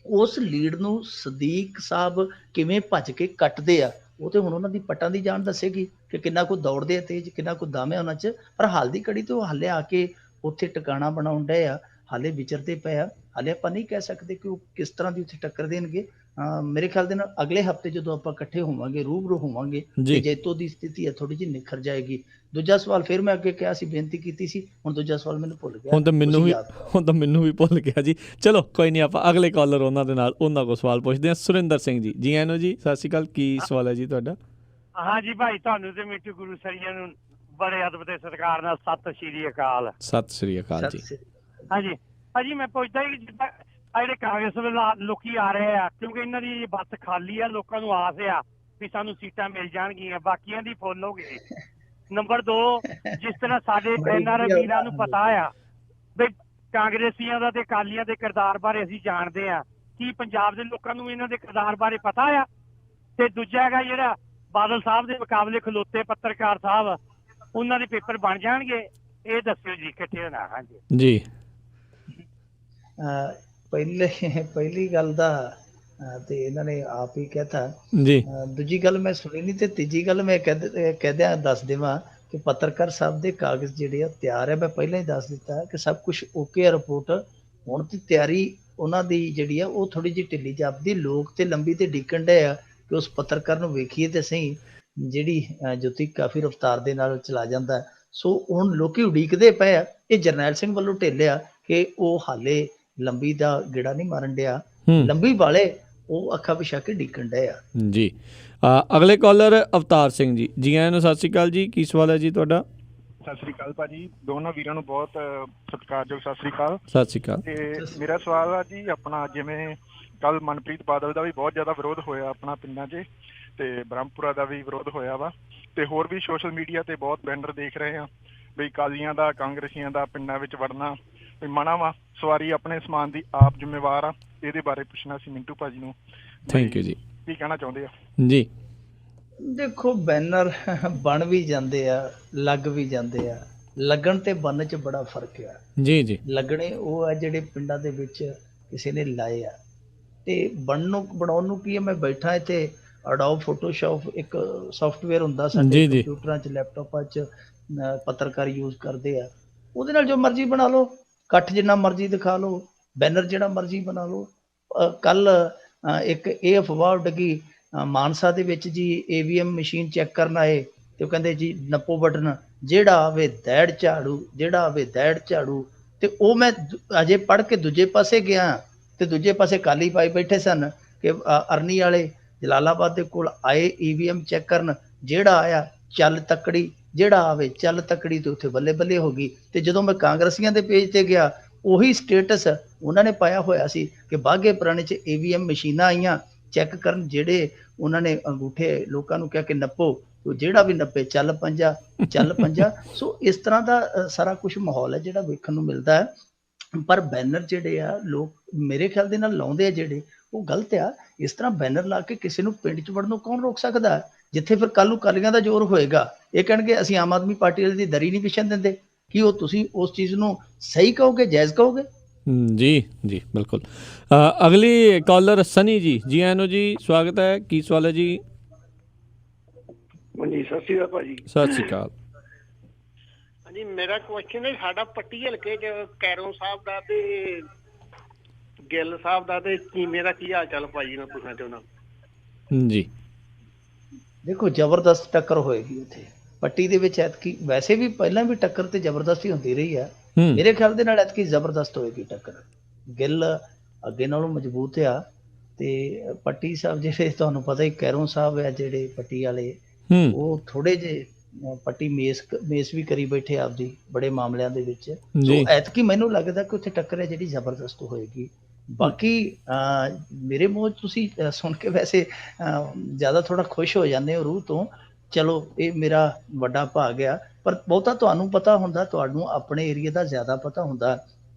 ਉਸ ਲੀਡ ਨੂੰ ਸਦੀਕ ਸਾਹਿਬ ਕਿਵੇਂ ਭੱਜ ਕੇ ਕੱਟਦੇ ਆ, ਉਹ ਤੇ ਹੁਣ ਉਹਨਾਂ ਦੀ ਪੱਟਾਂ ਦੀ ਜਾਨ ਦੱਸੇਗੀ ਕਿ ਕਿੰਨਾ ਕੁ ਦੌੜਦੇ ਆ ਤੇਜ਼, ਕਿੰਨਾ ਕੁ ਦਮ ਹੈ ਉਹਨਾਂ 'ਚ। ਪਰ ਹਾਲ ਦੀ ਘੜੀ ਤੇ ਉਹ ਹਾਲੇ ਆ ਕੇ ਉੱਥੇ ਟਿਕਾਣਾ ਬਣਾਉਣ ਡਏ ਆ, ਹਾਲੇ ਵਿਚਰਦੇ ਪਏ ਆ, ਹਾਲੇ ਆਪਾਂ ਨਹੀਂ ਕਹਿ ਸਕਦੇ ਕਿ ਉਹ ਕਿਸ ਤਰ੍ਹਾਂ ਦੀ ਉੱਥੇ ਟੱਕਰ ਦੇਣਗੇ। ਮੇਰੇ ਖਿਆਲ ਦੇ ਨਾਲ ਅਗਲੇ ਹਫਤੇ ਜਦੋਂ ਆਪਾਂ ਇਕੱਠੇ ਹੋਵਾਂਗੇ, ਰੂਬਰੂ ਹੋਵਾਂਗੇ, ਤੇ ਜੈਤੋ ਦੀ ਸਥਿਤੀ ਹੈ ਥੋੜੀ ਜਿਹੀ ਨਿਖਰ ਜਾਏਗੀ। ਦੂਜਾ ਸਵਾਲ ਫਿਰ ਮੈਂ ਅੱਗੇ ਕਿਹਾ ਸੀ, ਬੇਨਤੀ ਕੀਤੀ ਸੀ, ਹੁਣ ਦੂਜਾ ਸਵਾਲ ਮੈਨੂੰ ਭੁੱਲ ਗਿਆ। ਹੁਣ ਤਾਂ ਮੈਨੂੰ ਵੀ ਭੁੱਲ ਗਿਆ ਜੀ। ਚਲੋ ਕੋਈ ਨਹੀਂ, ਆਪਾਂ ਅਗਲੇ ਕਾਲਰ ਉਹਨਾਂ ਦੇ ਨਾਲ ਉਹਨਾਂ ਕੋਲ ਸਵਾਲ ਪੁੱਛਦੇ ਹਾਂ। ਸੁਰਿੰਦਰ ਸਿੰਘ ਜੀ, ਜੀ ਆਇਆਂ ਨੂੰ ਜੀ, ਸਤਿ ਸ਼੍ਰੀ ਅਕਾਲ। ਕੀ ਸਵਾਲ ਹੈ ਜੀ ਤੁਹਾਡਾ? ਹਾਂਜੀ ਭਾਈ, ਤੁਹਾਨੂੰ ਤੇ ਮਿੱਠੂ ਗੁਰਸਰੀਆ ਨੂੰ ਬੜੇ ਅਦਬ ਤੇ ਸਤਿਕਾਰ ਨਾਲ ਸਤਿ ਸ਼੍ਰੀ ਅਕਾਲ। ਸਤਿ ਸ਼੍ਰੀ ਅਕਾਲ ਜੀ। ਹਾਂਜੀ ਭਾਜੀ, ਮੈਂ ਪੁੱਛਦਾ ਕਿ ਜਿੱਦਾਂ ਜਿਹੜੇ ਕਾਂਗਰਸ ਵੱਲ ਲੋਕੀ ਆ ਰਹੇ ਆ, ਕਿਉਂਕਿ ਇਹਨਾਂ ਦੀ ਬੱਸ ਖਾਲੀ ਆ, ਲੋਕਾਂ ਨੂੰ ਆਸ ਆ ਵੀ ਸਾਨੂੰ ਸੀਟਾਂ ਮਿਲ ਜਾਣਗੀਆਂ, ਬਾਕੀਆਂ ਦੀ ਫੁੱਲ ਹੋ ਗਏ। ਨੰਬਰ 2, ਜਿਸ ਤਰ੍ਹਾਂ ਸਾਡੇ NRI ਵੀਰਾਂ ਨੂੰ ਪਤਾ ਆ ਵੀ ਕਾਂਗਰਸੀਆਂ ਦਾ ਤੇ ਅਕਾਲੀਆਂ ਦੇ ਕਿਰਦਾਰ ਬਾਰੇ ਅਸੀਂ ਜਾਣਦੇ ਆ, ਕੀ ਪੰਜਾਬ ਦੇ ਲੋਕਾਂ ਨੂੰ ਇਹਨਾਂ ਦੇ ਕਿਰਦਾਰ ਬਾਰੇ ਪਤਾ ਆ? ਤੇ ਦੂਜਾ ਹੈਗਾ ਜਿਹੜਾ ਬਾਦਲ ਸਾਹਿਬ ਦੇ ਮੁਕਾਬਲੇ ਖਲੋਤੇ ਪੱਤਰਕਾਰ ਸਾਹਿਬ, ਉਹਨਾਂ ਦੇ ਪੇਪਰ ਬਣ ਜਾਣਗੇ? ਇਹ ਦੱਸਿਓ ਜੀ ਇਕੱਠੇ ਹੋਣਾ। ਹਾਂਜੀ ਜੀ। ਪਹਿਲੀ ਗੱਲ ਦਾ ਤੇ ਇਹਨਾਂ ਨੇ ਆਪ ਹੀ ਕਹਿਤਾ ਜੀ। ਦੂਜੀ ਗੱਲ ਮੈਂ ਸੁਣੀ ਨਹੀਂ, ਤੇ ਤੀਜੀ ਗੱਲ ਮੈਂ ਕਹਿਦਿਆਂ ਦੱਸ ਦੇਵਾਂ ਕਿ ਪੱਤਰਕਾਰ ਸਾਹਿਬ ਦੇ ਕਾਗਜ਼ ਜਿਹੜੇ ਆ ਤਿਆਰ ਹੈ। ਮੈਂ ਪਹਿਲਾਂ ਹੀ ਦੱਸ ਦਿੱਤਾ ਕਿ ਸਭ ਕੁਝ ਓਕੇ ਆ, ਰਿਪੋਰਟ ਹੁਣ ਤੇ ਤਿਆਰੀ ਉਹਨਾਂ ਦੀ ਜਿਹੜੀ ਆ ਉਹ ਥੋੜੀ ਜਿਹੀ ਢਿੱਲੀ ਜਾਪਦੀ। ਲੋਕ ਤੇ ਲੰਬੀ ਤੇ ਡਿੱਕਣ ਡੇ ਆ ਕਿ ਉਸ ਪੱਤਰਕਾਰ ਨੂੰ ਵੇਖੀਏ ਤੇ ਸਹੀ, ਜਿਹੜੀ ਜੁੱਤੀ ਕਾਫੀ ਰਫਤਾਰ ਦੇ ਨਾਲ ਚਲਾ ਜਾਂਦਾ। ਸੋ ਹੁਣ ਲੋਕੀ ਉਡੀਕਦੇ ਪਏ ਆ। ਇਹ ਜਰਨੈਲ ਸਿੰਘ ਵੱਲੋਂ ਢਿੱਲਿਆ ਕਿ ਉਹ ਹਾਲੇ ਲੰਬੀ ਦਾ ਗੇੜਾ ਨਹੀਂ ਮਾਰਨ ਡਿਆ, ਲੰਬੀ ਵਾਲੇ ਉਹ ਅੱਖਾਂ ਵਿਛਾ ਕੇ ਡਿੱਕਣ ਡੇ ਆ। ਜੀ। ਅਗਲੇ ਕਾਲਰ ਅਵਤਾਰ ਸਿੰਘ ਜੀ, ਜੀ ਆਇਆਂ ਨੂੰ, ਸਤਿ ਸ਼੍ਰੀ ਅਕਾਲ ਜੀ। ਕੀ ਸਵਾਲ ਹੈ ਜੀ ਤੁਹਾਡਾ? ਸਤਿ ਸ੍ਰੀ ਅਕਾਲ ਭਾਜੀ, ਦੋਨੋਂ ਵੀਰਾਂ ਨੂੰ ਬਹੁਤ ਸਤਿਕਾਰਯੋਗ ਸਤਿ ਸ੍ਰੀ ਅਕਾਲ। ਸਤਿ ਸ਼੍ਰੀ ਅਕਾਲ। ਤੇ ਮੇਰਾ ਸਵਾਲ ਆ ਜੀ, ਆਪਣਾ ਜਿਵੇਂ ਕੱਲ ਮਨਪ੍ਰੀਤ ਬਾਦਲ ਦਾ ਵੀ ਬਹੁਤ ਜ਼ਿਆਦਾ ਵਿਰੋਧ ਹੋਇਆ ਆਪਣਾ ਪਿੰਡਾਂ 'ਚ, ਤੇ ਬ੍ਰਹਮਪੁਰਾ ਦਾ ਵੀ ਵਿਰੋਧ ਹੋਇਆ ਵਾ, ਤੇ ਹੋਰ ਵੀ ਸੋਸ਼ਲ ਮੀਡੀਆ ਤੇ ਬਹੁਤ ਬੈਨਰ ਦੇਖ ਰਹੇ ਆ ਵੀ ਅਕਾਲੀਆਂ ਦਾ ਕਾਂਗਰਸੀਆਂ ਦਾ ਪਿੰਡਾਂ ਵਿੱਚ ਵੜਨਾ ਵੀ ਮਨਾ ਵਾ, ਸਵਾਰੀ ਆਪਣੇ ਸਮਾਨ ਦੀ ਆਪ ਜ਼ਿੰਮੇਵਾਰ ਆ। ਇਹਦੇ ਬਾਰੇ ਪੁੱਛਣਾ ਸੀ ਮਿੰਟੂ ਭਾਜੀ ਨੂੰ। ਥੈਂਕ ਯੂ ਜੀ। ਕੀ ਕਹਿਣਾ ਚਾਹੁੰਦੇ ਆ ਜੀ? ਦੇਖੋ, ਬੈਨਰ ਬਣ ਵੀ ਜਾਂਦੇ ਆ, ਲੱਗ ਵੀ ਜਾਂਦੇ ਆ। ਲੱਗਣ ਤੇ ਬਣਨ 'ਚ ਬੜਾ ਫਰਕ ਆ। ਜੀ ਜੀ। ਲੱਗਣੇ ਉਹ ਆ ਜਿਹੜੇ ਪਿੰਡਾਂ ਦੇ ਵਿੱਚ ਕਿਸੇ ਨੇ ਲਾਏ ਆ, ਤੇ ਬਣਾਉਣ ਨੂੰ ਕੀ ਹੈ। ਮੈਂ ਬੈਠਾ ਇੱਥੇ, ਅਡੋਬ ਫੋਟੋਸ਼ਾਪ ਇੱਕ ਸੌਫਟਵੇਅਰ ਹੁੰਦਾ ਸਾਡੇ ਕੰਪਿਊਟਰਾਂ 'ਚ, ਲੈਪਟਾਪਾਂ 'ਚ ਪੱਤਰਕਾਰ ਯੂਜ਼ ਕਰਦੇ ਆ। ਉਹਦੇ ਨਾਲ ਜੋ ਮਰਜ਼ੀ ਬਣਾ ਲਓ, ਇਕੱਠ ਜਿੰਨਾ ਮਰਜ਼ੀ ਦਿਖਾ ਲਓ, ਬੈਨਰ ਜਿਹੜਾ ਮਰਜ਼ੀ ਬਣਾ ਲਓ। ਕੱਲ ਇੱਕ ਇਹ ਅਫਵਾਹ ਉੱਡ ਗਈ ਮਾਨਸਾ ਦੇ ਵਿੱਚ ਜੀ, AVM ਮਸ਼ੀਨ ਚੈੱਕ ਕਰਨ ਆਏ ਤੇ ਉਹ ਕਹਿੰਦੇ ਜੀ ਨੱਪੋ ਬਟਨ, ਜਿਹੜਾ ਆਵੇ ਦੈੜ ਝਾੜੂ, ਜਿਹੜਾ ਆਵੇ ਦੈੜ ਝਾੜੂ। ਤੇ ਉਹ ਮੈਂ ਅਜੇ ਪੜ੍ਹ ਕੇ ਦੂਜੇ ਪਾਸੇ ਗਿਆ ਤੇ ਦੂਜੇ ਪਾਸੇ ਕਾਲੀ ਪਾਈ ਬੈਠੇ ਸਨ ਕਿ ਅਰਨੀ ਵਾਲੇ ਜਲਾਲਾਬਾਦ ਦੇ ਕੋਲ ਆਏ EVM ਚੈੱਕ ਕਰਨ, ਜਿਹੜਾ ਆਇਆ ਚੱਲ ਤੱਕੜੀ, ਜਿਹੜਾ ਆਵੇ ਚੱਲ ਤੱਕੜੀ। ਤੇ ਉੱਥੇ ਬੱਲੇ ਬੱਲੇ ਹੋ ਗਈ। ਤੇ ਜਦੋਂ ਮੈਂ ਕਾਂਗਰਸੀਆਂ ਦੇ ਪੇਜ ਤੇ ਗਿਆ, ਉਹੀ ਸਟੇਟਸ ਉਹਨਾਂ ਨੇ ਪਾਇਆ ਹੋਇਆ ਸੀ ਕਿ ਬਾਘੇ ਪੁਰਾਣੇ 'ਚ AVM ਮਸ਼ੀਨਾਂ ਆਈਆਂ ਚੈੱਕ ਕਰਨ, ਜਿਹੜੇ ਉਹਨਾਂ ਨੇ ਅੰਗੂਠੇ ਲੋਕਾਂ ਨੂੰ ਕਿਹਾ ਕਿ ਨੱਪੋ, ਜਿਹੜਾ ਵੀ ਨੱਪੇ ਚੱਲ ਪੰਜਾ, ਚੱਲ ਪੰਜਾ। ਸੋ ਇਸ ਤਰ੍ਹਾਂ ਦਾ ਸਾਰਾ ਕੁਝ ਮਾਹੌਲ ਹੈ ਜਿਹੜਾ ਵੇਖਣ ਨੂੰ ਮਿਲਦਾ ਹੈ। ਪਰ ਬੈਨਰ ਜਿਹੜੇ ਆ ਲੋਕ ਮੇਰੇ ਖਿਆਲ ਦੇ ਨਾਲ ਲਾਉਂਦੇ ਆ ਜਿਹੜੇ, ਉਹ ਗਲਤ ਆ। ਇਸ ਤਰ੍ਹਾਂ ਬੈਨਰ ਲਾ ਕੇ ਕਿਸੇ ਨੂੰ ਪਿੰਡ 'ਚ ਵੜਨੋਂ ਕੌਣ ਰੋਕ ਸਕਦਾ? ਜਿੱਥੇ ਫਿਰ ਕੱਲ੍ਹ ਨੂੰ ਕਾਲੀਆਂ ਦਾ ਜ਼ੋਰ ਹੋਏਗਾ, ਇਹ ਕਹਿਣਗੇ ਅਸੀਂ ਆਮ ਆਦਮੀ ਪਾਰਟੀ ਵਾਲੇ ਦੀ ਦਰੀ ਨਹੀਂ ਵਿਛਣ ਦਿੰਦੇ। ਕੀ ਉਹ ਤੁਸੀਂ ਉਸ ਚੀਜ਼ ਨੂੰ ਸਹੀ ਕਹੋਗੇ, ਜਾਇਜ਼ ਕਹੋਗੇ? ਜੀ ਜੀ, ਬਿਲਕੁਲ। ਅਗਲੀ ਕਾਲਰ ਸਨੀ ਜੀ, ਜੀ ਆਇਆਂ ਨੂੰ ਜੀ, ਸਵਾਗਤ ਹੈ। ਕੀ ਸਵਾਲ ਹੈ ਜੀ? ਹਾਂਜੀ, ਸਤਿ ਸ਼੍ਰੀ ਅਕਾਲ ਭਾਜੀ। ਸਤਿ ਸ਼੍ਰੀ ਅਕਾਲ। ਹਾਂਜੀ, ਮੇਰਾ ਕੁਐਸਚਨ ਹੈ, ਸਾਡਾ ਪੱਟੀ ਹਲਕੇ 'ਚ ਕੈਰੋਂ ਸਾਹਿਬ ਦਾ ਤੇ ਗਿੱਲ ਸਾਹਿਬ ਦਾ ਤੇ ਚੀਮੇ ਦਾ ਕੀ ਹਾਲ ਚਾਲ ਭਾਜੀ ਨੂੰ ਪੁੱਛਣਾ ਚਾਹੁੰਦਾ ਜੀ। ਦੇਖੋ, ਜ਼ਬਰਦਸਤ ਟੱਕਰ ਹੋਏਗੀ ਉੱਥੇ ਪੱਟੀ ਦੇ ਵਿੱਚ ਐਤਕੀ। ਵੈਸੇ ਵੀ ਪਹਿਲਾਂ ਵੀ ਟੱਕਰ ਤੇ ਜ਼ਬਰਦਸਤੀ ਹੁੰਦੀ ਰਹੀ ਆ। ਮੇਰੇ ਖਿਆਲ ਦੇ ਨਾਲ ਐਤਕੀ ਜ਼ਬਰਦਸਤ ਹੋਏਗੀ ਟੱਕਰ। ਗਿੱਲ ਅੱਗੇ ਨਾਲੋਂ ਮਜ਼ਬੂਤ ਆ, ਤੇ ਪੱਟੀ ਸਾਹਿਬ ਜਿਹੜੇ ਤੁਹਾਨੂੰ ਪਤਾ ਹੀ, ਕੈਰੋਂ ਸਾਹਿਬ ਆ ਜਿਹੜੇ ਪੱਟੀ ਵਾਲੇ, ਉਹ ਥੋੜੇ ਜਿਹੇ ਪੱਟੀ ਮੇਸ ਵੀ ਕਰੀ ਬੈਠੇ ਆਪਦੀ ਬੜੇ ਮਾਮਲਿਆਂ ਦੇ ਵਿੱਚ। ਸੋ ਐਤਕੀ ਮੈਨੂੰ ਲੱਗਦਾ ਕਿ ਉੱਥੇ ਟੱਕਰ ਹੈ ਜਿਹੜੀ ਜ਼ਬਰਦਸਤ ਹੋਏਗੀ। ਬਾਕੀ ਮੇਰੇ ਮੂੰਹ ਤੁਸੀਂ ਸੁਣ ਕੇ ਵੈਸੇ ਜ਼ਿਆਦਾ ਥੋੜਾ ਖੁਸ਼ ਹੋ ਜਾਂਦੇ ਹੋ ਰੂਹ ਤੋਂ। ਚਲੋ, ਇਹ ਮੇਰਾ ਵੱਡਾ ਭਾਗ ਆ। ਪਰ ਬਹੁਤਾ ਤੁਹਾਨੂੰ ਪਤਾ ਹੁੰਦਾ, ਤੁਹਾਨੂੰ ਆਪਣੇ ਏਰੀਏ ਦਾ ਜ਼ਿਆਦਾ ਪਤਾ ਹੁੰਦਾ।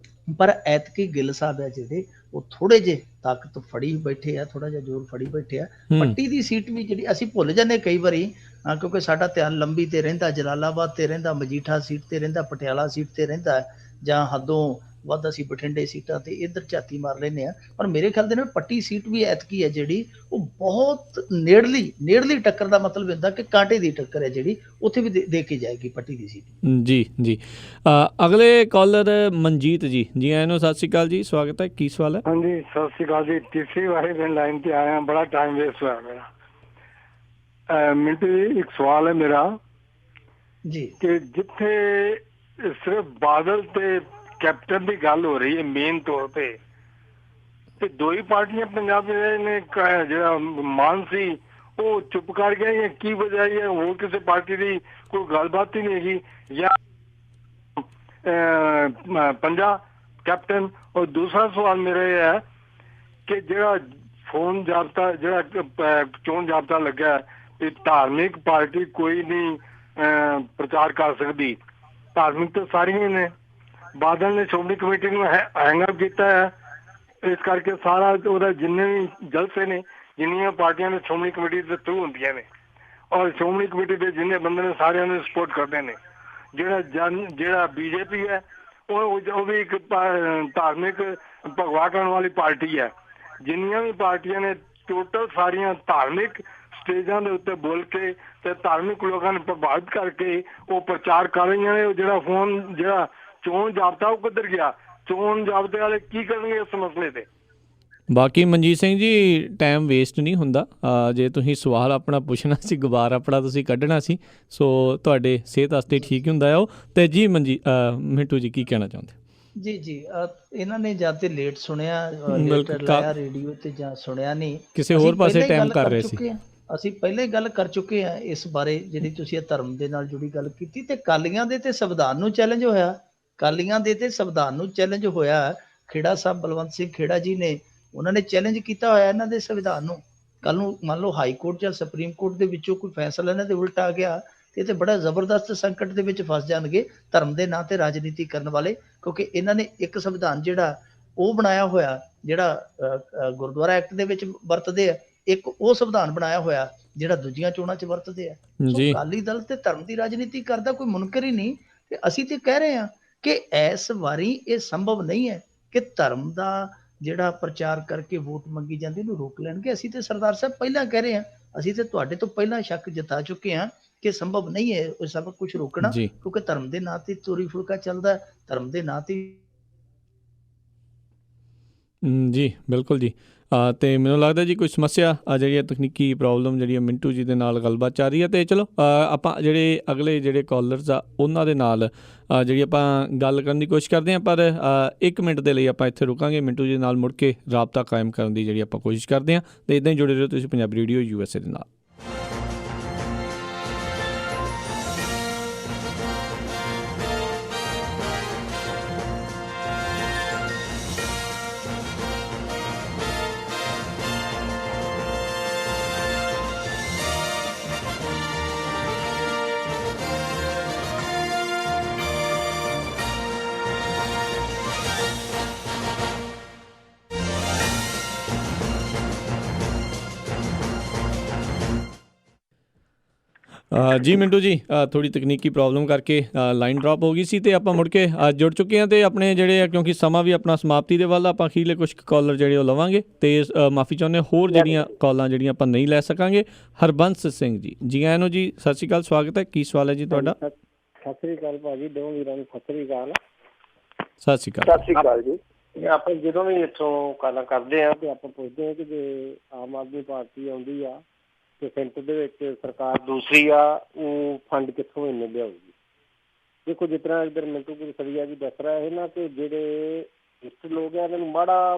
ਪਰ ਐਤਕੀ ਗਿੱਲ ਸਾਹਿਬ ਆ ਜਿਹੜੇ, ਉਹ ਥੋੜੇ ਜਿਹੇ ਤਾਕਤ ਫੜੀ ਬੈਠੇ ਆ, ਥੋੜਾ ਜਿਹਾ ਜ਼ੋਰ ਫੜੀ ਬੈਠੇ ਆ। ਪੱਟੀ ਦੀ ਸੀਟ ਵੀ ਜਿਹੜੀ ਅਸੀਂ ਭੁੱਲ ਜਾਂਦੇ ਕਈ ਵਾਰੀ, ਕਿਉਂਕਿ ਸਾਡਾ ਧਿਆਨ ਲੰਬੀ ਤੇ ਰਹਿੰਦਾ, ਜਲਾਲਾਬਾਦ ਤੇ ਰਹਿੰਦਾ, ਮਜੀਠਾ ਸੀਟ ਤੇ ਰਹਿੰਦਾ, ਪਟਿਆਲਾ ਸੀਟ ਤੇ ਰਹਿੰਦਾ, ਜਾਂ ਹੱਦੋਂ ਵੱਧ ਅਸੀਂ ਬਠਿੰਡੇ ਸੀਟਾਂ ਤੇ ਇੱਧਰ ਝਾਤੀ ਮਾਰ ਲੈਂਦੇ ਆ। ਪਰ ਮੇਰੇ ਖਿਆਲ ਦੇ ਨਾਲ ਪੱਟੀ ਸੀਟ ਵੀ ਐਤਕੀ ਹੈ ਜਿਹੜੀ, ਉਹ ਬਹੁਤ ਨੇੜਲੀ ਟੱਕਰ ਦਾ ਮਤਲਬ ਹੁੰਦਾ ਕਿ ਕਾਂਟੇ ਦੀ ਟੱਕਰ ਹੈ ਜਿਹੜੀ, ਉੱਥੇ ਵੀ ਦੇਖੀ ਜਾਏਗੀ ਪੱਟੀ ਦੀ ਸੀਟ। ਜੀ ਜੀ। ਅਗਲੇ ਕਾਲਰ ਮਨਜੀਤ ਜੀ, ਜੀ ਆਇਆਂ ਨੂੰ, ਸਤਿ ਸ਼੍ਰੀ ਅਕਾਲ ਜੀ, ਸਵਾਗਤ ਹੈ। ਕੀ ਸਵਾਲ ਹੈ? ਹਾਂਜੀ, ਸਤਿ ਸ਼੍ਰੀ ਅਕਾਲ ਜੀ। ਤੀਸਰੀ ਵਾਰੀ ਮੈਂ ਲਾਈਨ ਤੇ ਆਇਆ, ਬੜਾ ਟਾਈਮ ਵੇਸਟ ਹੋਇਆ ਮੇਰਾ। ਮਿੰਟੂ ਜੀ, ਇੱਕ ਸਵਾਲ ਹੈ ਮੇਰਾ ਜੀ, ਕਿ ਜਿੱਥੇ ਸਿਰਫ ਬਾਦਲ ਤੇ ਕੈਪਟਨ ਦੀ ਗੱਲ ਹੋ ਰਹੀ ਹੈ ਮੇਨ ਤੌਰ ਤੇ ਦੋ ਹੀ ਪਾਰਟੀਆਂ ਪੰਜਾਬ ਨੇ, ਜਿਹੜਾ ਮਾਨ ਸੀ ਉਹ ਚੁੱਪ ਕਰ ਗਿਆ, ਜਾਂ ਕੀ ਵਜ੍ਹਾ ਹੈ? ਹੋਰ ਕਿਸੇ ਪਾਰਟੀ ਦੀ ਕੋਈ ਗੱਲਬਾਤ ਹੀ ਨਹੀਂ ਹੈਗੀ, ਜਾਂ ਪੰਜਾ ਕੈਪਟਨ? ਔਰ ਦੂਸਰਾ ਸਵਾਲ ਮੇਰਾ ਇਹ ਹੈ ਕਿ ਜਿਹੜਾ ਫੋਨ ਜਾਬਤਾ ਜਿਹੜਾ ਚੋਣ ਜਾਬਤਾ ਲੱਗਾ ਤੇ ਧਾਰਮਿਕ ਪਾਰਟੀ ਕੋਈ ਨਹੀਂ ਪ੍ਰਚਾਰ ਕਰ ਸਕਦੀ। ਧਾਰਮਿਕ ਤਾਂ ਸਾਰੀਆਂ ਨੇ। ਬਾਦਲ ਨੇ ਸ਼੍ਰੋਮਣੀ ਕਮੇਟੀ ਨੂੰ ਹੈਂਗ ਅਪ ਕੀਤਾ ਹੈ, ਇਸ ਕਰਕੇ ਸਾਰਾ ਉਹਦਾ ਜਿੰਨੇ ਵੀ ਜਲਸੇ ਨੇ, ਜਿੰਨੀਆਂ ਪਾਰਟੀਆਂ ਨੇ ਸ਼੍ਰੋਮਣੀ ਕਮੇਟੀ ਦੇ ਥਰੂ ਹੁੰਦੀਆਂ ਨੇ, ਔਰ ਸ਼੍ਰੋਮਣੀ ਕਮੇਟੀ ਦੇ ਜਿੰਨੇ ਬੰਦੇ ਨੇ ਸਾਰਿਆਂ ਨੂੰ ਸਪੋਰਟ ਕਰਦੇ ਨੇ। ਜਿਹੜਾ BJP ਹੈ ਉਹ ਵੀ ਇੱਕ ਧਾਰਮਿਕ ਭਗਵਾ ਕਰਨ ਵਾਲੀ ਪਾਰਟੀ ਹੈ। ਜਿੰਨੀਆਂ ਵੀ ਪਾਰਟੀਆਂ ਨੇ ਟੋਟਲ ਸਾਰੀਆਂ ਧਾਰਮਿਕ ਸਟੇਜਾਂ ਦੇ ਉੱਤੇ ਬੋਲ ਕੇ ਤੇ ਧਾਰਮਿਕ ਲੋਕਾਂ ਨੂੰ ਪ੍ਰਭਾਵਿਤ ਕਰਕੇ ਉਹ ਪ੍ਰਚਾਰ ਕਰ ਰਹੀਆਂ ਨੇ। ਜਿਹੜਾ ਚੋਣ ਜਾਬਤਾ ਉਹ ਕਿੱਧਰ ਗਿਆ? ਚੋਣ ਜਾਬਤੇ ਵਾਲੇ ਕੀ ਕਰਨਗੇ ਇਸ ਮਸਲੇ ਤੇ? ਬਾਕੀ ਮਨਜੀਤ ਸਿੰਘ ਜੀ ਟਾਈਮ ਵੇਸਟ ਨਹੀਂ ਹੁੰਦਾ। ਜੇ ਤੁਸੀਂ ਸਵਾਲ ਆਪਣਾ ਪੁੱਛਣਾ ਸੀ, ਗੁਬਾਰ ਆਪਣਾ ਤੁਸੀਂ ਕੱਢਣਾ ਸੀ, ਸੋ ਤੁਹਾਡੇ ਸਿਹਤ ਵਾਸਤੇ ਠੀਕ ਹੁੰਦਾ ਉਹ। ਤੇ ਜੀ ਮਿੰਟੂ ਜੀ ਕੀ ਕਹਿਣਾ ਚਾਹੁੰਦੇ? ਜੀ ਇਹਨਾਂ ਨੇ ਜਾਂ ਤੇ ਲੇਟ ਸੁਣਿਆ ਲਾਇਆ ਰੇਡੀਓ ਤੇ, ਜਾਂ ਸੁਣਿਆ ਨਹੀਂ, ਕਿਸੇ ਹੋਰ ਪਾਸੇ ਟਾਈਮ ਕਰ ਰਹੇ ਸੀ। ਅਸੀਂ ਪਹਿਲਾਂ ਹੀ ਗੱਲ ਕਰ ਚੁੱਕੇ ਹਾਂ ਇਸ ਬਾਰੇ, ਜਿਹੜੀ ਤੁਸੀਂ ਇਹ ਧਰਮ ਦੇ ਨਾਲ ਜੁੜੀ ਗੱਲ ਕੀਤੀ। ਤੇ ਕਾਲੀਆਂ ਦੇ ਤੇ ਸੰਵਿਧਾਨ ਨੂੰ ਚੈਲੰਜ ਹੋਇਆ, ਕਾਲੀਆਂ ਦੇ ਤੇ ਸੰਵਿਧਾਨ ਨੂੰ ਚੈਲੰਜ ਹੋਇਆ। ਖੇੜਾ ਸਾਹਿਬ ਬਲਵੰਤ ਸਿੰਘ ਖੇੜਾ ਜੀ ਨੇ, ਉਹਨਾਂ ਨੇ ਚੈਲੰਜ ਕੀਤਾ ਹੋਇਆ ਇਹਨਾਂ ਦੇ ਸੰਵਿਧਾਨ ਨੂੰ। ਕੱਲ ਨੂੰ ਮੰਨ ਲਓ ਹਾਈ ਕੋਰਟ ਜਾਂ ਸੁਪਰੀਮ ਕੋਰਟ ਦੇ ਵਿੱਚੋਂ ਕੋਈ ਫੈਸਲਾ ਇਹਨਾਂ ਦੇ ਉਲਟ ਆ ਗਿਆ ਤੇ ਇਹ ਤੇ ਬੜਾ ਜ਼ਬਰਦਸਤ ਸੰਕਟ ਦੇ ਵਿੱਚ ਫਸ ਜਾਣਗੇ ਧਰਮ ਦੇ ਨਾਂ ਤੇ ਰਾਜਨੀਤੀ ਕਰਨ ਵਾਲੇ। ਕਿਉਂਕਿ ਇਹਨਾਂ ਨੇ ਇੱਕ ਸੰਵਿਧਾਨ ਜਿਹੜਾ ਉਹ ਬਣਾਇਆ ਹੋਇਆ, ਜਿਹੜਾ ਗੁਰਦੁਆਰਾ ਐਕਟ ਦੇ ਵਿੱਚ ਵਰਤਦੇ ਆ, ਇੱਕ ਉਹ ਸੰਵਿਧਾਨ ਬਣਾਇਆ ਹੋਇਆ ਜਿਹੜਾ ਦੂਜੀਆਂ ਚੋਣਾਂ 'ਚ ਵਰਤਦੇ ਆ। ਸੋ ਅਕਾਲੀ ਦਲ ਤੇ ਧਰਮ ਦੀ ਰਾਜਨੀਤੀ ਕਰਦਾ ਕੋਈ ਮੁਨਕਰ ਹੀ ਨਹੀਂ। ਤੇ ਅਸੀਂ ਤੇ ਕਹਿ ਰਹੇ ਹਾਂ ਕਿ ਇਸ ਵਾਰੀ ਇਹ ਸੰਭਵ ਨਹੀਂ ਹੈ ਕਿ ਧਰਮ ਦਾ ਜਿਹੜਾ ਪ੍ਰਚਾਰ ਕਰਕੇ ਵੋਟ ਮੰਗੀ ਜਾਂਦੀ ਉਹਨੂੰ ਰੋਕ ਲੈਣਗੇ। ਅਸੀਂ ਤੇ ਸਰਦਾਰ ਸਾਹਿਬ ਪਹਿਲਾਂ ਕਹਿ ਰਹੇ ਹਾਂ, ਅਸੀਂ ਤੇ ਤੁਹਾਡੇ ਤੋਂ ਪਹਿਲਾਂ ਸ਼ੱਕ ਜਤਾ ਚੁੱਕੇ ਹਾਂ ਕਿ ਸੰਭਵ ਨਹੀਂ ਹੈ ਉਹ ਸਭ ਕੁਝ ਰੋਕਣਾ, ਕਿਉਂਕਿ ਧਰਮ ਦੇ ਨਾਂ ਤੇ ਤੋਰੀ ਫੁਲਕਾ ਚੱਲਦਾ, ਧਰਮ ਦੇ ਨਾਂ ਤੇ। ਜੀ ਬਿਲਕੁਲ ਜੀ। ਤੇ ਮੈਨੂੰ ਲੱਗਦਾ ਜੀ ਕੋਈ ਸਮੱਸਿਆ ਜਿਹੜੀ ਹੈ ਤਕਨੀਕੀ ਪ੍ਰੋਬਲਮ ਜਿਹੜੀ ਹੈ ਮਿੰਟੂ ਜੀ ਦੇ ਨਾਲ ਗੱਲਬਾਤ ਚੱਲ ਰਹੀ ਹੈ। ਤੇ ਚਲੋ ਆਪਾਂ ਜਿਹੜੇ ਅਗਲੇ ਜਿਹੜੇ ਕਾਲਰਸ ਆ ਉਹਨਾਂ ਦੇ ਨਾਲ ਜਿਹੜੀ ਆਪਾਂ ਗੱਲ ਕਰਨ ਦੀ ਕੋਸ਼ਿਸ਼ ਕਰਦੇ ਹਾਂ, ਪਰ 1 ਮਿੰਟ ਦੇ ਲਈ ਆਪਾਂ ਇੱਥੇ ਰੁਕਾਂਗੇ। ਮਿੰਟੂ ਜੀ ਨਾਲ ਮੁੜ ਕੇ ਰਾਬਤਾ ਕਾਇਮ ਕਰਨ ਦੀ ਜਿਹੜੀ ਆਪਾਂ ਕੋਸ਼ਿਸ਼ ਕਰਦੇ ਹਾਂ। ਤੇ ਇੱਦਾਂ ਹੀ ਜੁੜੇ ਰਹੋ ਤੁਸੀਂ ਪੰਜਾਬੀ ਰੇਡੀਓ USA ਦੇ ਨਾਲ। ਜੀ ਮਿੰਟੂ ਜੀ ਥੋੜ੍ਹੀ ਤਕਨੀਕੀ ਪ੍ਰੋਬਲਮ ਕਰਕੇ ਲਾਈਨ ਡਰੋਪ ਹੋ ਗਈ ਸੀ ਤੇ ਆਪਾਂ ਮੁੜ ਕੇ ਜੁੜ ਚੁੱਕੇ ਹਾਂ। ਤੇ ਆਪਣੇ ਜਿਹੜੇ ਕਿਉਂਕਿ ਸਮਾਂ ਵੀ ਆਪਣਾ ਸਮਾਪਤੀ ਦੇ ਵੱਲ, ਆਪਾਂ ਅਖੀਰਲੇ ਕੁਝ ਕਾਲਰ ਜਿਹੜੇ ਉਹ ਲਵਾਂਗੇ ਤੇ ਮਾਫੀ ਚਾਹੁੰਦੇ ਹੋਰ ਜਿਹੜੀਆਂ ਕਾਲਾਂ ਜਿਹੜੀਆਂ ਆਪਾਂ ਨਹੀਂ ਲੈ ਸਕਾਂਗੇ। ਹਰਬੰਸ ਸਿੰਘ ਜੀ, ਜੀ ਆਇਆਂ ਨੂੰ ਜੀ, ਸਤਿ ਸ਼੍ਰੀ ਅਕਾਲ, ਸਵਾਗਤ ਹੈ। ਕੀ ਸਵਾਲ ਹੈ ਜੀ ਤੁਹਾਡਾ? ਸਤਿ ਸ਼੍ਰੀ ਅਕਾਲ ਭਾਜੀ, ਦੋਵੇਂ ਵੀਰਾਂ ਨੂੰ ਸਤਿ ਸ਼੍ਰੀ ਅਕਾਲ। ਸਤਿ ਸ਼੍ਰੀ ਅਕਾਲ। ਸਤਿ ਸ਼੍ਰੀ ਅਕਾਲ ਜੀ। ਆਪਾਂ ਜਦੋਂ ਵੀ ਇੱਥੋਂ ਕਾਲਾਂ ਕਰਦੇ ਹਾਂ ਤੇ ਆਪਾਂ ਪੁੱਛਦੇ ਹਾਂ ਕਿ ਜੇ ਆਮ ਆਦਮੀ ਪਾਰਟੀ ਆਉਂਦੀ ਆ ਤੇ ਸੈਂਟਰ ਦੇ ਵਿੱਚ ਸਰਕਾਰ ਦੂਸਰੀ ਆ, ਉਹ ਫੰਡ ਕਿੱਥੋਂ ਇੰਨੇ ਲਿਆਊਗੀ? ਦੇਖੋ ਜਿਸ ਤਰ੍ਹਾਂ ਇੱਧਰ ਮਿੰਟੂ ਗੁਰਸਰੀਆ ਜੀ ਦੱਸ ਰਿਹਾ ਹੈ ਨਾ ਕਿ ਜਿਹੜੇ ਇਸ ਲੋਕ ਆ ਇਹਨਾਂ ਨੂੰ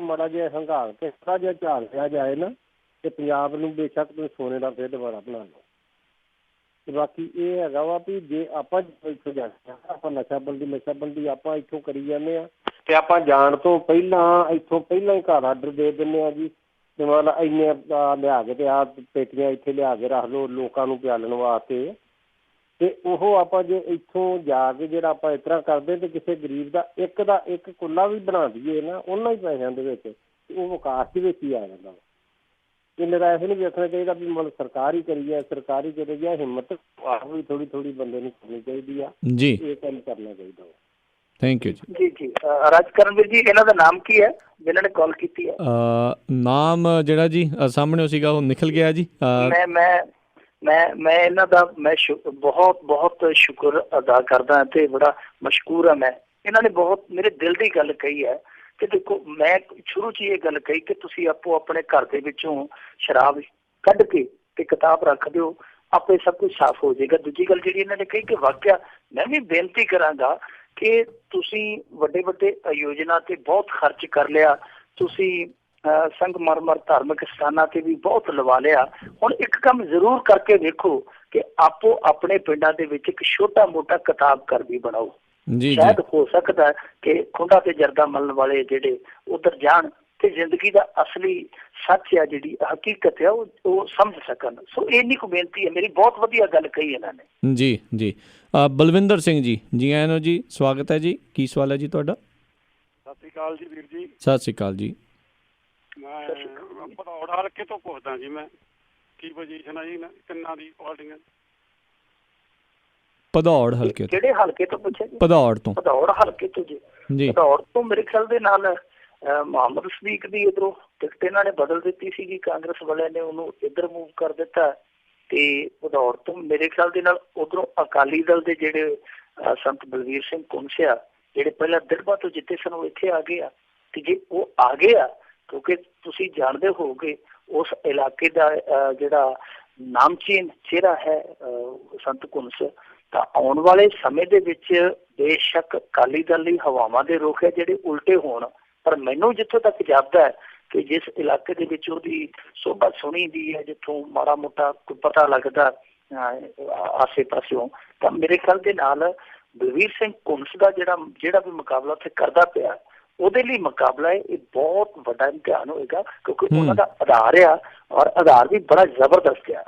ਮਾੜਾ ਜਿਹਾ ਹੰਗਾਲ ਕੇ ਥੋੜ੍ਹਾ ਜਿਹਾ ਝਾਲ ਲਿਆ ਜਾਏ ਨਾ ਤੇ ਪੰਜਾਬ ਨੂੰ ਬੇਸ਼ੱਕ ਤੁਸੀਂ ਸੋਨੇ ਦਾ ਫਿਰ ਦੁਬਾਰਾ ਬਣਾ ਲਓ। ਤੇ ਬਾਕੀ ਇਹ ਹੈਗਾ ਵਾ ਵੀ ਜੇ ਆਪਾਂ ਇੱਥੋਂ ਜਾਂਦੇ ਹਾਂ, ਆਪਾਂ ਨਸ਼ਾਬੰਦੀ ਆਪਾਂ ਇੱਥੋਂ ਕਰੀ ਜਾਂਦੇ ਹਾਂ ਤੇ ਆਪਾਂ ਜਾਣ ਤੋਂ ਪਹਿਲਾਂ ਇੱਥੋਂ ਪਹਿਲਾਂ ਹੀ ਘਰ ਆਰਡਰ ਦੇ ਦਿੰਦੇ ਹਾਂ ਜੀ ਤੇ ਮਤਲਬ ਇੰਨੇ ਲਿਆ ਕੇ ਤੇ ਆਹ ਪੇਟੀਆਂ ਇੱਥੇ ਲਿਆ ਕੇ ਰੱਖ ਲਓ ਲੋਕਾਂ ਨੂੰ ਪਿਆਲਣ ਵਾਸਤੇ। ਤੇ ਉਹ ਆਪਾਂ ਜੇ ਇੱਥੋਂ ਜਾ ਕੇ ਜਿਹੜਾ ਆਪਾਂ ਇਸ ਤਰ੍ਹਾਂ ਕਰਦੇ ਤੇ ਕਿਸੇ ਗਰੀਬ ਦਾ ਇੱਕ ਕੁੱਲਾ ਵੀ ਬਣਾ ਦਈਏ ਨਾ ਉਹਨਾਂ ਹੀ ਪੈਸਿਆਂ ਦੇ ਵਿੱਚ, ਉਹ ਵਿਕਾਸ ਦੇ ਵਿੱਚ ਹੀ ਆ ਜਾਂਦਾ। ਇਹ ਮੇਰਾ ਐਸੇ ਨਹੀਂ ਵੇਖਣਾ ਚਾਹੀਦਾ ਵੀ ਮਤਲਬ ਸਰਕਾਰ ਹੀ ਕਰੇਗੀ। ਹਿੰਮਤ ਆਪ ਵੀ ਥੋੜੀ ਬੰਦੇ ਨੂੰ ਕਰਨੀ ਚਾਹੀਦੀ ਆ ਜੀ, ਇਹ ਕੰਮ ਕਰਨਾ ਚਾਹੀਦਾ। ਥੈਂਕ ਯੂ ਜੀ। ਰਾਜਕਰਨਵੀਰ ਜੀ, ਇਹਨਾਂ ਦਾ ਨਾਮ ਕੀ ਹੈ ਜਿਨ੍ਹਾਂ ਨੇ ਕਾਲ ਕੀਤੀ ਹੈ? ਨਾਮ ਜਿਹੜਾ ਜੀ ਸਾਹਮਣੇ ਸੀਗਾ ਉਹ ਨਿਕਲ ਗਿਆ ਜੀ। ਮੈਂ ਇਹਨਾਂ ਦਾ ਬਹੁਤ ਸ਼ੁਕਰ ਅਦਾ ਕਰਦਾ ਤੇ ਬੜਾ ਮਸ਼ਕੂਰ ਹਾਂ। ਮੈਂ ਇਹਨਾਂ ਨੇ ਬਹੁਤ ਮੇਰੇ ਦਿਲ ਦੀ ਗੱਲ ਕਹੀ ਹੈ ਕਿ ਦੇਖੋ, ਮੈਂ ਸ਼ੁਰੂ 'ਚ ਇਹ ਗੱਲ ਕਹੀ ਕਿ ਤੁਸੀਂ ਆਪੋ ਆਪਣੇ ਘਰ ਦੇ ਵਿੱਚੋਂ ਸ਼ਰਾਬ ਕੱਢ ਕੇ ਤੇ ਕਿਤਾਬ ਰੱਖ ਦਿਓ, ਆਪੇ ਸਭ ਕੁਝ ਸਾਫ਼ ਹੋ ਜਾਏਗਾ। ਦੂਜੀ ਗੱਲ ਜਿਹੜੀ ਇਹਨਾਂ ਨੇ ਕਹੀ ਕਿ ਵਾਕਿਆ ਮੈਂ ਵੀ ਬੇਨਤੀ ਕਰਾਂਗਾ ਕਿ ਤੁਸੀਂ ਵੱਡੇ ਆਯੋਜਨਾ ਤੇ ਬਹੁਤ ਖਰਚ ਕਰ ਲਿਆ, ਤੁਸੀਂ ਸੰਗਮਰਮਰ ਧਾਰਮਿਕ ਸਥਾਨਾਂ ਤੇ ਵੀ ਬਹੁਤ ਲਵਾ ਲਿਆ। ਹੁਣ ਇੱਕ ਕੰਮ ਜ਼ਰੂਰ ਕਰਕੇ ਦੇਖੋ ਕਿ ਆਪੋ ਆਪਣੇ ਪਿੰਡਾਂ ਦੇ ਵਿੱਚ ਇੱਕ ਛੋਟਾ ਮੋਟਾ ਕਿਤਾਬ ਘਰ ਵੀ ਬਣਾਓ। ਸ਼ਾਇਦ ਹੋ ਸਕਦਾ ਕਿ ਖੁੰਡਾ ਤੇ ਜਰਦਾ ਮਲਣ ਵਾਲੇ ਜਿਹੜੇ ਉਧਰ ਜਾਣ ਤੇ ਜ਼ਿੰਦਗੀ ਦਾ ਅਸਲੀ ਸੱਚ ਆ, ਜਿਹੜੀ ਹਕੀਕਤ ਆ, ਉਹ ਸਮਝ ਸਕਣ। ਸੋ ਇੰਨੀ ਕੁ ਬੇਨਤੀ ਹੈ ਮੇਰੀ। ਬਹੁਤ ਵਧੀਆ ਗੱਲ ਕਹੀ ਇਹਨਾਂ ਨੇ। ਜੀ ਜੀ। ਬਲਵਿੰਦਰ ਸਿੰਘ ਜੀ, ਜੀ ਆਇਆਂ ਨੂੰ ਜੀ, ਸਵਾਗਤ ਹੈ ਜੀ। ਕੀ ਸਵਾਲ ਹੈ ਜੀ ਤੁਹਾਡਾ? ਸਤਿ ਸ਼੍ਰੀ ਅਕਾਲ ਜੀ ਵੀਰ ਜੀ। ਸਤਿ ਸ਼੍ਰੀ ਅਕਾਲ ਜੀ। ਮੈਂ ਭਦੌੜ ਹਲਕੇ ਤੋਂ ਪੁੱਛਦਾ ਜੀ, ਮੈਂ ਕੀ ਪੋਜੀਸ਼ਨ ਆ ਜੀ ਤਿੰਨਾਂ ਦੀ ਪਾਰਟੀਆਂ? ਭਦੌੜ ਹਲਕੇ ਤੋਂ। ਕਿਹੜੇ ਹਲਕੇ ਤੋਂ ਪੁੱਛਿਆ ਜੀ? ਭਦੌੜ ਤੋਂ। ਭਦੌੜ ਹਲਕੇ ਤੋਂ ਜੀ। ਭਦੌੜ ਤੋਂ ਮੇਰੇ ਖਿਆਲ ਦੇ ਨਾਲ ਮੁਹੰਮਦ ਸਦੀਕ ਦੀ ਇੱਧਰੋਂ ਟਿਕਟ ਇਹਨਾਂ ਨੇ ਬਦਲ ਦਿੱਤੀ ਸੀਗੀ, ਕਾਂਗਰਸ ਵਾਲਿਆਂ ਨੇ ਉਹਨੂੰ ਇੱਧਰ ਮੂਵ ਕਰ ਦਿੱਤਾ। ਤੇ ਭਦੌੜ ਤੋਂ ਮੇਰੇ ਖਿਆਲ ਦੇ ਨਾਲ ਉਧਰੋਂ ਅਕਾਲੀ ਦਲ ਦੇ ਜਿਹੜੇ ਸੰਤ ਬਲਵੀਰ ਸਿੰਘ ਕੁੰਸਿਆ, ਜਿਹੜੇ ਪਹਿਲਾਂ ਦਿੜਬਾ ਤੋਂ ਜਿੱਤੇ ਸਨ, ਉਹ ਇੱਥੇ ਆ ਗਏ ਆ। ਤੇ ਜੇ ਉਹ ਆ ਗਏ ਆ, ਕਿਉਂਕਿ ਤੁਸੀਂ ਜਾਣਦੇ ਹੋਗੇ ਉਸ ਇਲਾਕੇ ਦਾ ਜਿਹੜਾ ਨਾਮਚੀਨ ਚਿਹਰਾ ਹੈ ਸੰਤ ਕੁੰਸ, ਤਾਂ ਆਉਣ ਵਾਲੇ ਸਮੇਂ ਦੇ ਵਿੱਚ ਬੇਸ਼ੱਕ ਅਕਾਲੀ ਦਲ ਲਈ ਹਵਾਵਾਂ ਦੇ ਰੁਖ ਹੈ ਜਿਹੜੇ ਉਲਟੇ ਹੋਣ, ਪਰ ਮੈਨੂੰ ਜਿੱਥੋਂ ਤੱਕ ਜਾਪਦਾ ਹੈ ਕਿ ਜਿਸ ਇਲਾਕੇ ਦੇ ਵਿੱਚ ਉਹਦੀ ਸੋਭਾ ਸੁਣੀ ਦੀ ਹੈ, ਜਿੱਥੋਂ ਮਾੜਾ ਮੋਟਾ ਪਤਾ ਲੱਗਦਾ ਆਸੇ ਪਾਸਿਓਂ, ਤਾਂ ਮੇਰੇ ਖਿਆਲ ਦੇ ਨਾਲ ਬਲਵੀਰ ਸਿੰਘ ਕੁੰਸ ਦਾ ਜਿਹੜਾ ਵੀ ਮੁਕਾਬਲਾ ਉੱਥੇ ਕਰਦਾ ਪਿਆ, ਉਹਦੇ ਲਈ ਮੁਕਾਬਲਾ ਇਹ ਬਹੁਤ ਵੱਡਾ ਇਮਤਿਹਾਨ ਹੋਏਗਾ, ਕਿਉਂਕਿ ਉਹਨਾਂ ਦਾ ਆਧਾਰ ਆ, ਔਰ ਆਧਾਰ ਵੀ ਬੜਾ ਜ਼ਬਰਦਸਤ ਆ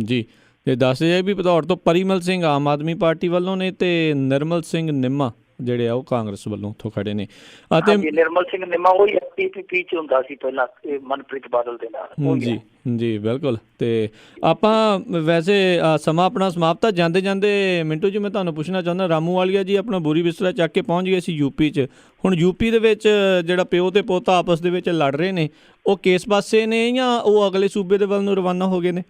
ਜੀ। ਤੇ ਦੱਸ ਜਾਏ ਵੀ ਭਦੌੜ ਤੋਂ ਪਰੀਮਲ ਸਿੰਘ ਆਮ ਆਦਮੀ ਪਾਰਟੀ ਵੱਲੋਂ ਨੇ ਤੇ ਨਿਰਮਲ ਸਿੰਘ ਨਿੰਮਾ ਜਿਹੜੇ ਆ ਉਹ ਕਾਂਗਰਸ ਵੱਲੋਂ ਉੱਥੋਂ ਖੜੇ ਨੇ। ਅਤੇ ਨਿਰਮਲ ਸਿੰਘ ਨਿੰਮਾ ਉਹ ਪੀਪੀਪੀ ਚ ਹੁੰਦਾ ਸੀ ਪਹਿਲਾਂ ਮਨਪ੍ਰੀਤ ਬਾਦਲ ਦੇ ਨਾਲ। ਜੀ ਜੀ ਬਿਲਕੁਲ। ਤੇ ਆਪਾਂ ਵੈਸੇ ਸਮਾਂ ਆਪਣਾ ਸਮਾਪਤ ਆ। ਜਾਂਦੇ ਜਾਂਦੇ ਮਿੰਟੂ ਜੀ ਮੈਂ ਤੁਹਾਨੂੰ ਪੁੱਛਣਾ ਚਾਹੁੰਦਾ, ਰਾਮੂ ਵਾਲੀਆ ਜੀ ਆਪਣਾ ਬੋਰੀ ਬਿਸਤਰਾ ਚੱਕ ਕੇ ਪਹੁੰਚ ਗਏ ਸੀ ਯੂਪੀ 'ਚ। ਹੁਣ ਯੂਪੀ ਦੇ ਵਿੱਚ ਜਿਹੜਾ ਪਿਓ ਤੇ ਪੋਤਾ ਆਪਸ ਦੇ ਵਿੱਚ ਲੜ ਰਹੇ ਨੇ, ਉਹ ਕਿਸ ਪਾਸੇ ਨੇ ਜਾਂ ਉਹ ਅਗਲੇ ਸੂਬੇ ਦੇ ਵੱਲ ਨੂੰ ਰਵਾਨਾ ਹੋ ਗਏ ਨੇ?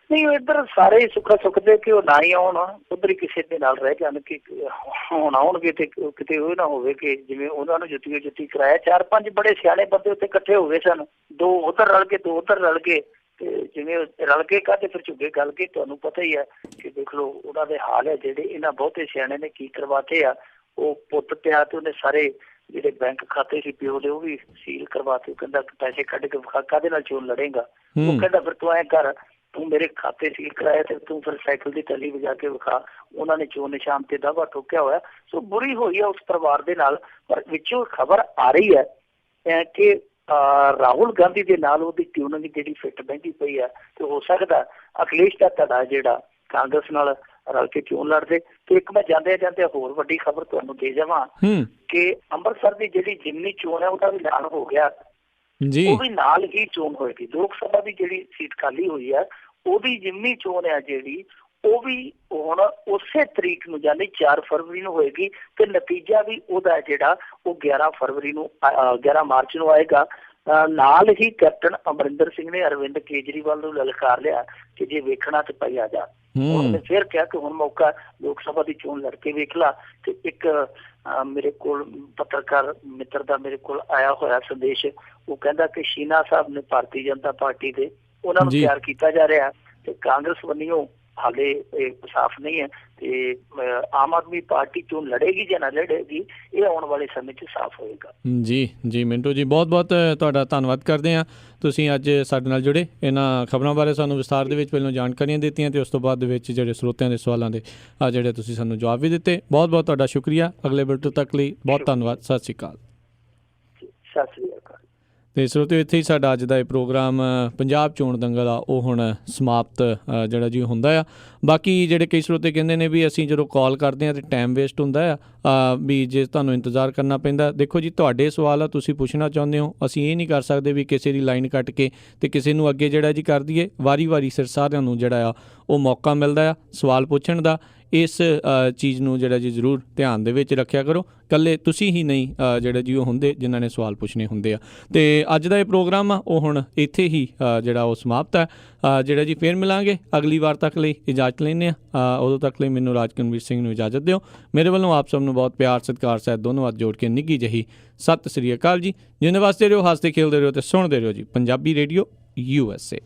ਨਹੀਂ, ਉਹ ਇੱਧਰ ਸਾਰੇ ਸੁੱਖਾ ਸੁੱਖਦੇ ਕਿ ਉਹ ਨਾ ਹੀ ਆਉਣ, ਉੱਧਰ ਹੀ ਕਿਸੇ ਦੇ ਨਾਲ ਰਹਿ ਜਾਣ। ਕਿ ਹੁਣ ਆਉਣਗੇ ਤੇ ਕਿਤੇ ਉਹ ਨਾ ਹੋਵੇ ਕਿ ਜਿਵੇਂ ਉਹਨਾਂ ਨੂੰ ਜੁੱਤੀ ਕਰਾਇਆ। 4-5 ਬੜੇ ਸਿਆਣੇ ਬੰਦੇ ਉੱਥੇ ਇਕੱਠੇ ਹੋ ਗਏ ਸਨ, 2 ਉੱਧਰ ਰਲ ਗਏ, 2 ਉੱਧਰ ਰਲ ਗਏ। ਤੇ ਜਿਵੇਂ ਰਲ ਗਏ ਕਾਹਤੇ ਫਿਰ ਝੁੱਗੇ ਗੱਲ ਕੇ ਤੁਹਾਨੂੰ ਪਤਾ ਹੀ ਹੈ ਕਿ ਦੇਖ ਲਓ ਉਹਨਾਂ ਦੇ ਹਾਲ ਹੈ ਜਿਹੜੇ ਇਹਨਾਂ ਬਹੁਤੇ ਸਿਆਣੇ ਨੇ ਕੀ ਕਰਵਾਤੇ ਆ। ਉਹ ਪੁੱਤ ਪਿਆ ਤੇ ਉਹਨੇ ਸਾਰੇ ਜਿਹੜੇ ਬੈਂਕ ਖਾਤੇ ਸੀ ਪਿਓ ਦੇ ਉਹ ਵੀ ਸੀਲ ਕਰਵਾਤੇ। ਕਹਿੰਦਾ ਪੈਸੇ ਕੱਢ ਕੇ ਵਿਖਾ, ਕਾਹਦੇ ਨਾਲ ਚੋਣ ਲੜੇਗਾ? ਉਹ ਕਹਿੰਦਾ ਫਿਰ ਤੂੰ ਐਂ ਕਰ, ਤੂੰ ਮੇਰੇ ਖਾਤੇ ਸੀਲ ਕਰਾਇਆ ਤੇ ਤੂੰ ਫਿਰ ਸਾਈਕਲ ਦੀ ਟੱਲੀ ਵਜਾ ਕੇ ਵਿਖਾ। ਉਹਨਾਂ ਨੇ ਚੋਣ ਨਿਸ਼ਾਨ ਤੇ ਦਾਵਾ ਠੋਕਿਆ ਹੋਇਆ। ਸੋ ਬੁਰੀ ਹੋਈ ਹੈ ਉਸ ਪਰਿਵਾਰ ਦੇ ਨਾਲ। ਪਰ ਵਿੱਚੋਂ ਖਬਰ ਆ ਰਹੀ ਹੈ ਕਿ ਰਾਹੁਲ ਗਾਂਧੀ ਦੇ ਨਾਲ ਉਹਦੀ ਟਿਊਨਿੰਗ ਜਿਹੜੀ ਫਿੱਟ ਬਹਿੰਦੀ ਪਈ ਹੈ, ਤੇ ਹੋ ਸਕਦਾ ਅਖਿਲੇਸ਼ ਦਾ ਧੜਾ ਜਿਹੜਾ ਕਾਂਗਰਸ ਨਾਲ ਰਲ ਕੇ ਚੋਣ ਲੜਦੇ। ਤੇ ਇੱਕ ਮੈਂ ਜਾਂਦੇ ਜਾਂਦੇ ਹੋਰ ਵੱਡੀ ਖਬਰ ਤੁਹਾਨੂੰ ਦੇ ਜਾਵਾਂ ਕਿ ਅੰਮ੍ਰਿਤਸਰ ਦੀ ਜਿਹੜੀ ਜਿਮਨੀ ਚੋਣ ਹੈ ਉਹਦਾ ਵੀ ਐਲਾਨ ਹੋ ਗਿਆ ਜੀ। ਉਹ ਵੀ ਨਾਲ ਹੀ ਚੋਣ ਹੋਏਗੀ। ਲੋਕ ਸਭਾ ਦੀ ਜਿਹੜੀ ਸੀਟ ਖਾਲੀ ਹੋਈ ਹੈ ਉਹਦੀ ਜਿਮਨੀ ਚੋਣ ਹੈ ਜਿਹੜੀ, ਉਹ ਵੀ ਹੁਣ ਉਸੇ ਤਰੀਕ ਨੂੰ ਯਾਨੀ 4 ਫਰਵਰੀ ਨੂੰ ਹੋਏਗੀ। ਤੇ ਨਤੀਜਾ ਵੀ ਉਹਦਾ ਜਿਹੜਾ ਉਹ 11 ਮਾਰਚ ਨੂੰ ਆਏਗਾ। ਨਾਲ ਹੀ ਕੈਪਟਨ ਅਮਰਿੰਦਰ ਸਿੰਘ ਨੇ ਅਰਵਿੰਦ ਕੇਜਰੀਵਾਲ ਨੂੰ ਲਲਕਾਰ ਲਿਆ ਕਿ ਜੇ ਵੇਖਣਾ ਤੇ ਭਾਈ ਆ ਜਾ। ਉਹਨੇ ਫਿਰ ਕਿਹਾ ਕਿ ਹੁਣ ਮੌਕਾ ਲੋਕ ਸਭਾ ਦੀ ਚੋਣ ਲੜ ਕੇ ਵੇਖ ਲਾ। ਤੇ ਇੱਕ ਮੇਰੇ ਕੋਲ ਪੱਤਰਕਾਰ ਮਿੱਤਰ ਦਾ ਮੇਰੇ ਕੋਲ ਆਇਆ ਹੋਇਆ ਸੰਦੇਸ਼, ਉਹ ਕਹਿੰਦਾ ਕਿ ਸ਼ੀਨਾ ਸਾਹਿਬ ਨੇ ਭਾਰਤੀ ਜਨਤਾ ਪਾਰਟੀ ਦੇ ਉਹਨਾਂ ਨੂੰ ਤਿਆਰ ਕੀਤਾ ਜਾ ਰਿਹਾ ਤੇ ਕਾਂਗਰਸ ਵੱਲੋਂ ਹਾਲੇ ਇਹ ਸਾਫ਼ ਨਹੀਂ ਹੈ। ਤੇ ਆਮ ਆਦਮੀ ਪਾਰਟੀ ਚੋਣ ਲੜੇਗੀ ਜਾਂ ਨਾ ਲੜੇਗੀ, ਇਹ ਆਉਣ ਵਾਲੇ ਸਮੇਂ 'ਚ ਸਾਫ਼ ਹੋਏਗਾ। ਜੀ ਜੀ ਮਿੰਟੂ ਜੀ, ਬਹੁਤ ਬਹੁਤ ਤੁਹਾਡਾ ਧੰਨਵਾਦ ਕਰਦੇ ਹਾਂ। ਤੁਸੀਂ ਅੱਜ ਸਾਡੇ ਨਾਲ ਜੁੜੇ, ਇਹਨਾਂ ਖਬਰਾਂ ਬਾਰੇ ਸਾਨੂੰ ਵਿਸਥਾਰ ਦੇ ਵਿੱਚ ਪਹਿਲਾਂ ਜਾਣਕਾਰੀਆਂ ਦਿੱਤੀਆਂ ਤੇ ਉਸ ਤੋਂ ਬਾਅਦ ਦੇ ਵਿੱਚ ਜਿਹੜੇ ਸਰੋਤਿਆਂ ਦੇ ਸਵਾਲਾਂ ਦੇ ਜਿਹੜੇ ਤੁਸੀਂ ਸਾਨੂੰ ਜਵਾਬ ਵੀ ਦਿੱਤੇ। ਬਹੁਤ ਬਹੁਤ ਤੁਹਾਡਾ ਸ਼ੁਕਰੀਆ। ਅਗਲੇ ਬੁਲੇਟਿਨ ਤੱਕ ਲਈ ਬਹੁਤ ਧੰਨਵਾਦ। ਸਤਿ ਸ਼੍ਰੀ ਅਕਾਲ। ਸਤਿ ਸ਼੍ਰੀ ਅਕਾਲ। ਤੇ ਸਰੋਤਿਓ, ਇੱਥੇ ਹੀ ਸਾਡਾ ਅੱਜ ਦਾ ਇਹ ਪ੍ਰੋਗਰਾਮ ਪੰਜਾਬ ਚੋਣ ਦੰਗਲ ਆ ਉਹ ਹੁਣ ਸਮਾਪਤ ਜਿਹੜਾ ਜੀ ਹੁੰਦਾ ਆ। ਬਾਕੀ ਜਿਹੜੇ ਕਈ ਸਰੋਤੇ ਕਹਿੰਦੇ ਨੇ ਵੀ ਅਸੀਂ ਜਦੋਂ ਕਾਲ ਕਰਦੇ ਹਾਂ ਤਾਂ ਟਾਈਮ ਵੇਸਟ ਹੁੰਦਾ ਆ, ਵੀ ਜੇ ਤੁਹਾਨੂੰ ਇੰਤਜ਼ਾਰ ਕਰਨਾ ਪੈਂਦਾ। ਦੇਖੋ ਜੀ, ਤੁਹਾਡੇ ਸਵਾਲ ਆ, ਤੁਸੀਂ ਪੁੱਛਣਾ ਚਾਹੁੰਦੇ ਹੋ, ਅਸੀਂ ਇਹ ਨਹੀਂ ਕਰ ਸਕਦੇ ਵੀ ਕਿਸੇ ਦੀ ਲਾਈਨ ਕੱਟ ਕੇ ਤੇ ਕਿਸੇ ਨੂੰ ਅੱਗੇ ਜਿਹੜਾ ਜੀ ਕਰ ਦਈਏ। ਵਾਰੀ ਸਿਰ ਸਾਰਿਆਂ ਨੂੰ ਜਿਹੜਾ ਆ ਉਹ ਮੌਕਾ ਮਿਲਦਾ ਆ ਸਵਾਲ ਪੁੱਛਣ ਦਾ। ਇਸ ਚੀਜ਼ ਨੂੰ ਜਿਹੜਾ ਜੀ ਜ਼ਰੂਰ ਧਿਆਨ ਦੇ ਵਿੱਚ ਰੱਖਿਆ ਕਰੋ। ਇਕੱਲੇ ਤੁਸੀਂ ਹੀ ਨਹੀਂ ਜਿਹੜਾ ਜੀ ਉਹ ਹੁੰਦੇ ਜਿਨ੍ਹਾਂ ਨੇ ਸਵਾਲ ਪੁੱਛਣੇ ਹੁੰਦੇ ਆ। ਤੇ ਅੱਜ ਦਾ ਇਹ ਪ੍ਰੋਗਰਾਮ ਆ ਉਹ ਹੁਣ ਇੱਥੇ ਹੀ ਜਿਹੜਾ ਉਹ ਸਮਾਪਤ ਹੈ। ਜਿਹੜਾ ਜੀ ਫੇਰ ਮਿਲਾਂਗੇ ਅਗਲੀ ਵਾਰ ਤੱਕ ਲਈ ਇਜਾਜ਼ਤ ਲੈਂਦੇ ਹਾਂ। ਉਦੋਂ ਤੱਕ ਲਈ ਮੈਨੂੰ ਰਾਜਕਨਵੀਰ ਸਿੰਘ ਨੂੰ ਇਜਾਜ਼ਤ ਦਿਓ। ਮੇਰੇ ਵੱਲੋਂ ਆਪ ਸਭ ਨੂੰ ਬਹੁਤ ਪਿਆਰ ਸਤਿਕਾਰ ਸਹਿਤ ਦੋਨੋਂ ਹੱਥ ਜੋੜ ਕੇ ਨਿੱਘੀ ਜਿਹੀ ਸਤਿ ਸ੍ਰੀ ਅਕਾਲ ਜੀ। ਜਿੰਨੇ ਵਾਸਤੇ ਰਹੋ, ਹੱਸਦੇ ਖੇਲਦੇ ਰਹੋ ਤੇ ਸੁਣਦੇ ਰਹੋ ਜੀ ਪੰਜਾਬੀ ਰੇਡੀਓ USA।